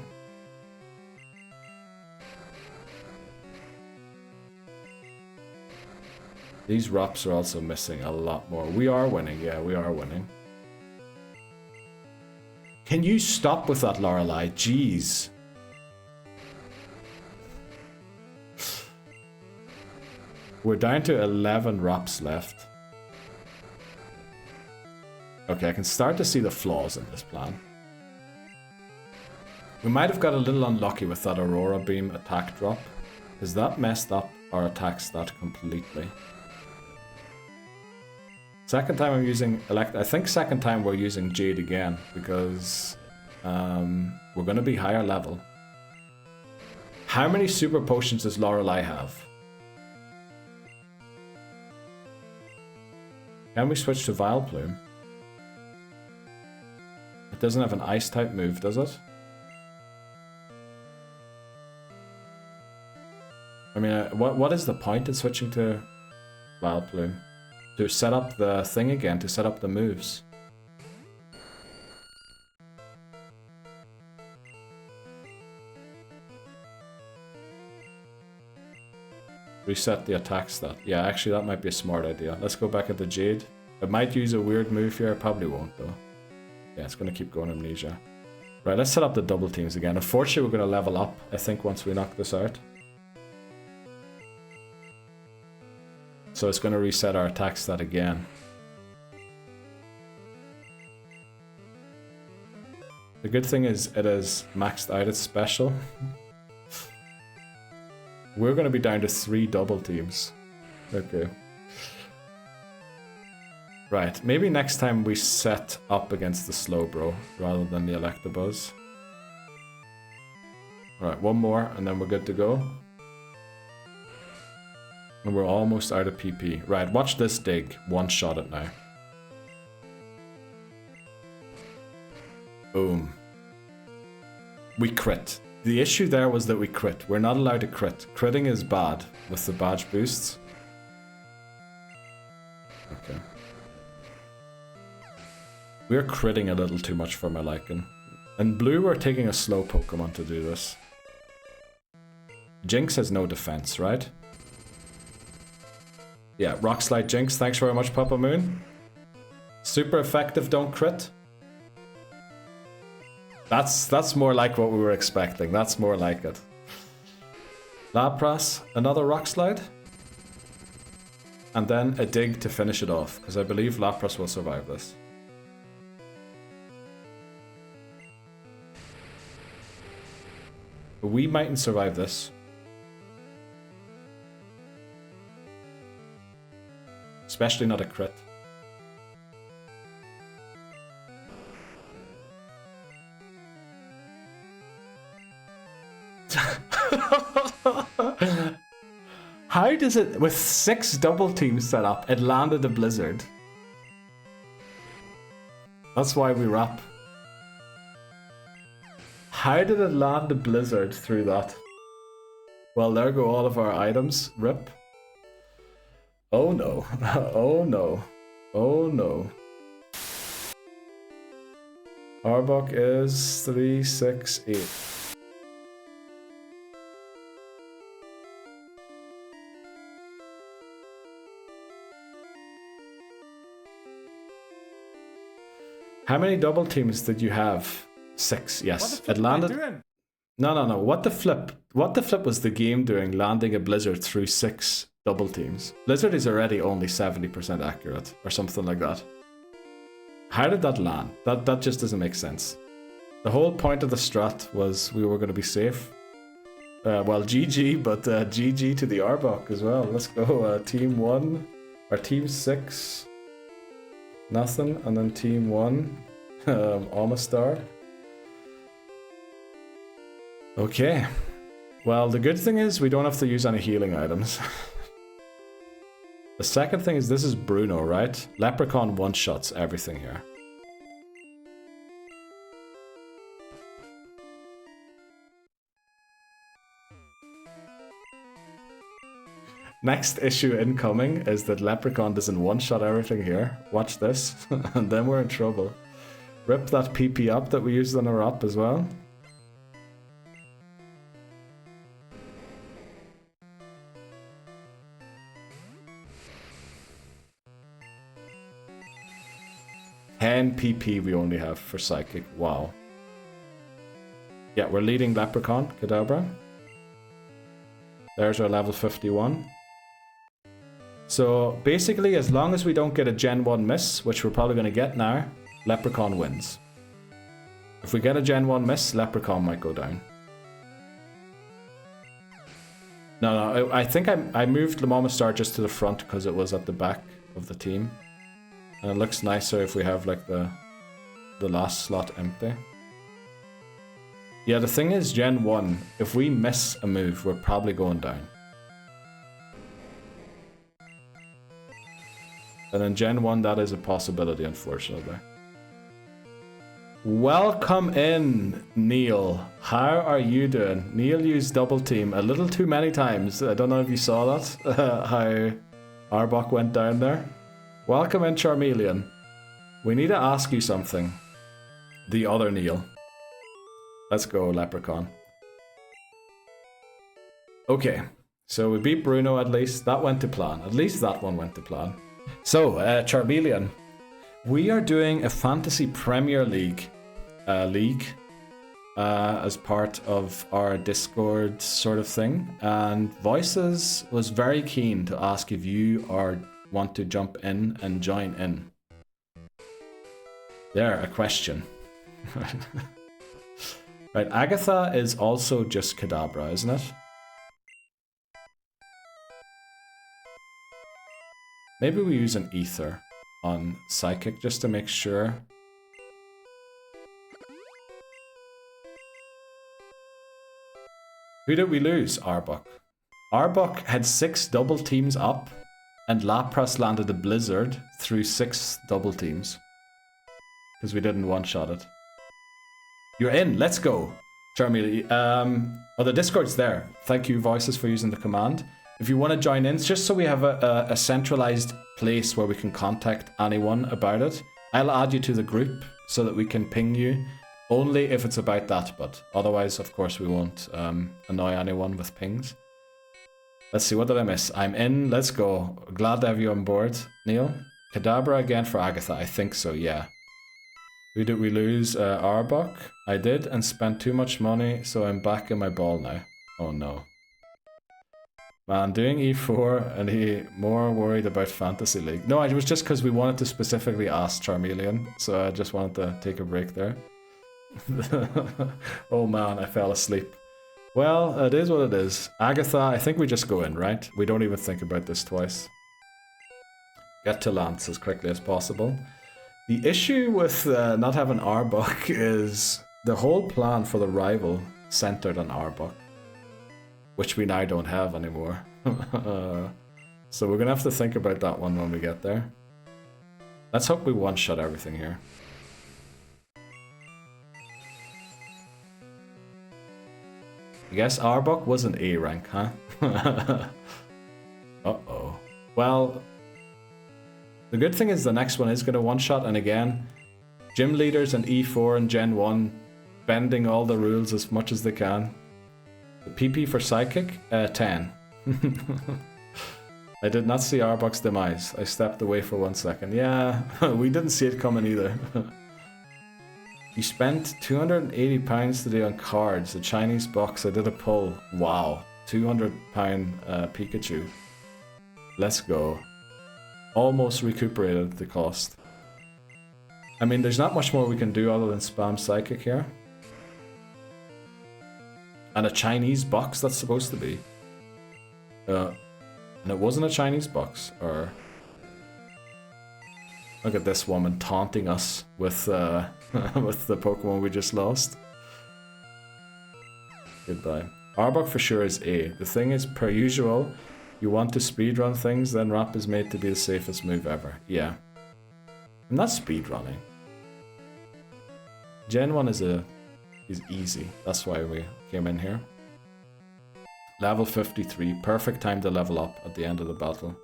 These Raps are also missing a lot more. We are winning, yeah, we are winning. Can you stop with that, Lorelei? Jeez. We're down to 11 ROPs left. Okay, I can start to see the flaws in this plan. We might have got a little unlucky with that Aurora Beam attack drop. Is that messed up our attack stat completely? Second time I'm using I think second time we're using Jade again because we're going to be higher level. How many super potions does Lorelei have? Can we switch to Vileplume? It doesn't have an ice type move, does it? I mean, what is the point in switching to Vileplume? To set up the thing again, to set up the moves. Reset the attack stat. Yeah, actually that might be a smart idea. Let's go back into Jade. It might use a weird move here, it probably won't though. Yeah, it's gonna keep going Amnesia. Right, let's set up the double teams again. Unfortunately, we're gonna level up, I think, once we knock this out. So it's gonna reset our attack stat again. The good thing is it is maxed out its special. We're gonna be down to 3 double teams. Okay. Right, maybe next time we set up against the Slowbro rather than the Electabuzz. Alright, one more and then we're good to go. And we're almost out of PP. Right, watch this dig. One shot it now. Boom. We crit. The issue there was that we crit. We're not allowed to crit. Critting is bad with the badge boosts. Okay. We're critting a little too much for my liking. In blue, we're taking a slow Pokemon to do this. Jinx has no defense, right? Yeah, Rock Slide Jinx, thanks very much, Papa Moon. Super effective, don't crit. That's more like what we were expecting. That's more like it. Lapras, another Rock Slide. And then a dig to finish it off, because I believe Lapras will survive this. But we mightn't survive this. Especially not a crit. How does it, with 6 double teams set up, it landed a blizzard? That's why we wrap. How did it land a blizzard through that? Well, there go all of our items. Rip. Oh no. Oh no. Oh no. Arbok is 3, 6, 8. How many double teams did you have? 6, yes. It landed. No. What the flip? What the flip was the game doing, landing a blizzard through 6 double teams? Blizzard is already only 70% accurate, or something like that. How did that land? That just doesn't make sense. The whole point of the strat was we were going to be safe. Well, GG, but GG to the Arbok as well. Let's go. Team 1, or Team 6. Nothing, and then Team 1, Amistar. Okay. Well, the good thing is we don't have to use any healing items. The second thing is this is Bruno, right? Leprechaun one-shots everything here. Next issue incoming is that Leprechaun doesn't one-shot everything here. Watch this, and then we're in trouble. Rip that PP up that we used on our up as well. And PP we only have for Psychic. Wow. Yeah, we're leading Leprechaun, Kadabra. There's our level 51. So basically, as long as we don't get a Gen 1 miss, which we're probably going to get now, Leprechaun wins. If we get a Gen 1 miss, Leprechaun might go down. No, I think I moved Lamamistar just to the front because it was at the back of the team. And it looks nicer if we have like the last slot empty. Yeah, the thing is, Gen 1, if we miss a move, we're probably going down. And in Gen 1, that is a possibility, unfortunately. Welcome in, Neil. How are you doing? Neil used double team a little too many times. I don't know if you saw that, how Arbok went down there. Welcome in, Charmeleon. We need to ask you something. The other Neil. Let's go, Leprechaun. Okay, so we beat Bruno at least. That went to plan. At least that one went to plan. So, Charmeleon. We are doing a Fantasy Premier League as part of our Discord sort of thing, and Voices was very keen to ask if you want to jump in and join in. There, a question. Right, Agatha is also just Kadabra, isn't it? Maybe we use an Ether on Psychic just to make sure. Who did we lose? Arbok. Arbok had 6 double teams up, and Lapras landed a Blizzard through 6 double teams. Because we didn't one-shot it. You're in, let's go. Charmeleon. Oh, the Discord's there. Thank you, Voices, for using the command. If you want to join in, it's just so we have a centralized place where we can contact anyone about it. I'll add you to the group so that we can ping you, only if it's about that, but otherwise, of course, we won't annoy anyone with pings. Let's see, what did I miss? I'm in, let's go. Glad to have you on board, Neil. Kadabra again for Agatha, I think so, yeah. Who did we lose? Arbok? I did, and spent too much money, so I'm back in my ball now. Oh no. Man, doing E4 and he more worried about Fantasy League. No, it was just because we wanted to specifically ask Charmeleon, so I just wanted to take a break there. Oh man, I fell asleep. Well, it is what it is. Agatha, I think we just go in, right? We don't even think about this twice. Get to Lance as quickly as possible. The issue with not having Arbok is the whole plan for the rival centered on Arbok, which we now don't have anymore. So we're gonna have to think about that one when we get there. Let's hope we one-shot everything here. I guess Arbok was an A rank, huh? Uh-oh. Well, the good thing is the next one is gonna one-shot, and again, gym leaders and E4 and Gen 1 bending all the rules as much as they can. The PP for Psychic, 10. I did not see Arbok's demise. I stepped away for 1 second. Yeah, we didn't see it coming either. You spent £280 today on cards. The Chinese box, I did a pull. Wow, £200 Pikachu. Let's go. Almost recuperated the cost. I mean, there's not much more we can do other than spam Psychic here. And a Chinese box, that's supposed to be. And it wasn't a Chinese box, or... Look at this woman taunting us with with the Pokemon we just lost. Goodbye. Arbok for sure is A. The thing is, per usual, you want to speedrun things, then Rap is made to be the safest move ever. Yeah. I'm not speedrunning. Gen 1 is easy. That's why we came in here. Level 53. Perfect time to level up at the end of the battle.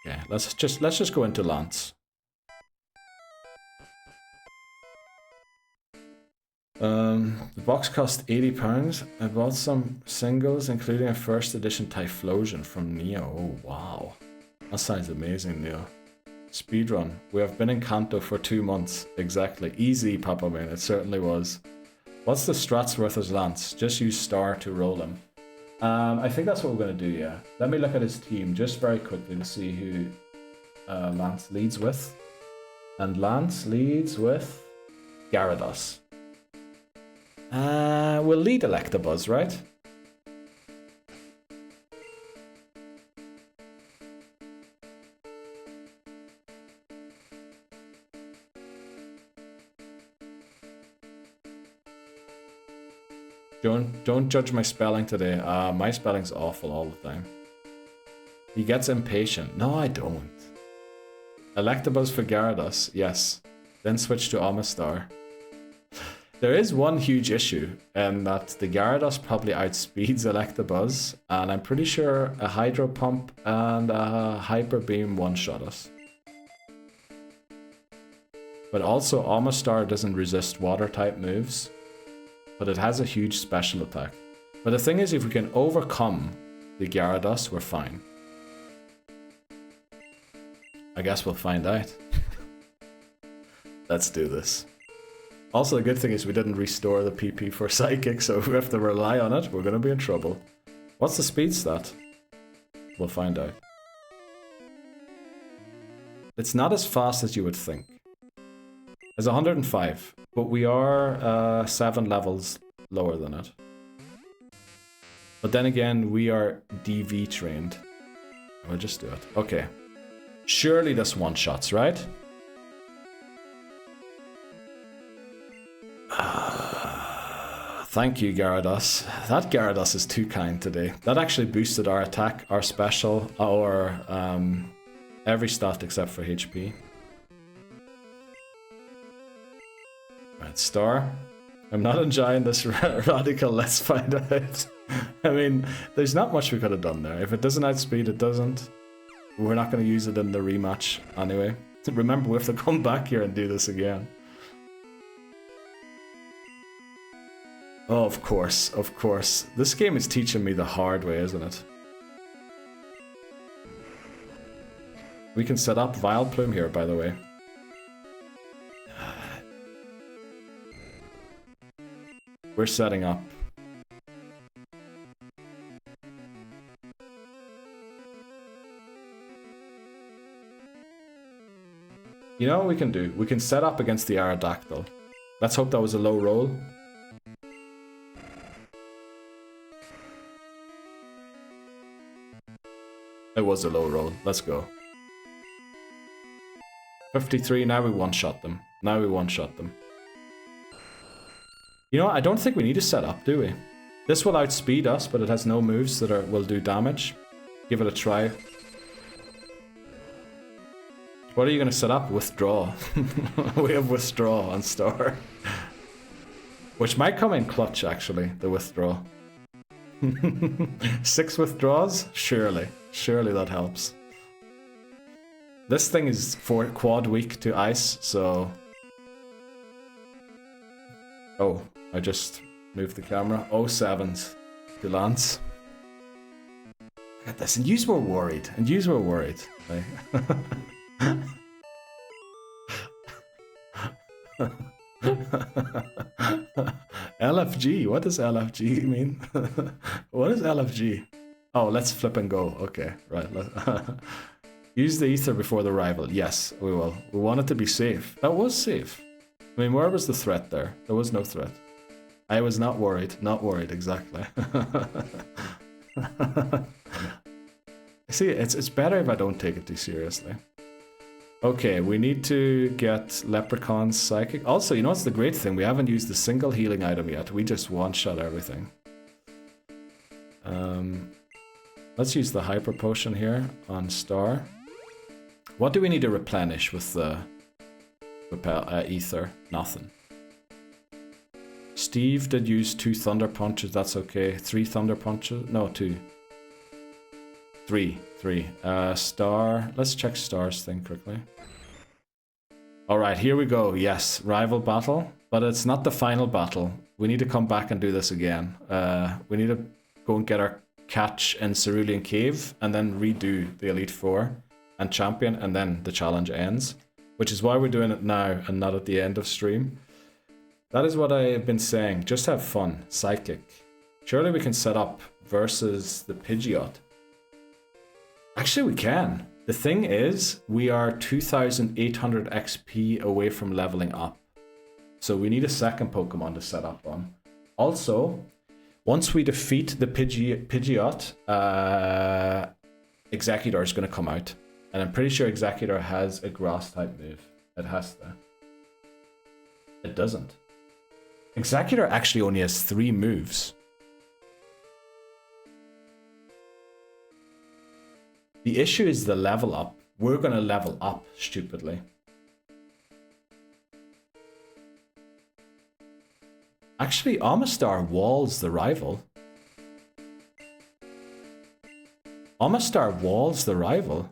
Okay, let's just go into Lance. The box cost £80. I bought some singles, including a first edition Typhlosion from Neo. Oh wow, that sounds amazing, Neo. Speedrun. We have been in Kanto for 2 months. Exactly. Easy, Papa Man. It certainly was. What's the strats worth as Lance? Just use star to roll him. I think that's what we're going to do, yeah. Let me look at his team just very quickly to see who Lance leads with. And Lance leads with Gyarados. We'll lead Electabuzz, right? Don't judge my spelling today. My spelling's awful all the time. He gets impatient. No, I don't. Electabuzz for Gyarados, yes. Then switch to Amistar. There is one huge issue, and that the Gyarados probably outspeeds Electabuzz, and I'm pretty sure a Hydro Pump and a Hyper Beam one-shot us. But also Amistar doesn't resist water-type moves, but it has a huge special attack. But the thing is, if we can overcome the Gyarados, we're fine. I guess we'll find out. Let's do this. Also, the good thing is we didn't restore the PP for Psychic, so if we have to rely on it, we're going to be in trouble. What's the speed stat? We'll find out. It's not as fast as you would think. It's 105, but we are 7 levels lower than it. But then again, we are DV trained. We'll just do it. Okay. Surely this one-shots, right? Thank you, Gyarados. That Gyarados is too kind today. That actually boosted our attack, our special, our every stat except for HP. Right, star. I'm not enjoying this radical. Let's find out. I mean, there's not much we could have done there. If it doesn't outspeed, it doesn't. We're not going to use it in the rematch anyway. Remember, we have to come back here and do this again. Oh, of course, of course. This game is teaching me the hard way, isn't it? We can set up Vileplume here, by the way. We're setting up. You know what we can do? We can set up against the Aerodactyl. Let's hope that was a low roll. It was a low roll. Let's go. 53, now we one-shot them. Now we one-shot them. You know what? I don't think we need to set up, do we? This will outspeed us, but it has no moves that will do damage. Give it a try. What are you going to set up? Withdraw. We have withdraw on star. Which might come in clutch, actually, the withdraw. 6 withdraws? Surely. Surely that helps. This thing is for quad weak to ice, so... Oh, I just moved the camera. 07s to Lance. Look at this, and yous were worried. And yous were worried. Like... LFG, what does LFG mean? What is LFG? Oh, let's flip and go. Okay, right. Use the ether before the rival. Yes, we will. We want it to be safe. That was safe. I mean, where was the threat there? There was no threat. I was not worried. Not worried, exactly. See, it's better if I don't take it too seriously. Okay, we need to get Leprechaun's Psychic. Also, you know what's the great thing? We haven't used a single healing item yet. We just one-shot everything. Let's use the Hyper Potion here on Star. What do we need to replenish with the Ether? Nothing. Steve did use 2 Thunder Punches. That's okay. 3 Thunder Punches? No, 2. 3. Star. Let's check Star's thing quickly. Alright, here we go. Yes, rival battle. But it's not the final battle. We need to come back and do this again. We need to go and get our catch in Cerulean Cave and then redo the Elite Four. and champion, and then the challenge ends, which is why we're doing it now and not at the end of stream. That is what I have been saying. Just have fun. Psychic. Surely we can set up versus the Pidgeot. Actually, we can. The thing is, we are 2,800 XP away from leveling up. So we need a second Pokemon to set up on. Also, once we defeat the Pidgeot, Executor is going to come out. And I'm pretty sure Executor has a grass type move. It has to. It doesn't. Executor actually only has 3 moves. The issue is the level up. We're going to level up stupidly. Actually, Amistar walls the rival. Amistar walls the rival.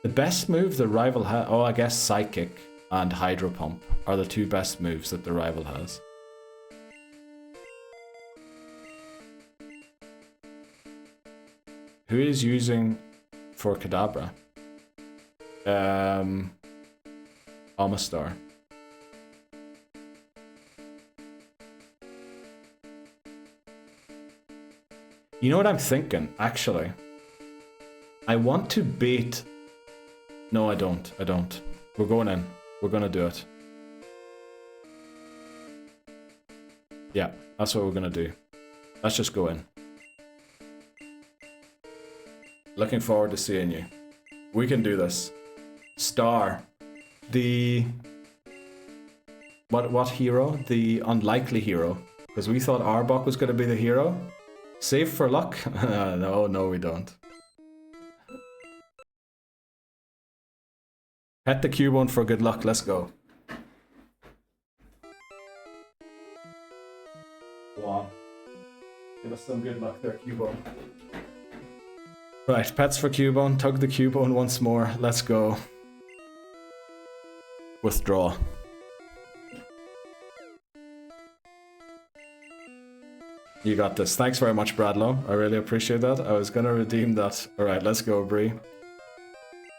The best move the rival has... Oh, I guess Psychic and Hydro Pump are the 2 best moves that the rival has. Who is using for Kadabra? Amistar. You know what I'm thinking, actually? I want to bait... No, I don't. I don't. We're going in. We're gonna do it. Yeah, that's what we're gonna do. Let's just go in. Looking forward to seeing you. We can do this. Star. The... What hero? The unlikely hero. Because we thought Arbok was going to be the hero. Save for luck? No, we don't. Pet the Cubone for good luck. Let's go. Go on. Give us some good luck there, Cubone. Right, pets for Cubone. Tug the Cubone once more. Let's go. Withdraw. You got this. Thanks very much, Bradlow. I really appreciate that. I was gonna redeem that. Alright, let's go, Bree.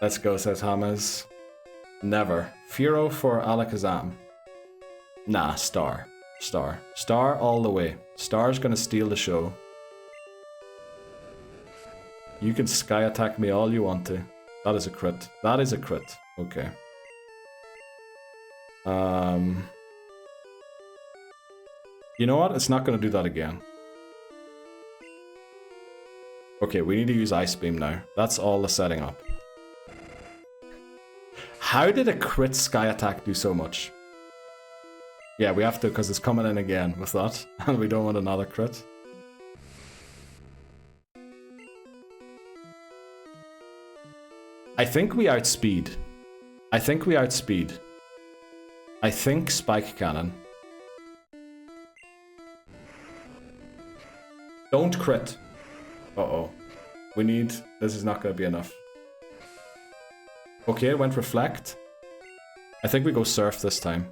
Let's go, says Hamas. Never. Furo for Alakazam. Nah, Star. Star. Star all the way. Star's gonna steal the show. You can sky attack me all you want to. That is a crit. That is a crit. Okay. You know what? It's not gonna do that again. Okay, we need to use Ice Beam now. That's all the setting up. How did a crit sky attack do so much? Yeah, we have to because it's coming in again with that. And we don't want another crit. I think we outspeed. I think we outspeed. I think Spike Cannon. Don't crit. Uh-oh. We need... This is not going to be enough. Okay, it went Reflect. I think we go Surf this time.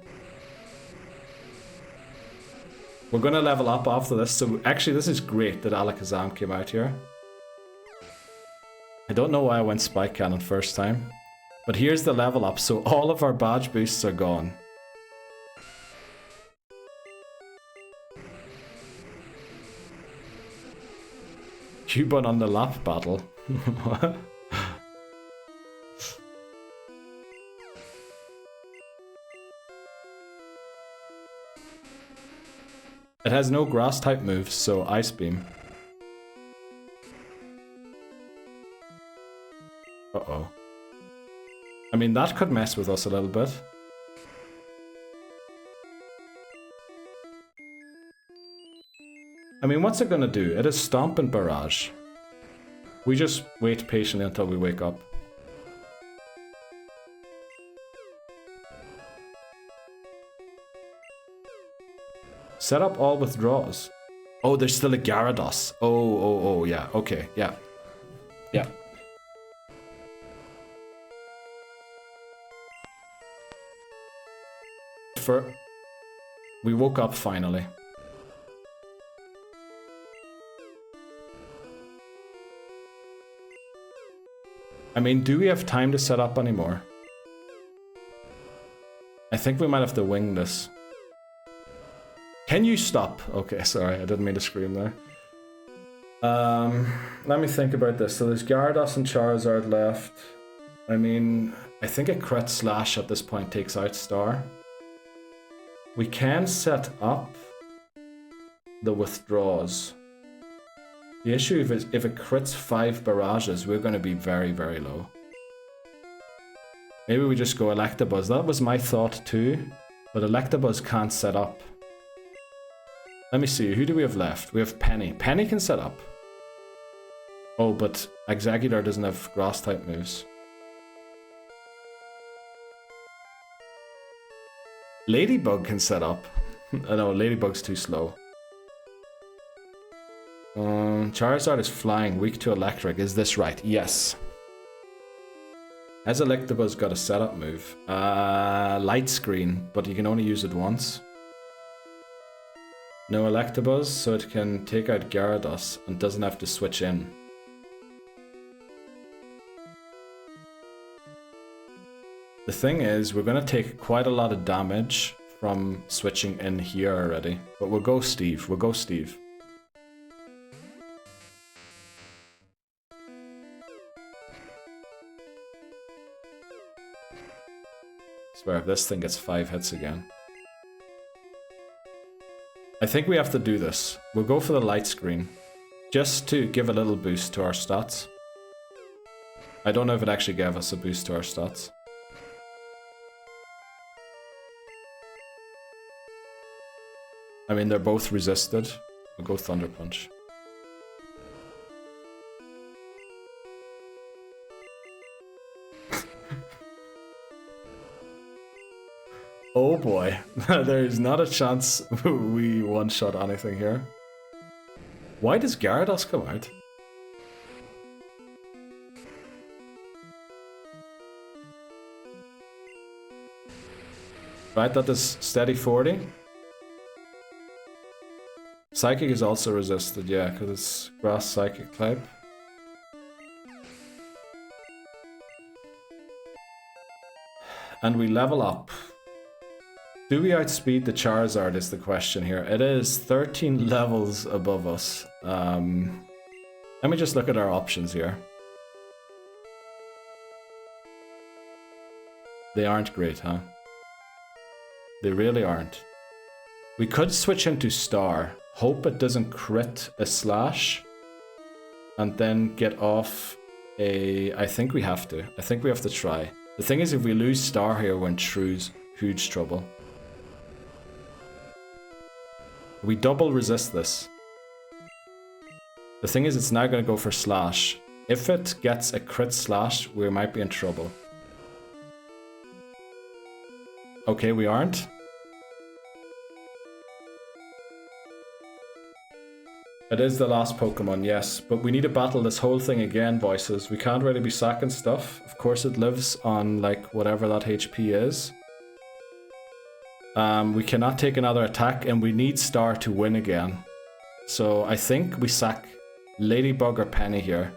We're going to level up after this. So actually, this is great that Alakazam came out here. I don't know why I went Spike Cannon first time. But here's the level up. So all of our badge boosts are gone. Cubone on the lap battle. What? It has no grass type moves, so Ice Beam. Uh-oh. I mean, that could mess with us a little bit. I mean, what's it gonna do? It is Stomp and Barrage. We just wait patiently until we wake up. Set up all withdraws. Oh, there's still a Gyarados. Oh, yeah, okay, yeah. Yeah. We woke up finally. I mean, do we have time to set up anymore? I think we might have to wing this. Can you stop? Okay, sorry, I didn't mean to scream there. Let me think about this. So there's Gyarados and Charizard left. I mean, I think a crit slash at this point takes out Star. We can set up the withdraws. The issue is if it crits 5 barrages, we're going to be very, very low. Maybe we just go Electabuzz. That was my thought too, but Electabuzz can't set up. Let me see, who do we have left? We have Penny. Penny can set up. Oh, but Exeggutor doesn't have grass type moves. Ladybug can set up. No, Ladybug's too slow. Charizard is flying, weak to electric. Is this right? Yes. Has Electabuzz got a setup move? Light Screen, but you can only use it once. No Electabuzz, so it can take out Gyarados and doesn't have to switch in. The thing is, we're going to take quite a lot of damage from switching in here already. But we'll go Steve. We'll go Steve. I swear, if this thing gets 5 hits again. I think we have to do this. We'll go for the light screen. Just to give a little boost to our stats. I don't know if it actually gave us a boost to our stats. I mean, they're both resisted. We'll go Thunder Punch. Oh boy, there's not a chance we one-shot anything here. Why does Gyarados come out? Right, that is steady 40. Psychic is also resisted, yeah, because it's grass psychic type. And we level up. Do we outspeed the Charizard is the question here. It is 13 levels above us. Let me just look at our options here. They aren't great, huh? They really aren't. We could switch into Star. Hope it doesn't crit a slash. And then get off a... I think we have to. I think we have to try. The thing is, if we lose Star here, we're in huge trouble. We double resist this. The thing is, it's now going to go for slash. If it gets a crit slash, we might be in trouble. Okay, we aren't. It is the last Pokemon, yes, but we need to battle this whole thing again, voices. We can't really be sacking stuff. Of course it lives on, like, whatever that HP is. We cannot take another attack, and we need Star to win again. So I think we sack Ladybug or Penny here.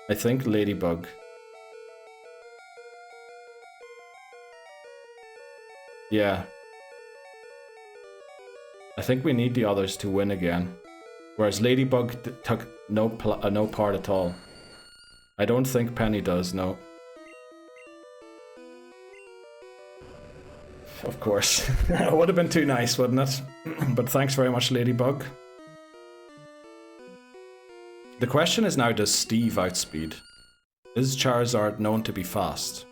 I think Ladybug. Yeah. I think we need the others to win again. Whereas Ladybug took no part at all. I don't think Penny does, no. Of course. It would have been too nice, wouldn't it? But thanks very much, Ladybug. The question is now, does Steve outspeed? Is Charizard known to be fast?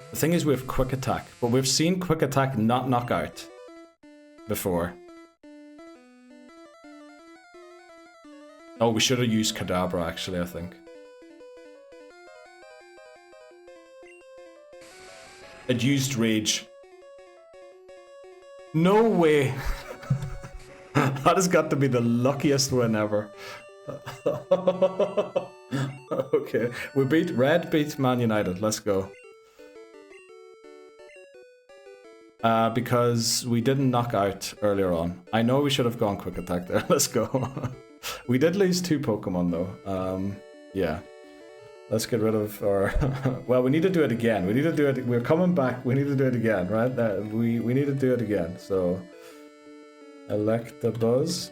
The thing is, we have Quick Attack, but we've seen Quick Attack not knock out before. Oh, we should have used Kadabra, actually, I think. It used Rage. No way! That has got to be the luckiest win ever. Okay, we beat Red, beat Man United, let's go. Because we didn't knock out earlier on. I know we should have gone Quick Attack there. Let's go. We did lose 2 Pokemon though. Yeah. Let's get rid of our... well, we need to do it again. We need to do it... We're coming back. We need to do it again, right? We need to do it again. So, Electabuzz.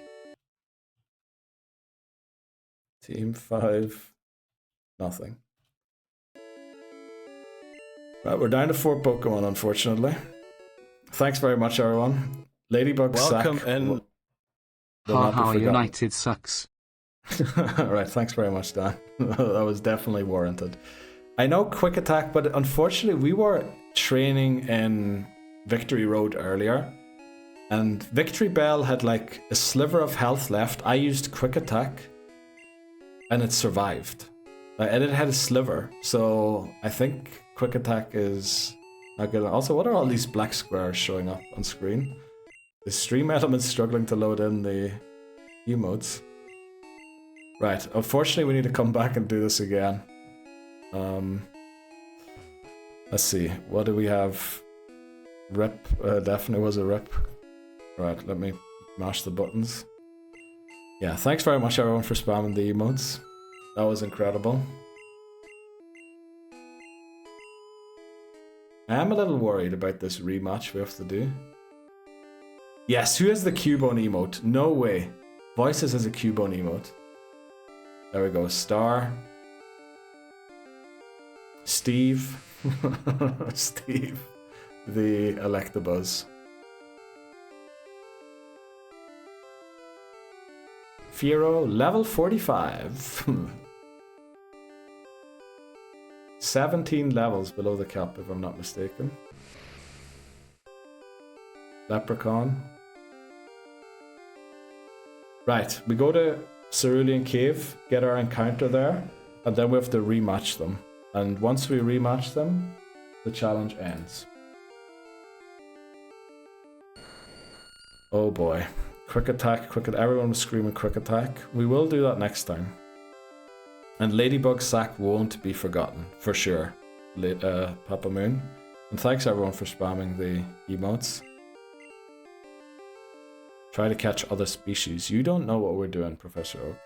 Team 5. Nothing. Right, we're down to 4 Pokemon, unfortunately. Thanks very much, everyone. Ladybug Welcome Sack. in. Haha, United sucks. Alright, thanks very much, Dan. That was definitely warranted. I know Quick Attack, but unfortunately we were training in Victory Road earlier, and Victory Bell had like a sliver of health left. I used Quick Attack, and it survived. And it had a sliver, so I think Quick Attack is not good. Also, what are all these black squares showing up on screen? The stream element's struggling to load in the emotes. Right, unfortunately we need to come back and do this again. Let's see, what do we have? Rip, definitely was a rip. Right, let me mash the buttons. Yeah, thanks very much everyone for spamming the emotes. That was incredible. I am a little worried about this rematch we have to do. Yes, who has the Cubone emote? No way. Voices has a Cubone emote. There we go. Star. Steve. Steve. The Electabuzz. Fiero, level 45. 17 levels below the cap, if I'm not mistaken. Leprechaun. Right, we go to Cerulean Cave, get our encounter there, and then we have to rematch them. And once we rematch them, the challenge ends. Oh boy. Quick Attack, everyone was screaming Quick Attack. We will do that next time. And Ladybug Sack won't be forgotten, for sure. Papa Moon. And thanks everyone for spamming the emotes. Try to catch other species. You don't know what we're doing, Professor Oak.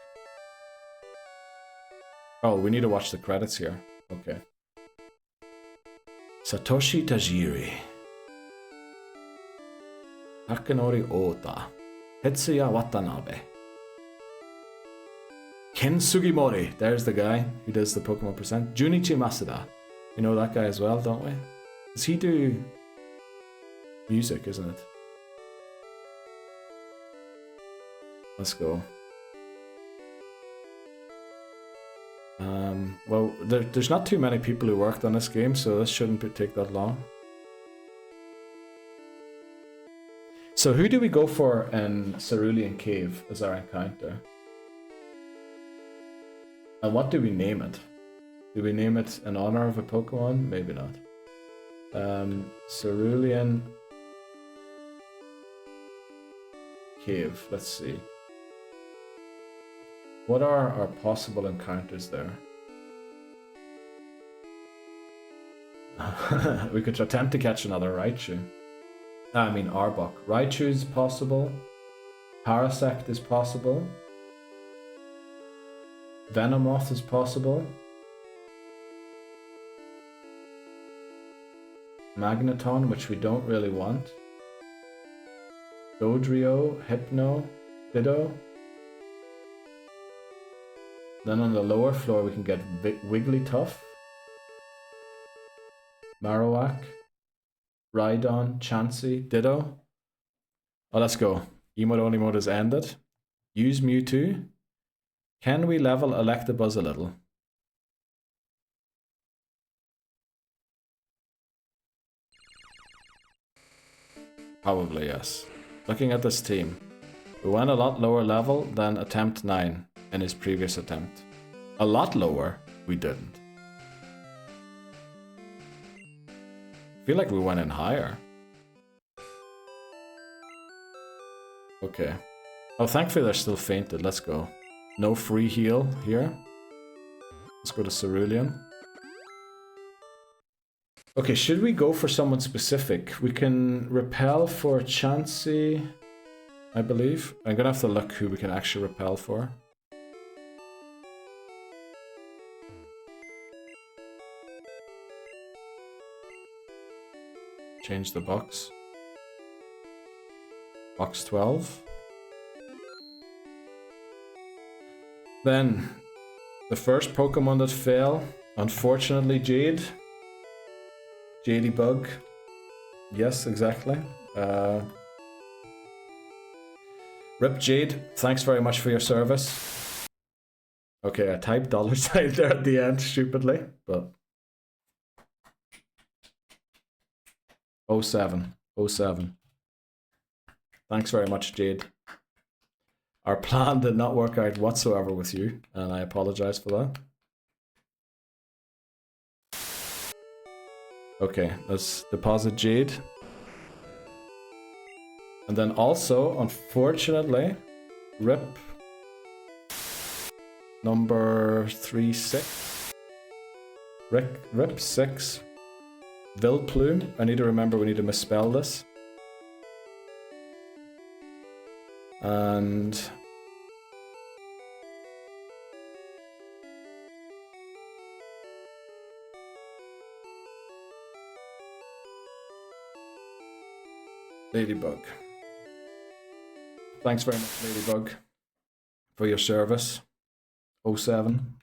Oh, we need to watch the credits here. Okay. Satoshi Tajiri. Takanori Ota. Tetsuya Watanabe. Ken Sugimori. There's the guy who does the Pokemon Present. Junichi Masuda. You know that guy as well, don't we? Does he do music, isn't it? Let's go. Well, there's not too many people who worked on this game, so this shouldn't take that long. So who do we go for in Cerulean Cave as our encounter? And what do we name it? Do we name it in honor of a Pokemon? Maybe not. Cerulean Cave, let's see. What are our possible encounters there? We could attempt to catch another Raichu. I mean Arbok. Raichu is possible. Parasect is possible. Venomoth is possible. Magneton, which we don't really want. Dodrio, Hypno, Ditto. Then on the lower floor we can get Wigglytuff, Marowak, Rhydon, Chansey, Ditto. Oh, let's go. Emote only mode is ended. Use Mewtwo. Can we level Electabuzz a little? Probably yes. Looking at this team, we went a lot lower level than attempt 9 in his previous attempt. A lot lower, we didn't. I feel like we went in higher. Okay. Oh, thankfully they're still fainted. Let's go. No free heal here. Let's go to Cerulean. Okay, should we go for someone specific? We can repel for Chansey, I believe. I'm gonna have to look who we can actually repel for. change the box. Box 12. Then, the first Pokemon that fail, unfortunately, Jade. Jady Bug. Yes, exactly. Rip Jade, thanks very much for your service. Okay, I typed $sign there at the end, stupidly, but... 07. 07. Thanks very much, Jade. Our plan did not work out whatsoever with you, and I apologize for that. Okay, let's deposit Jade. And then also, unfortunately, rip number 36. Rip 6. Vilplume. I need to remember we need to misspell this. And Ladybug. Thanks very much, Ladybug, for your service. 07.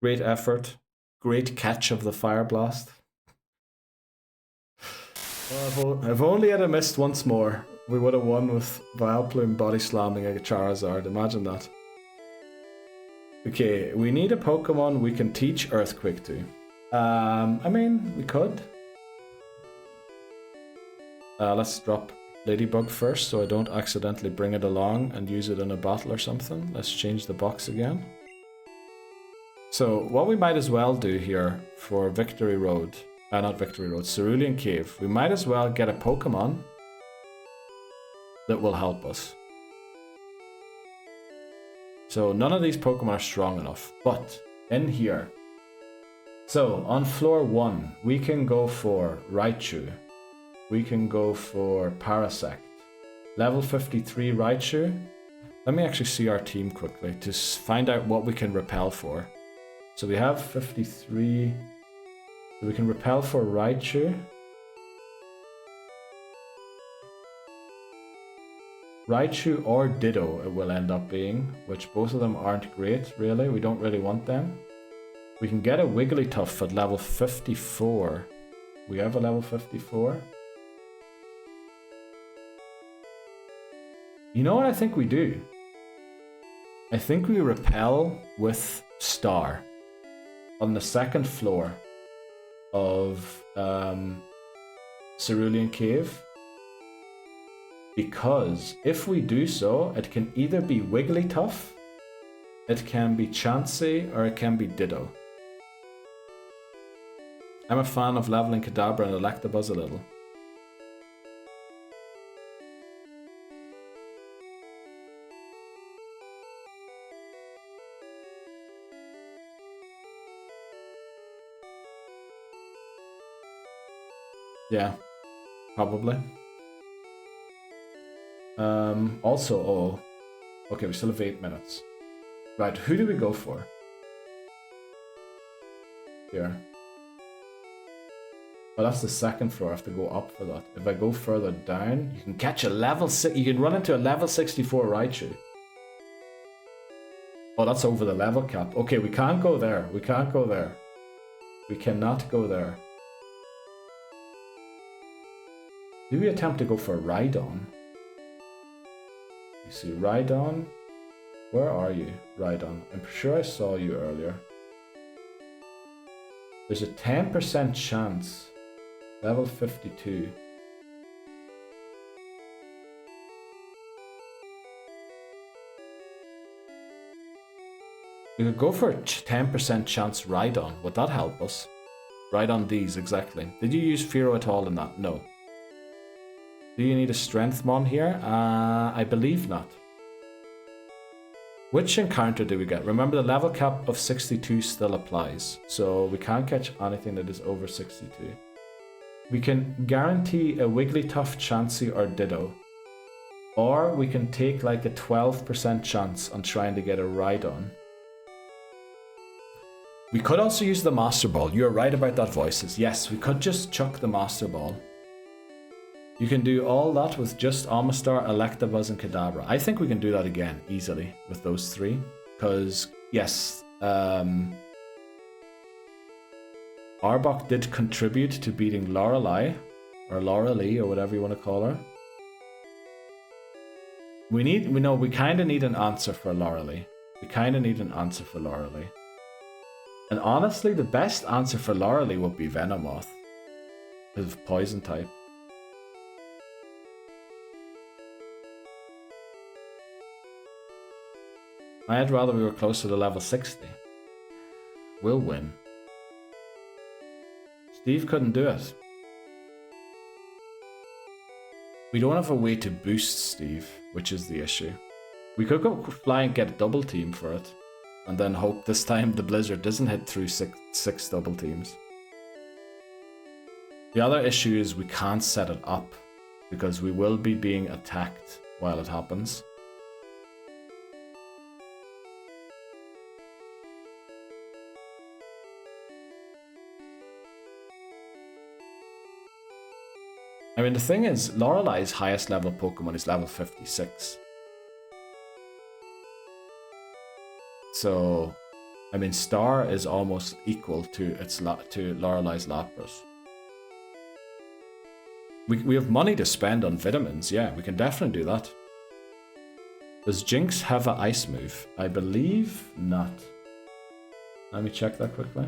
Great effort. Great catch of the Fire Blast. Oh, if only I'd have missed once more, we would have won with Vileplume body slamming a Charizard. Imagine that. Okay, we need a Pokemon we can teach Earthquake to. I mean, we could. Let's drop Ladybug first so I don't accidentally bring it along and use it in a battle or something. Let's change the box again. So, what we might as well do here for Victory Road, not Victory Road, Cerulean Cave, we might as well get a Pokemon that will help us. So, none of these Pokemon are strong enough, but in here. So, on floor 1, we can go for Raichu. We can go for Parasect. Level 53 Raichu. Let me actually see our team quickly to find out what we can repel for. So we have 53. So we can repel for Raichu. Raichu or Ditto it will end up being, which both of them aren't great, really. We don't really want them. We can get a Wigglytuff at level 54. We have a level 54. You know what I think we do? I think we repel with Star on the second floor of Cerulean Cave, because if we do so, it can either be Wigglytuff, it can be Chansey, or it can be Ditto. I'm a fan of leveling Kadabra and Electabuzz a little. Yeah, probably. Also, okay, we still have 8 minutes. Right, who do we go for? Here. Well, that's the second floor. I have to go up for that. If I go further down, you can catch a level 6. You can run into a level 64 Raichu. Oh, that's over the level cap. Okay, we can't go there. We can't go there. We cannot go there. Do we attempt to go for Rhydon? You see, Rhydon? Where are you, Rhydon? I'm sure I saw you earlier. There's a 10% chance. Level 52. We could go for a 10% chance Rhydon. Would that help us? Rhydon these, exactly. Did you use Fearow at all in that? No. Do you need a strength mon here? I believe not. Which encounter do we get? Remember, the level cap of 62 still applies, so we can't catch anything that is over 62. We can guarantee a Wigglytuff, Chansey, or Ditto. Or we can take like a 12% chance on trying to get a right on. We could also use the Master Ball. You're right about that, Voices. Yes, we could just chuck the Master Ball. You can do all that with just Amistar, Electabuzz, and Kadabra. I think we can do that again, easily, with those three. Because, yes, Arbok did contribute to beating Lorelei, or Lorelee, or whatever you want to call her. We kind of need an answer for Lorelee. And honestly, the best answer for Lorelee would be Venomoth, because of poison type. I'd rather we were closer to level 60. We'll win. Steve couldn't do it. We don't have a way to boost Steve, which is the issue. We could go fly and get a double team for it, and then hope this time the blizzard doesn't hit through six double teams. The other issue is we can't set it up, because we will be being attacked while it happens. I mean, the thing is, Lorelei's highest level Pokemon is level 56. So, I mean, Star is almost equal to Lorelei's Lapras. We have money to spend on vitamins, yeah, we can definitely do that. Does Jinx have an ice move? I believe not. Let me check that quickly.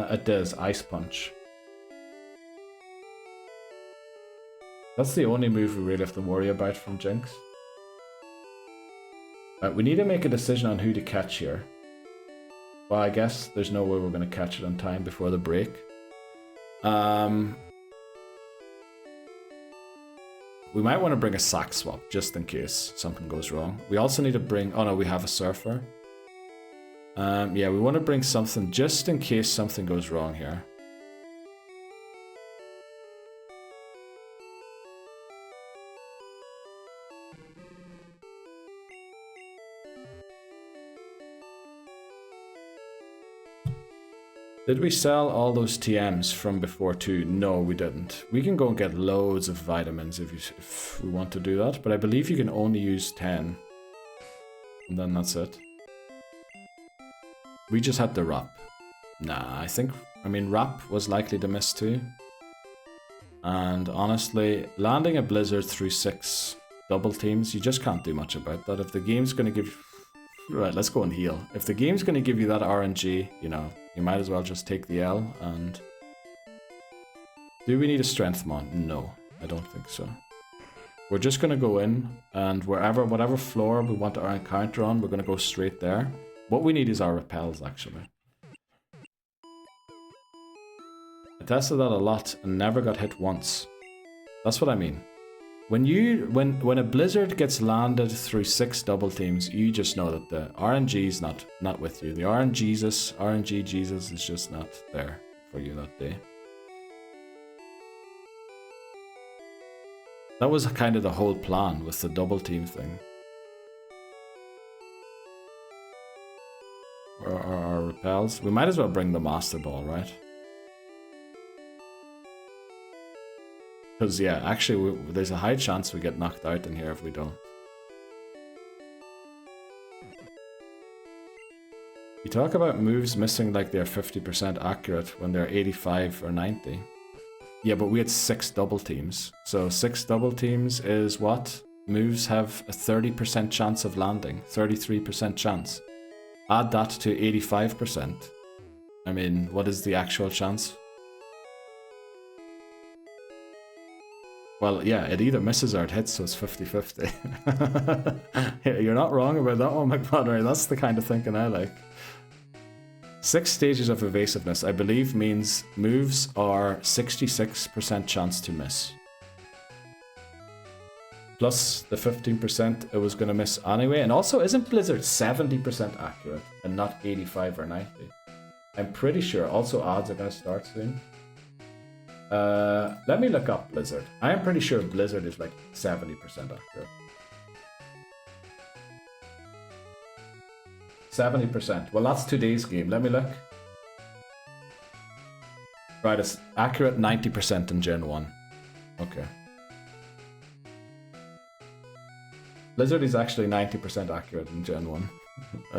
It does, Ice Punch. That's the only move we really have to worry about from Jinx. Right, we need to make a decision on who to catch here. Well, I guess there's no way we're going to catch it on time before the break. We might want to bring a sack swap, just in case something goes wrong. We also need to bring... Oh no, we have a Surfer. Yeah, we want to bring something just in case something goes wrong here. Did we sell all those TMs from before too? No, we didn't. We can go and get loads of vitamins if we want to do that, but I believe you can only use 10. And then that's it. We just had the Wrap. Nah, I mean, Wrap was likely to miss too. And honestly, landing a Blizzard through 6 double teams, you just can't do much about that. If the game's going to give you... Right, let's go and heal. If the game's going to give you that RNG, you know, you might as well just take the L and... Do we need a Strength Mon? No, I don't think so. We're just going to go in, and whatever floor we want our encounter on, we're going to go straight there. What we need is our repels, actually. I tested that a lot and never got hit once. That's what I mean. When a blizzard gets landed through 6 double teams, you just know that the RNG's not with you. The RNG Jesus is just not there for you that day. That was kind of the whole plan with the double team thing. Or our repels. We might as well bring the Master Ball, right? Because, yeah, actually, there's a high chance we get knocked out in here if we don't. You talk about moves missing like they're 50% accurate when they're 85 or 90. Yeah, but we had 6 double teams. So 6 double teams is what? Moves have a 30% chance of landing. 33% chance. Add that to 85%. I mean, what is the actual chance? Well, yeah, it either misses or it hits, so it's 50-50. You're not wrong about that one, McBrother. That's the kind of thinking I like. 6 stages of evasiveness, I believe, means moves are 66% chance to miss. Plus the 15% it was going to miss anyway. And also, isn't Blizzard 70% accurate and not 85 or 90? I'm pretty sure. Also, odds are going to start soon. Let me look up Blizzard. I am pretty sure Blizzard is like 70% accurate. 70%. Well, that's today's game. Let me look. Right, it's accurate 90% in Gen 1. Okay. Blizzard is actually 90% accurate in Gen 1.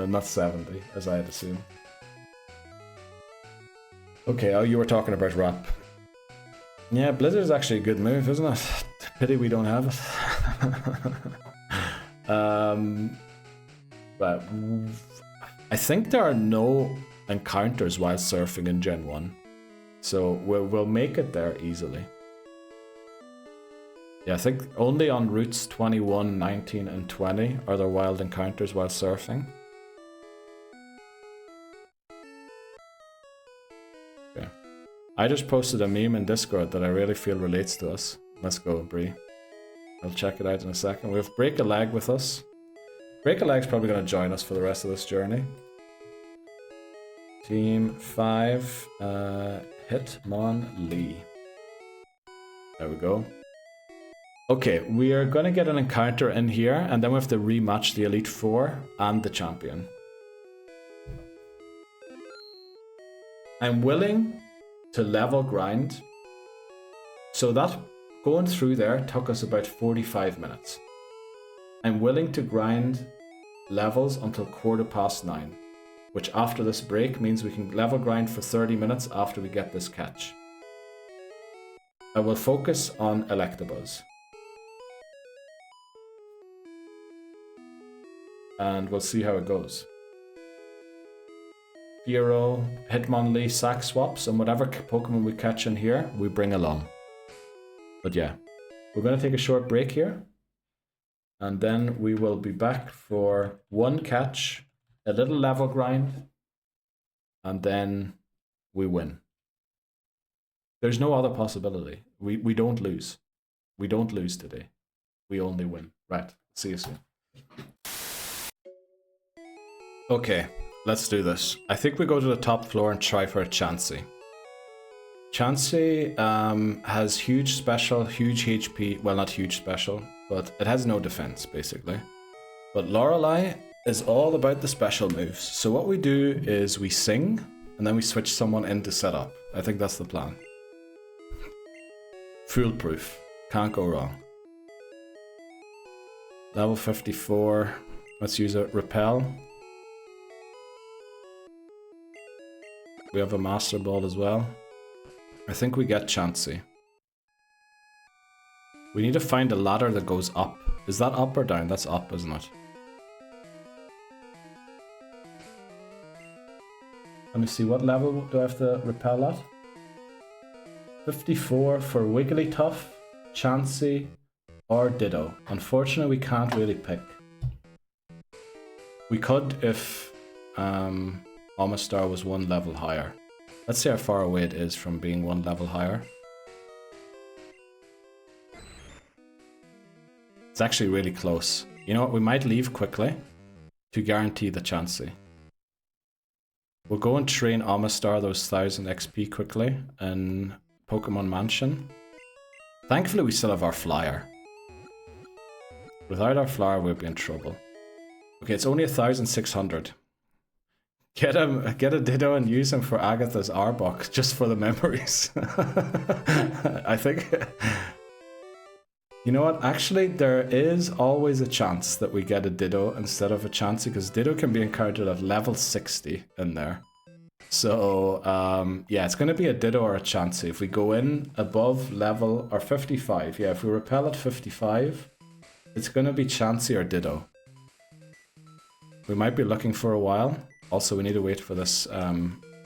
Not 70, as I had assumed. Okay, oh, you were talking about rap. Yeah, Blizzard is actually a good move, isn't it? Pity we don't have it. But I think there are no encounters while surfing in Gen 1. So we'll make it there easily. Yeah, I think only on routes 21, 19, and 20 are there wild encounters while surfing. Okay. I just posted a meme in Discord that I really feel relates to us. Let's go, Bree. I'll check it out in a second. We have Break a Leg with us. Break a Leg's probably going to join us for the rest of this journey. Team 5, Hitmonlee. There we go. Okay, we are going to get an encounter in here, and then we have to rematch the Elite Four and the champion. I'm willing to level grind. So that going through there took us about 45 minutes. I'm willing to grind levels until 9:15, which after this break means we can level grind for 30 minutes after we get this catch. I will focus on Electabuzz. And we'll see how it goes. Fearow, Hitmonlee, sack swaps, and whatever Pokemon we catch in here, we bring along. But yeah, we're going to take a short break here. And then we will be back for one catch, a little level grind, and then we win. There's no other possibility. We don't lose. We don't lose today. We only win. Right, see you soon. Okay, let's do this. I think we go to the top floor and try for a Chansey. Chansey has huge special, huge HP. Well, not huge special, but it has no defense, basically. But Lorelei is all about the special moves. So what we do is we sing, and then we switch someone in to set up. I think that's the plan. Foolproof. Can't go wrong. Level 54. Let's use a Repel. We have a Master Ball as well. I think we get Chansey. We need to find a ladder that goes up. Is that up or down? That's up, isn't it? Let me see, what level do I have to repel at? 54 for Wigglytuff, Chansey, or Ditto. Unfortunately, we can't really pick. We could if Omastar was one level higher. Let's see how far away it is from being one level higher. It's actually really close. You know what, we might leave quickly to guarantee the Chansey. We'll go and train Omastar those 1000 XP quickly in Pokemon Mansion. Thankfully we still have our flyer. Without our flyer we'd be in trouble. Okay, it's only 1600. Get a Ditto and use him for Agatha's Arbok, just for the memories. I think... You know what, actually there is always a chance that we get a Ditto instead of a Chansey, because Ditto can be encountered at level 60 in there. So, yeah, it's going to be a Ditto or a Chansey. If we go in above level, or 55, yeah, if we repel at 55, it's going to be Chansey or Ditto. We might be looking for a while. Also, we need to wait for this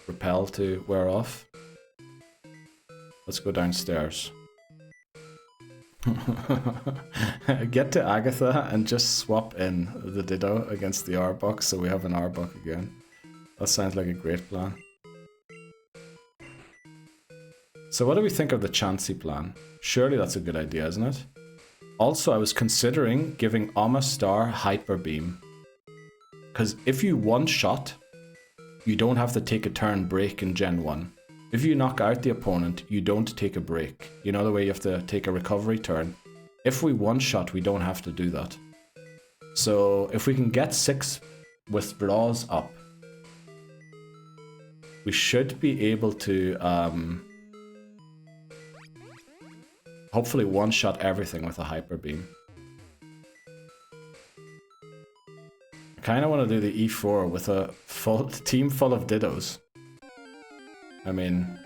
repel to wear off. Let's go downstairs. Get to Agatha and just swap in the Ditto against the Arbok so we have an Arbok again. That sounds like a great plan. So what do we think of the Chansey plan? Surely that's a good idea, isn't it? Also, I was considering giving Omastar Hyper Beam. Because if you one-shot, you don't have to take a turn break in Gen 1. If you knock out the opponent, you don't take a break. You know the way you have to take a recovery turn? If we one-shot, we don't have to do that. So if we can get 6 withdraws up, we should be able to hopefully one-shot everything with a Hyper Beam. I kind of want to do the E4 with a team full of Dittos. I mean,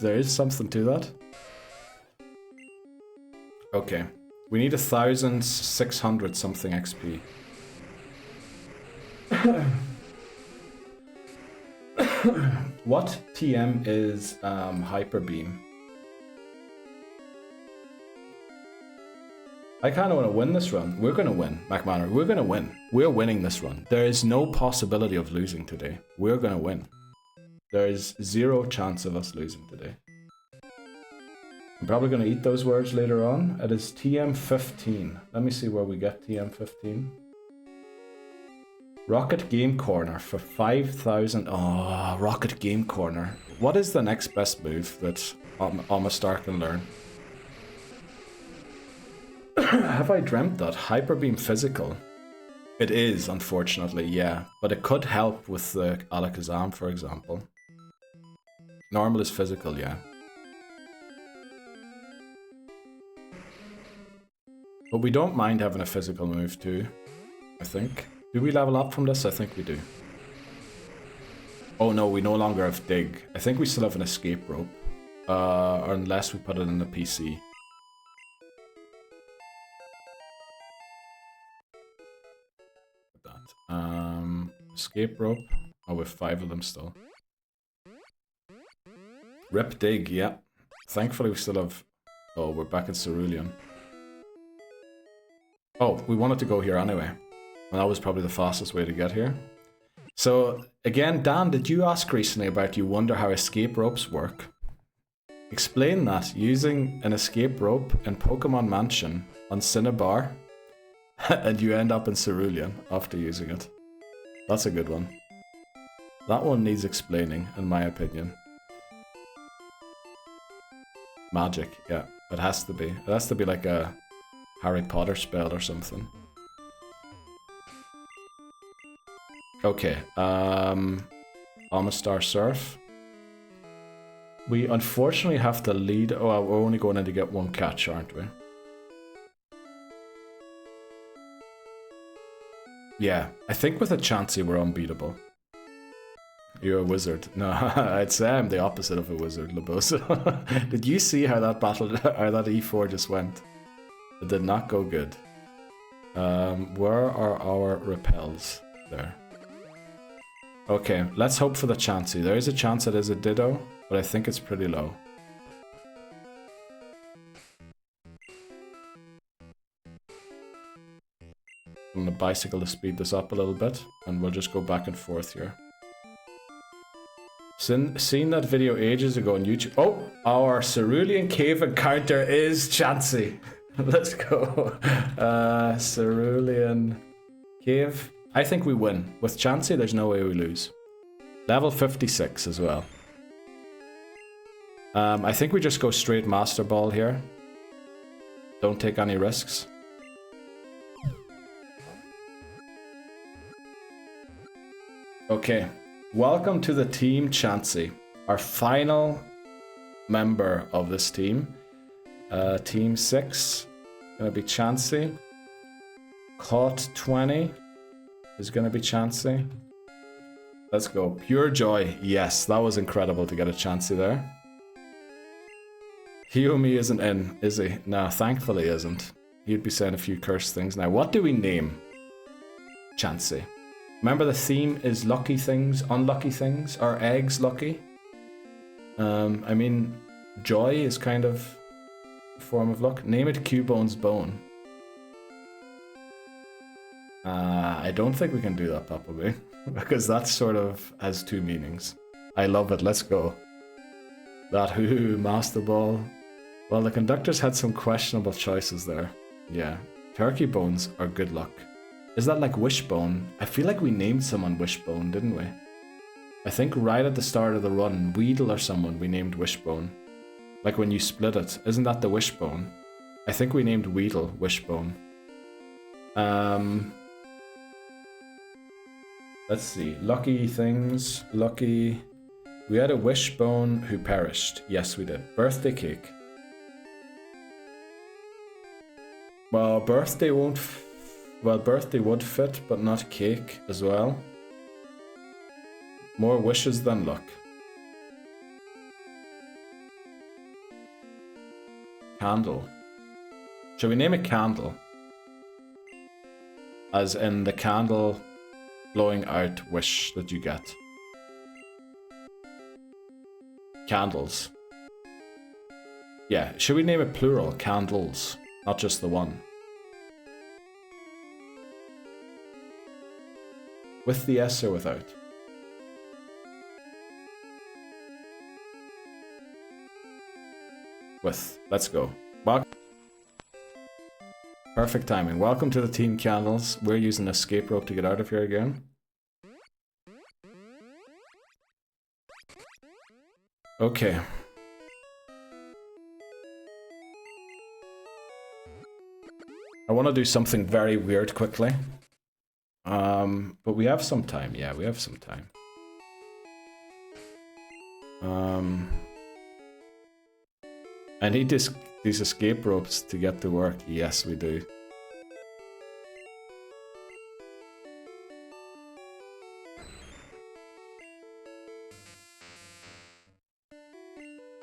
there is something to that. Okay, we need 1,600 something XP. What TM is Hyper Beam? I kind of want to win this run. We're going to win, McManor. We're going to win. We're winning this run. There is no possibility of losing today. We're going to win. There is 0 chance of us losing today. I'm probably going to eat those words later on. It is TM15. Let me see where we get TM15. Rocket Game Corner for 5,000. Oh, Rocket Game Corner. What is the next best move that Amistar can learn? Have I dreamt that? Hyper Beam Physical. It is, unfortunately, yeah. But it could help with the Alakazam, for example. Normal is physical, yeah. But we don't mind having a physical move too, I think. Do we level up from this? I think we do. Oh no, we no longer have Dig. I think we still have an escape rope. Or unless we put it in the PC. Escape rope. Oh, we have 5 of them still. Rip Dig, yeah. Thankfully we still have... Oh, we're back in Cerulean. Oh, we wanted to go here anyway. And that was probably the fastest way to get here. So, again, Dan, did you ask recently about you wonder how escape ropes work? Explain that using an escape rope in Pokemon Mansion on Cinnabar, and you end up in Cerulean after using it. That's a good one. That one needs explaining, in my opinion. Magic, yeah. It has to be. It has to be like a Harry Potter spell or something. Okay, Amistar Surf. We unfortunately have to lead... Oh, we're only going in to get 1 catch, aren't we? Yeah, I think with a Chansey we're unbeatable. You're a wizard. No, I'd say I'm the opposite of a wizard, Labosa. Did you see how that battle, how that E4 just went? It did not go good. Where are our repels? There. Okay, let's hope for the Chansey. There is a chance it is a Ditto, but I think it's pretty low. I'm gonna bicycle to speed this up a little bit, and we'll just go back and forth here. Seen that video ages ago on YouTube. Oh, our Cerulean Cave encounter is Chansey. Let's go. Cerulean Cave. I think we win. With Chansey, there's no way we lose. Level 56 as well. I think we just go straight Master Ball here. Don't take any risks. Okay. Welcome to the Team Chansey. Our final member of this team. Team 6. Gonna be Chansey. Caught 20 is gonna be Chansey. Let's go. Pure joy. Yes, that was incredible to get a Chansey there. Hiomi isn't in, is he? No, thankfully isn't. He'd be saying a few cursed things now. What do we name Chansey? Remember the theme is lucky things, unlucky things. Are eggs lucky? I mean, joy is kind of a form of luck. Name it Cubone's Bone. I don't think we can do that, probably. Because that sort of has 2 meanings. I love it, let's go. That hoo-hoo, Master Ball. Well, the conductors had some questionable choices there. Yeah. Turkey bones are good luck. Is that like Wishbone? I feel like we named someone Wishbone, didn't we? I think right at the start of the run, Weedle or someone we named Wishbone. Like when you split it. Isn't that the Wishbone? I think we named Weedle Wishbone. Let's see. Lucky things. Lucky. We had a Wishbone who perished. Yes, we did. Birthday cake. Well, birthday won't... Well, birthday would fit, but not cake as well. More wishes than luck. Candle. Should we name it Candle? As in the candle blowing out wish that you get. Candles. Yeah, should we name it plural? Candles, not just the one. With the S or without? With. Let's go. Perfect timing. Welcome to the Team Candles. We're using an escape rope to get out of here again. Okay. I want to do something very weird quickly. But we have some time. Yeah, we have some time. I need these escape ropes to get to work. Yes, we do.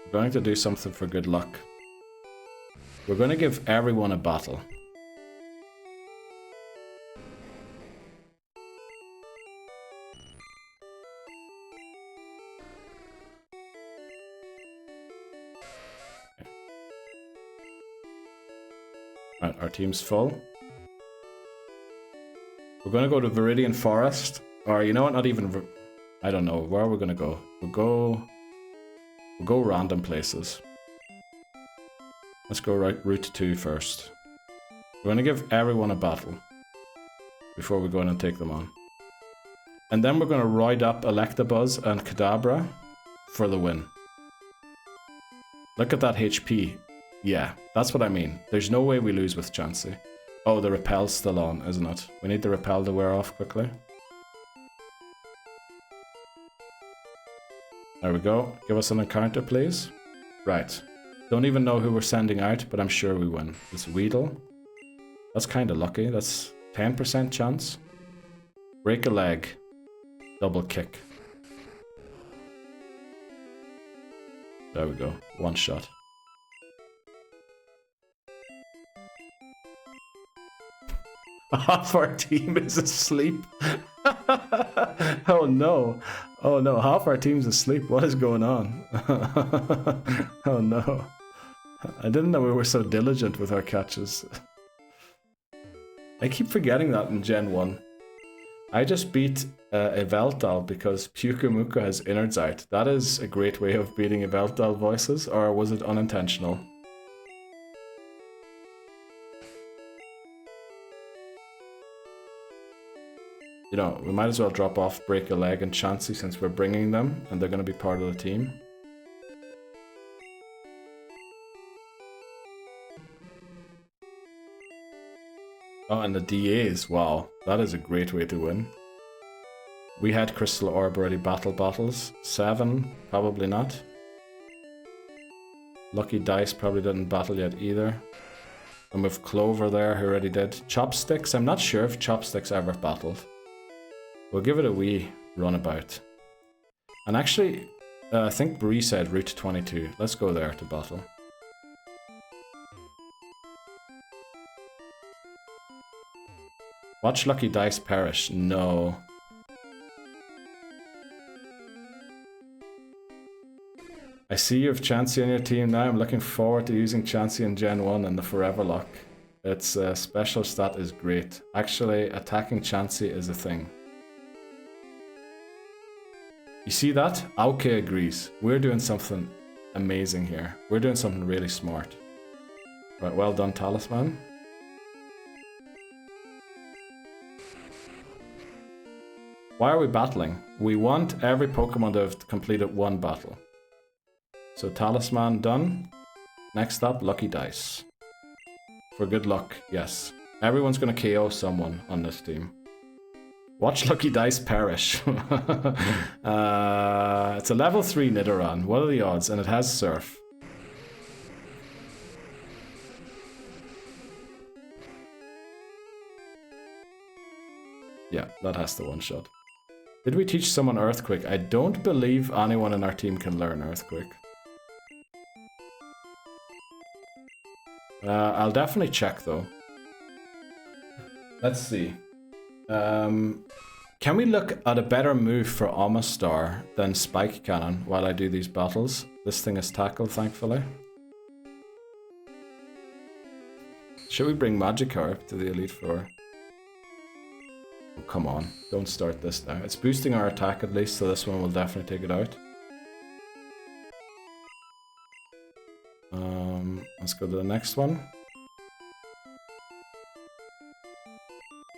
We're going to do something for good luck. We're going to give everyone a bottle. Right, our team's full. We're going to go to Viridian Forest. Or, you know what, not even... I don't know. Where are we going to go? We'll go random places. Let's go route 2 first. We're going to give everyone a battle before we go in and take them on. And then we're going to ride up Electabuzz and Kadabra for the win. Look at that HP. Yeah, that's what I mean. There's no way we lose with Chansey. Oh, the repel's still on, isn't it? We need the repel to wear off quickly. There we go. Give us an encounter, please. Right. Don't even know who we're sending out, but I'm sure we win. It's Weedle. That's kind of lucky. That's 10% chance. Break a leg. Double kick. There we go. One shot. Half our team is asleep. Oh no. Oh no, half our team's asleep. What is going on? Oh no. I didn't know we were so diligent with our catches. I keep forgetting that in Gen 1. I just beat a Veltal because Pyukumuka has innards out. That is a great way of beating a Veltal voices, or was it unintentional? You know, we might as well drop off Break a Leg and Chansey since we're bringing them and they're going to be part of the team. Oh, and the DAs, wow, that is a great way to win. We had Crystal Orb already battle battles. 7, probably not. Lucky Dice probably didn't battle yet either. And with Clover there, who already did. Chopsticks, I'm not sure if Chopsticks ever battled. We'll give it a wee runabout. And actually, I think Bree said Route 22. Let's go there to battle. Watch Lucky Dice perish. No. I see you have Chansey on your team now. I'm looking forward to using Chansey in Gen 1 and the Forever Lock. Its special stat is great. Actually, attacking Chansey is a thing. You see that? Aoke agrees. We're doing something amazing here. We're doing something really smart. Right, well done, Talisman. Why are we battling? We want every Pokemon to have completed one battle. So Talisman done. Next up, Lucky Dice. For good luck, yes. Everyone's gonna KO someone on this team. Watch Lucky Dice perish. It's a level 3 Nidoran. What are the odds? And it has Surf. Yeah, that has the one-shot. Did we teach someone Earthquake? I don't believe anyone in our team can learn Earthquake. I'll definitely check though. Let's see. Can we look at a better move for Omastar than Spike Cannon while I do these battles? This thing is tackled, thankfully. Should we bring Magikarp to the Elite Four? Oh, come on, don't start this now. It's boosting our attack at least, so this one will definitely take it out. Let's go to the next one.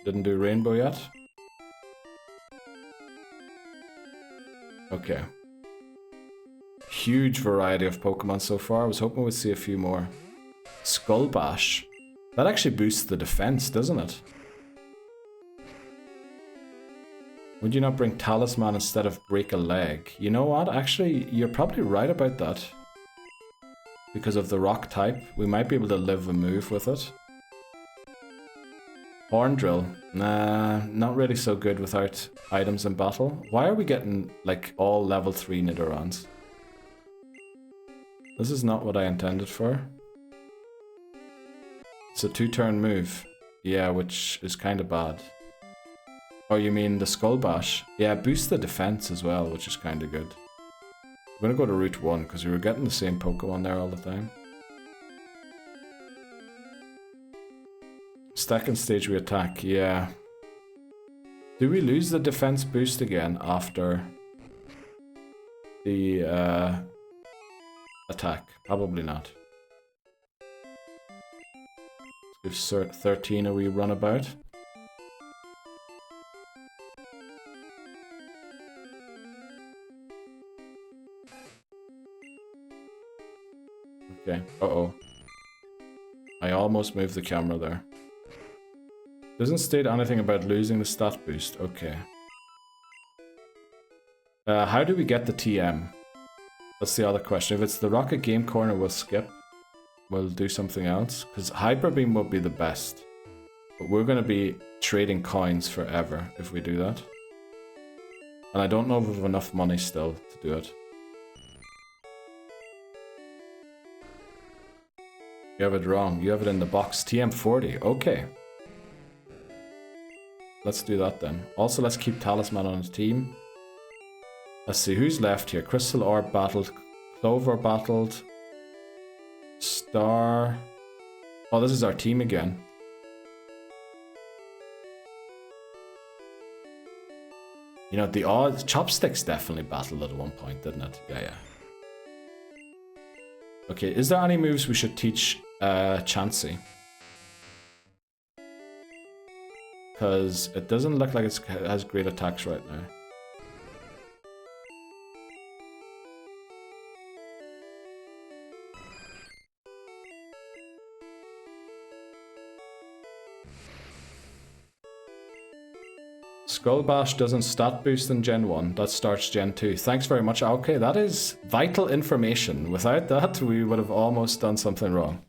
Didn't do Rainbow yet. Okay. Huge variety of Pokemon so far. I was hoping we'd see a few more. Skull Bash. That actually boosts the defense, doesn't it? Would you not bring Talisman instead of Break a Leg? You know what? Actually, you're probably right about that. Because of the rock type, we might be able to live a move with it. Horn Drill. Nah, not really so good without items in battle. Why are we getting, like, all level 3 Nidorans? This is not what I intended for. It's a 2-turn move. Yeah, which is kind of bad. Oh, you mean the Skull Bash? Yeah, boosts the defense as well, which is kind of good. I'm gonna go to Route 1, because we were getting the same Pokemon there all the time. Second stage we attack, yeah. Do we lose the defense boost again after the attack? Probably not. Let's give Cert 13 a wee runabout. Okay, uh-oh. I almost moved the camera there. Doesn't state anything about losing the stat boost. Okay. How do we get the TM? That's the other question. If it's the Rocket Game Corner, we'll skip. We'll do something else. Because Hyper Beam will be the best. But we're going to be trading coins forever if we do that. And I don't know if we have enough money still to do it. You have it wrong. You have it in the box. TM40. Okay. Let's do that then. Also, let's keep Talisman on his team. Let's see, who's left here? Crystal Orb battled. Clover battled. Star. Oh, this is our team again. You know, the odds. Chopsticks definitely battled at one point, didn't it? Yeah, yeah. Okay, is there any moves we should teach Chansey? Because it doesn't look like it has great attacks right now. Skull Bash doesn't stat boost in Gen 1, that starts Gen 2. Thanks very much. Okay, that is vital information. Without that, we would have almost done something wrong.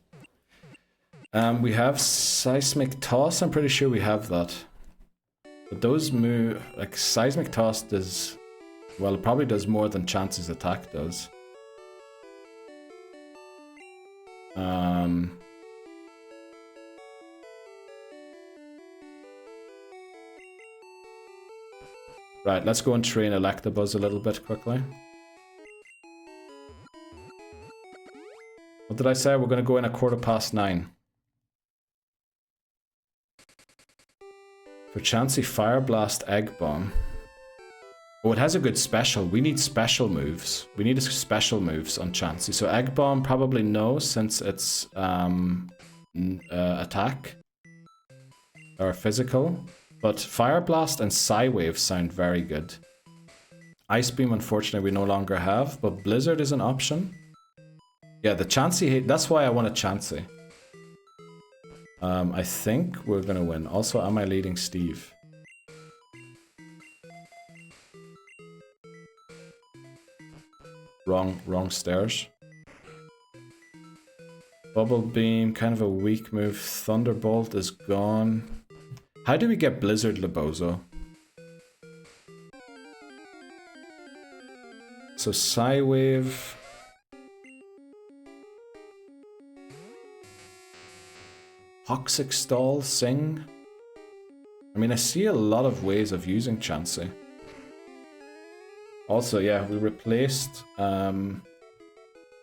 We have Seismic Toss, I'm pretty sure we have that. But those move, like Seismic Toss does, well, it probably does more than Chance's attack does. Right, let's go and train Electabuzz a little bit quickly. What did I say? We're going to go in at 9:15. For Chansey, Fire Blast, Egg Bomb. Oh, it has a good special. We need special moves. We need special moves on Chansey. So Egg Bomb, probably no, since it's attack. Or physical. But Fire Blast and Psywave sound very good. Ice Beam, unfortunately, we no longer have, but Blizzard is an option. Yeah, the Chansey, that's why I want a Chansey. I think we're gonna win. Also, am I leading Steve? Wrong stairs. Bubble Beam, kind of a weak move. Thunderbolt is gone. How do we get Blizzard Lebozo? So Psywave. Toxic Stall, Sing. I mean, I see a lot of ways of using Chansey. Also, yeah, we replaced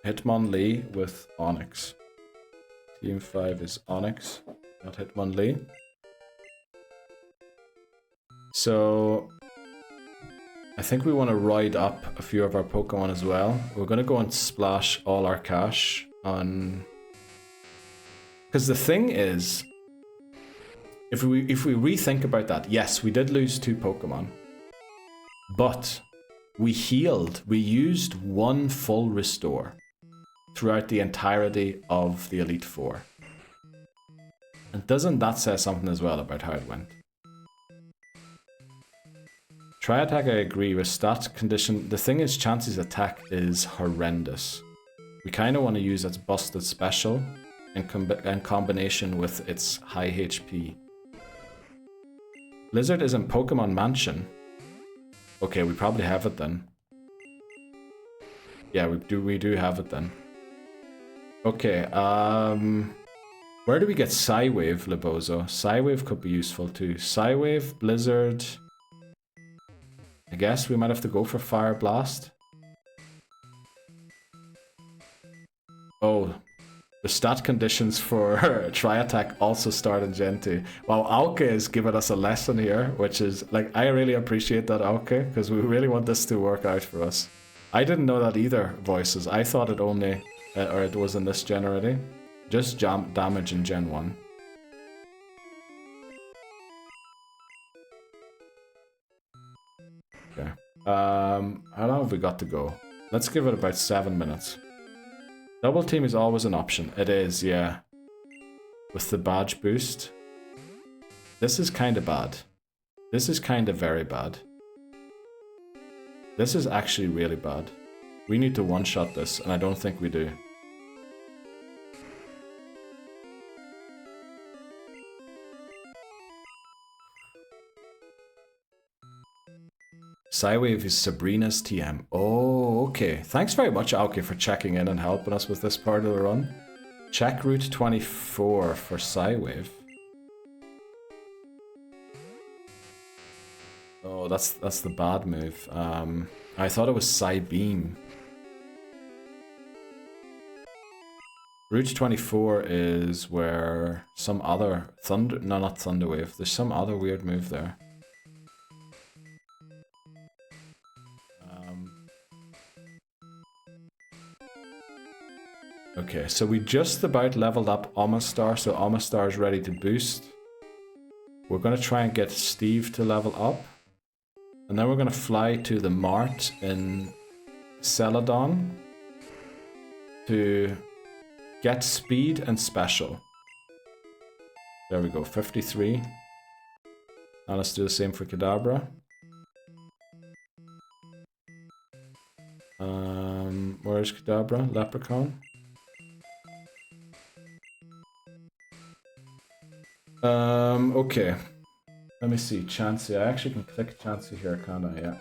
Hitmonlee with Onyx. Team 5 is Onyx, not Hitmonlee. So I think we want to ride up a few of our Pokemon as well. We're going to go and splash all our cash on... Because the thing is, if we rethink about that, yes, we did lose 2 Pokemon. But we healed, we used 1 full restore throughout the entirety of the Elite Four. And doesn't that say something as well about how it went? Tri-attack, I agree with stat condition. The thing is, Chansey's attack is horrendous. We kind of want to use its busted special in combination with its high HP. Blizzard is in Pokemon Mansion. Okay, we probably have it then. Yeah, we do have it then. Okay, where do we get Psywave, Lebozo? Psywave could be useful too. Psywave, Blizzard. I guess we might have to go for Fire Blast. Oh, the stat conditions for Tri-Attack also start in Gen 2. Wow, Aoke is giving us a lesson here, which is, like, I really appreciate that, Aoke, because we really want this to work out for us. I didn't know that either, Voices. I thought it only, or it was in this gen already. Just damage in Gen 1. Okay. How long have we got to go? Let's give it about 7 minutes. Double team is always an option. It is, yeah. With the badge boost. This is kind of bad. This is kind of very bad. This is actually really bad. We need to one-shot this, and I don't think we do. Psywave is Sabrina's TM. Oh, okay. Thanks very much, Aoki, for checking in and helping us with this part of the run. Check Route 24 for Psywave. Oh, that's the bad move. I thought it was Psybeam. Route 24 is where some other not Thunderwave. There's some other weird move there. Okay, so we just about leveled up Omastar, so Omastar is ready to boost. We're going to try and get Steve to level up. And then we're going to fly to the Mart in Celadon to get speed and special. There we go, 53. Now let's do the same for Kadabra. Where's Kadabra? Leprechaun? Okay. Let me see, Chansey. I actually can click Chansey here, can't I? Yeah.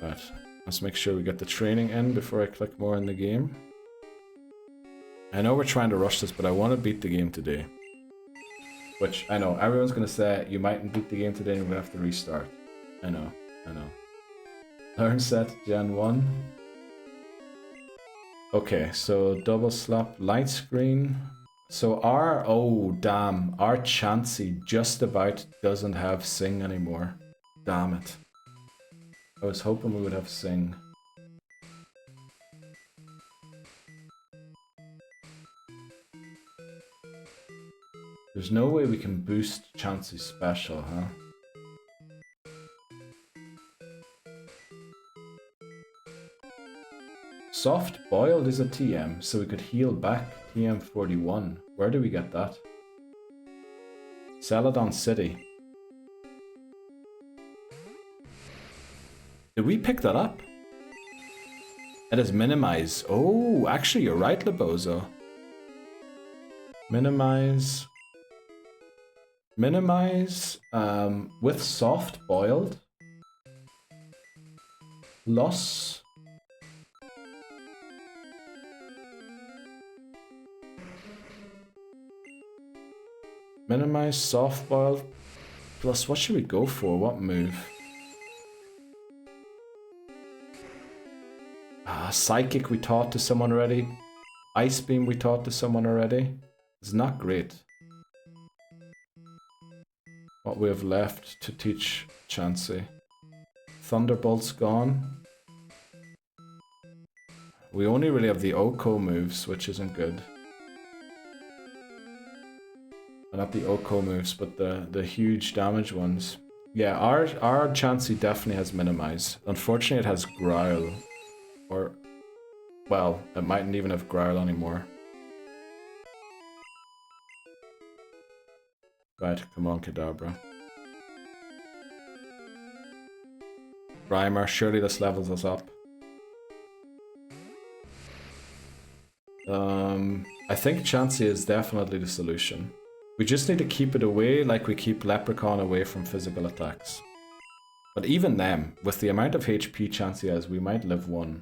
Right. Let's make sure we get the training in before I click more in the game. I know we're trying to rush this, but I want to beat the game today. Which, I know, everyone's going to say, you mightn't beat the game today and we're going to have to restart. I know. Learn set, Gen 1. Okay, so double slap, light screen. So oh damn, our Chansey just about doesn't have Sing anymore. Damn it. I was hoping we would have Sing. We There's no way we can boost Chansey's special, huh? Soft boiled is a TM, so we could heal back TM 41. Where do we get that? Celadon City. Did we pick that up? It is minimize. Oh, actually you're right, Lebozo. Minimize. Minimize with soft boiled. Loss. Minimize soft boiled. Plus, what should we go for? What move? Psychic we taught to someone already. Ice Beam we taught to someone already. It's not great. What we have left to teach Chansey. Thunderbolt's gone. We only really have the Oko moves, which isn't good. Not the Oko moves, but the huge damage ones. Yeah, our Chansey definitely has minimize. Unfortunately, it has Growl. Or, well, it mightn't even have Growl anymore. Right, come on, Kadabra. Rhymer, surely this levels us up. I think Chansey is definitely the solution. We just need to keep it away like we keep Leprechaun away from physical attacks. But even them, with the amount of HP Chansey has, we might live one.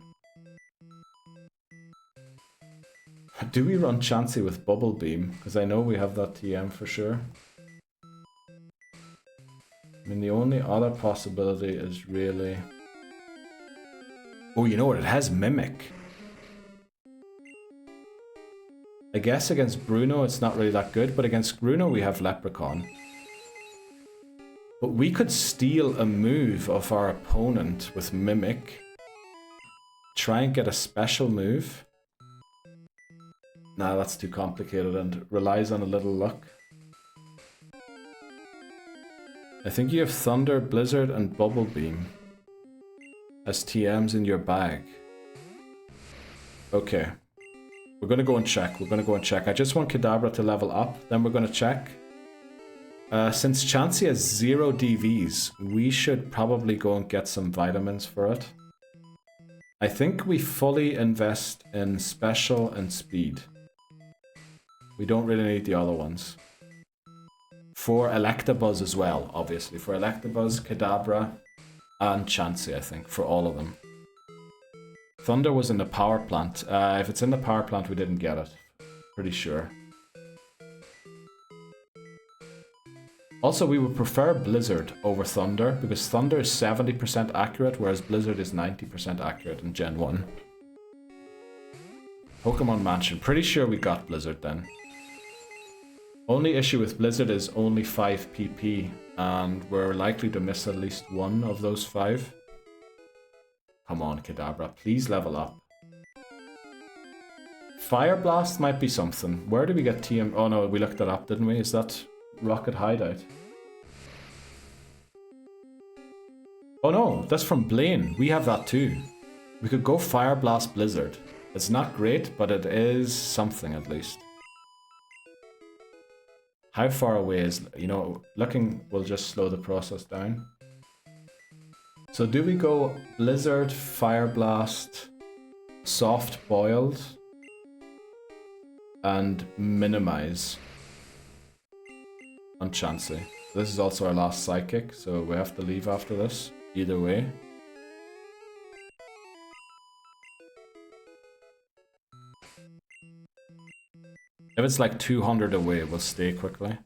Do we run Chansey with Bubble Beam? Because I know we have that TM for sure. I mean, the only other possibility is really... Oh, you know what? It has Mimic. I guess against Bruno it's not really that good, but against Bruno we have Leprechaun. But we could steal a move of our opponent with Mimic. Try and get a special move. Nah, that's too complicated and relies on a little luck. I think you have Thunder, Blizzard and Bubble Beam as TMs in your bag. Okay. We're going to go and check. We're going to go and check. I just want Kadabra to level up. Then we're going to check. Since Chansey has 0 DVs, we should probably go and get some vitamins for it. I think we fully invest in special and speed. We don't really need the other ones. For Electabuzz as well, obviously. For Electabuzz, Kadabra, and Chansey, I think. For all of them. Thunder was in the power plant. If it's in the power plant, we didn't get it. Pretty sure. Also, we would prefer Blizzard over Thunder, because Thunder is 70% accurate, whereas Blizzard is 90% accurate in Gen 1. Pokemon Mansion. Pretty sure we got Blizzard then. Only issue with Blizzard is only 5 PP, and we're likely to miss at least one of those 5. Come on, Kadabra, please level up. Fire Blast might be something. Where do we get TM? Oh no, we looked that up, didn't we? Is that Rocket Hideout? Oh no, that's from Blaine. We have that too. We could go Fire Blast Blizzard. It's not great, but it is something at least. How far away is, you know, looking will just slow the process down. So do we go Blizzard, Fire Blast, Soft Boiled, and Minimize on Chansey? This is also our last Psychic, so we have to leave after this, either way. If it's like 200 away, we'll stay quickly.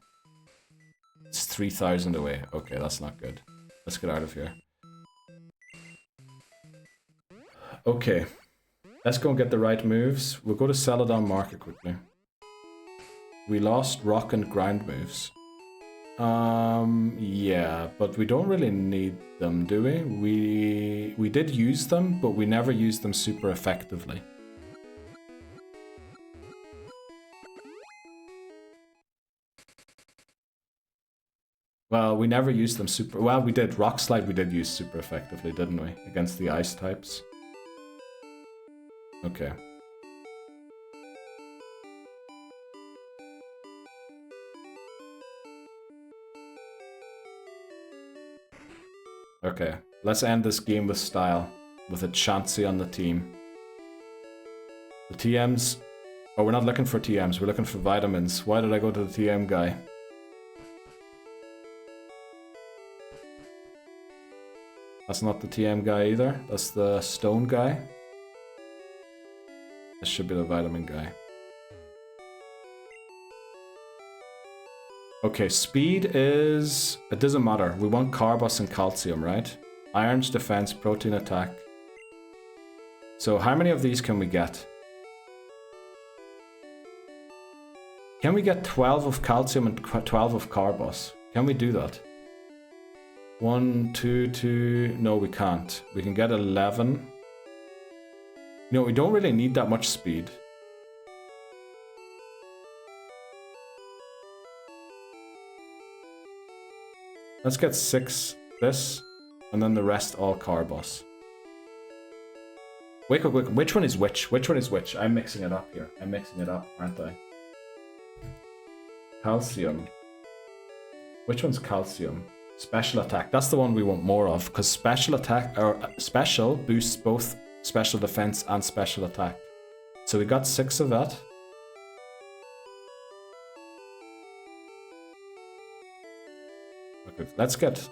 It's 3,000 away. Okay, that's not good. Let's get out of here. Okay, let's go and get the right moves. We'll go to Celadon Market quickly. We lost rock and ground moves. Yeah, but we don't really need them, do we? We did use them, but we never used them super effectively. Well, we never used them super... Well, we did. Rock Slide we did use super effectively, didn't we? Against the ice types. Okay. Okay. Let's end this game with style. With a Chansey on the team. The TMs... Oh, we're not looking for TMs. We're looking for vitamins. Why did I go to the TM guy? That's not the TM guy either. That's the stone guy. This should be the vitamin guy. Okay, speed is... It doesn't matter. We want Carbos and Calcium, right? Iron's defense, protein attack. So how many of these can we get? Can we get 12 of Calcium and 12 of Carbos? Can we do that? 1, 2, 2... No, we can't. We can get 11. You know, we don't really need that much speed. Let's get 6 this, and then the rest all Carbos. Wait, which one is which? Which one is which? I'm mixing it up here. I'm mixing it up, aren't I? Calcium. Which one's Calcium? Special attack. That's the one we want more of, because special attack, or special, boosts both special defense and special attack. So we got 6 of that. Okay, let's get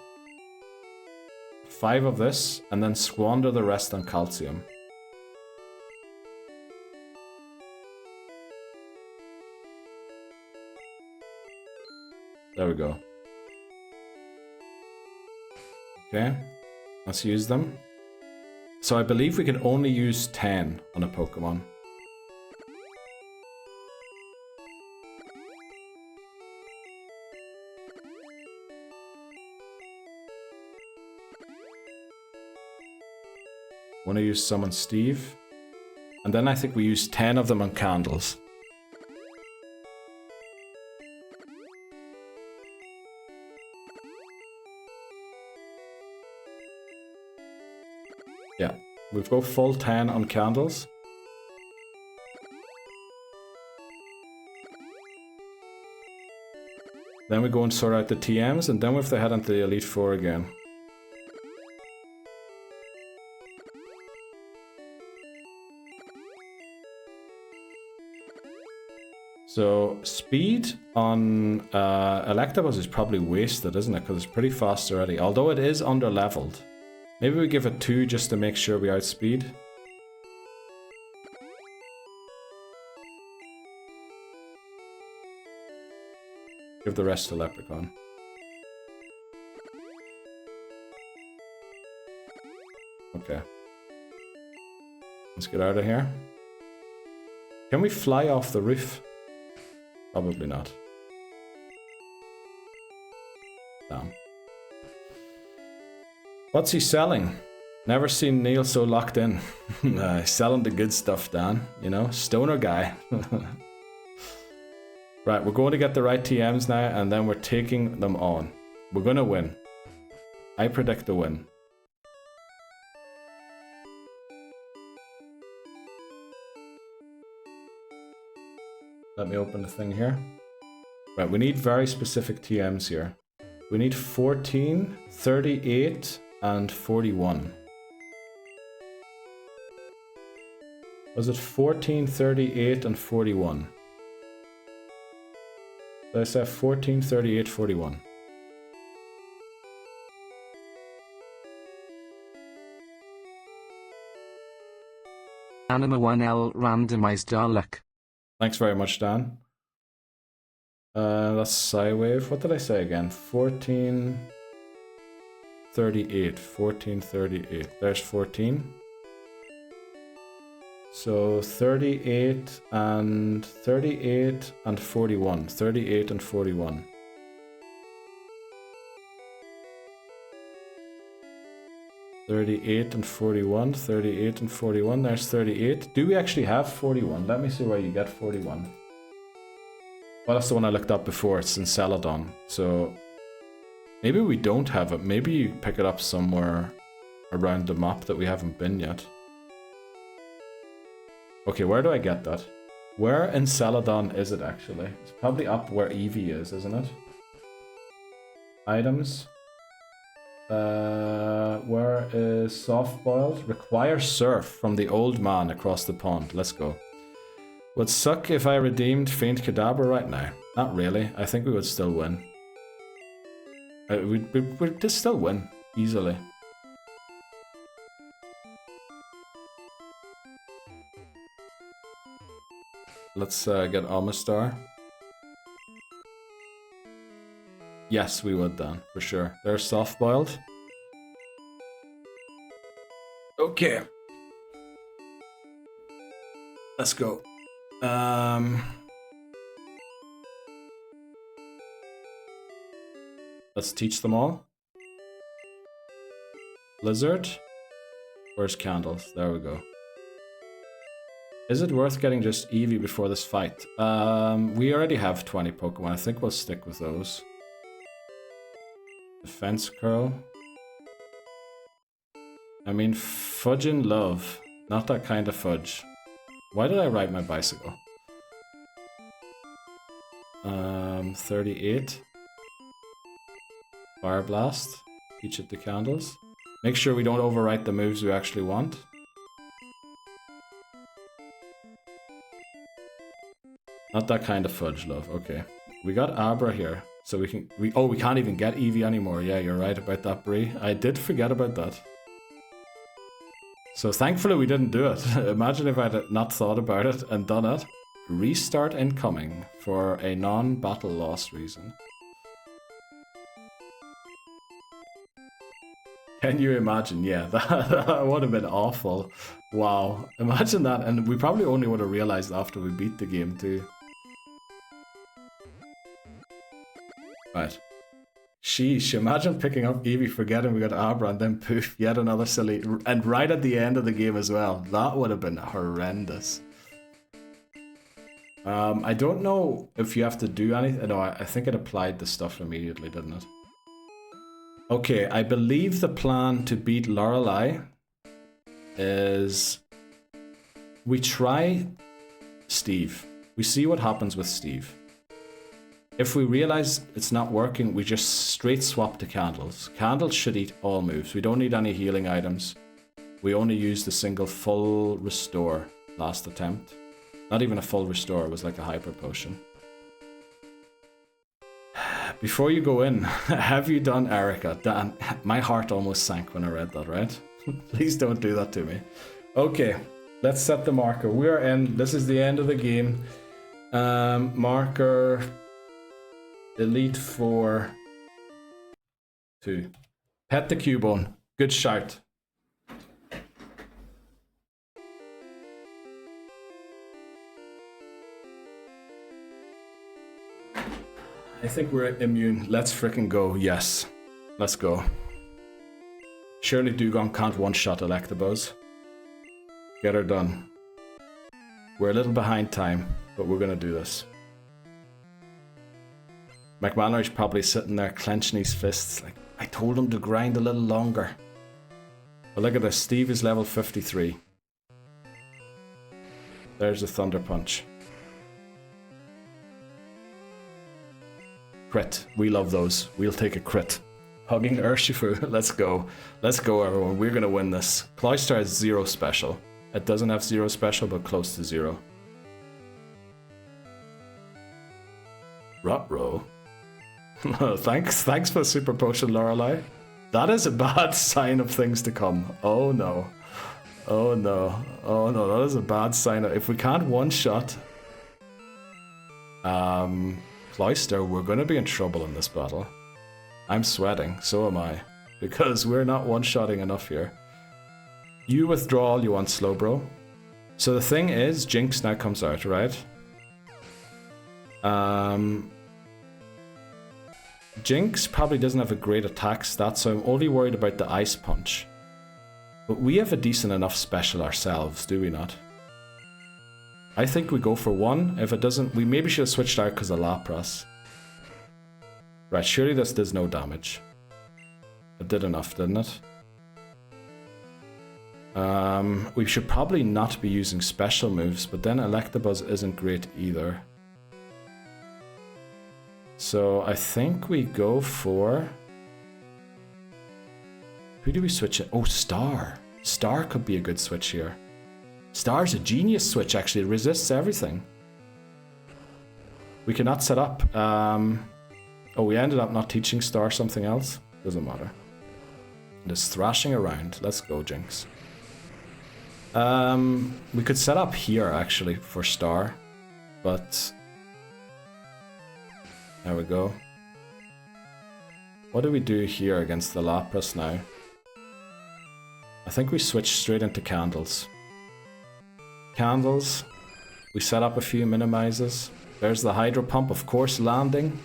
5 of this, and then squander the rest on Calcium. There we go. Okay, let's use them. So I believe we can only use 10 on a Pokemon. Want to use some on Steve. And then I think we use 10 of them on Candles. Yeah, we've got full 10 on Candles. Then we go and sort out the TMs, and then we have to head into the Elite Four again. So, speed on Electabuzz is probably wasted, isn't it? Because it's pretty fast already, although it is under-leveled. Maybe we give it 2 just to make sure we outspeed. Give the rest to Leprechaun. Okay. Let's get out of here. Can we fly off the roof? Probably not. Damn. What's he selling? Never seen Neil so locked in. Selling the good stuff, Dan. You know, stoner guy. Right, we're going to get the right TMs now, and then we're taking them on. We're going to win. I predict the win. Let me open the thing here. Right, we need very specific TMs here. We need 14, 38, and 41. Was it 14, 38, and 41? Did I say 14, 38, 41? Anima 1L randomized Dalek. Thanks very much, Dan. That's Psywave. What did I say again? 14, 38. 14, 38. There's 14. So 38 and 41. 38 and 41. (38 and 41, 38 and 41). There's 38. Do we actually have 41? Let me see where you get 41. Well, that's the one I looked up before. It's in Celadon. So Maybe we don't have it. Maybe you pick it up somewhere around the map that we haven't been yet. Okay, where do I get that? Where in Celadon is it actually? It's probably up where Eevee is, isn't it? Items. Where is soft boiled? Require surf from the old man across the pond. Let's go. Would suck if I redeemed Faint Kadabra right now. Not really. I think we would still win. We'd just still win easily. Let's get Amistar. Yes, we would then, for sure. They're soft-boiled. Okay. Let's go. Let's teach them all. Blizzard. Where's Candles? There we go. Is it worth getting just Eevee before this fight? We already have 20 Pokemon. I think we'll stick with those. Defense Curl. I mean, fudge in love. Not that kind of fudge. Why did I ride my bicycle? 38. Fire Blast. Teach it the Candles. Make sure we don't overwrite the moves we actually want. Not that kind of fudge, love. Okay. We got Abra here. So we can... we can't even get Eevee anymore. Yeah, you're right about that, Bree. I did forget about that. So thankfully we didn't do it. Imagine if I had not thought about it and done it. Restart incoming for a non-battle loss reason. Can you imagine? Yeah, that would have been awful. Wow. Imagine that. And we probably only would have realized after we beat the game too. Right. Sheesh, imagine picking up Eevee, forgetting we got Abra, and then poof, yet another silly... and right at the end of the game as well. That would have been horrendous. I don't know if you have to do anything. No, I think it applied the stuff immediately, didn't it? Okay, I believe the plan to beat Lorelei is... we try Steve. We see what happens with Steve. If we realize it's not working, we just straight swap to Candles. Candles should eat all moves. We don't need any healing items. We only used a single full restore last attempt. Not even a full restore, it was like a hyper potion. Before you go in, have you done Erica? Dan, my heart almost sank when I read that, right? Please don't do that to me. Okay, let's set the marker. We are in. This is the end of the game. Marker... Elite 4. 2. Pet the Cubone. Good shout. I think we're immune. Let's frickin' go. Yes. Let's go. Surely Dugong can't one-shot Electabuzz. Get her done. We're a little behind time, but we're gonna do this. McManus probably sitting there clenching his fists like, I told him to grind a little longer. But look at this, Steve is level 53. There's a Thunder Punch. Crit. We love those. We'll take a crit. Hugging Urshifu. Let's go. Let's go, everyone. We're going to win this. Cloyster has 0 special. It doesn't have 0 special, but close to 0. Ruh-roh. Thanks for Super Potion, Lorelei. That is a bad sign of things to come. Oh no. Oh no. Oh no, that is a bad sign. If we can't one-shot Cloyster, we're going to be in trouble in this battle. I'm sweating, so am I. Because we're not one-shotting enough here. You withdraw all you want, Slowbro. So the thing is, Jinx now comes out, right? Jinx probably doesn't have a great attack stat, so I'm only worried about the Ice Punch. But we have a decent enough special ourselves, do we not? I think we go for 1. If it doesn't, we maybe should have switched out because of Lapras. Right, surely this does no damage. did enough, didn't it? We should probably not be using special moves, but then Electabuzz isn't great either. So I think we go for... Who do we switch it? Oh, Star. Star could be a good switch here. Star's a genius switch, actually. It resists everything. We cannot set up. Oh, we ended up not teaching Star something else. Doesn't matter. Just thrashing around. Let's go, Jinx. We could set up here, actually, for Star. But... There we go. What do we do here against the Lapras now? I think we switch straight into Candles. Candles. We set up a few minimizes. There's the Hydro Pump, of course, landing.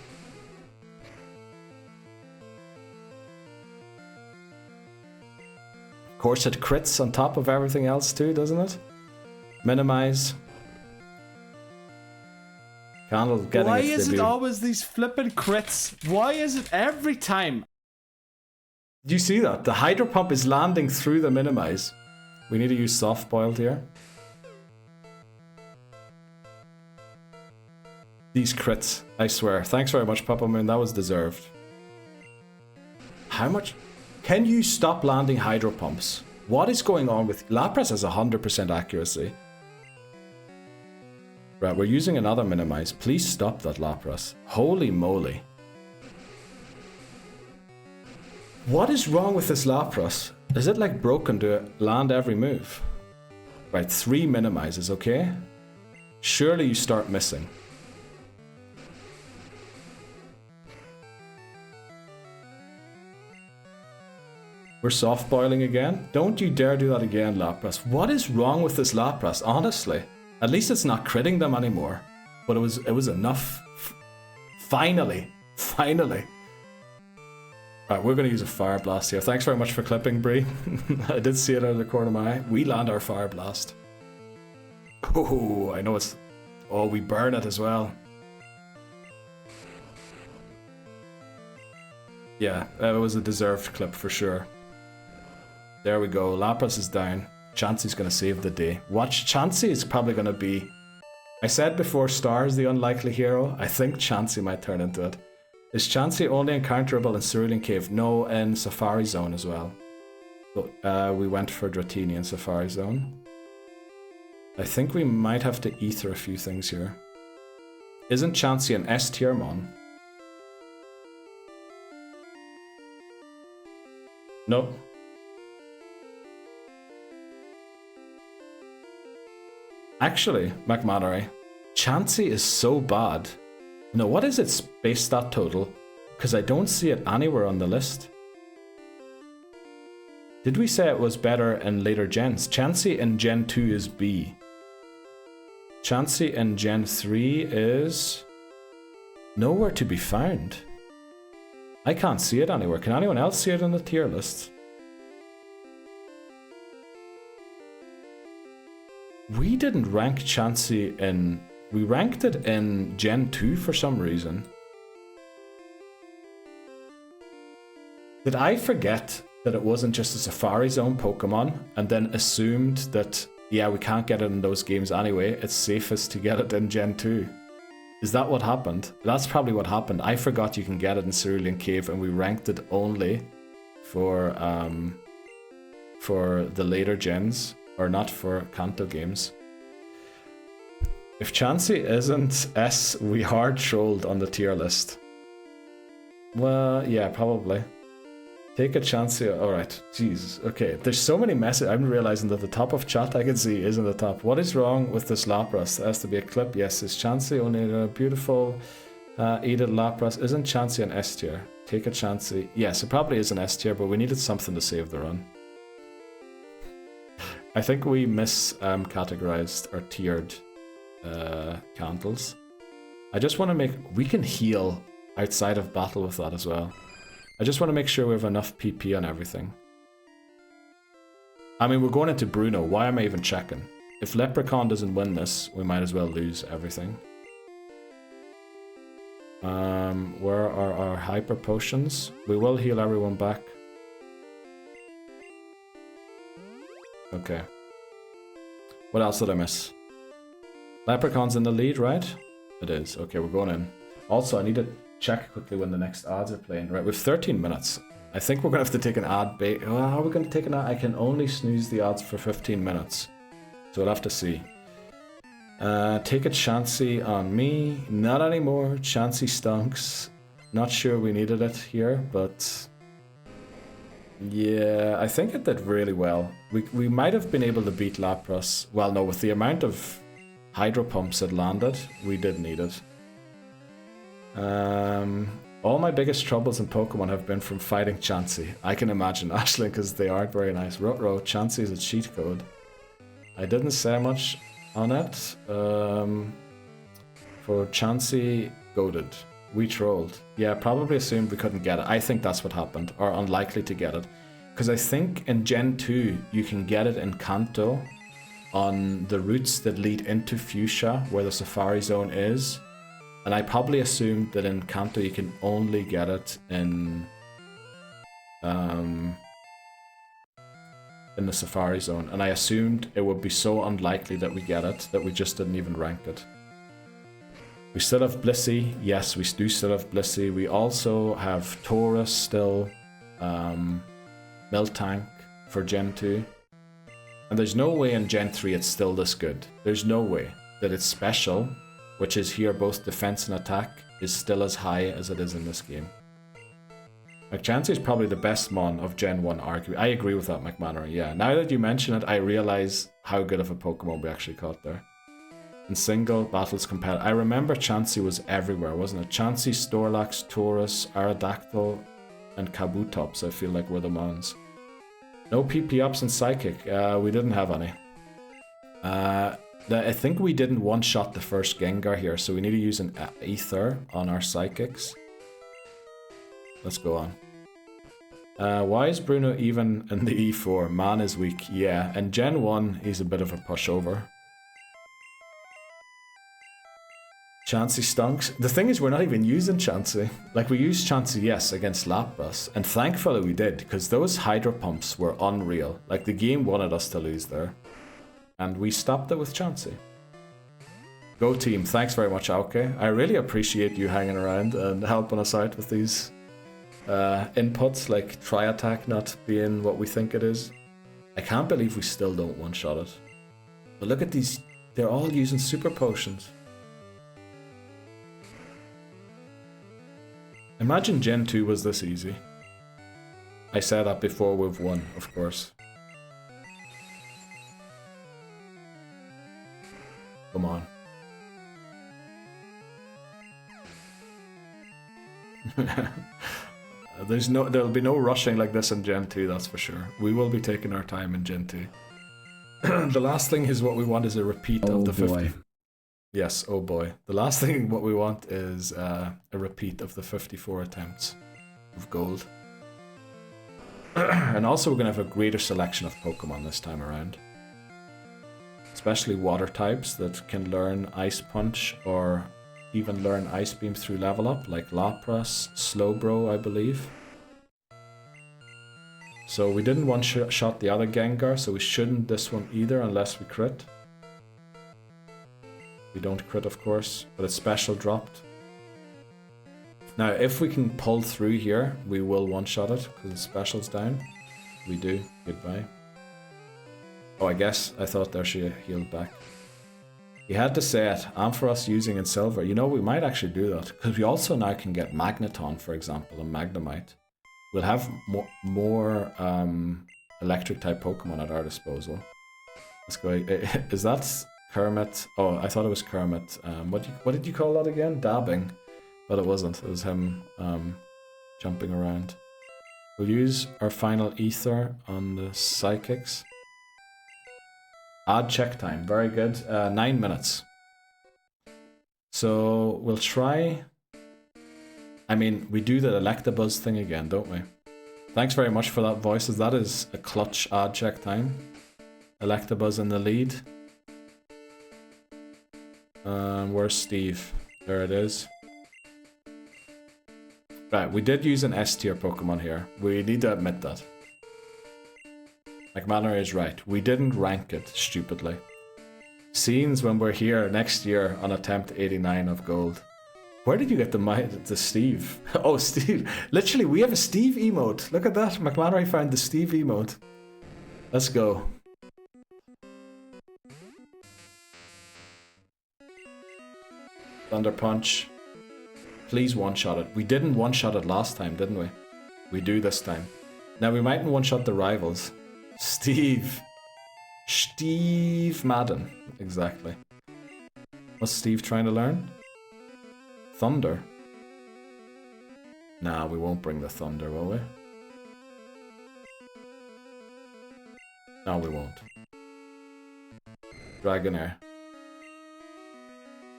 Of course, it crits on top of everything else too, doesn't it? Minimize. Candle getting Why its is debut. it always these flippin' crits? Why is it every time? Do you see that? The Hydro Pump is landing through the minimize. We need to use Soft Boiled here. These crits, I swear. Thanks very much, Papa Moon. That was deserved. How much? Can you stop landing Hydro Pumps? What is going on with... Lapras has 100% accuracy. Right, we're using another minimize. Please stop that, Lapras. Holy moly. What is wrong with this Lapras? Is it like broken to land every move? Right, 3 minimizes, okay? Surely you start missing. We're soft boiling again? Don't you dare do that again, Lapras. What is wrong with this Lapras, honestly? At least it's not critting them anymore. But it was enough. Finally. Finally. Right, we're going to use a Fire Blast here. Thanks very much for clipping, Bree. I did see it out of the corner of my eye. We land our Fire Blast. Oh, I know it's... Oh, we burn it as well. Yeah, it was a deserved clip for sure. There we go. Lapras is down. Chansey's going to save the day. Watch, Chansey is probably going to be... I said before Star is the unlikely hero. I think Chansey might turn into it. Is Chansey only encounterable in Cerulean Cave? No, in Safari Zone as well. So, we went for Dratini in Safari Zone. I think we might have to ether a few things here. Isn't Chansey an S tier mon? Nope. Actually, McMannery, Chansey is so bad. No, what is its base stat total? Because I don't see it anywhere on the list. Did we say it was better in later gens? Chansey in Gen 2 is B. Chansey in Gen 3 is... nowhere to be found. I can't see it anywhere. Can anyone else see it in the tier list? We didn't rank Chansey in... we ranked it in Gen 2 for some reason. Did I forget that it wasn't just a Safari Zone Pokemon and then assumed that, yeah, we can't get it in those games anyway, it's safest to get it in Gen 2? Is that what happened? That's probably what happened. I forgot you can get it in Cerulean Cave and we ranked it only for the later gens, or not for Kanto games. If Chansey isn't S, we hard trolled on the tier list. Well, yeah, probably. Take a Chansey. Alright, Jesus. Okay, there's so many messages. I'm realizing that the top of chat I can see isn't the top. What is wrong with this Lapras? There has to be a clip. Yes, is Chansey only a beautiful Edith Lapras? Isn't Chansey an S tier? Take a Chansey. Yes, it probably is an S tier, but we needed something to save the run. I think we categorized or tiered Candles. I just want to make... we can heal outside of battle with that as well. I just want to make sure we have enough PP on everything. I mean, we're going into Bruno. Why am I even checking? If Leprechaun doesn't win this, we might as well lose everything. Where are our hyper potions? We will heal everyone back. Okay. What else did I miss? Leprechaun's in the lead, right? It is. Okay, we're going in. Also, I need to check quickly when the next ads are playing. Right, we have 13 minutes. I think we're going to have to take an ad bait. Well, how are we going to take an ad? I can only snooze the ads for 15 minutes. So we'll have to see. Take a Chansey on me. Not anymore. Chansey stunks. Not sure we needed it here, but... yeah, I think it did really well. We might have been able to beat Lapras. Well, no, with the amount of hydro pumps it landed, we did need it. All my biggest troubles in Pokemon have been from fighting Chansey. I can imagine, Ashley, because they aren't very nice. Ruh-roh, Chansey is a cheat code. I didn't say much on it. For Chansey, goaded. We trolled. Yeah, probably assumed we couldn't get it. I think that's what happened, or unlikely to get it. Because I think in Gen 2, you can get it in Kanto on the routes that lead into Fuchsia, where the Safari Zone is. And I probably assumed that in Kanto you can only get it in the Safari Zone. And I assumed it would be so unlikely that we get it that we just didn't even rank it. We still have Blissey. Yes, we do still have Blissey. We also have Taurus still. Miltank for Gen 2. And there's no way in Gen 3 it's still this good. There's no way that it's special, which is here both defense and attack, is still as high as it is in this game. Like, Chansey is probably the best mon of Gen 1, arguably. I agree with that, McMannery, yeah. Now that you mention it, I realize how good of a Pokemon we actually caught there. In single, battles competitive. I remember Chansey was everywhere, wasn't it? Chansey, Snorlax, Taurus, Aerodactyl, and Kabutops, I feel like were the mons. No PP ups in Psychic. We didn't have any. I think we didn't one-shot the first Gengar here, so we need to use an Ether on our Psychics. Let's go on. Why is Bruno even in the E4? Man is weak. Yeah, in Gen 1, he's a bit of a pushover. Chansey stunks. The thing is, we're not even using Chansey. Like, we used Chansey, yes, against Lapras, and thankfully we did, because those Hydro Pumps were unreal. Like, the game wanted us to lose there. And we stopped it with Chansey. Go team, thanks very much, Aoke. I really appreciate you hanging around and helping us out with these inputs, like Tri-Attack not being what we think it is. I can't believe we still don't one-shot it. But look at these, they're all using Super Potions. Imagine Gen 2 was this easy. I said that before we've won, of course. Come on. There'll be no rushing like this in Gen 2, that's for sure. We will be taking our time in Gen 2. The last thing is what we want is a repeat of the 50. Yes, oh boy. The last thing what we want is a repeat of the 54 attempts of gold. And also we're going to have a greater selection of Pokemon this time around. Especially water types that can learn Ice Punch or even learn Ice Beam through level up, like Lapras, Slowbro, I believe. So we didn't one-shot the other Gengar, so we shouldn't this one either unless we crit. We don't crit, of course, but it's special dropped. Now, if we can pull through here, we will one-shot it, because the special's down. We do. Goodbye. Oh, I guess I thought there she healed back. You had to say it. Ampharos using in silver. You know, we might actually do that, because we also now can get Magneton, for example, and Magnemite. We'll have more electric-type Pokemon at our disposal. Let's go. Is that Kermit? Oh, I thought it was Kermit. What did you call that again? Dabbing. But it wasn't. It was him jumping around. We'll use our final Ether on the Psychics. Add check time. Very good. 9 minutes. So we'll try... I mean, we do the Electabuzz thing again, don't we? Thanks very much for that, Voices. That is a clutch add check time. Electabuzz in the lead. Where's Steve? There it is. Right, we did use an S tier Pokemon here. We need to admit that. McManary is right. We didn't rank it stupidly. Scenes when we're here next year on attempt 89 of gold. Where did you get the Steve? Oh, Steve. Literally, we have a Steve emote. Look at that. McManary found the Steve emote. Let's go. Thunder Punch. Please one-shot it. We didn't one-shot it last time, didn't we? We do this time. Now, we mightn't one-shot the rivals. Steve Madden. Exactly. What's Steve trying to learn? Thunder. Nah, we won't bring the thunder, will we? No, we won't. Dragonair.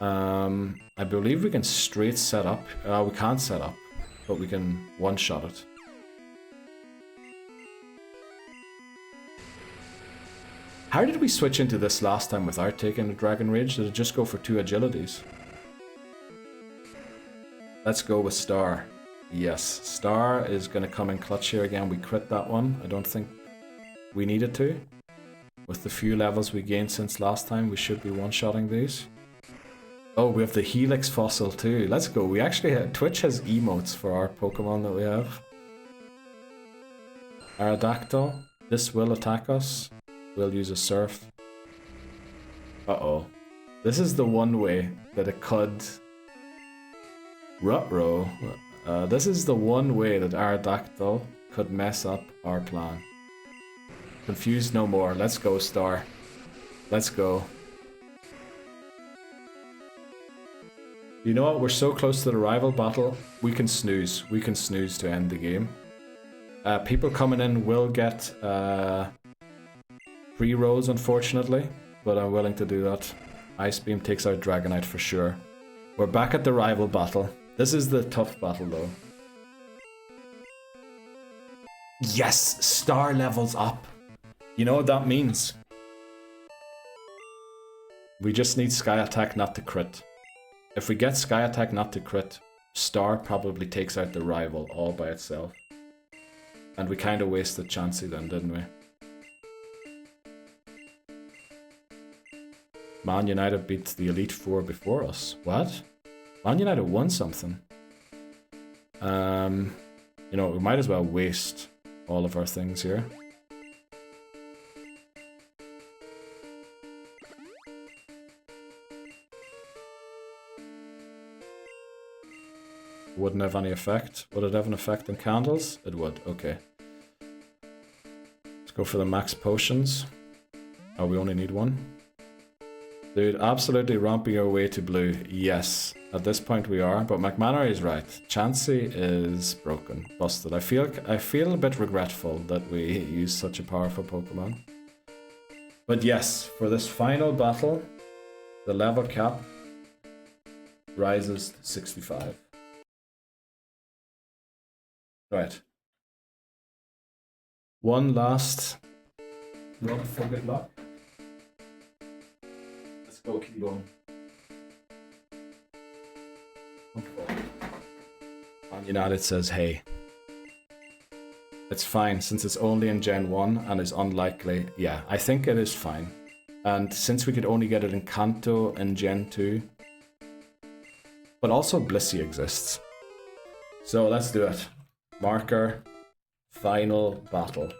I believe we can straight set up. We can't set up, but we can one-shot it. How did we switch into this last time without taking a Dragon Rage? Did it just go for 2 agilities? Let's go with Star. Yes, Star is going to come in clutch here again. We crit that one. I don't think we needed to. With the few levels we gained since last time, we should be one-shotting these. Oh, we have the Helix Fossil too. Let's go. We actually have... Twitch has emotes for our Pokemon that we have. Aerodactyl. This will attack us. We'll use a Surf. Uh-oh. This is the one way that it could... Ruh-roh. This is the one way that Aerodactyl could mess up our plan. Confused no more. Let's go, Star. Let's go. You know what? We're so close to the rival battle. We can snooze. We can snooze to end the game. People coming in will get free rolls, unfortunately, but I'm willing to do that. Ice Beam takes out Dragonite for sure. We're back at the rival battle. This is the tough battle, though. Yes! Star levels up. You know what that means? We just need Sky Attack not to crit. If we get Sky Attack not to crit, Star probably takes out the rival all by itself. And we kind of wasted Chansey then, didn't we? Man United beat the Elite Four before us. What? Man United won something. You know, we might as well waste all of our things here. Wouldn't have any effect. Would it have an effect on candles? It would, okay. Let's go for the max potions. Oh, we only need one. Dude, absolutely romping our way to blue. Yes, at this point we are, but McManary is right. Chansey is broken, busted. I feel a bit regretful that we used such a powerful Pokemon. But yes, for this final battle, the level cap rises to 65. Right. One last rub for good luck. Let's go, keep going. And United says, hey. It's fine, since it's only in Gen 1 and is unlikely. Yeah, I think it is fine. And since we could only get it in Kanto in Gen 2. But also Blissey exists. So let's do it. Marker, final battle.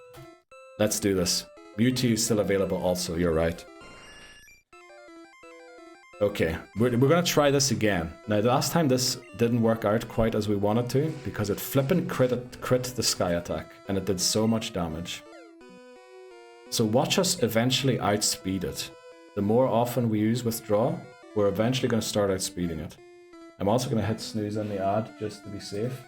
Let's do this. Mewtwo is still available also, you're right. Okay, we're gonna try this again. Now, the last time this didn't work out quite as we wanted to, because it flippin' crit the Sky Attack, and it did so much damage. So watch us eventually outspeed it. The more often we use Withdraw, we're eventually gonna start outspeeding it. I'm also gonna hit snooze on the ad, just to be safe.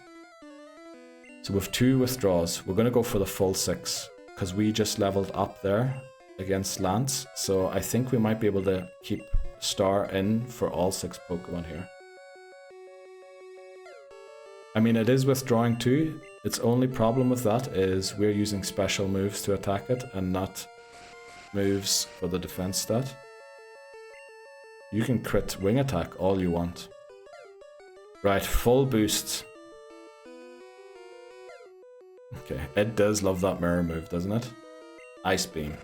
So with 2 withdraws, we're going to go for the full 6, because we just leveled up there against Lance, so I think we might be able to keep Star in for all 6 Pokemon here. I mean, it is withdrawing 2, its only problem with that is we're using special moves to attack it, and not moves for the defense stat. You can crit Wing Attack all you want. Right, full boost. Okay, it does love that mirror move, doesn't it? Ice Beam.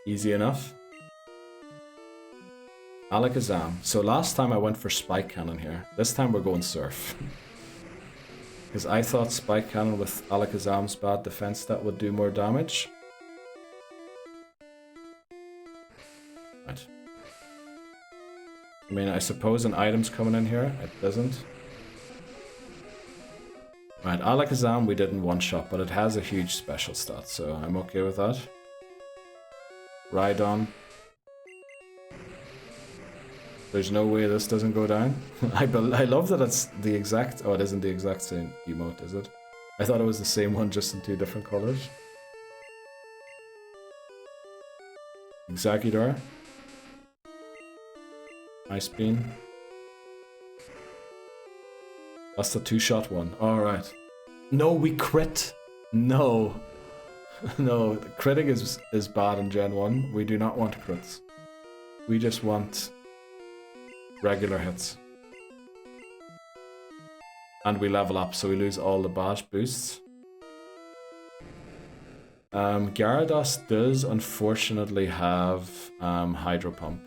Easy enough. Alakazam. So last time I went for Spike Cannon here. This time we're going Surf. Because I thought Spike Cannon with Alakazam's bad defense that would do more damage. Right. I mean, I suppose an item's coming in here. It doesn't. Right, Alakazam we did in one shot, but it has a huge special stat, so I'm okay with that. Rhydon. There's no way this doesn't go down. I love that it's the exact... Oh, it isn't the exact same emote, is it? I thought it was the same one, just in 2 different colors. Exeggutor. Ice Beam. That's the 2-shot one. Alright. No, we crit! No. No, critting is bad in Gen 1. We do not want crits. We just want regular hits. And we level up, so we lose all the bash boosts. Gyarados does unfortunately have Hydro Pump.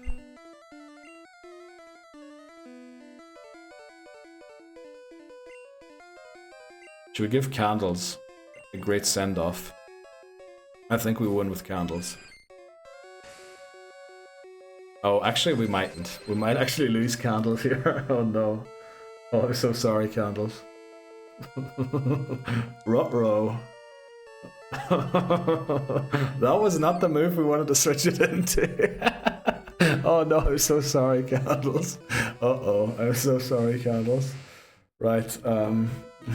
Should we give Candles a great send-off? I think we win with Candles. Oh, actually we mightn't. We might actually lose Candles here. Oh no. Oh, I'm so sorry, Candles. Ruh-roh. That was not the move we wanted to switch it into. Oh no, I'm so sorry, Candles. Uh-oh, I'm so sorry, Candles. Right,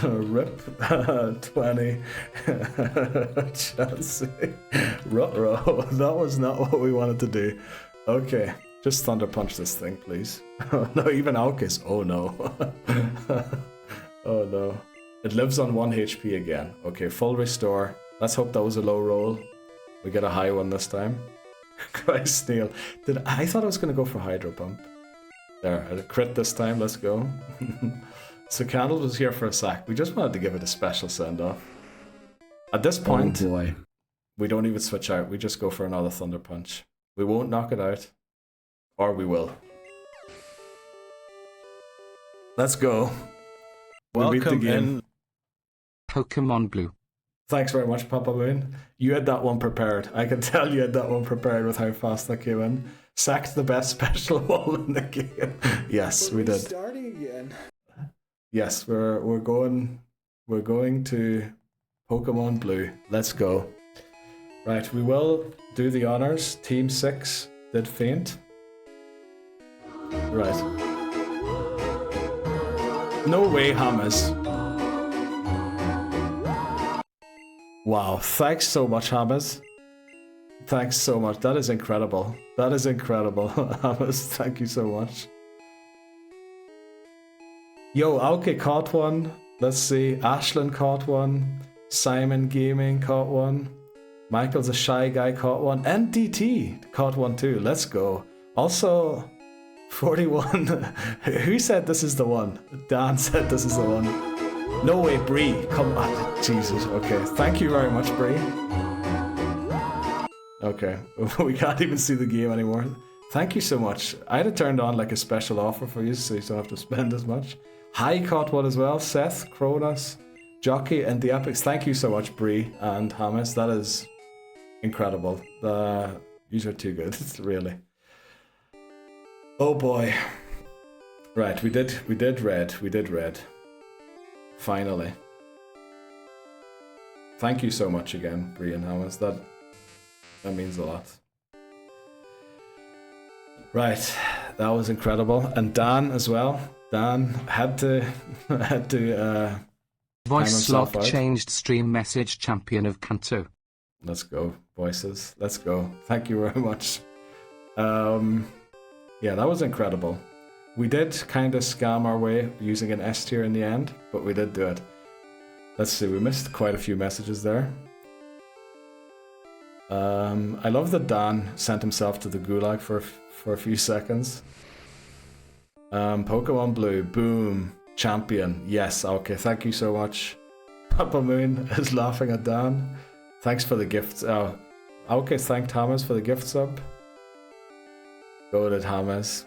rip 20 Chelsea. Ruh-roh. That was not what we wanted to do. Okay, just Thunder Punch this thing, please. No, even Aukis. Oh no. Oh no. It lives on 1 HP again. Okay, full restore. Let's hope that was a low roll. We get a high one this time. Christ, Neil. I thought I was going to go for Hydro Pump. There, I crit this time. Let's go. So Candles was here for a sec. We just wanted to give it a special send-off. At this point, oh boy, we don't even switch out. We just go for another Thunder Punch. We won't knock it out. Or we will. Let's go. We beat the game. Pokemon Blue. Thanks very much, Papa Moon. You had that one prepared. I can tell you had that one prepared with how fast that came in. Sacked the best special wall in the game. Yes, we did. Starting again. Yes, we're going to Pokemon Blue. Let's go. Right, we will do the honors. Team 6 did faint. Right. No way, Hammers. Wow, thanks so much, Hammers. Thanks so much. That is incredible. That is incredible, Hammers. Thank you so much. Yo, Auke caught one. Let's see. Ashlyn caught one. Simon Gaming caught one. Michael's a shy guy caught one. And DT caught one too. Let's go. Also, 41. Who said this is the one? Dan said this is the one. No way, Bree. Come on. Jesus. Okay. Thank you very much, Bree. Okay. We can't even see the game anymore. Thank you so much. I'd have turned on like a special offer for you so you don't have to spend as much. Hi caught one as well. Seth, Kronos, Jockey, and the Epics. Thank you so much, Bree and Hamas. That is incredible. These are too good, really. Oh boy. Right, we did red. Finally. Thank you so much again, Bree and Hamas. That means a lot. Right, that was incredible. And Dan as well. Dan had to Voice lock changed stream message champion of Kanto. Let's go, voices. Let's go. Thank you very much. Yeah, that was incredible. We did kind of scam our way using an S tier in the end, but we did do it. Let's see, we missed quite a few messages there. I love that Dan sent himself to the gulag for a few seconds. Pokemon Blue, boom. champion. Yes, okay, thank you so much. Papa Moon is laughing at Dan. Thanks for the gifts. Okay, thank Thomas for the gift sub. Go to Thomas.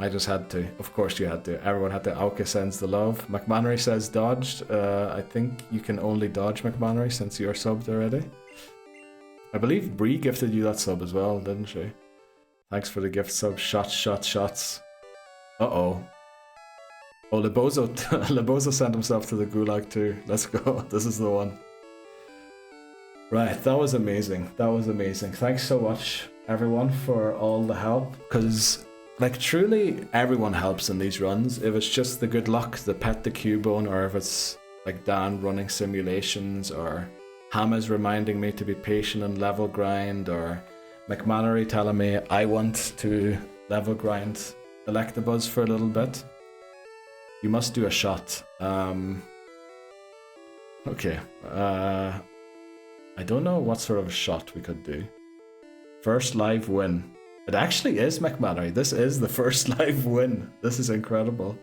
I just had to. Of course you had to. Everyone had to. Auke sends the love. McMannery says dodged. I think you can only dodge McMannery since you're subbed already. I believe Bree gifted you that sub as well, didn't she? Thanks for the gift sub. Shots, shots, shots. Uh-oh. Oh, Lebozo, Lebozo sent himself to the gulag too. Let's go. This is the one. Right, that was amazing. That was amazing. Thanks so much, everyone, for all the help. Because, like, truly, everyone helps in these runs. If it's just the good luck, the pet the Cubone, or if it's, like, Dan running simulations, or Hama's reminding me to be patient and level grind, or McMannery telling me I want to level grind Electabuzz for a little bit. You must do a shot. Okay. I don't know what sort of shot we could do. First live win. It actually is McMannery. This is the first live win. This is incredible.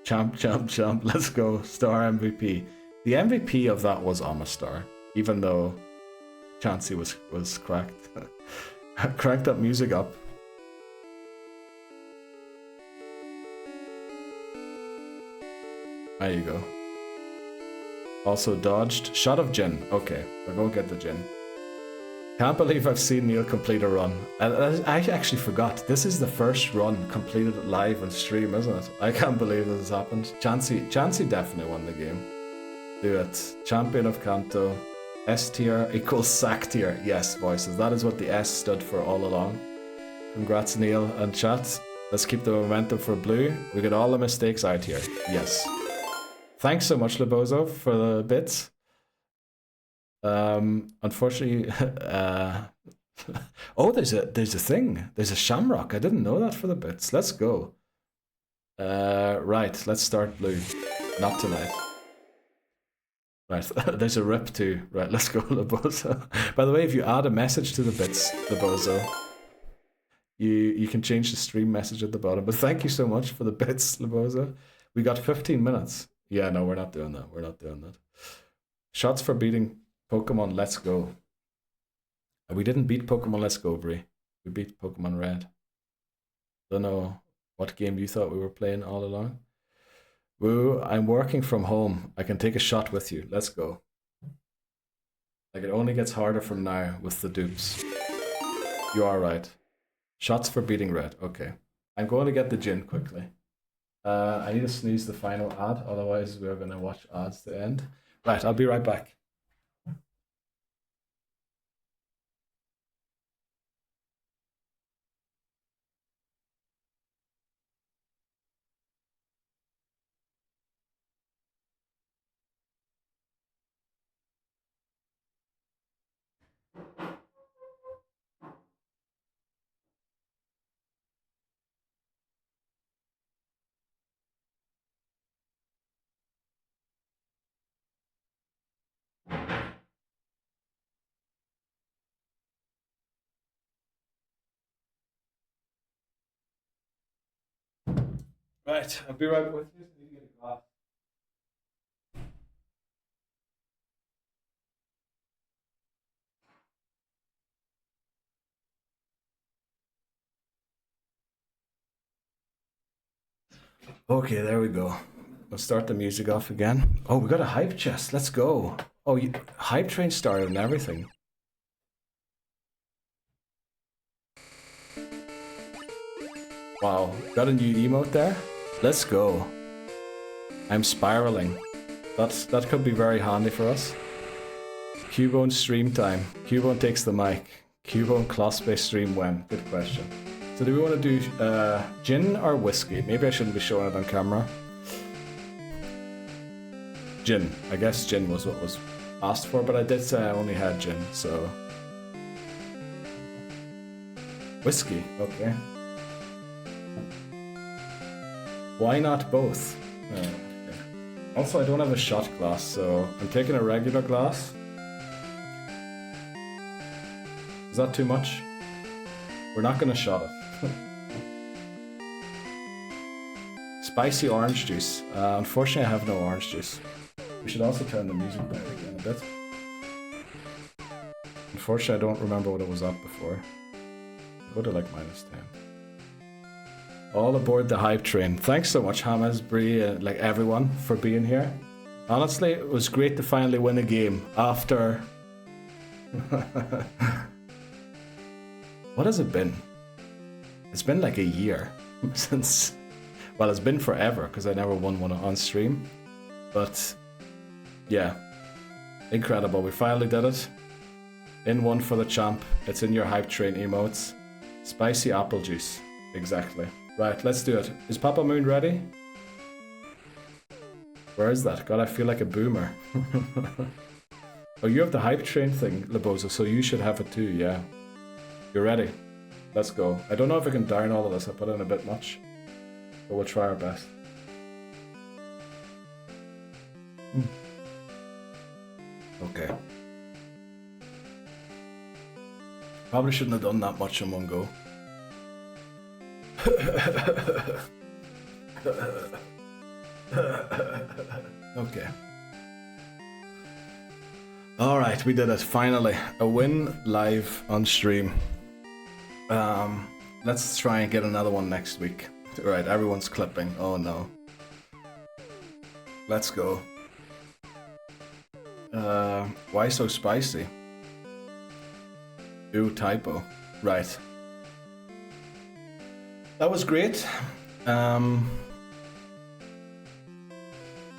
Champ, champ, champ. Let's go. Star MVP. The MVP of that was Amistar, even though Chansey was cracked. Cranked that music up. There you go. Also dodged. Shot of Jin. Okay, I'll go get the Jin. Can't believe I've seen Neil complete a run. I actually forgot. This is the first run completed live on stream, isn't it? I can't believe this has happened. Chansey definitely won the game. Do it. Champion of Kanto. S tier equals sack tier. Yes, voices. That is what the S stood for all along. Congrats, Neil and chat. Let's keep the momentum for blue. We get all the mistakes out here. Yes. Thanks so much, Lebozo, for the bits. Unfortunately, oh, there's a thing. There's a Shamrock. I didn't know that for the bits. Let's go. Right, let's start blue. Not tonight. Right, there's a rip too. Right, let's go, Lebozo. By the way, if you add a message to the bits, Lebozo, you can change the stream message at the bottom. But thank you so much for the bits, Lebozo. We got 15 minutes. Yeah, no, we're not doing that. We're not doing that. Shots for beating Pokemon Let's Go. We didn't beat Pokemon Let's Go, Brie. We beat Pokemon Red. Don't know what game you thought we were playing all along. Woo, I'm working from home. I can take a shot with you. Let's go. Like, it only gets harder from now with the dupes. You are right. Shots for beating Red. Okay. I'm going to get the Jin quickly. I need to sneeze the final ad, otherwise we're going to watch ads to end. Right, I'll be right back. Right, I'll be right with you. Need to get a glass. Okay, there we go. Let's start the music off again. Oh, we got a hype chest. Let's go. Oh, hype train started and everything. Wow, got a new emote there? Let's go. I'm spiraling. That could be very handy for us. Cubone stream time. Cubone takes the mic. Cubone class-based stream when? Good question. So do we want to do gin or whiskey? Maybe I shouldn't be showing it on camera. Gin. I guess gin was what was asked for, but I did say I only had gin, so... Whiskey, okay. Why not both? Okay. Also, I don't have a shot glass, so I'm taking a regular glass. Is that too much? We're not gonna shot it. Spicy orange juice. Unfortunately, I have no orange juice. We should also turn the music down again a bit. Unfortunately, I don't remember what it was at before. Go to like -10. All aboard the hype train. Thanks so much, Hamas, Bree, like everyone, for being here. Honestly, it was great to finally win a game after... What has it been? It's been like a year since... Well, it's been forever, because I never won one on stream. But, yeah. Incredible, we finally did it. In one for the champ. It's in your hype train emotes. Spicy apple juice. Exactly. Right, let's do it. Is Papa Moon ready? Where is that? God, I feel like a boomer. Oh, you have the hype train thing, Lebozo, so you should have it too, yeah. You're ready. Let's go. I don't know if I can darn all of this. I put in a bit much. But we'll try our best. Okay. Probably shouldn't have done that much in one go. Okay. Alright, we did it. Finally. A win live on stream. Let's try and get another one next week. Right, everyone's clipping. Oh no. Let's go. Why so spicy? Ooh, typo. Right. That was great.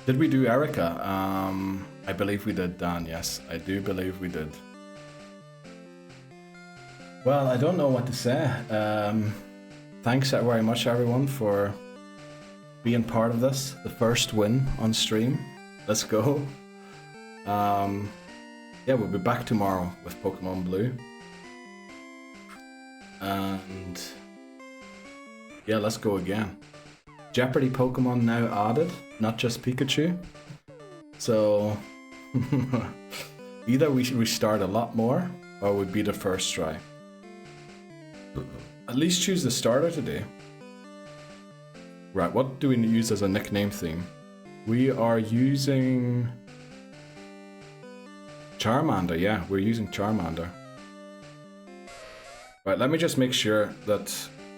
Did we do Erica? I believe we did, Dan. Yes, I do believe we did. Well, I don't know what to say. Thanks very much, everyone, for being part of this. The first win on stream. Let's go. Yeah, we'll be back tomorrow with Pokemon Blue. And yeah, let's go again. Jeopardy Pokémon now added, not just Pikachu. So either we should restart a lot more or we beat it first try. At least choose the starter today. Right, what do we use as a nickname theme? We are using Charmander, yeah, we're using Charmander. Right, let me just make sure that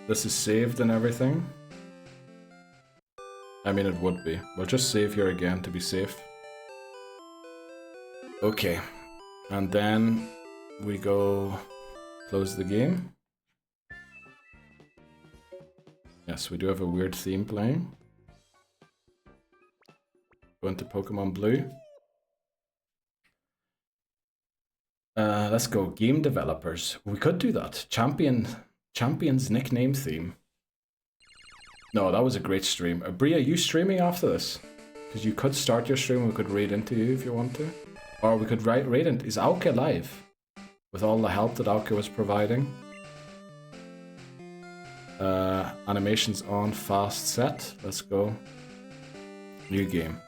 this is saved and everything. I mean, it would be. We'll just save here again to be safe. Okay, and then we go close the game. Yes, we do have a weird theme playing. Go into Pokemon Blue. Let's go. Game developers. We could do that. Champion's nickname theme. No, that was a great stream. Bria, are you streaming after this? Because you could start your stream and we could raid into you if you want to. Or we could raid into... Is Aoke live? With all the help that Aoke was providing. Animations on, fast set. Let's go. New game.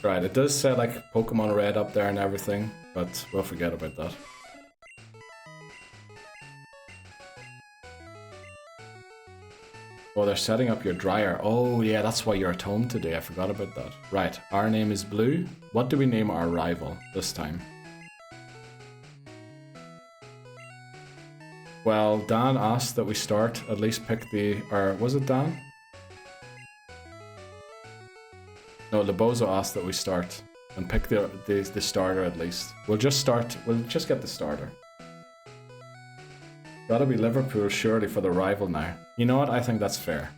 Right, it does say like Pokemon Red up there and everything, but we'll forget about that. Oh, they're setting up your dryer. Oh yeah, that's why you're at home today. I forgot about that. Right, our name is Blue. What do we name our rival this time? Well, Dan asked that we start, at least pick the... Or was it Dan? No, Lebozo asked that we start and pick the starter at least. We'll just start, we'll just get the starter. Gotta be Liverpool surely for the rival now. You know what, I think that's fair.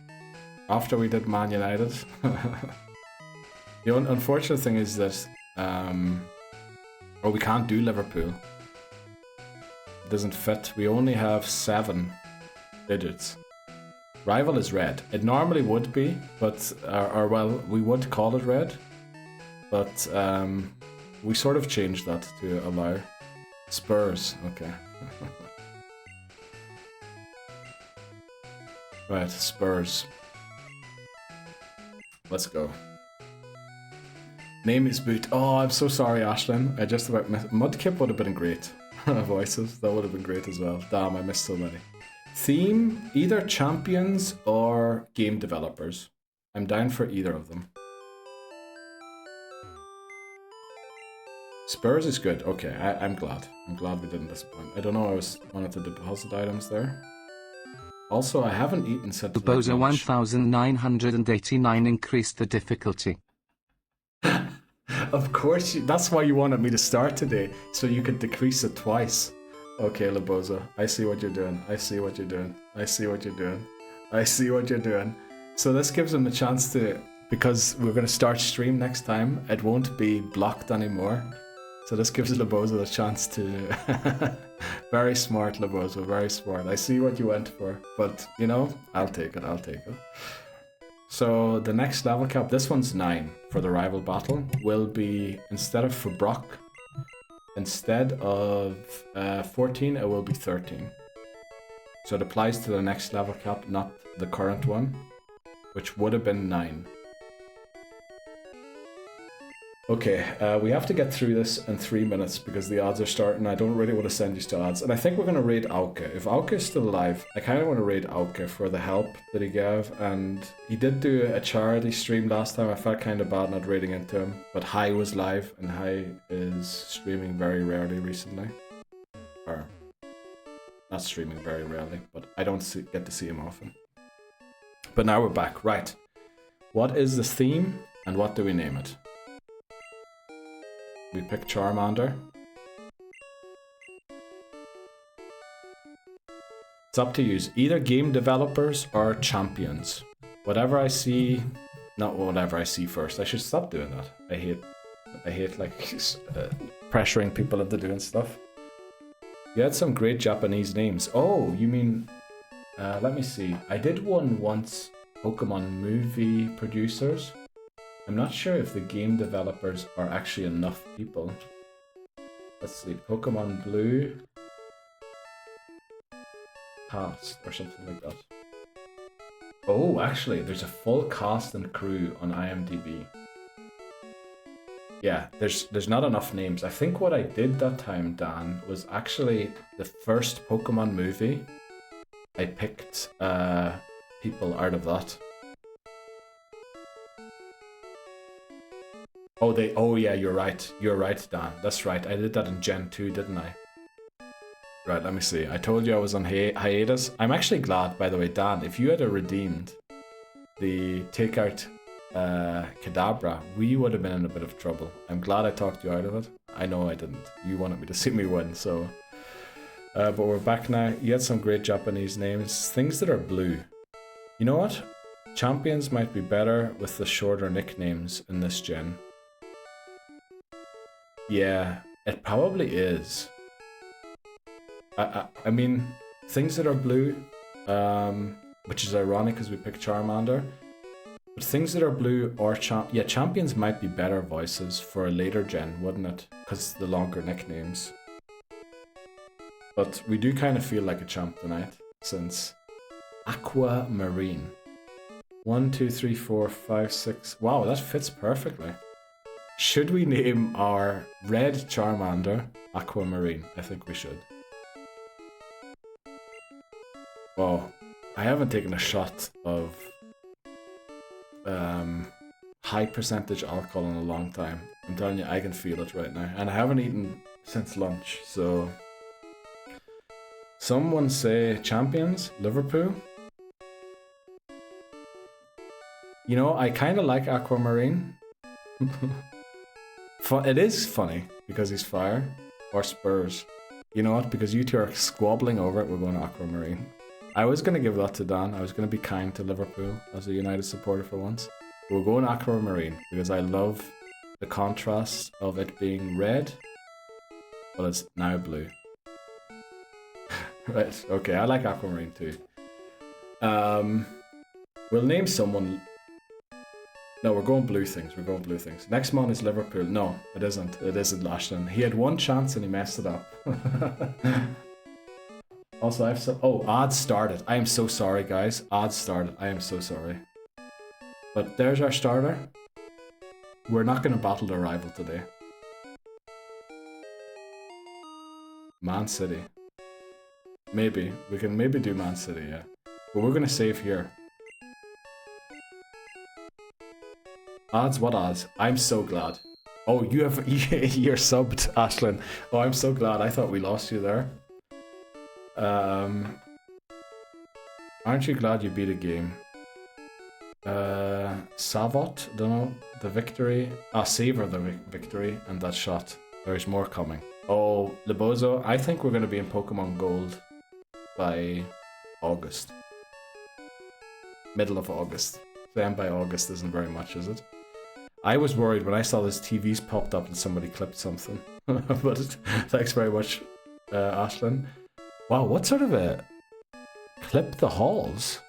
After we did Man United. The unfortunate thing is that, we can't do Liverpool. It doesn't fit, we only have 7 digits. Rival is red. It normally would be, but, or well, we would call it red, but we sort of changed that to allow Spurs. Okay. Right, Spurs. Let's go. Name is Boot. Oh, I'm so sorry, Ashlyn. I just about missed. Mudkip would have been great. Voices, that would have been great as well. Damn, I missed so many. Theme, either champions or game developers. I'm down for either of them. Spurs is good. Okay, I'm glad. I'm glad we didn't disappoint. I don't know, I was wanted to deposit items there. Also, I haven't eaten since Bozo 1989 increased the difficulty. Of course, that's why you wanted me to start today, so you could decrease it twice. Okay, Laboza, I see what you're doing. I see what you're doing. I see what you're doing. I see what you're doing. So this gives him a chance to, because we're going to start stream next time, it won't be blocked anymore. So this gives Laboza a chance to... Very smart, Laboza, very smart. I see what you went for, but, you know, I'll take it, I'll take it. So the next level cap, this one's 9 for the rival battle, will be, instead of for Brock, instead of 14, it will be 13. So it applies to the next level cap, not the current one, which would have been 9. Okay, we have to get through this in 3 minutes because the odds are starting. I don't really want to send you to odds. And I think we're going to raid Auke. If Auke is still alive, I kind of want to raid Auke for the help that he gave. And he did do a charity stream last time. I felt kind of bad not raiding into him. But Hai was live, and Hai is streaming very rarely recently. Or, not streaming very rarely, but I don't get to see him often. But now we're back. Right. What is the theme, and what do we name it? We pick Charmander. It's up to you. Either game developers or champions. Whatever I see, not whatever I see first. I should stop doing that. I hate like pressuring people into doing stuff. You had some great Japanese names. Oh, you mean? Let me see. I did one once. Pokemon movie producers. I'm not sure if the game developers are actually enough people. Let's see, Pokemon Blue cast or something like that. Oh, actually, there's a full cast and crew on IMDb. Yeah, there's not enough names. I think what I did that time, Dan, was actually the first Pokemon movie. I picked people out of that. Oh yeah, you're right, Dan. That's right, I did that in Gen 2, didn't I? Right, let me see. I told you I was on hiatus. I'm actually glad, by the way, Dan, if you had redeemed the takeout Kadabra, we would have been in a bit of trouble. I'm glad I talked you out of it. I know I didn't. You wanted me to see me win, so... but we're back now. You had some great Japanese names. Things that are blue. You know what? Champions might be better with the shorter nicknames in this gen. Yeah, it probably is. I mean, things that are blue, which is ironic because we picked Charmander, but things that are blue or champions might be better voices for a later gen, wouldn't it? Because the longer nicknames. But we do kind of feel like a champ tonight, since Aquamarine. 1, 2, 3, 4, 5, 6. Wow, that fits perfectly. Should we name our red Charmander Aquamarine? I think we should. Oh, I haven't taken a shot of high percentage alcohol in a long time. I'm telling you, I can feel it right now. And I haven't eaten since lunch, so... Someone say champions, Liverpool. You know, I kind of like Aquamarine. It is funny because he's fire, or Spurs. You know what? Because you two are squabbling over it, we're going to Aquamarine. I was going to give that to Dan. I was going to be kind to Liverpool as a United supporter for once. We're going Aquamarine because I love the contrast of it being red, but it's now blue. Right, okay, I like Aquamarine too. We'll name someone... No, we're going blue things. We're going blue things. Next one is Liverpool. No, it isn't. It isn't Lashton. He had one chance and he messed it up. Also, I have some... Oh, odds started. I am so sorry, guys. Odds started. I am so sorry. But there's our starter. We're not going to battle the rival today. Man City. Maybe. We can maybe do Man City, yeah. But we're gonna save here. Odds? What odds? I'm so glad. Oh, you're subbed, Ashlyn. Oh, I'm so glad. I thought we lost you there. Aren't you glad you beat a game? Savot, don't know. The victory. Savor the victory and that shot. There's more coming. Oh, Lebozo, I think we're going to be in Pokemon Gold by August. Middle of August. Then by August isn't very much, is it? I was worried when I saw this TVs popped up and somebody clipped something. But thanks very much, Ashlyn. Wow, what sort of a... Clip the halls?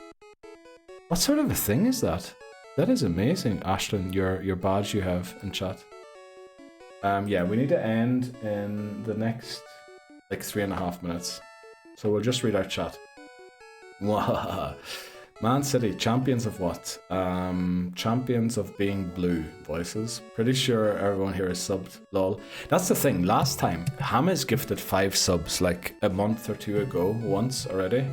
What sort of a thing is that? That is amazing, Ashlyn, your badge you have in chat. Yeah, we need to end in the next, like, 3.5 minutes. So we'll just read our chat. Man City, champions of what? Champions of being blue voices. Pretty sure everyone here is subbed, lol. That's the thing, last time, Hammers gifted 5 subs like a month or 2 ago, once already.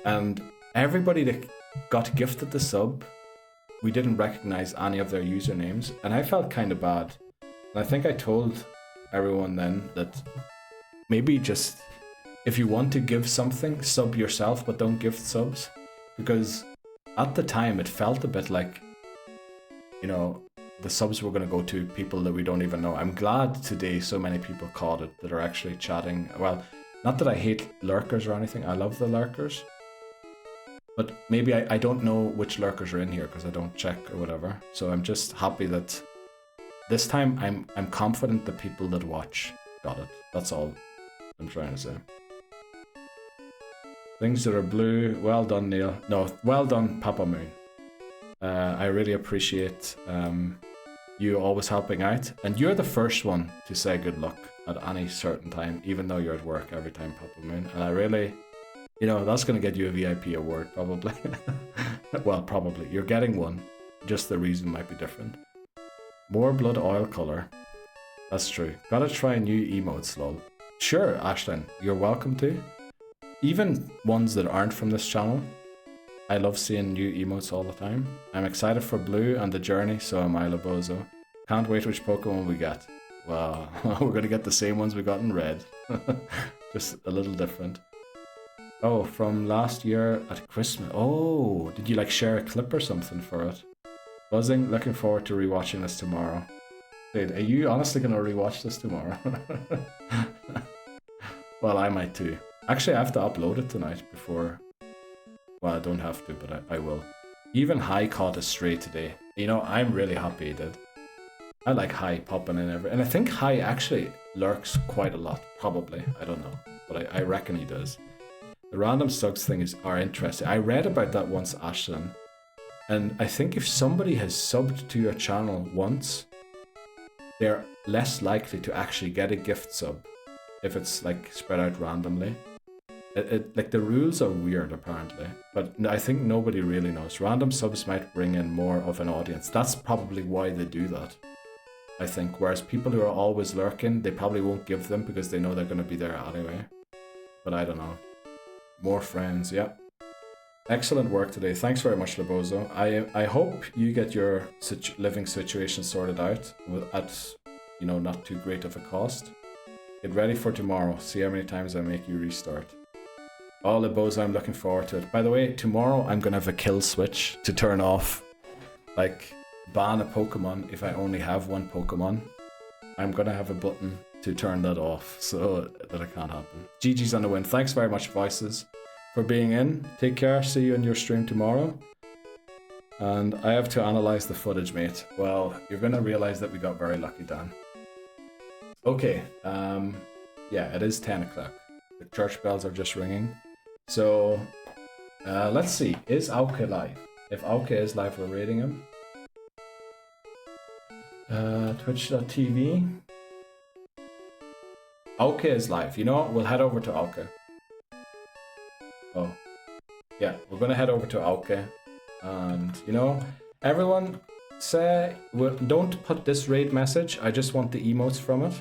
And everybody that got gifted the sub, we didn't recognize any of their usernames. And I felt kind of bad. And I think I told everyone then that maybe just, if you want to give something, sub yourself, but don't gift subs. Because at the time it felt a bit like, you know, the subs were going to go to people that we don't even know. I'm glad today so many people caught it that are actually chatting. Well, not that I hate lurkers or anything. I love the lurkers. But maybe I don't know which lurkers are in here because I don't check or whatever. So I'm just happy that this time I'm confident the people that watch got it. That's all I'm trying to say. Things that are blue. Well done, Neil. No, well done, Papa Moon. I really appreciate you always helping out. And you're the first one to say good luck at any certain time, even though you're at work every time, Papa Moon. And I really, you know, that's going to get you a VIP award, probably. Well, probably. You're getting one. Just the reason might be different. More blood oil color. That's true. Gotta try new emotes, lol. Sure, Ashlyn. You're welcome to. Even ones that aren't from this channel. I love seeing new emotes all the time. I'm excited for blue and the journey, so am I, Lebozo. Can't wait which Pokemon we get. Wow, we're gonna get the same ones we got in red. Just a little different. Oh, from last year at Christmas. Oh, did you like share a clip or something for it? Buzzing, looking forward to rewatching this tomorrow. Dude, are you honestly gonna rewatch this tomorrow? Well, I might too. Actually, I have to upload it tonight before... Well, I don't have to, but I will. Even High caught a stray today. You know, I'm really happy he did. I like High popping in and I think High actually lurks quite a lot, probably. I don't know, but I reckon he does. The random subs thing are interesting. I read about that once, Ashlyn. And I think if somebody has subbed to your channel once, they're less likely to actually get a gift sub if it's like spread out randomly. Like the rules are weird apparently, but I think nobody really knows. Random subs might bring in more of an audience. That's probably why they do that, I think. Whereas people who are always lurking, they probably won't give them because they know they're going to be there anyway. But I don't know. More friends, yeah. Excellent work today. Thanks very much, Lebozo. I hope you get your living situation sorted out at, you know, not too great of a cost. Get ready for tomorrow. See how many times I make you restart. Oh, Lebozo, I'm looking forward to it. By the way, tomorrow I'm going to have a kill switch to turn off. Like, ban a Pokemon if I only have one Pokemon. I'm going to have a button to turn that off so that it can't happen. GG's on the win. Thanks very much, Voices, for being in. Take care. See you in your stream tomorrow. And I have to analyze the footage, mate. Well, you're going to realize that we got very lucky, Dan. Okay. Yeah, it is 10 o'clock. The church bells are just ringing. So, let's see. Is Auke live? If Auke is live, we're rating him. Twitch.tv. Auke is live. You know what? We'll head over to Auke. Oh. Yeah, we're going to head over to Auke. And, you know, everyone say... don't put this raid message. I just want the emotes from it.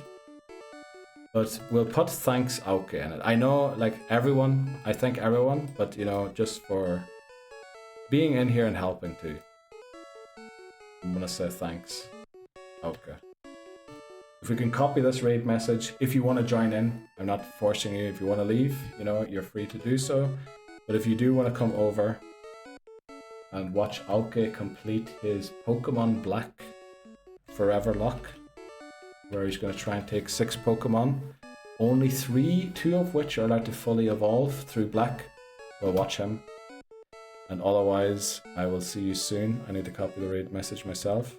But we'll put thanks Auke in it. I know, like, everyone, I thank everyone, but, you know, just for being in here and helping too. I'm gonna say thanks, Auke. If we can copy this raid message, if you want to join in, I'm not forcing you. If you want to leave, you know, you're free to do so. But if you do want to come over and watch Auke complete his Pokemon Black Forever Lock, where he's going to try and take 6 Pokemon, only 2 of which are allowed to fully evolve through Black, we'll watch him. And otherwise, I will see you soon. I need to copy the raid message myself.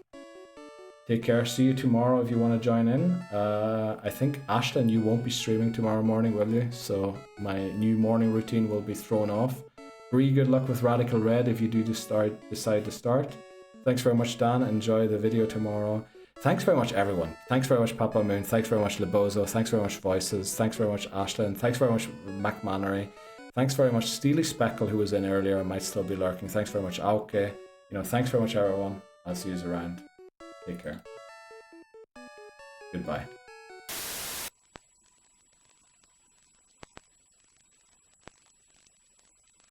Take care. See you tomorrow if you want to join in. I think, Ashlyn, you won't be streaming tomorrow morning, will you? So my new morning routine will be thrown off. Bree, good luck with Radical Red if you do decide to start. Thanks very much, Dan. Enjoy the video tomorrow. Thanks very much, everyone. Thanks very much, Papa Moon. Thanks very much, Lebozo. Thanks very much, Voices. Thanks very much, Ashlyn. Thanks very much, McMannery. Thanks very much, Steely Speckle, who was in earlier and might still be lurking. Thanks very much, Auke. You know, thanks very much, everyone. I'll see you around. Take care. Goodbye.